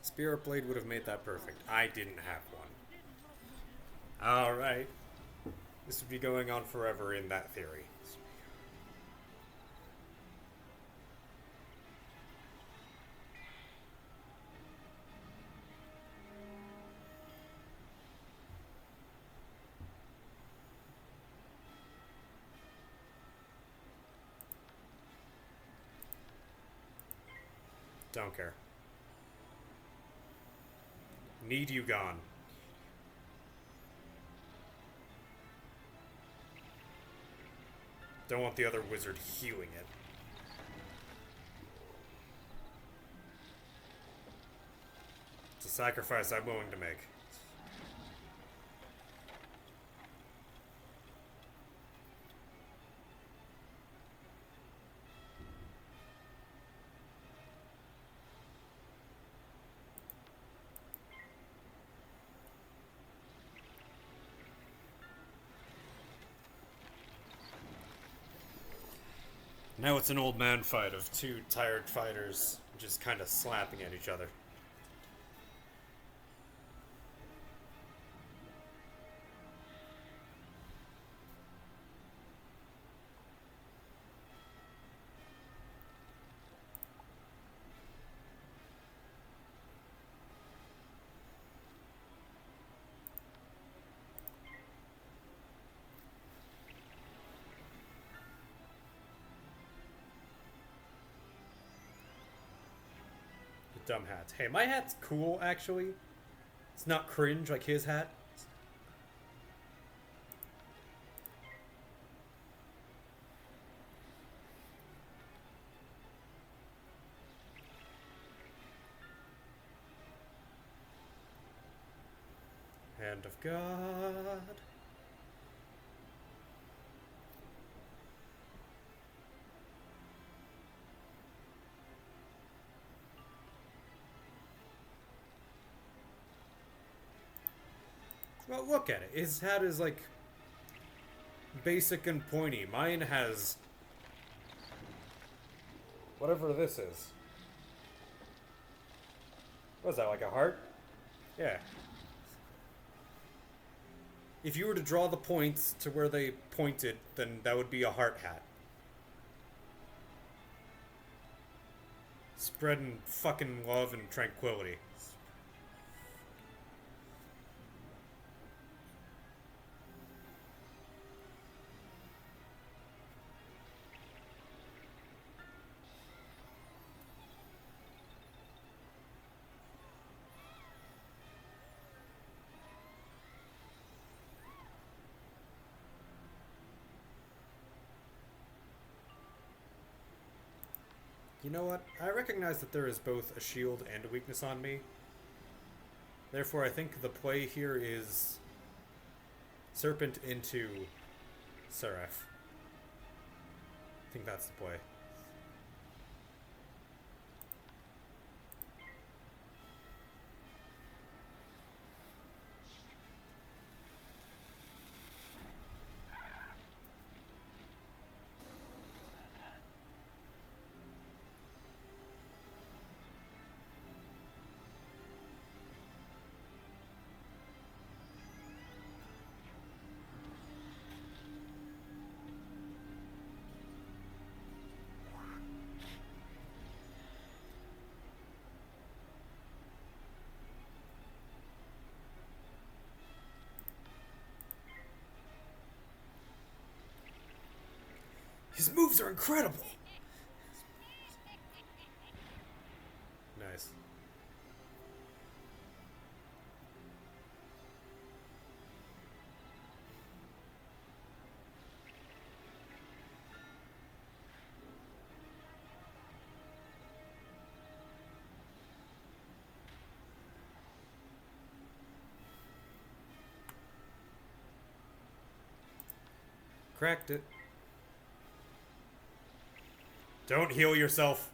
Spirit Blade would have made that perfect. I didn't have one. Alright. This would be going on forever in that theory. Don't care. Need you gone. Don't want the other wizard healing it. It's a sacrifice I'm willing to make. Now it's an old man fight of 2 tired fighters just kind of slapping at each other. dumb hats. Hey, my hat's cool, actually. It's not cringe like his hat. Hand of God. Well, look at it. His hat is, like, basic and pointy. Mine has whatever this is. What is that, like a heart? Yeah. If you were to draw the points to where they pointed, then that would be a heart hat. Spreading fucking love and tranquility. You know what? I recognize that there is both a shield and a weakness on me. Therefore, I think the play here is Serpent into Seraph. I think that's the play. His moves are incredible! Nice. Cracked it. Don't heal yourself.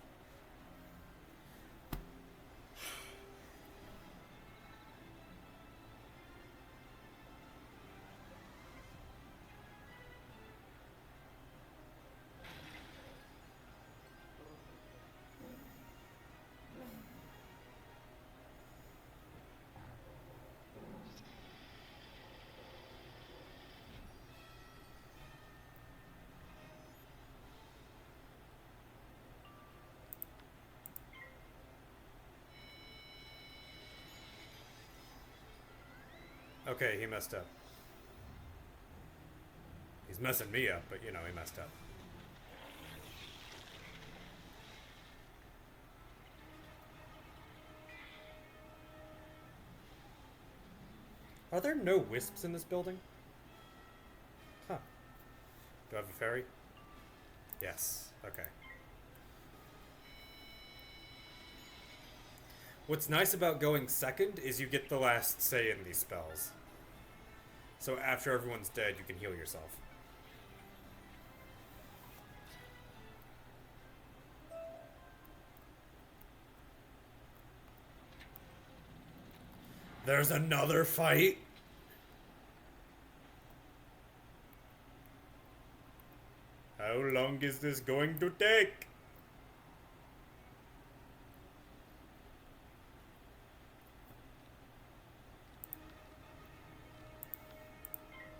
Okay, he messed up. He's messing me up, but you know, he messed up. Are there no wisps in this building? Huh. Do I have a fairy? Yes. Okay. What's nice about going second is you get the last say in these spells. So after everyone's dead, you can heal yourself. There's another fight? How long is this going to take?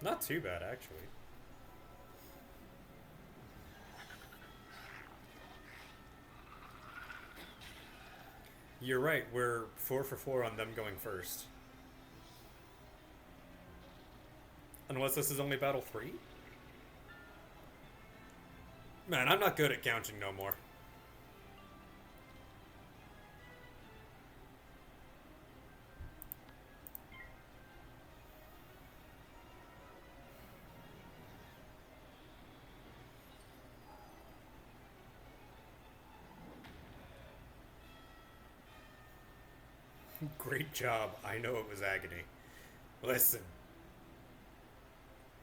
Not too bad, actually. You're right, we're 4 for 4 on them going first. Unless this is only battle 3? Man, I'm not good at counting no more. Great job. I know it was agony. Listen.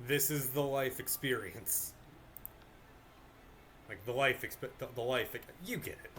This is the life experience. Like, the life you get it.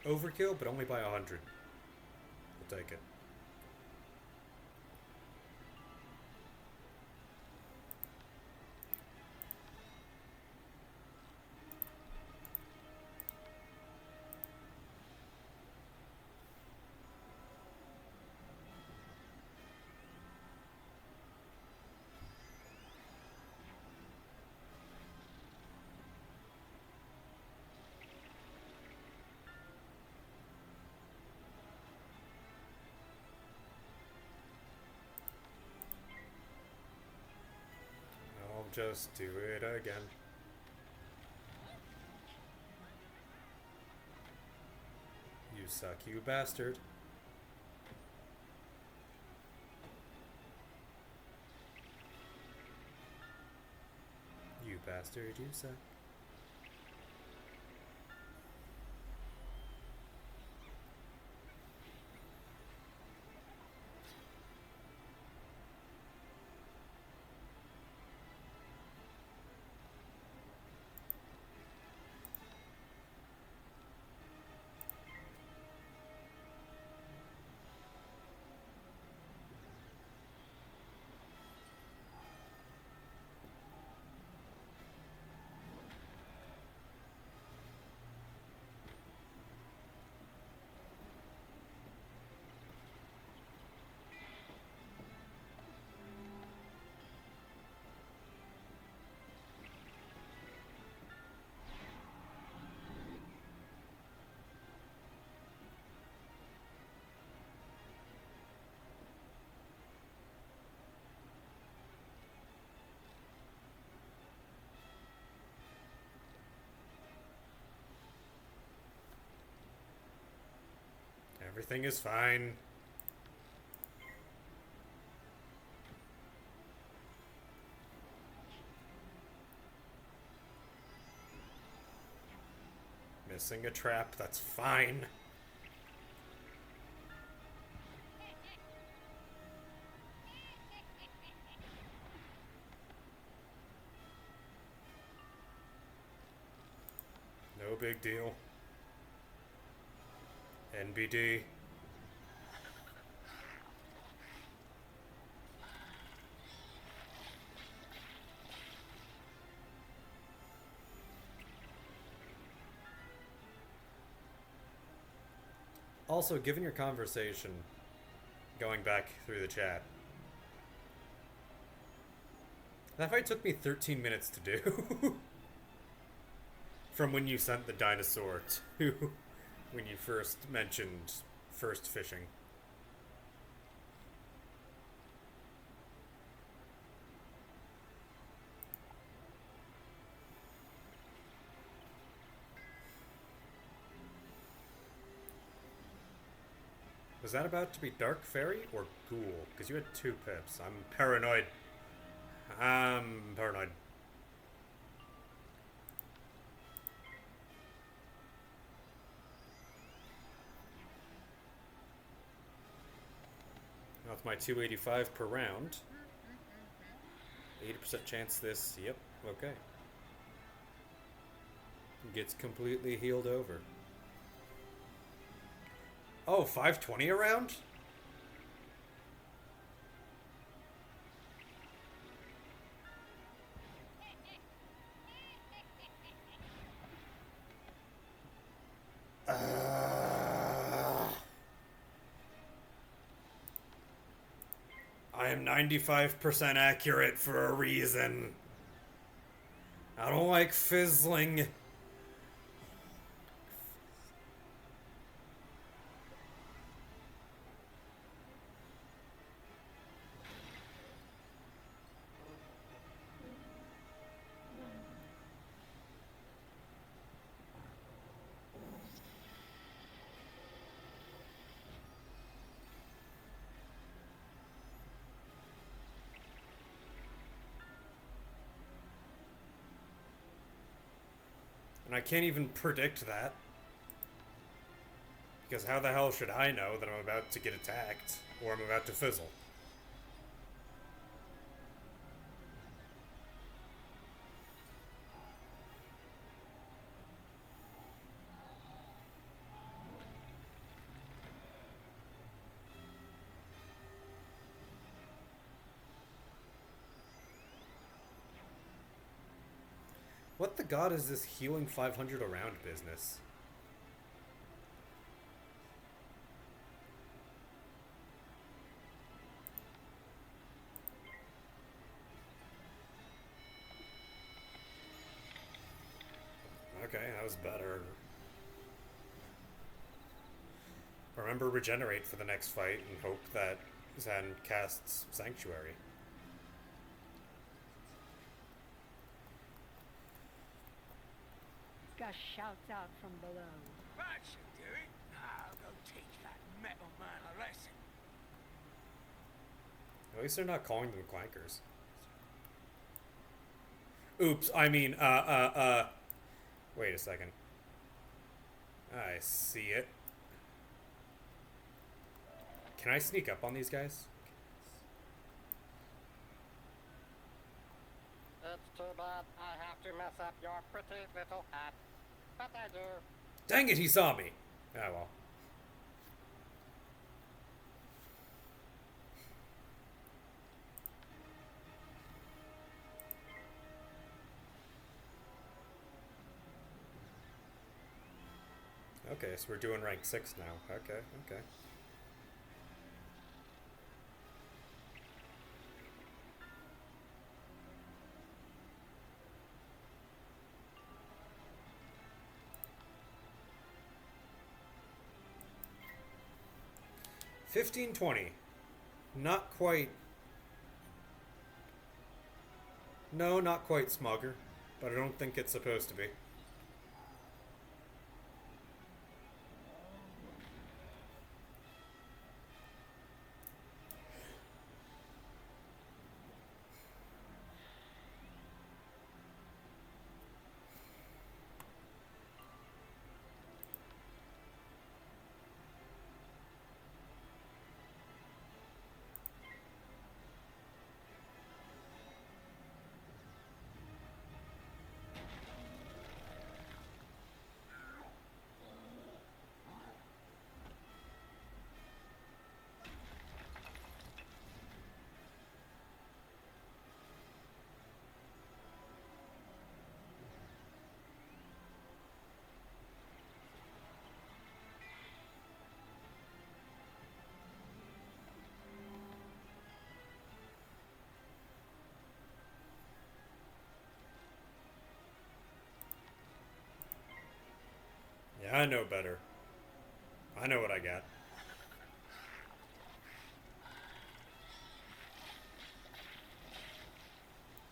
Overkill, but only by 100. We'll take it. Just do it again. You suck, you bastard. You bastard, you suck. Everything is fine. Missing a trap, that's fine. No big deal. NBD. Also, given your conversation, going back through the chat, that fight took me 13 minutes to do. From when you sent the dinosaur to when you first mentioned first fishing. Was that about to be Dark Fairy or Ghoul? Because you had two pips. I'm paranoid. I'm paranoid. With my 285 per round. 80% chance this, yep, okay. Gets completely healed over. Oh, 520 a round? I'm 95% accurate for a reason. I don't like fizzling. And I can't even predict that. Because how the hell should I know that I'm about to get attacked, or I'm about to fizzle? What the god is this healing 500 around business? Okay, that was better. Remember regenerate for the next fight and hope that Zen casts Sanctuary. Gus shouts out from below. That should do it. Now I'll go teach that metal man a lesson. At least they're not calling them clankers. Oops, I mean, wait a second. I see it. Can I sneak up on these guys? It's too bad I have to mess up your pretty little hat. But I do. Dang it, he saw me! Oh well. Okay, so we're doing rank 6 now. Okay, okay. $15.20. Not quite. No, not quite Smugger, but I don't think it's supposed to be. Yeah, I know better. I know what I got.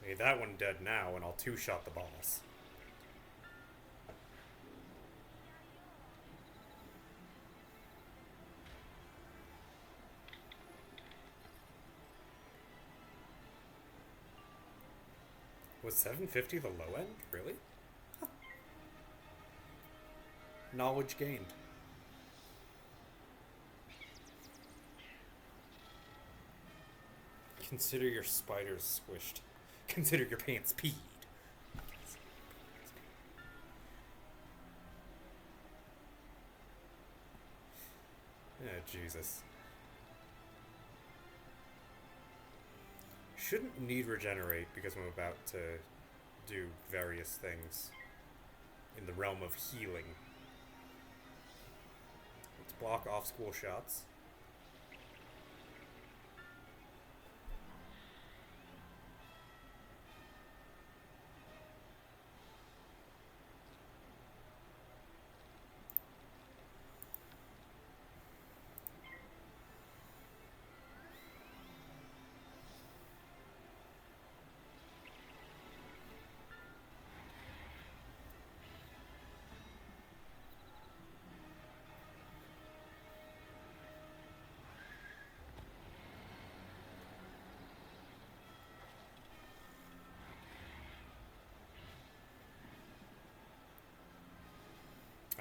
Made that one dead now, and I'll two-shot the boss. Was 750 the low end? Really? Huh. Knowledge gained. Consider your spiders squished. Consider your pants peed. Oh, Jesus. Shouldn't need regenerate because I'm about to do various things in the realm of healing. Let's block off school shots.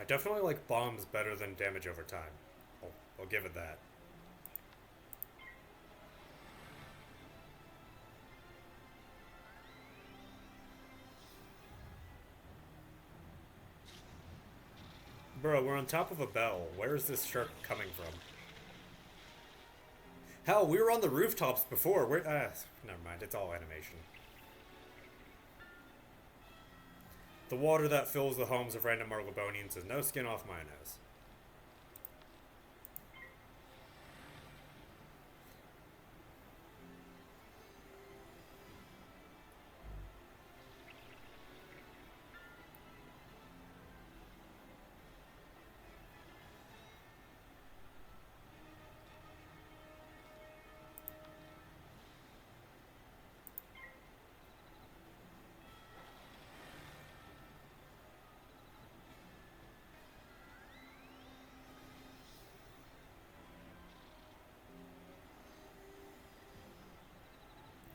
I definitely like bombs better than damage over time. I'll give it that. Bro, we're on top of a bell. Where is this shark coming from? Hell, we were on the rooftops before. Never mind, it's all animation. The water that fills the homes of random Marleybonians is no skin off my nose.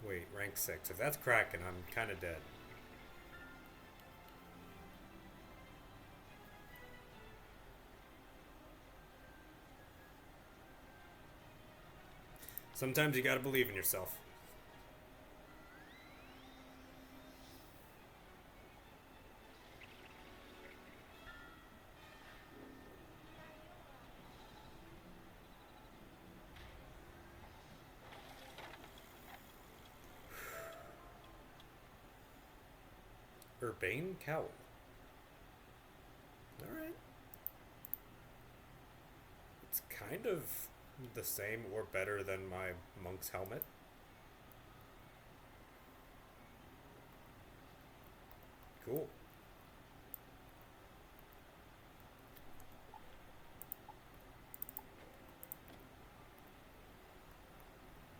Wait, rank 6. If that's Kraken, I'm kind of dead. Sometimes you gotta believe in yourself. Urbane Cowl. Alright. It's kind of the same or better than my monk's helmet. Cool.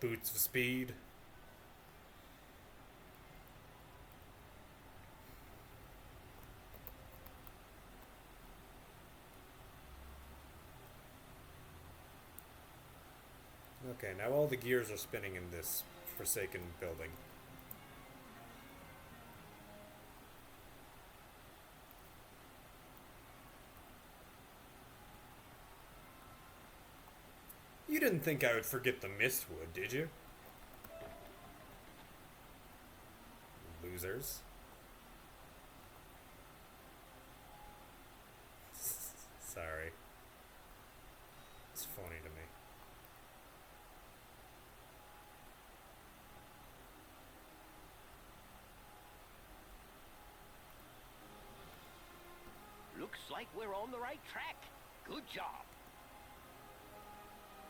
Boots of speed. Okay, now all the gears are spinning in this forsaken building. You didn't think I would forget the Mistwood, did you? Losers. Sorry. It's funny to me. Looks like we're on the right track. Good job.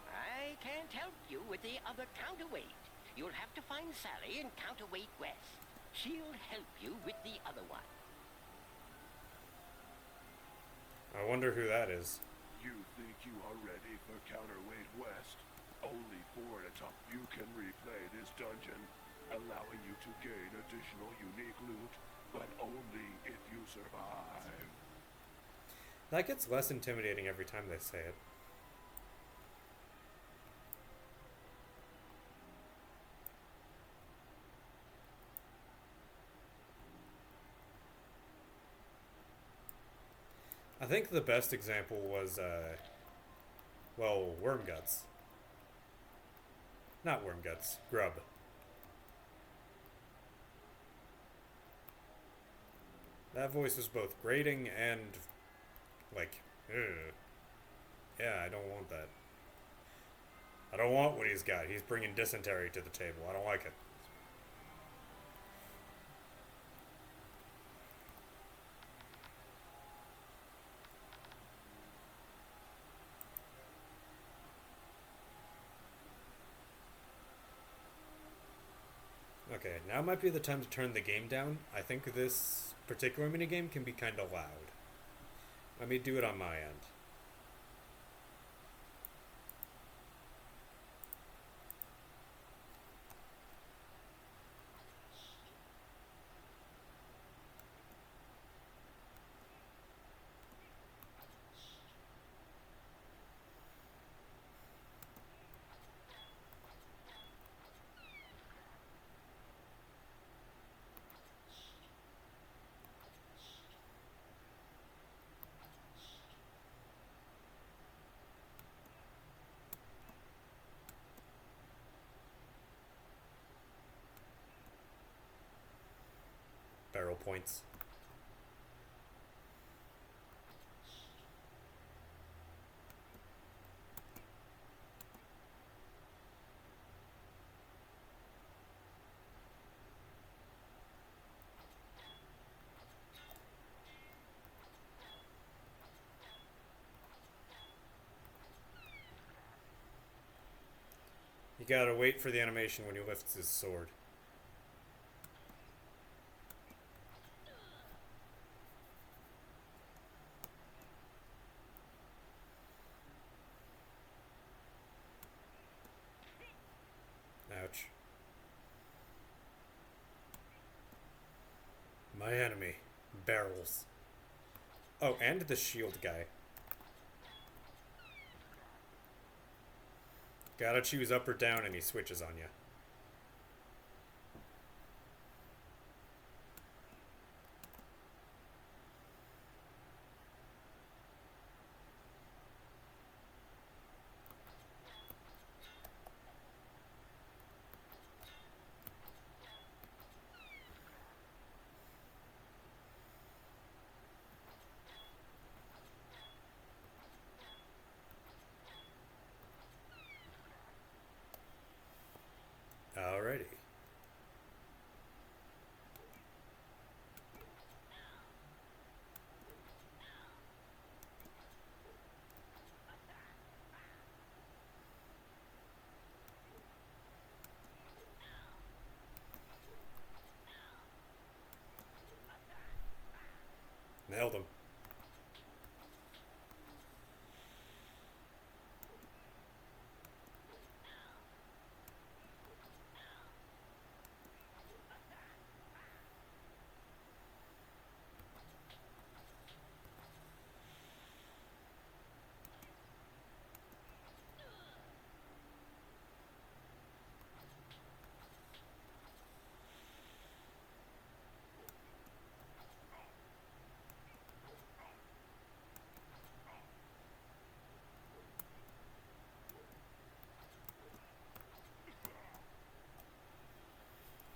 I can't help you with the other counterweight. You'll have to find Sally in Counterweight West. She'll help you with the other one. I wonder who that is. You think you are ready for Counterweight West? Only 4 at a top. You can replay this dungeon, allowing you to gain additional unique loot, but only if you survive. That gets less intimidating every time they say it. I think the best example was, well, Wormguts. Not Wormguts, Grub. That voice was both grating and, like, ugh. Yeah, I don't want that. I don't want what he's got. He's bringing dysentery to the table. I don't like it. Okay, now might be the time to turn the game down. I think this particular minigame can be kind of loud. Let me do it on my end. points. You gotta wait for the animation when he lifts his sword. Ouch. My enemy. Barrels. Oh, and the shield guy. Gotta choose up or down and he switches on you. Alrighty. Nailed him.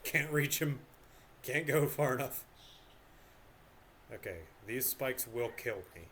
Can't reach him. Can't go far enough. Okay, these spikes will kill me.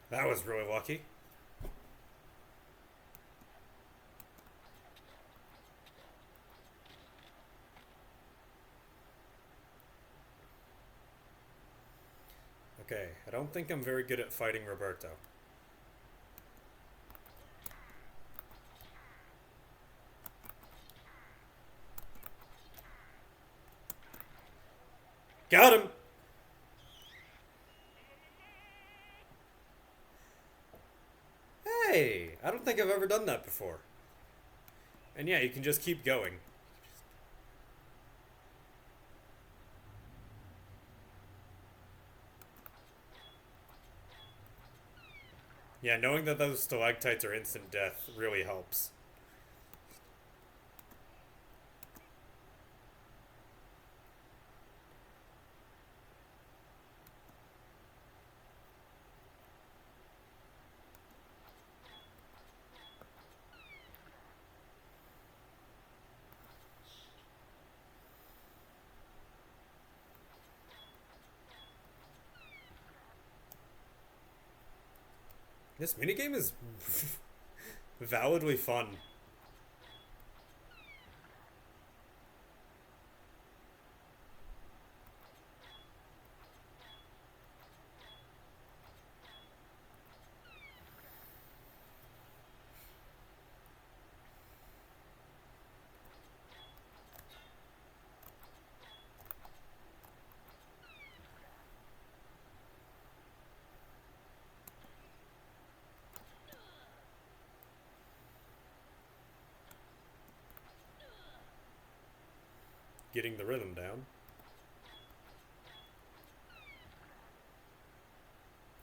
That was really lucky. Okay, I don't think I'm very good at fighting Roberto. Got him! Hey, I don't think I've ever done that before. And yeah, you can just keep going. Yeah, knowing that those stalactites are instant death really helps. This minigame is validly fun. Getting the rhythm down.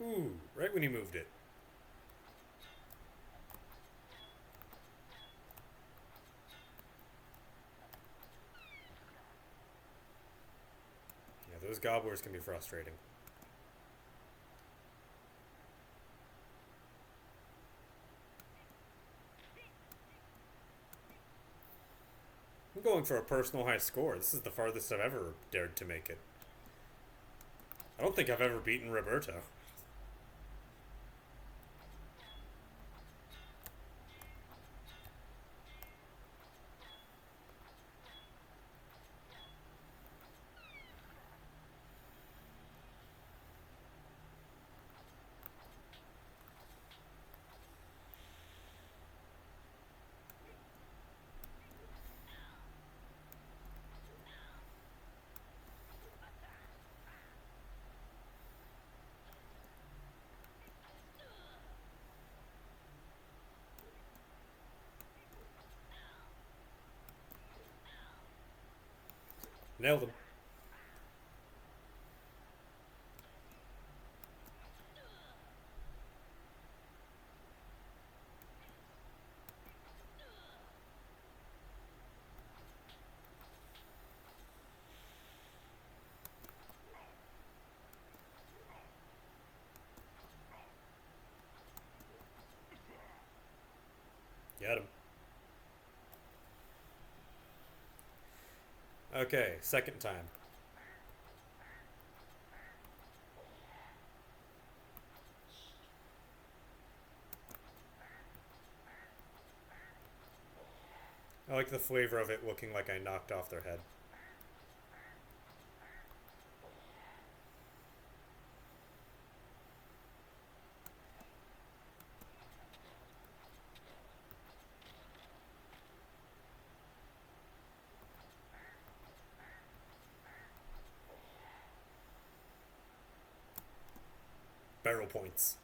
Ooh, right when he moved it. Yeah, those gobblers can be frustrating. I'm going for a personal high score. This is the farthest I've ever dared to make it. I don't think I've ever beaten Roberto. Nailed him. Got him. Okay, second time. I like the flavor of it looking like I knocked off their head. Barrel points.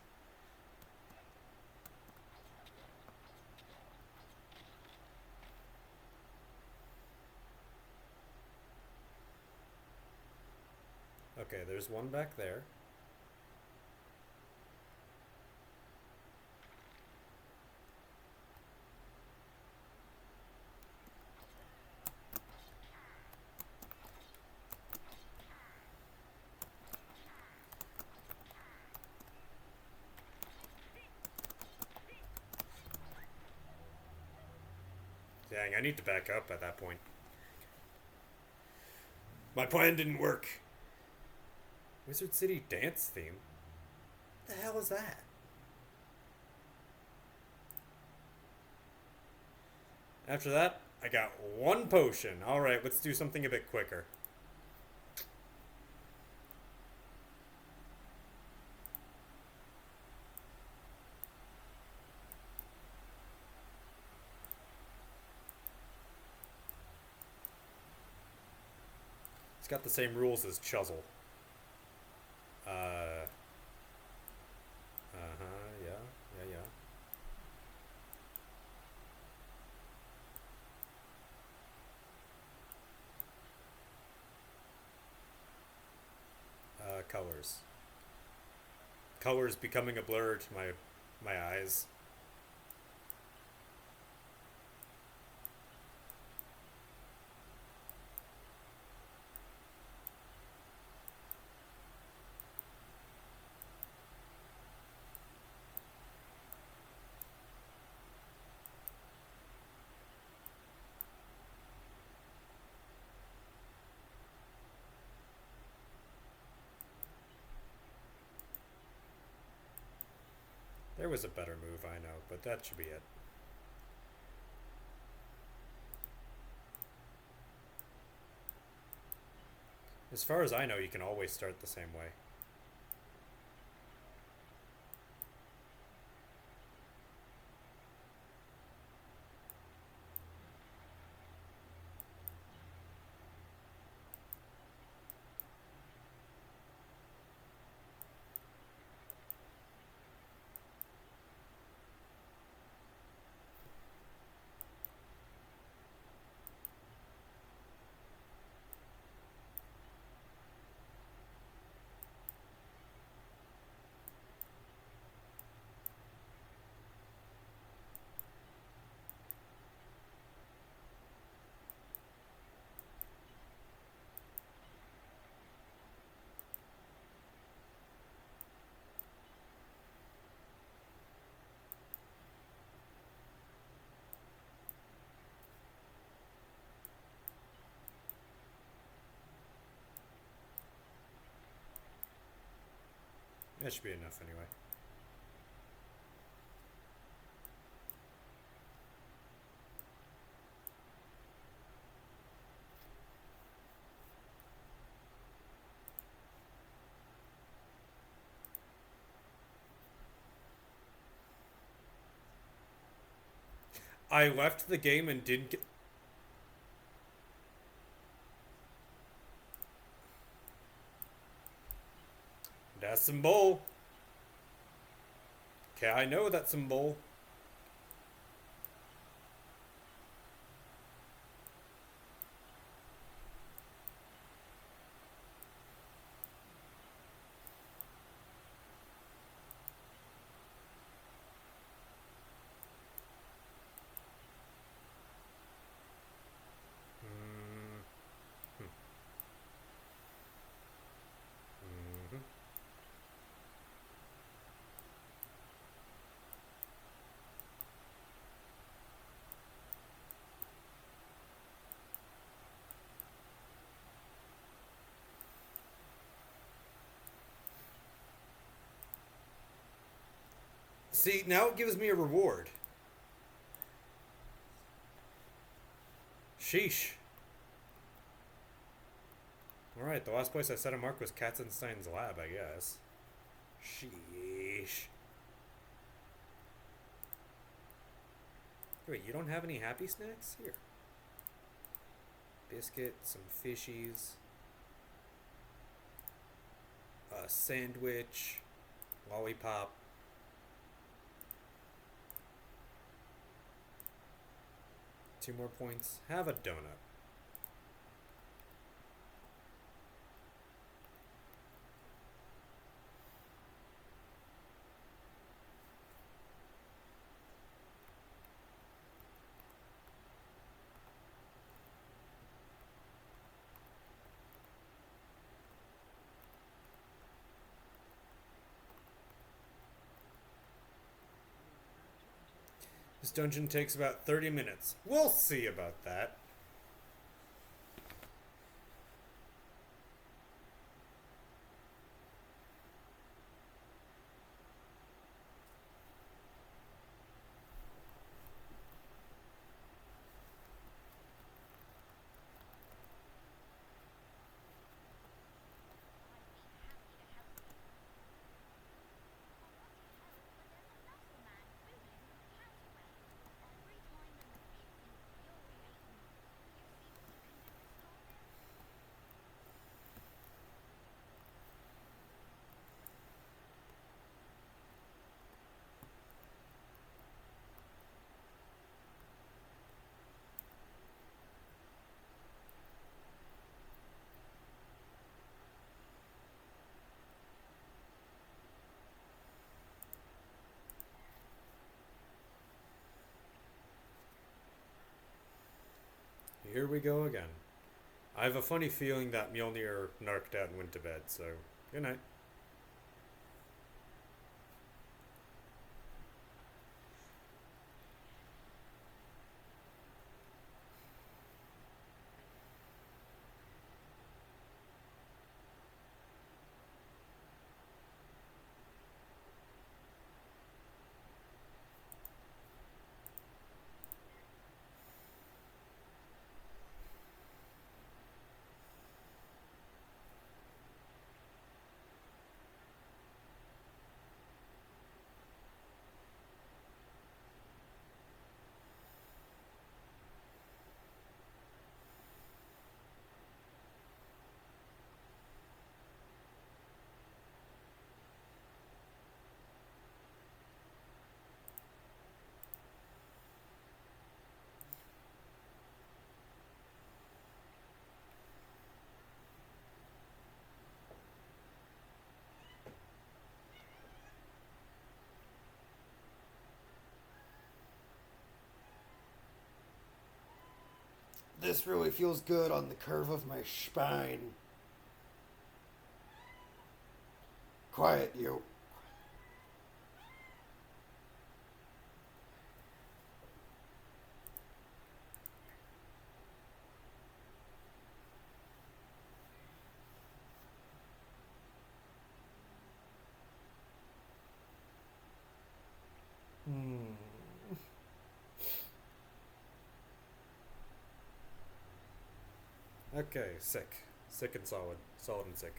Okay, there's one back there. Dang, I need to back up at that point. My plan didn't work. Wizard City dance theme? What the hell is that? After that, I got one potion. Alright, let's do something a bit quicker. It's got the same rules as Chuzzle. Colors. Colors becoming a blur to my eyes. There was a better move, I know, but that should be it. As far as I know, you can always start the same way. That should be enough anyway. I left the game and didn't get... That's some bull. Okay, I know that's some bull. See, now it gives me a reward. Sheesh. Alright, the last place I set a mark was Katzenstein's lab, I guess. Sheesh. Wait, you don't have any happy snacks? Here. Biscuit, some fishies. A sandwich. Lollipop. Two more points. Have a donut. This dungeon takes about 30 minutes. We'll see about that. Here we go again. I have a funny feeling that Mjolnir narked out and went to bed, so good night. This really feels good on the curve of my spine. Quiet, you. Okay, sick. Sick and solid. Solid and sick.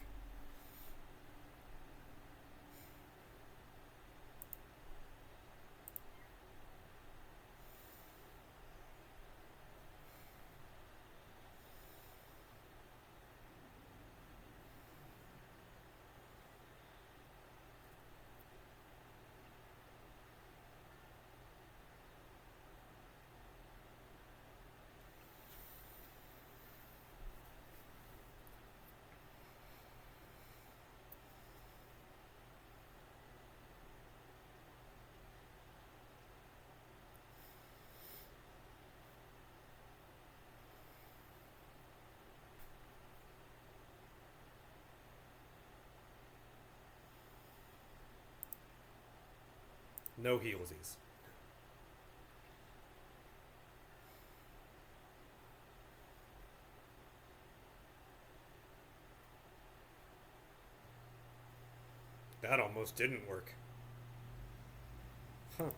No healsies. That almost didn't work. Huh.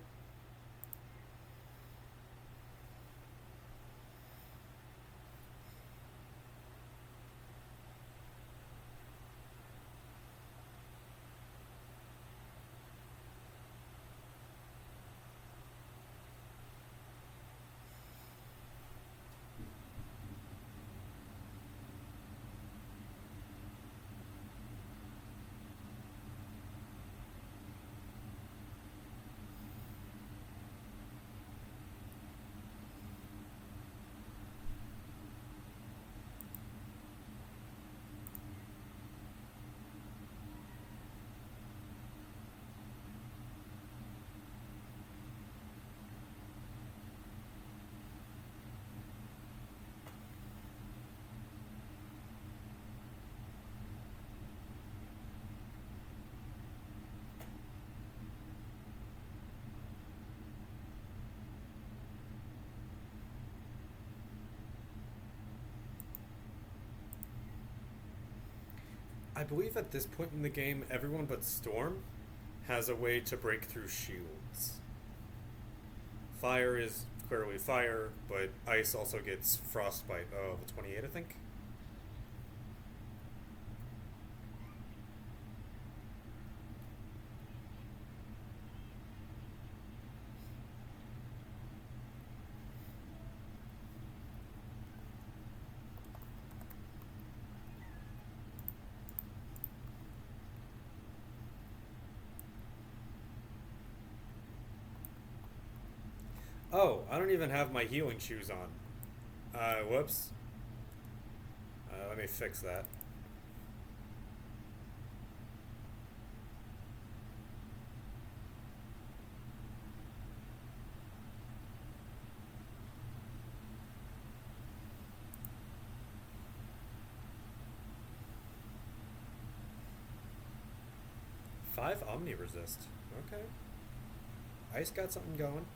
I believe at this point in the game, everyone but Storm has a way to break through shields. Fire is clearly fire, but ice also gets frostbite. Oh, the 28, I think? Oh, I don't even have my healing shoes on. Whoops. Let me fix that. Five Omni Resist. Okay. Ice got something going.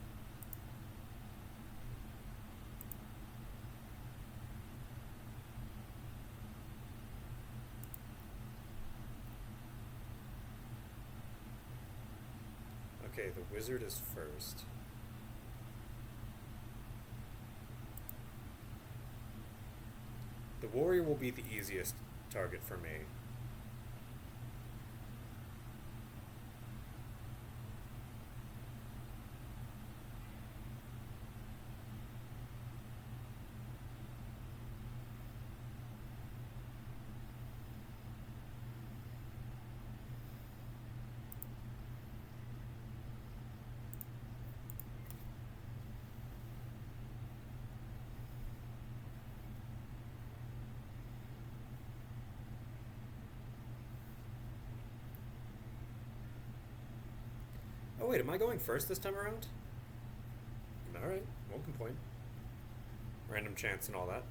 Okay, the wizard is first. The warrior will be the easiest target for me. Oh wait, am I going first this time around? Alright, won't complain. Random chance and all that.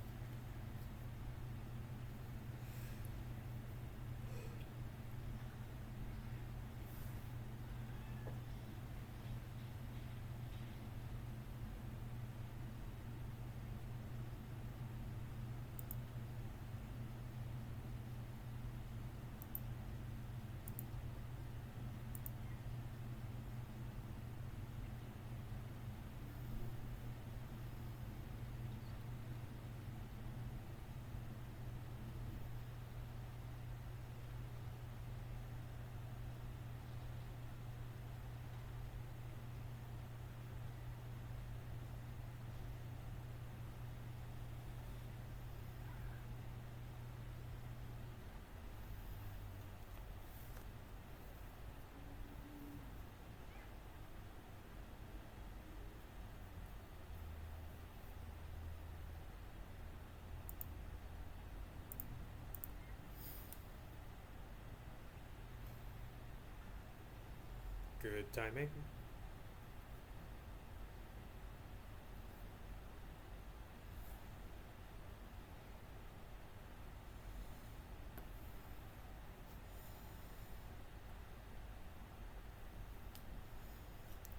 Good timing.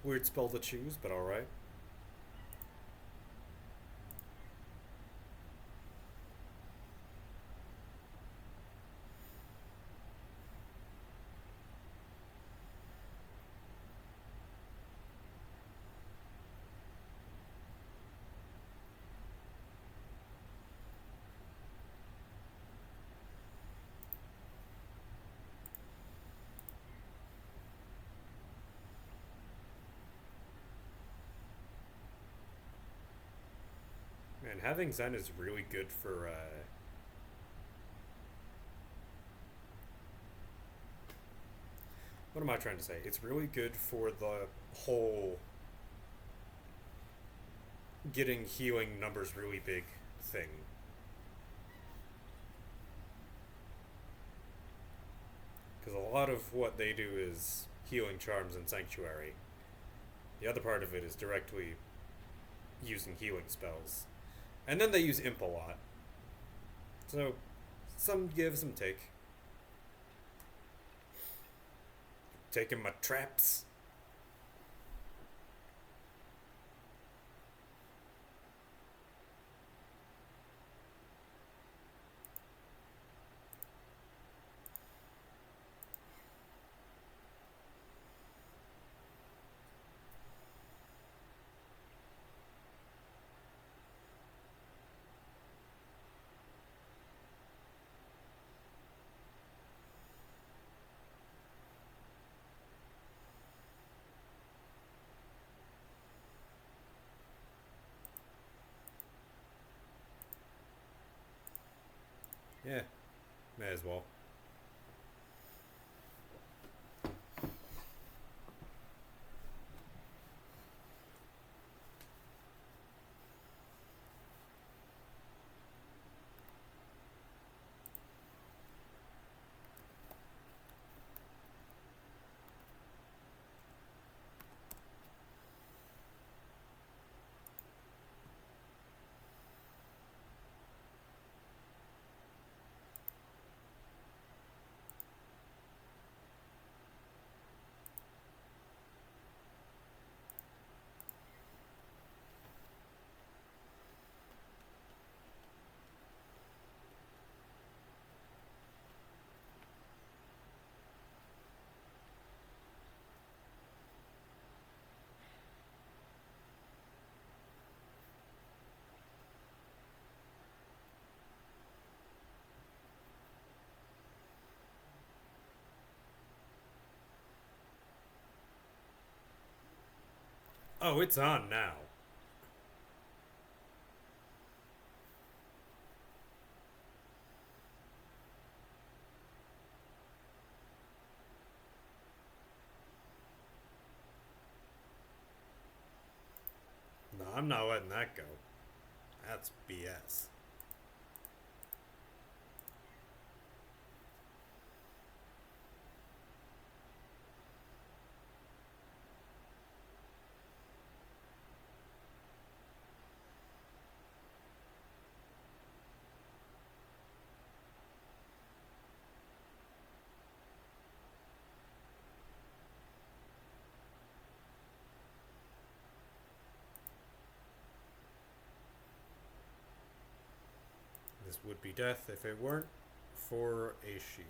Weird spell to choose, but alright. Man, having Zen is really good for, what am I trying to say? It's really good for the whole getting healing numbers really big thing. Because a lot of what they do is healing charms and sanctuary. The other part of it is directly using healing spells. And then they use imp a lot. So, some give, some take. Taking my traps. Yeah, may as well. Oh, it's on now. No, I'm not letting that go. That's BS. This would be death if it weren't for a shield.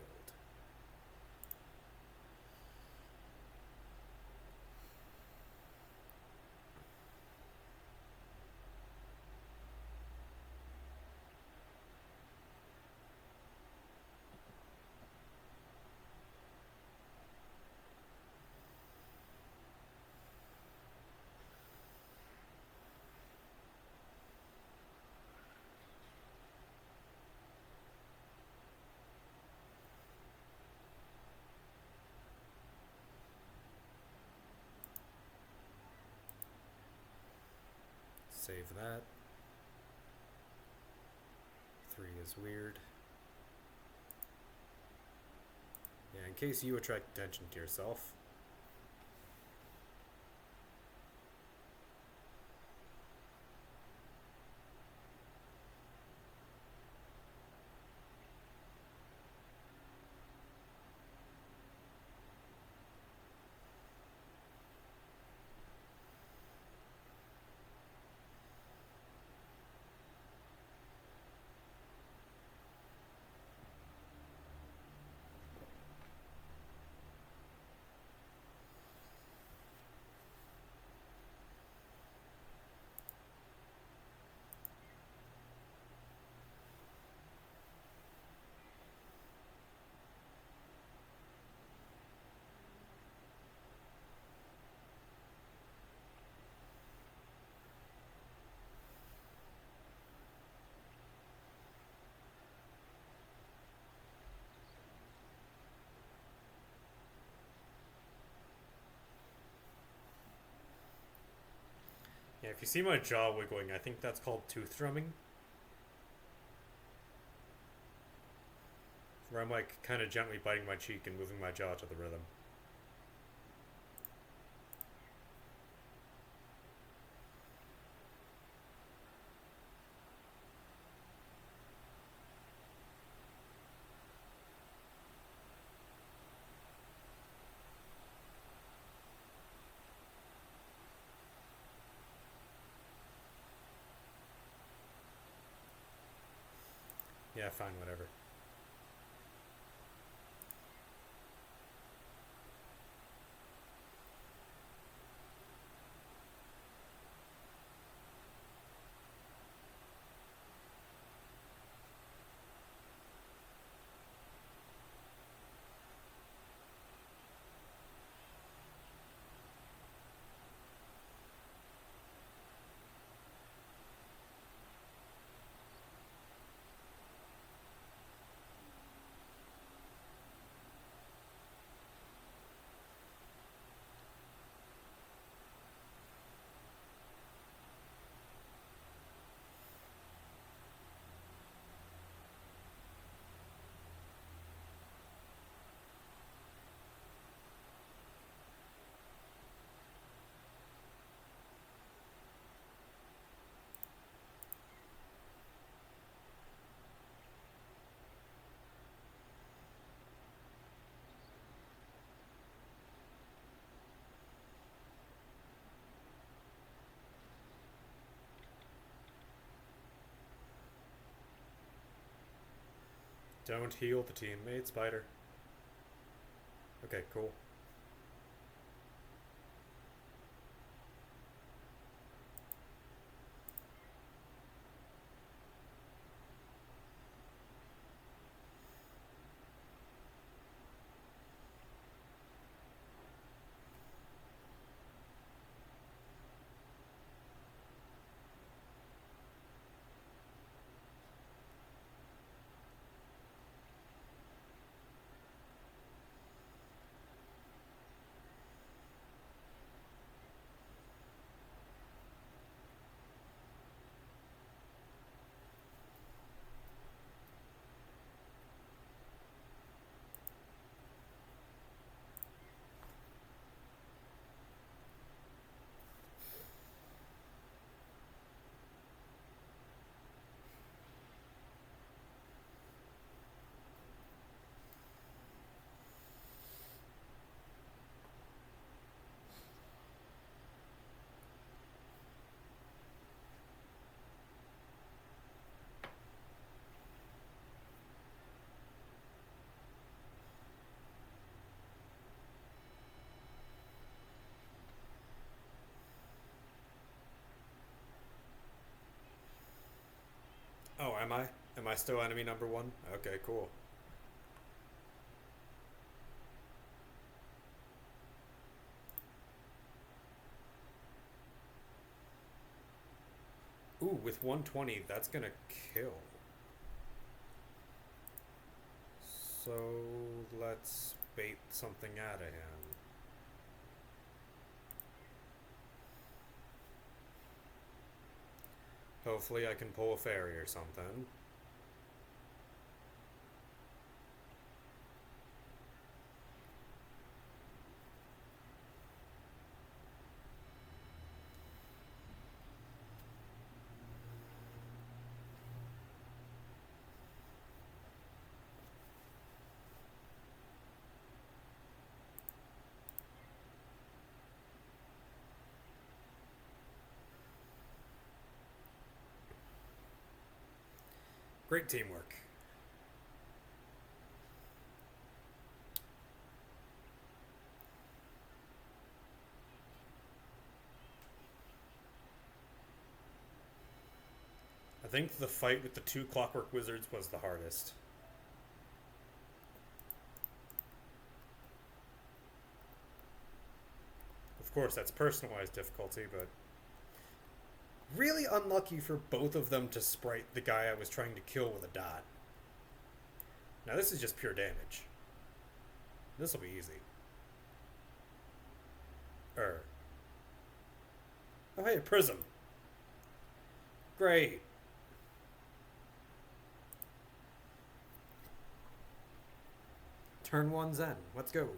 Save that. 3 is weird. Yeah, in case you attract attention to yourself. Yeah, if you see my jaw wiggling, I think that's called tooth drumming. Where I'm like kind of gently biting my cheek and moving my jaw to the rhythm. Yeah, fine, whatever. Don't heal the teammate, Spider. Okay, cool. Oh, am I? Am I still enemy number one? Okay, cool. Ooh, with 120, that's gonna kill. So let's bait something out of him. Hopefully I can pull a fairy or something. Great teamwork. I think the fight with the two Clockwork Wizards was the hardest. Of course, that's personalized difficulty, but really unlucky for both of them to sprite the guy I was trying to kill with a dot. Now this is just pure damage. This will be easy. Oh hey, a prism. Great. Turn 1 Zen. Let's go.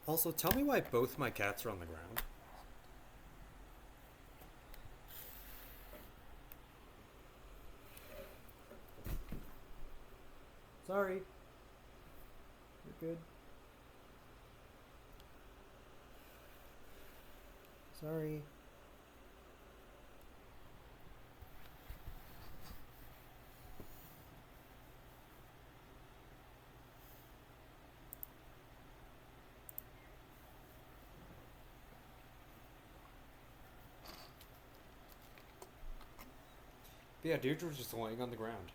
Also, tell me why both my cats are on the ground. Sorry. You're good. Sorry. But yeah, Deirdre was just laying on the ground.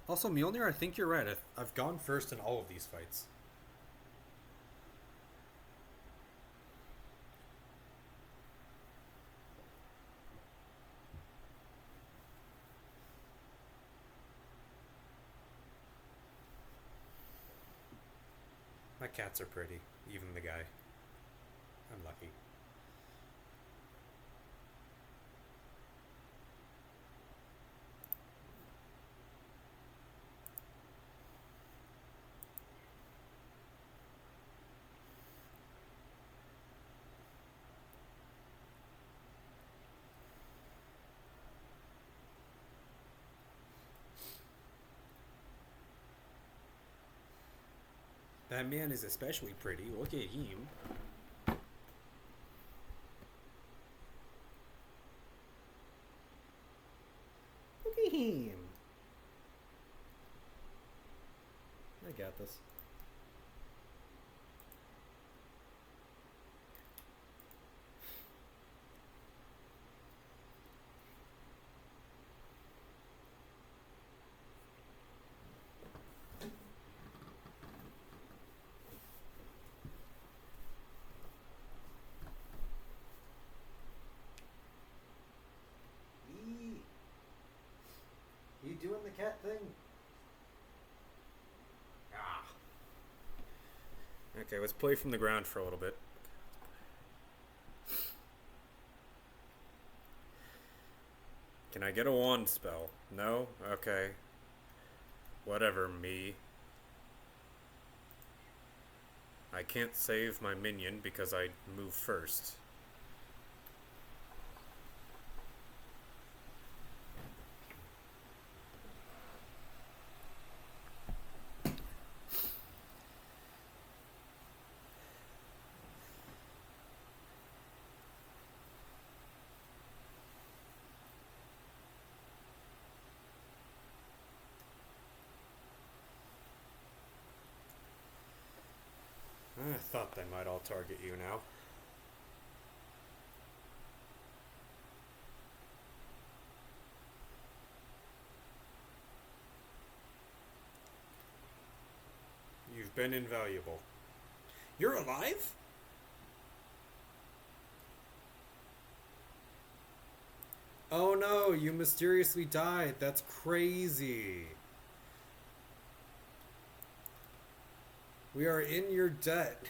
Also, Mjolnir, I think you're right. I've gone first in all of these fights. My cats are pretty, even the guy. I'm lucky. That man is especially pretty. Look at him. Look at him. I got this. You doing the cat thing? Ah. Okay, let's play from the ground for a little bit. Can I get a wand spell? No? Okay. Whatever, me. I can't save my minion because I move first. I thought they might all target you now. You've been invaluable. You're alive? Oh no, you mysteriously died. That's crazy. We are in your debt.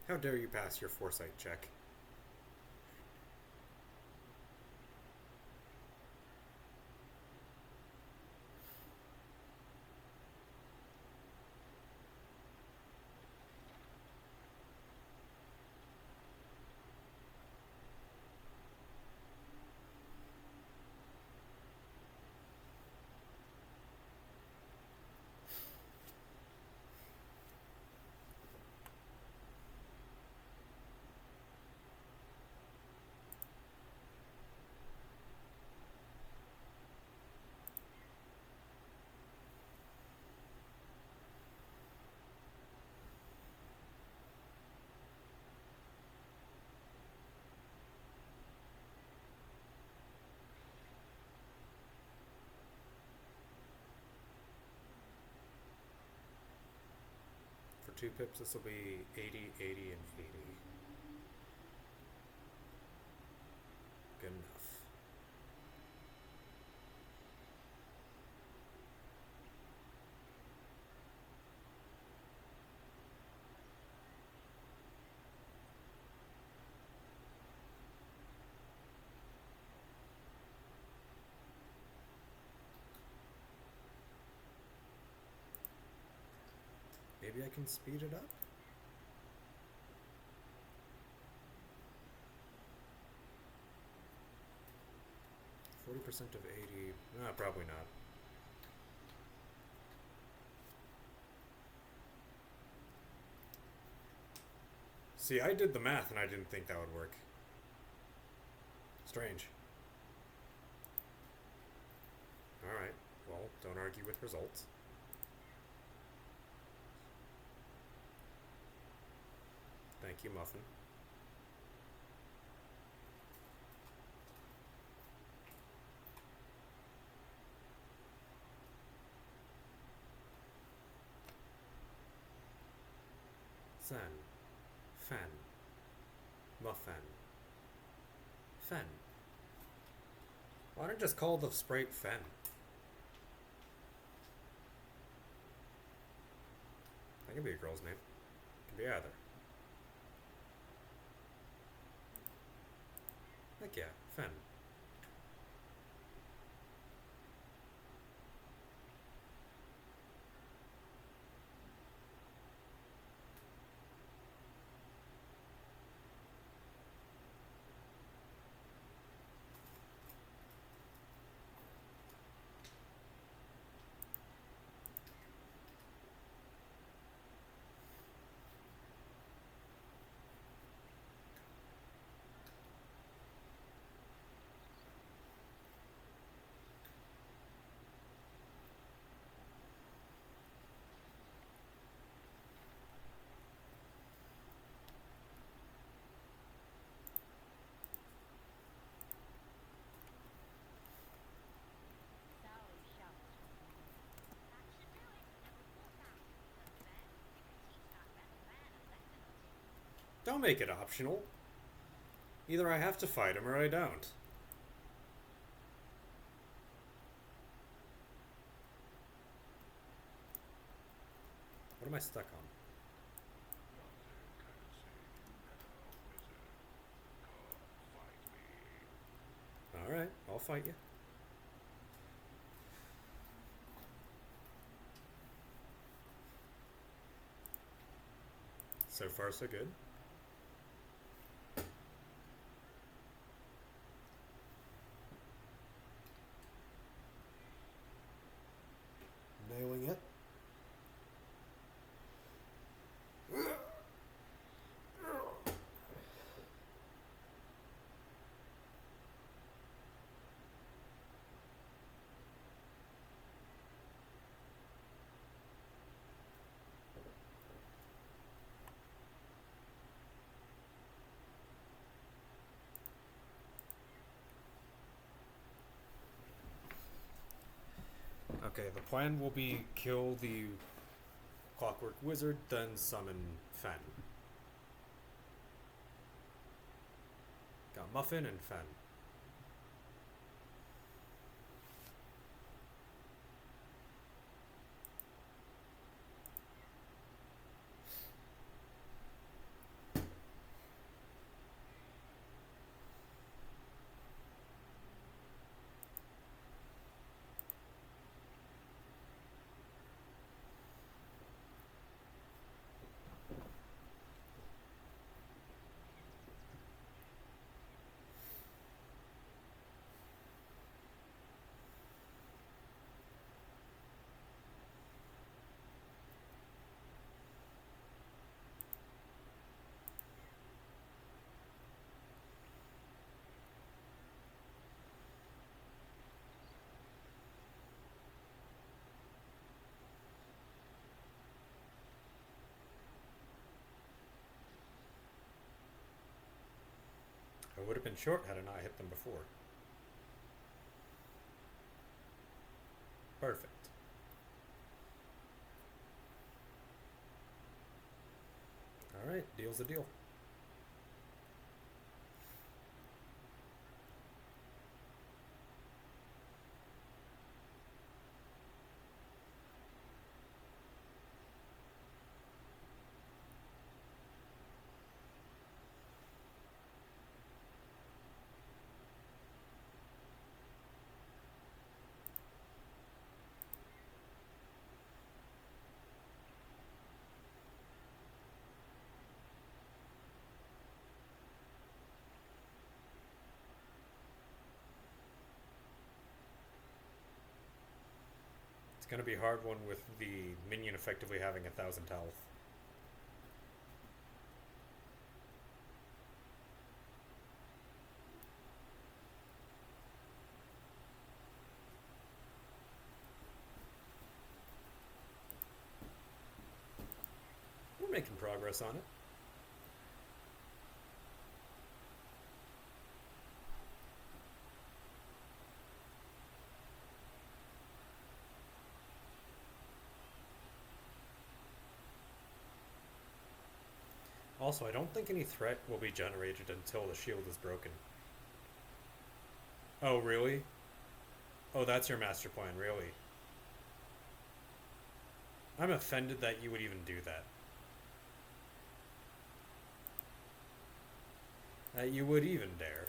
How dare you pass your foresight check? For 2 pips, this will be 80, 80, and 80. Good enough. Maybe I can speed it up? %40 of 80. No, probably not. See, I did the math and I didn't think that would work. Strange. Alright, well, don't argue with results. Thank you, Muffin. Fen. Fen. Muffin. Fen. Why don't I just call the sprite Fen? That can be a girl's name. It can be either. Heck yeah, Fen. Don't make it optional. Either I have to fight him or I don't. What am I stuck on? Alright, I'll fight you. So far, so good. Nailing it. Okay, the plan will be kill the Clockwork Wizard, then summon Fen. Got Muffin and Fen. would have been short had I not hit them before. Perfect. Alright, deal's a deal. It's gonna be a hard one with the minion effectively having 1,000 health. We're making progress on it. Also, I don't think any threat will be generated until the shield is broken. Oh, really? Oh, that's your master plan, really? I'm offended that you would even do that. That you would even dare.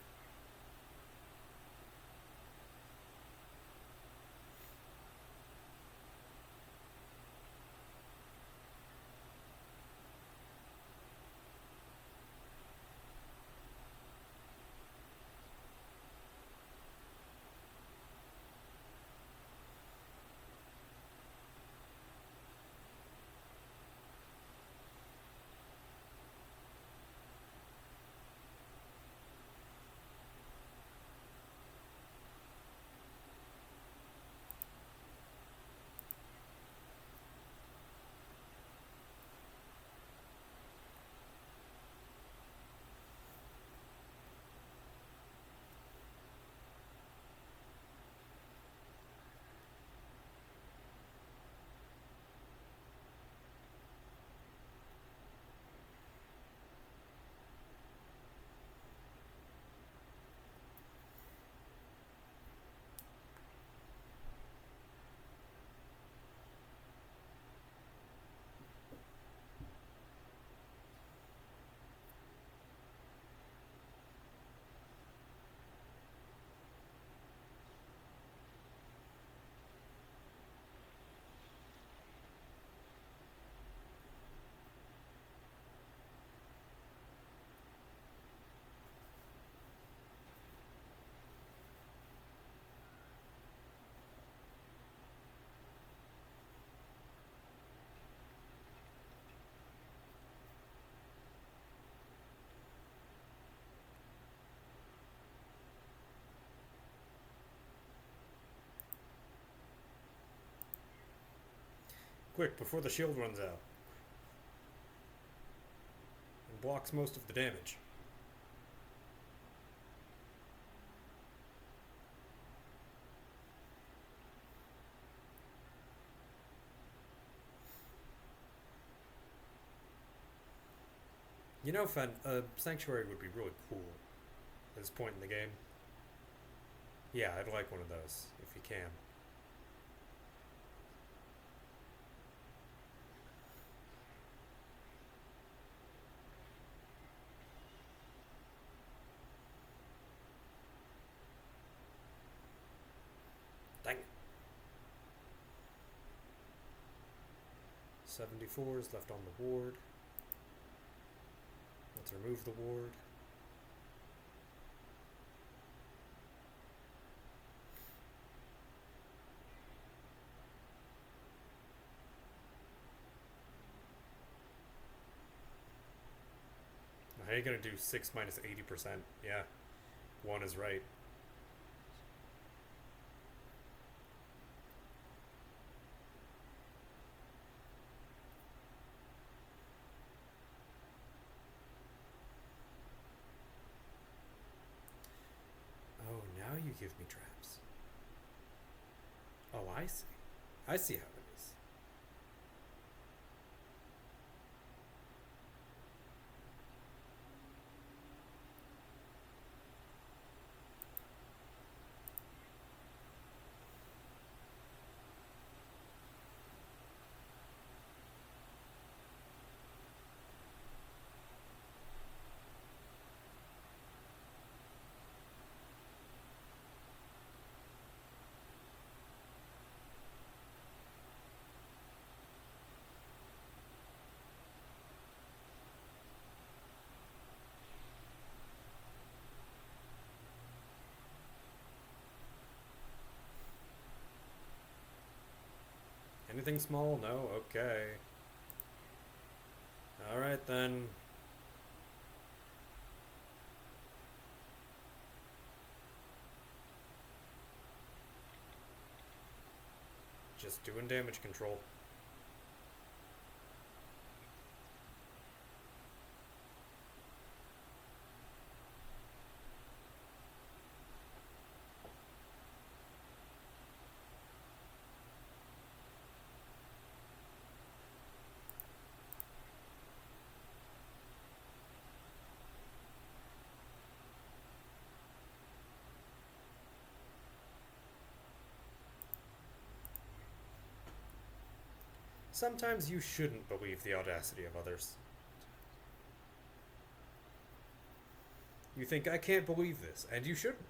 Quick, before the shield runs out. And blocks most of the damage. You know, Fen, a sanctuary would be really cool at this point in the game. Yeah, I'd like one of those, if you can. Dang it. 74 is left on the ward. Let's remove the ward. How are you gonna do 6 minus 80%? Yeah, 1 is right. you give me traps. Oh, I see. I see how it is. Anything small? No? Okay. Alright then. Just doing damage control. Sometimes you shouldn't believe the audacity of others. You think, I can't believe this, and you shouldn't.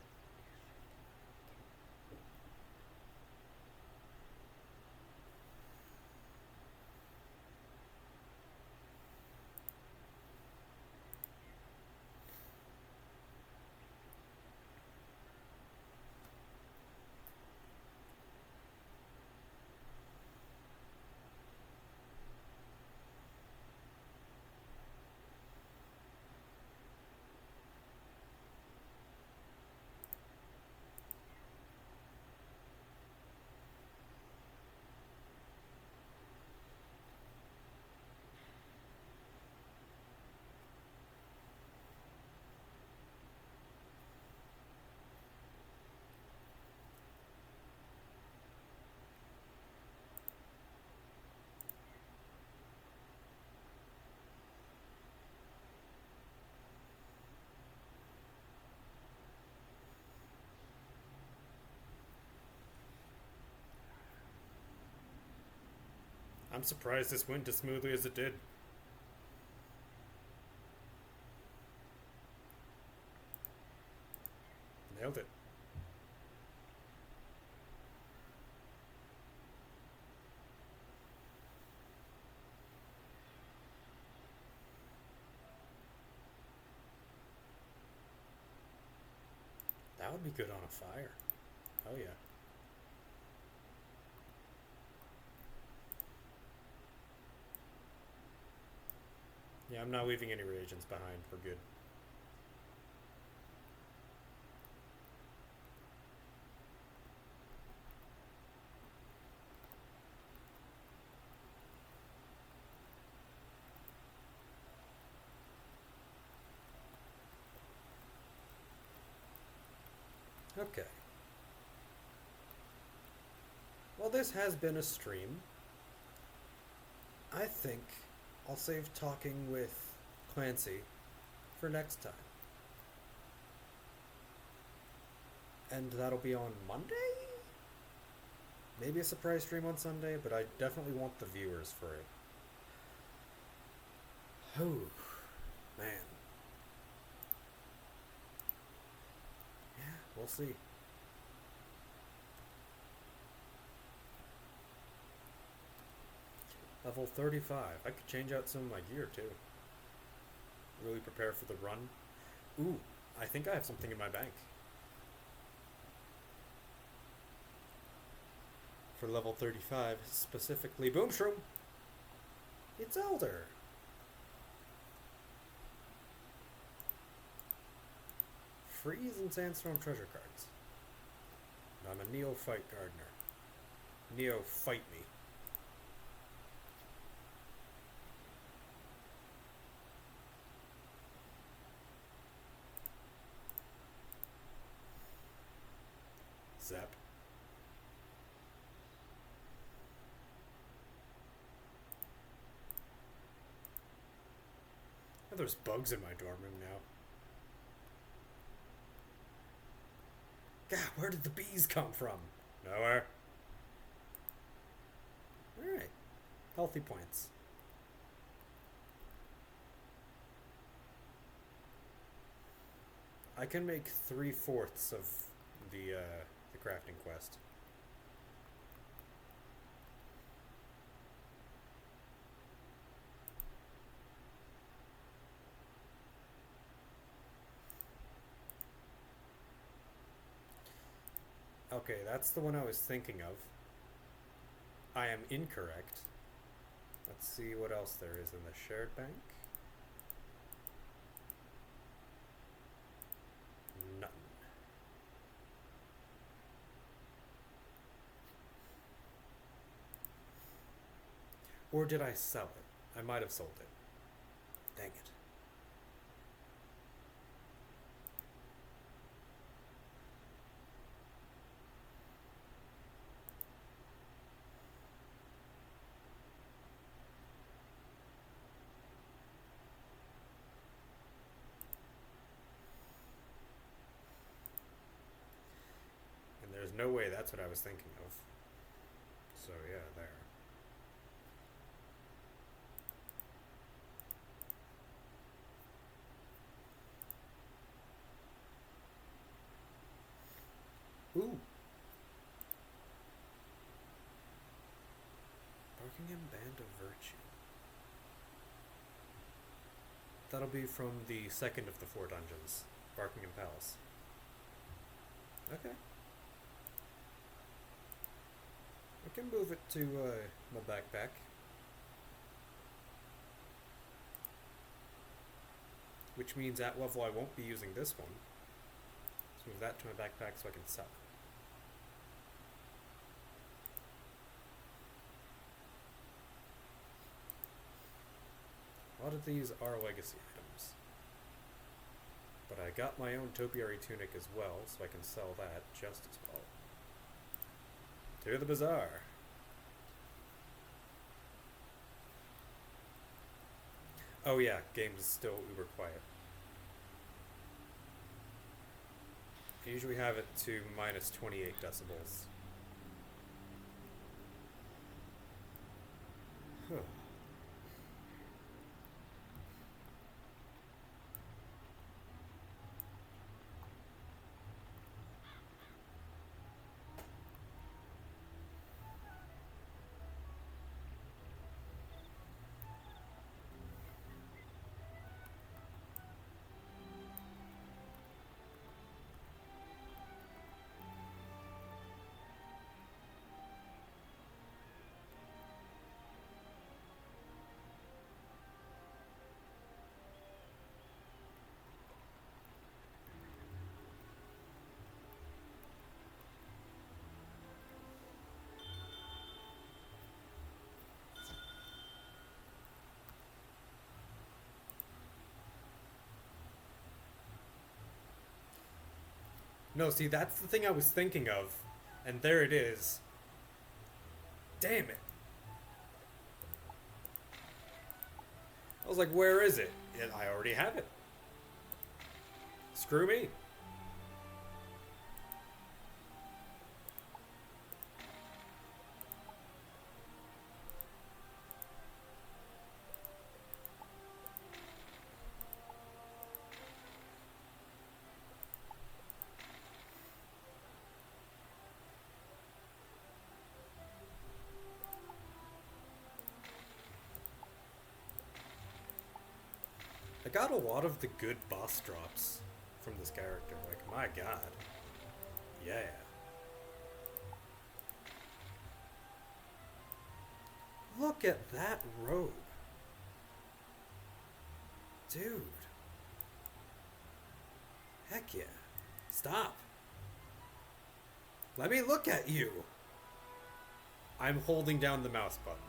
I'm surprised this went as smoothly as it did. Nailed it. That would be good on a fire. Oh yeah. Yeah, I'm not leaving any reagents behind. We're good. Okay. Well, this has been a stream. I think I'll save talking with Clancy for next time. And that'll be on Monday? Maybe a surprise stream on Sunday, but I definitely want the viewers for it. Oh, man. Yeah, we'll see. Level 35. I could change out some of my gear too. Really prepare for the run. Ooh, I think I have something in my bank. For level 35, specifically Boomshroom. It's Elder. Freeze and Sandstorm treasure cards. I'm a neophyte gardener. Neophyte me. Zep. Oh, there's bugs in my dorm room now. God, where did the bees come from? Nowhere. Alright. Healthy points. I can make 3/4 of the crafting quest. Okay, that's the one I was thinking of. I am incorrect. Let's see what else there is in the shared bank. Nothing. Or did I sell it? I might have sold it. Dang it. And there's no way that's what I was thinking of. So yeah, there. Ooh. Barkingham Band of Virtue. That'll be from the second of the 4 dungeons, Barkingham Palace. Okay. I can move it to my backpack. Which means at level I won't be using this one. Let's move that to my backpack so I can sell it. A lot of these are legacy items. But I got my own topiary tunic as well, so I can sell that just as well. To the bazaar. Oh yeah, game is still uber quiet. I usually have it to minus 28 decibels. Huh. No, see, that's the thing I was thinking of. And there it is. Damn it. I was like, where is it? And I already have it. Screw me. I got a lot of the good boss drops from this character. Like, my god. Yeah. Look at that robe. Dude. Heck yeah. Stop. Let me look at you. I'm holding down the mouse button.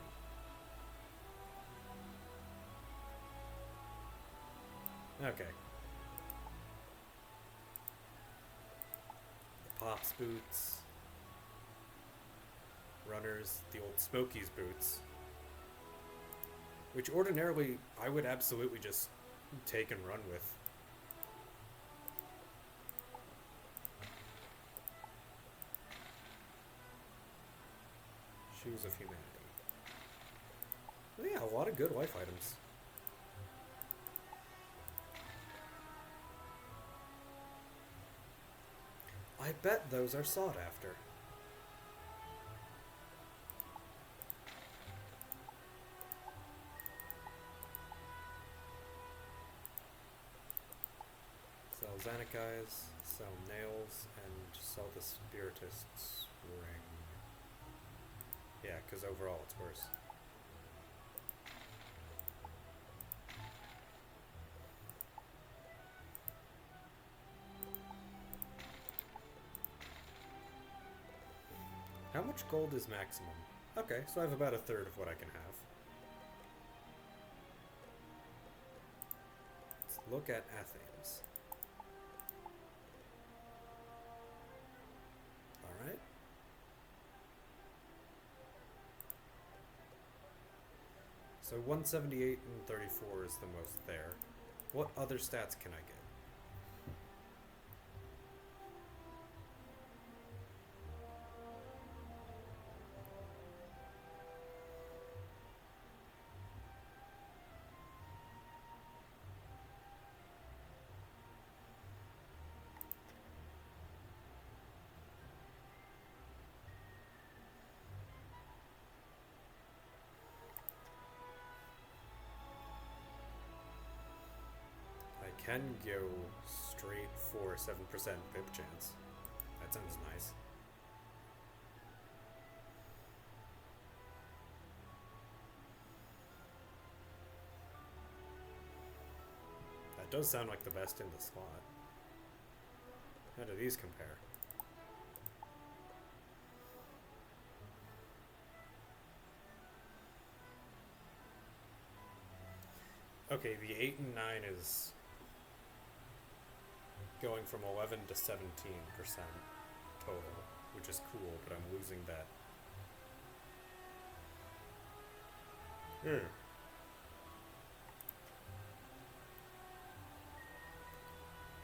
Okay. The Pops boots. runners, the old Smokies boots, which ordinarily I would absolutely just take and run with. Shoes of Humanity. Well, yeah, a lot of good life items. I bet those are sought after. Sell Xanic Eyes, sell Nails, and sell the Spiritist's Ring. Yeah, because overall it's worse. How much gold is maximum? Okay, so I have about a third of what I can have. Let's look at Athens. Alright. So 178 and 34 is the most there. What other stats can I get? Can go straight for 7% pip chance. That sounds nice. That does sound like the best in the slot. How do these compare? Okay, the 8 and 9 is going from 11 to 17% total, which is cool, but I'm losing that.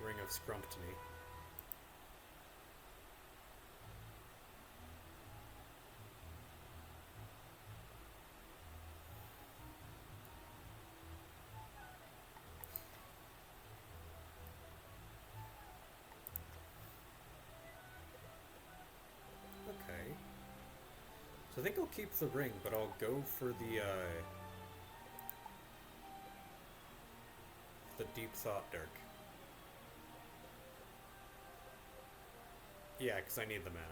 Ring of Scrumptony. I think I'll keep the ring, but I'll go for the Deep Thought Dirk. Yeah, because I need the mana.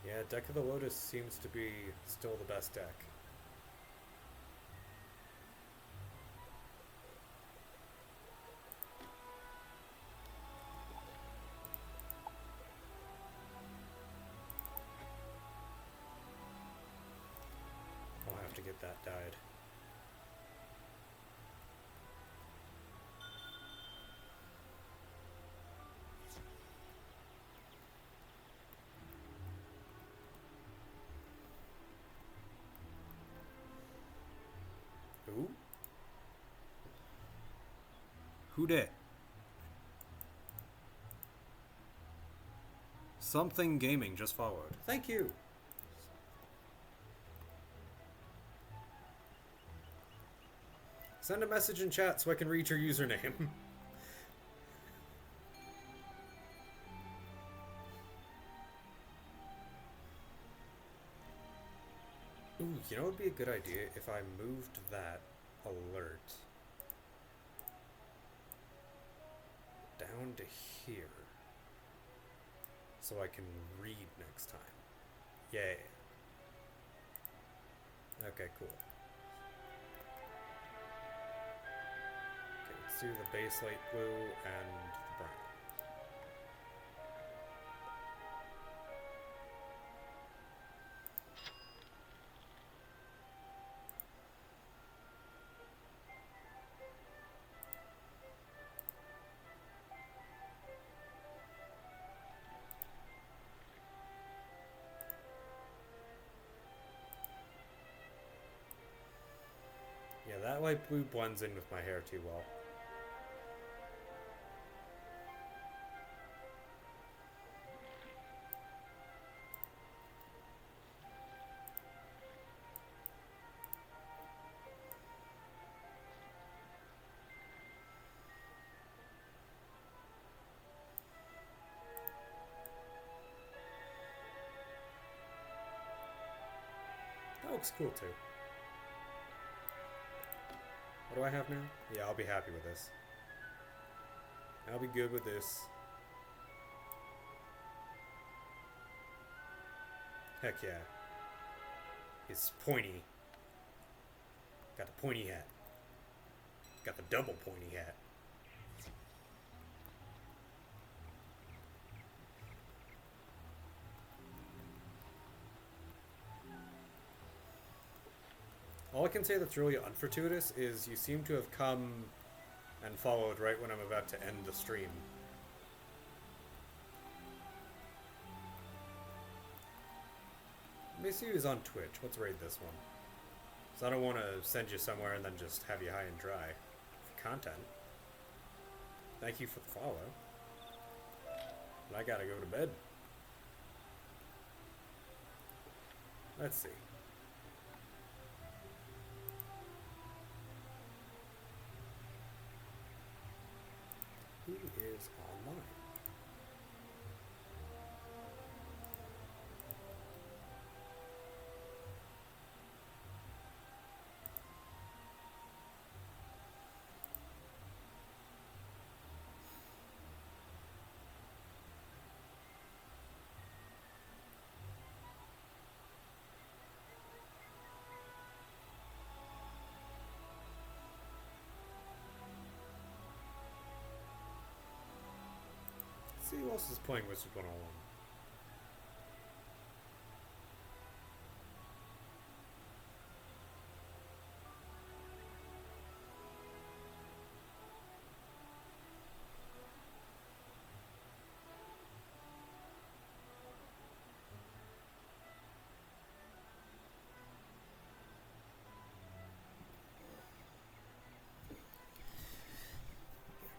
Yeah, Deck of the Lotus seems to be still the best deck. I'll have to get that dyed. Who dat? Something Gaming just followed. Thank you. Send a message in chat so I can read your username. Ooh, you know what would be a good idea if I moved that alert down to here so I can read next time. Yay. Okay, cool. Okay, let's do the base light blue and the brown. Yeah, that light blue blends in with my hair too well. That looks cool too. What do I have now? Yeah, I'll be happy with this. I'll be good with this. Heck yeah. It's pointy. Got the pointy hat. Got the double pointy hat. All I can say that's really unfortuitous is you seem to have come and followed right when I'm about to end the stream. Let me see who's on Twitch. Let's raid this one. So I don't want to send you somewhere and then just have you high and dry for content. Thank you for the follow. But I gotta go to bed. Let's see. Who is online? Let's see who else is playing Wizard101.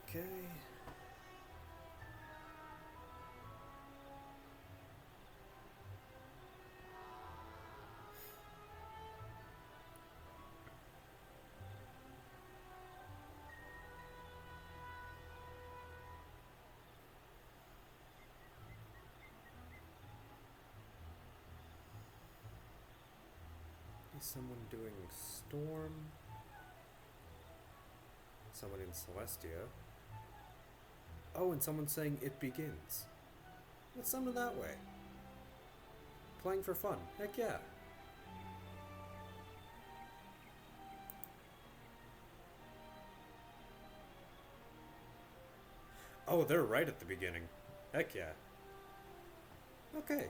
Okay. Is someone doing Storm? Someone in Celestia. Oh, and someone saying It Begins. Let's summon that way. Playing for fun. Heck yeah. Oh, they're right at the beginning. Heck yeah. Okay.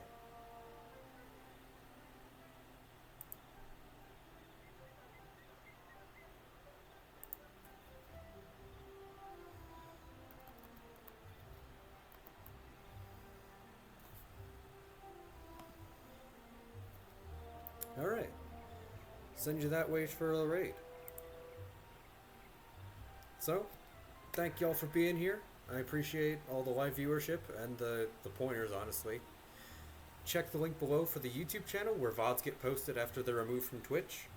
Alright. Send you that way for a raid. So, thank y'all for being here. I appreciate all the live viewership and the pointers, honestly. Check the link below for the YouTube channel where VODs get posted after they're removed from Twitch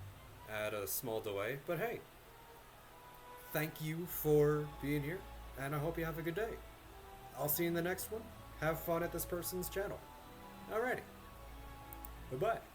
at a small delay. But hey, thank you for being here, and I hope you have a good day. I'll see you in the next one. Have fun at this person's channel. Alrighty. Bye-bye.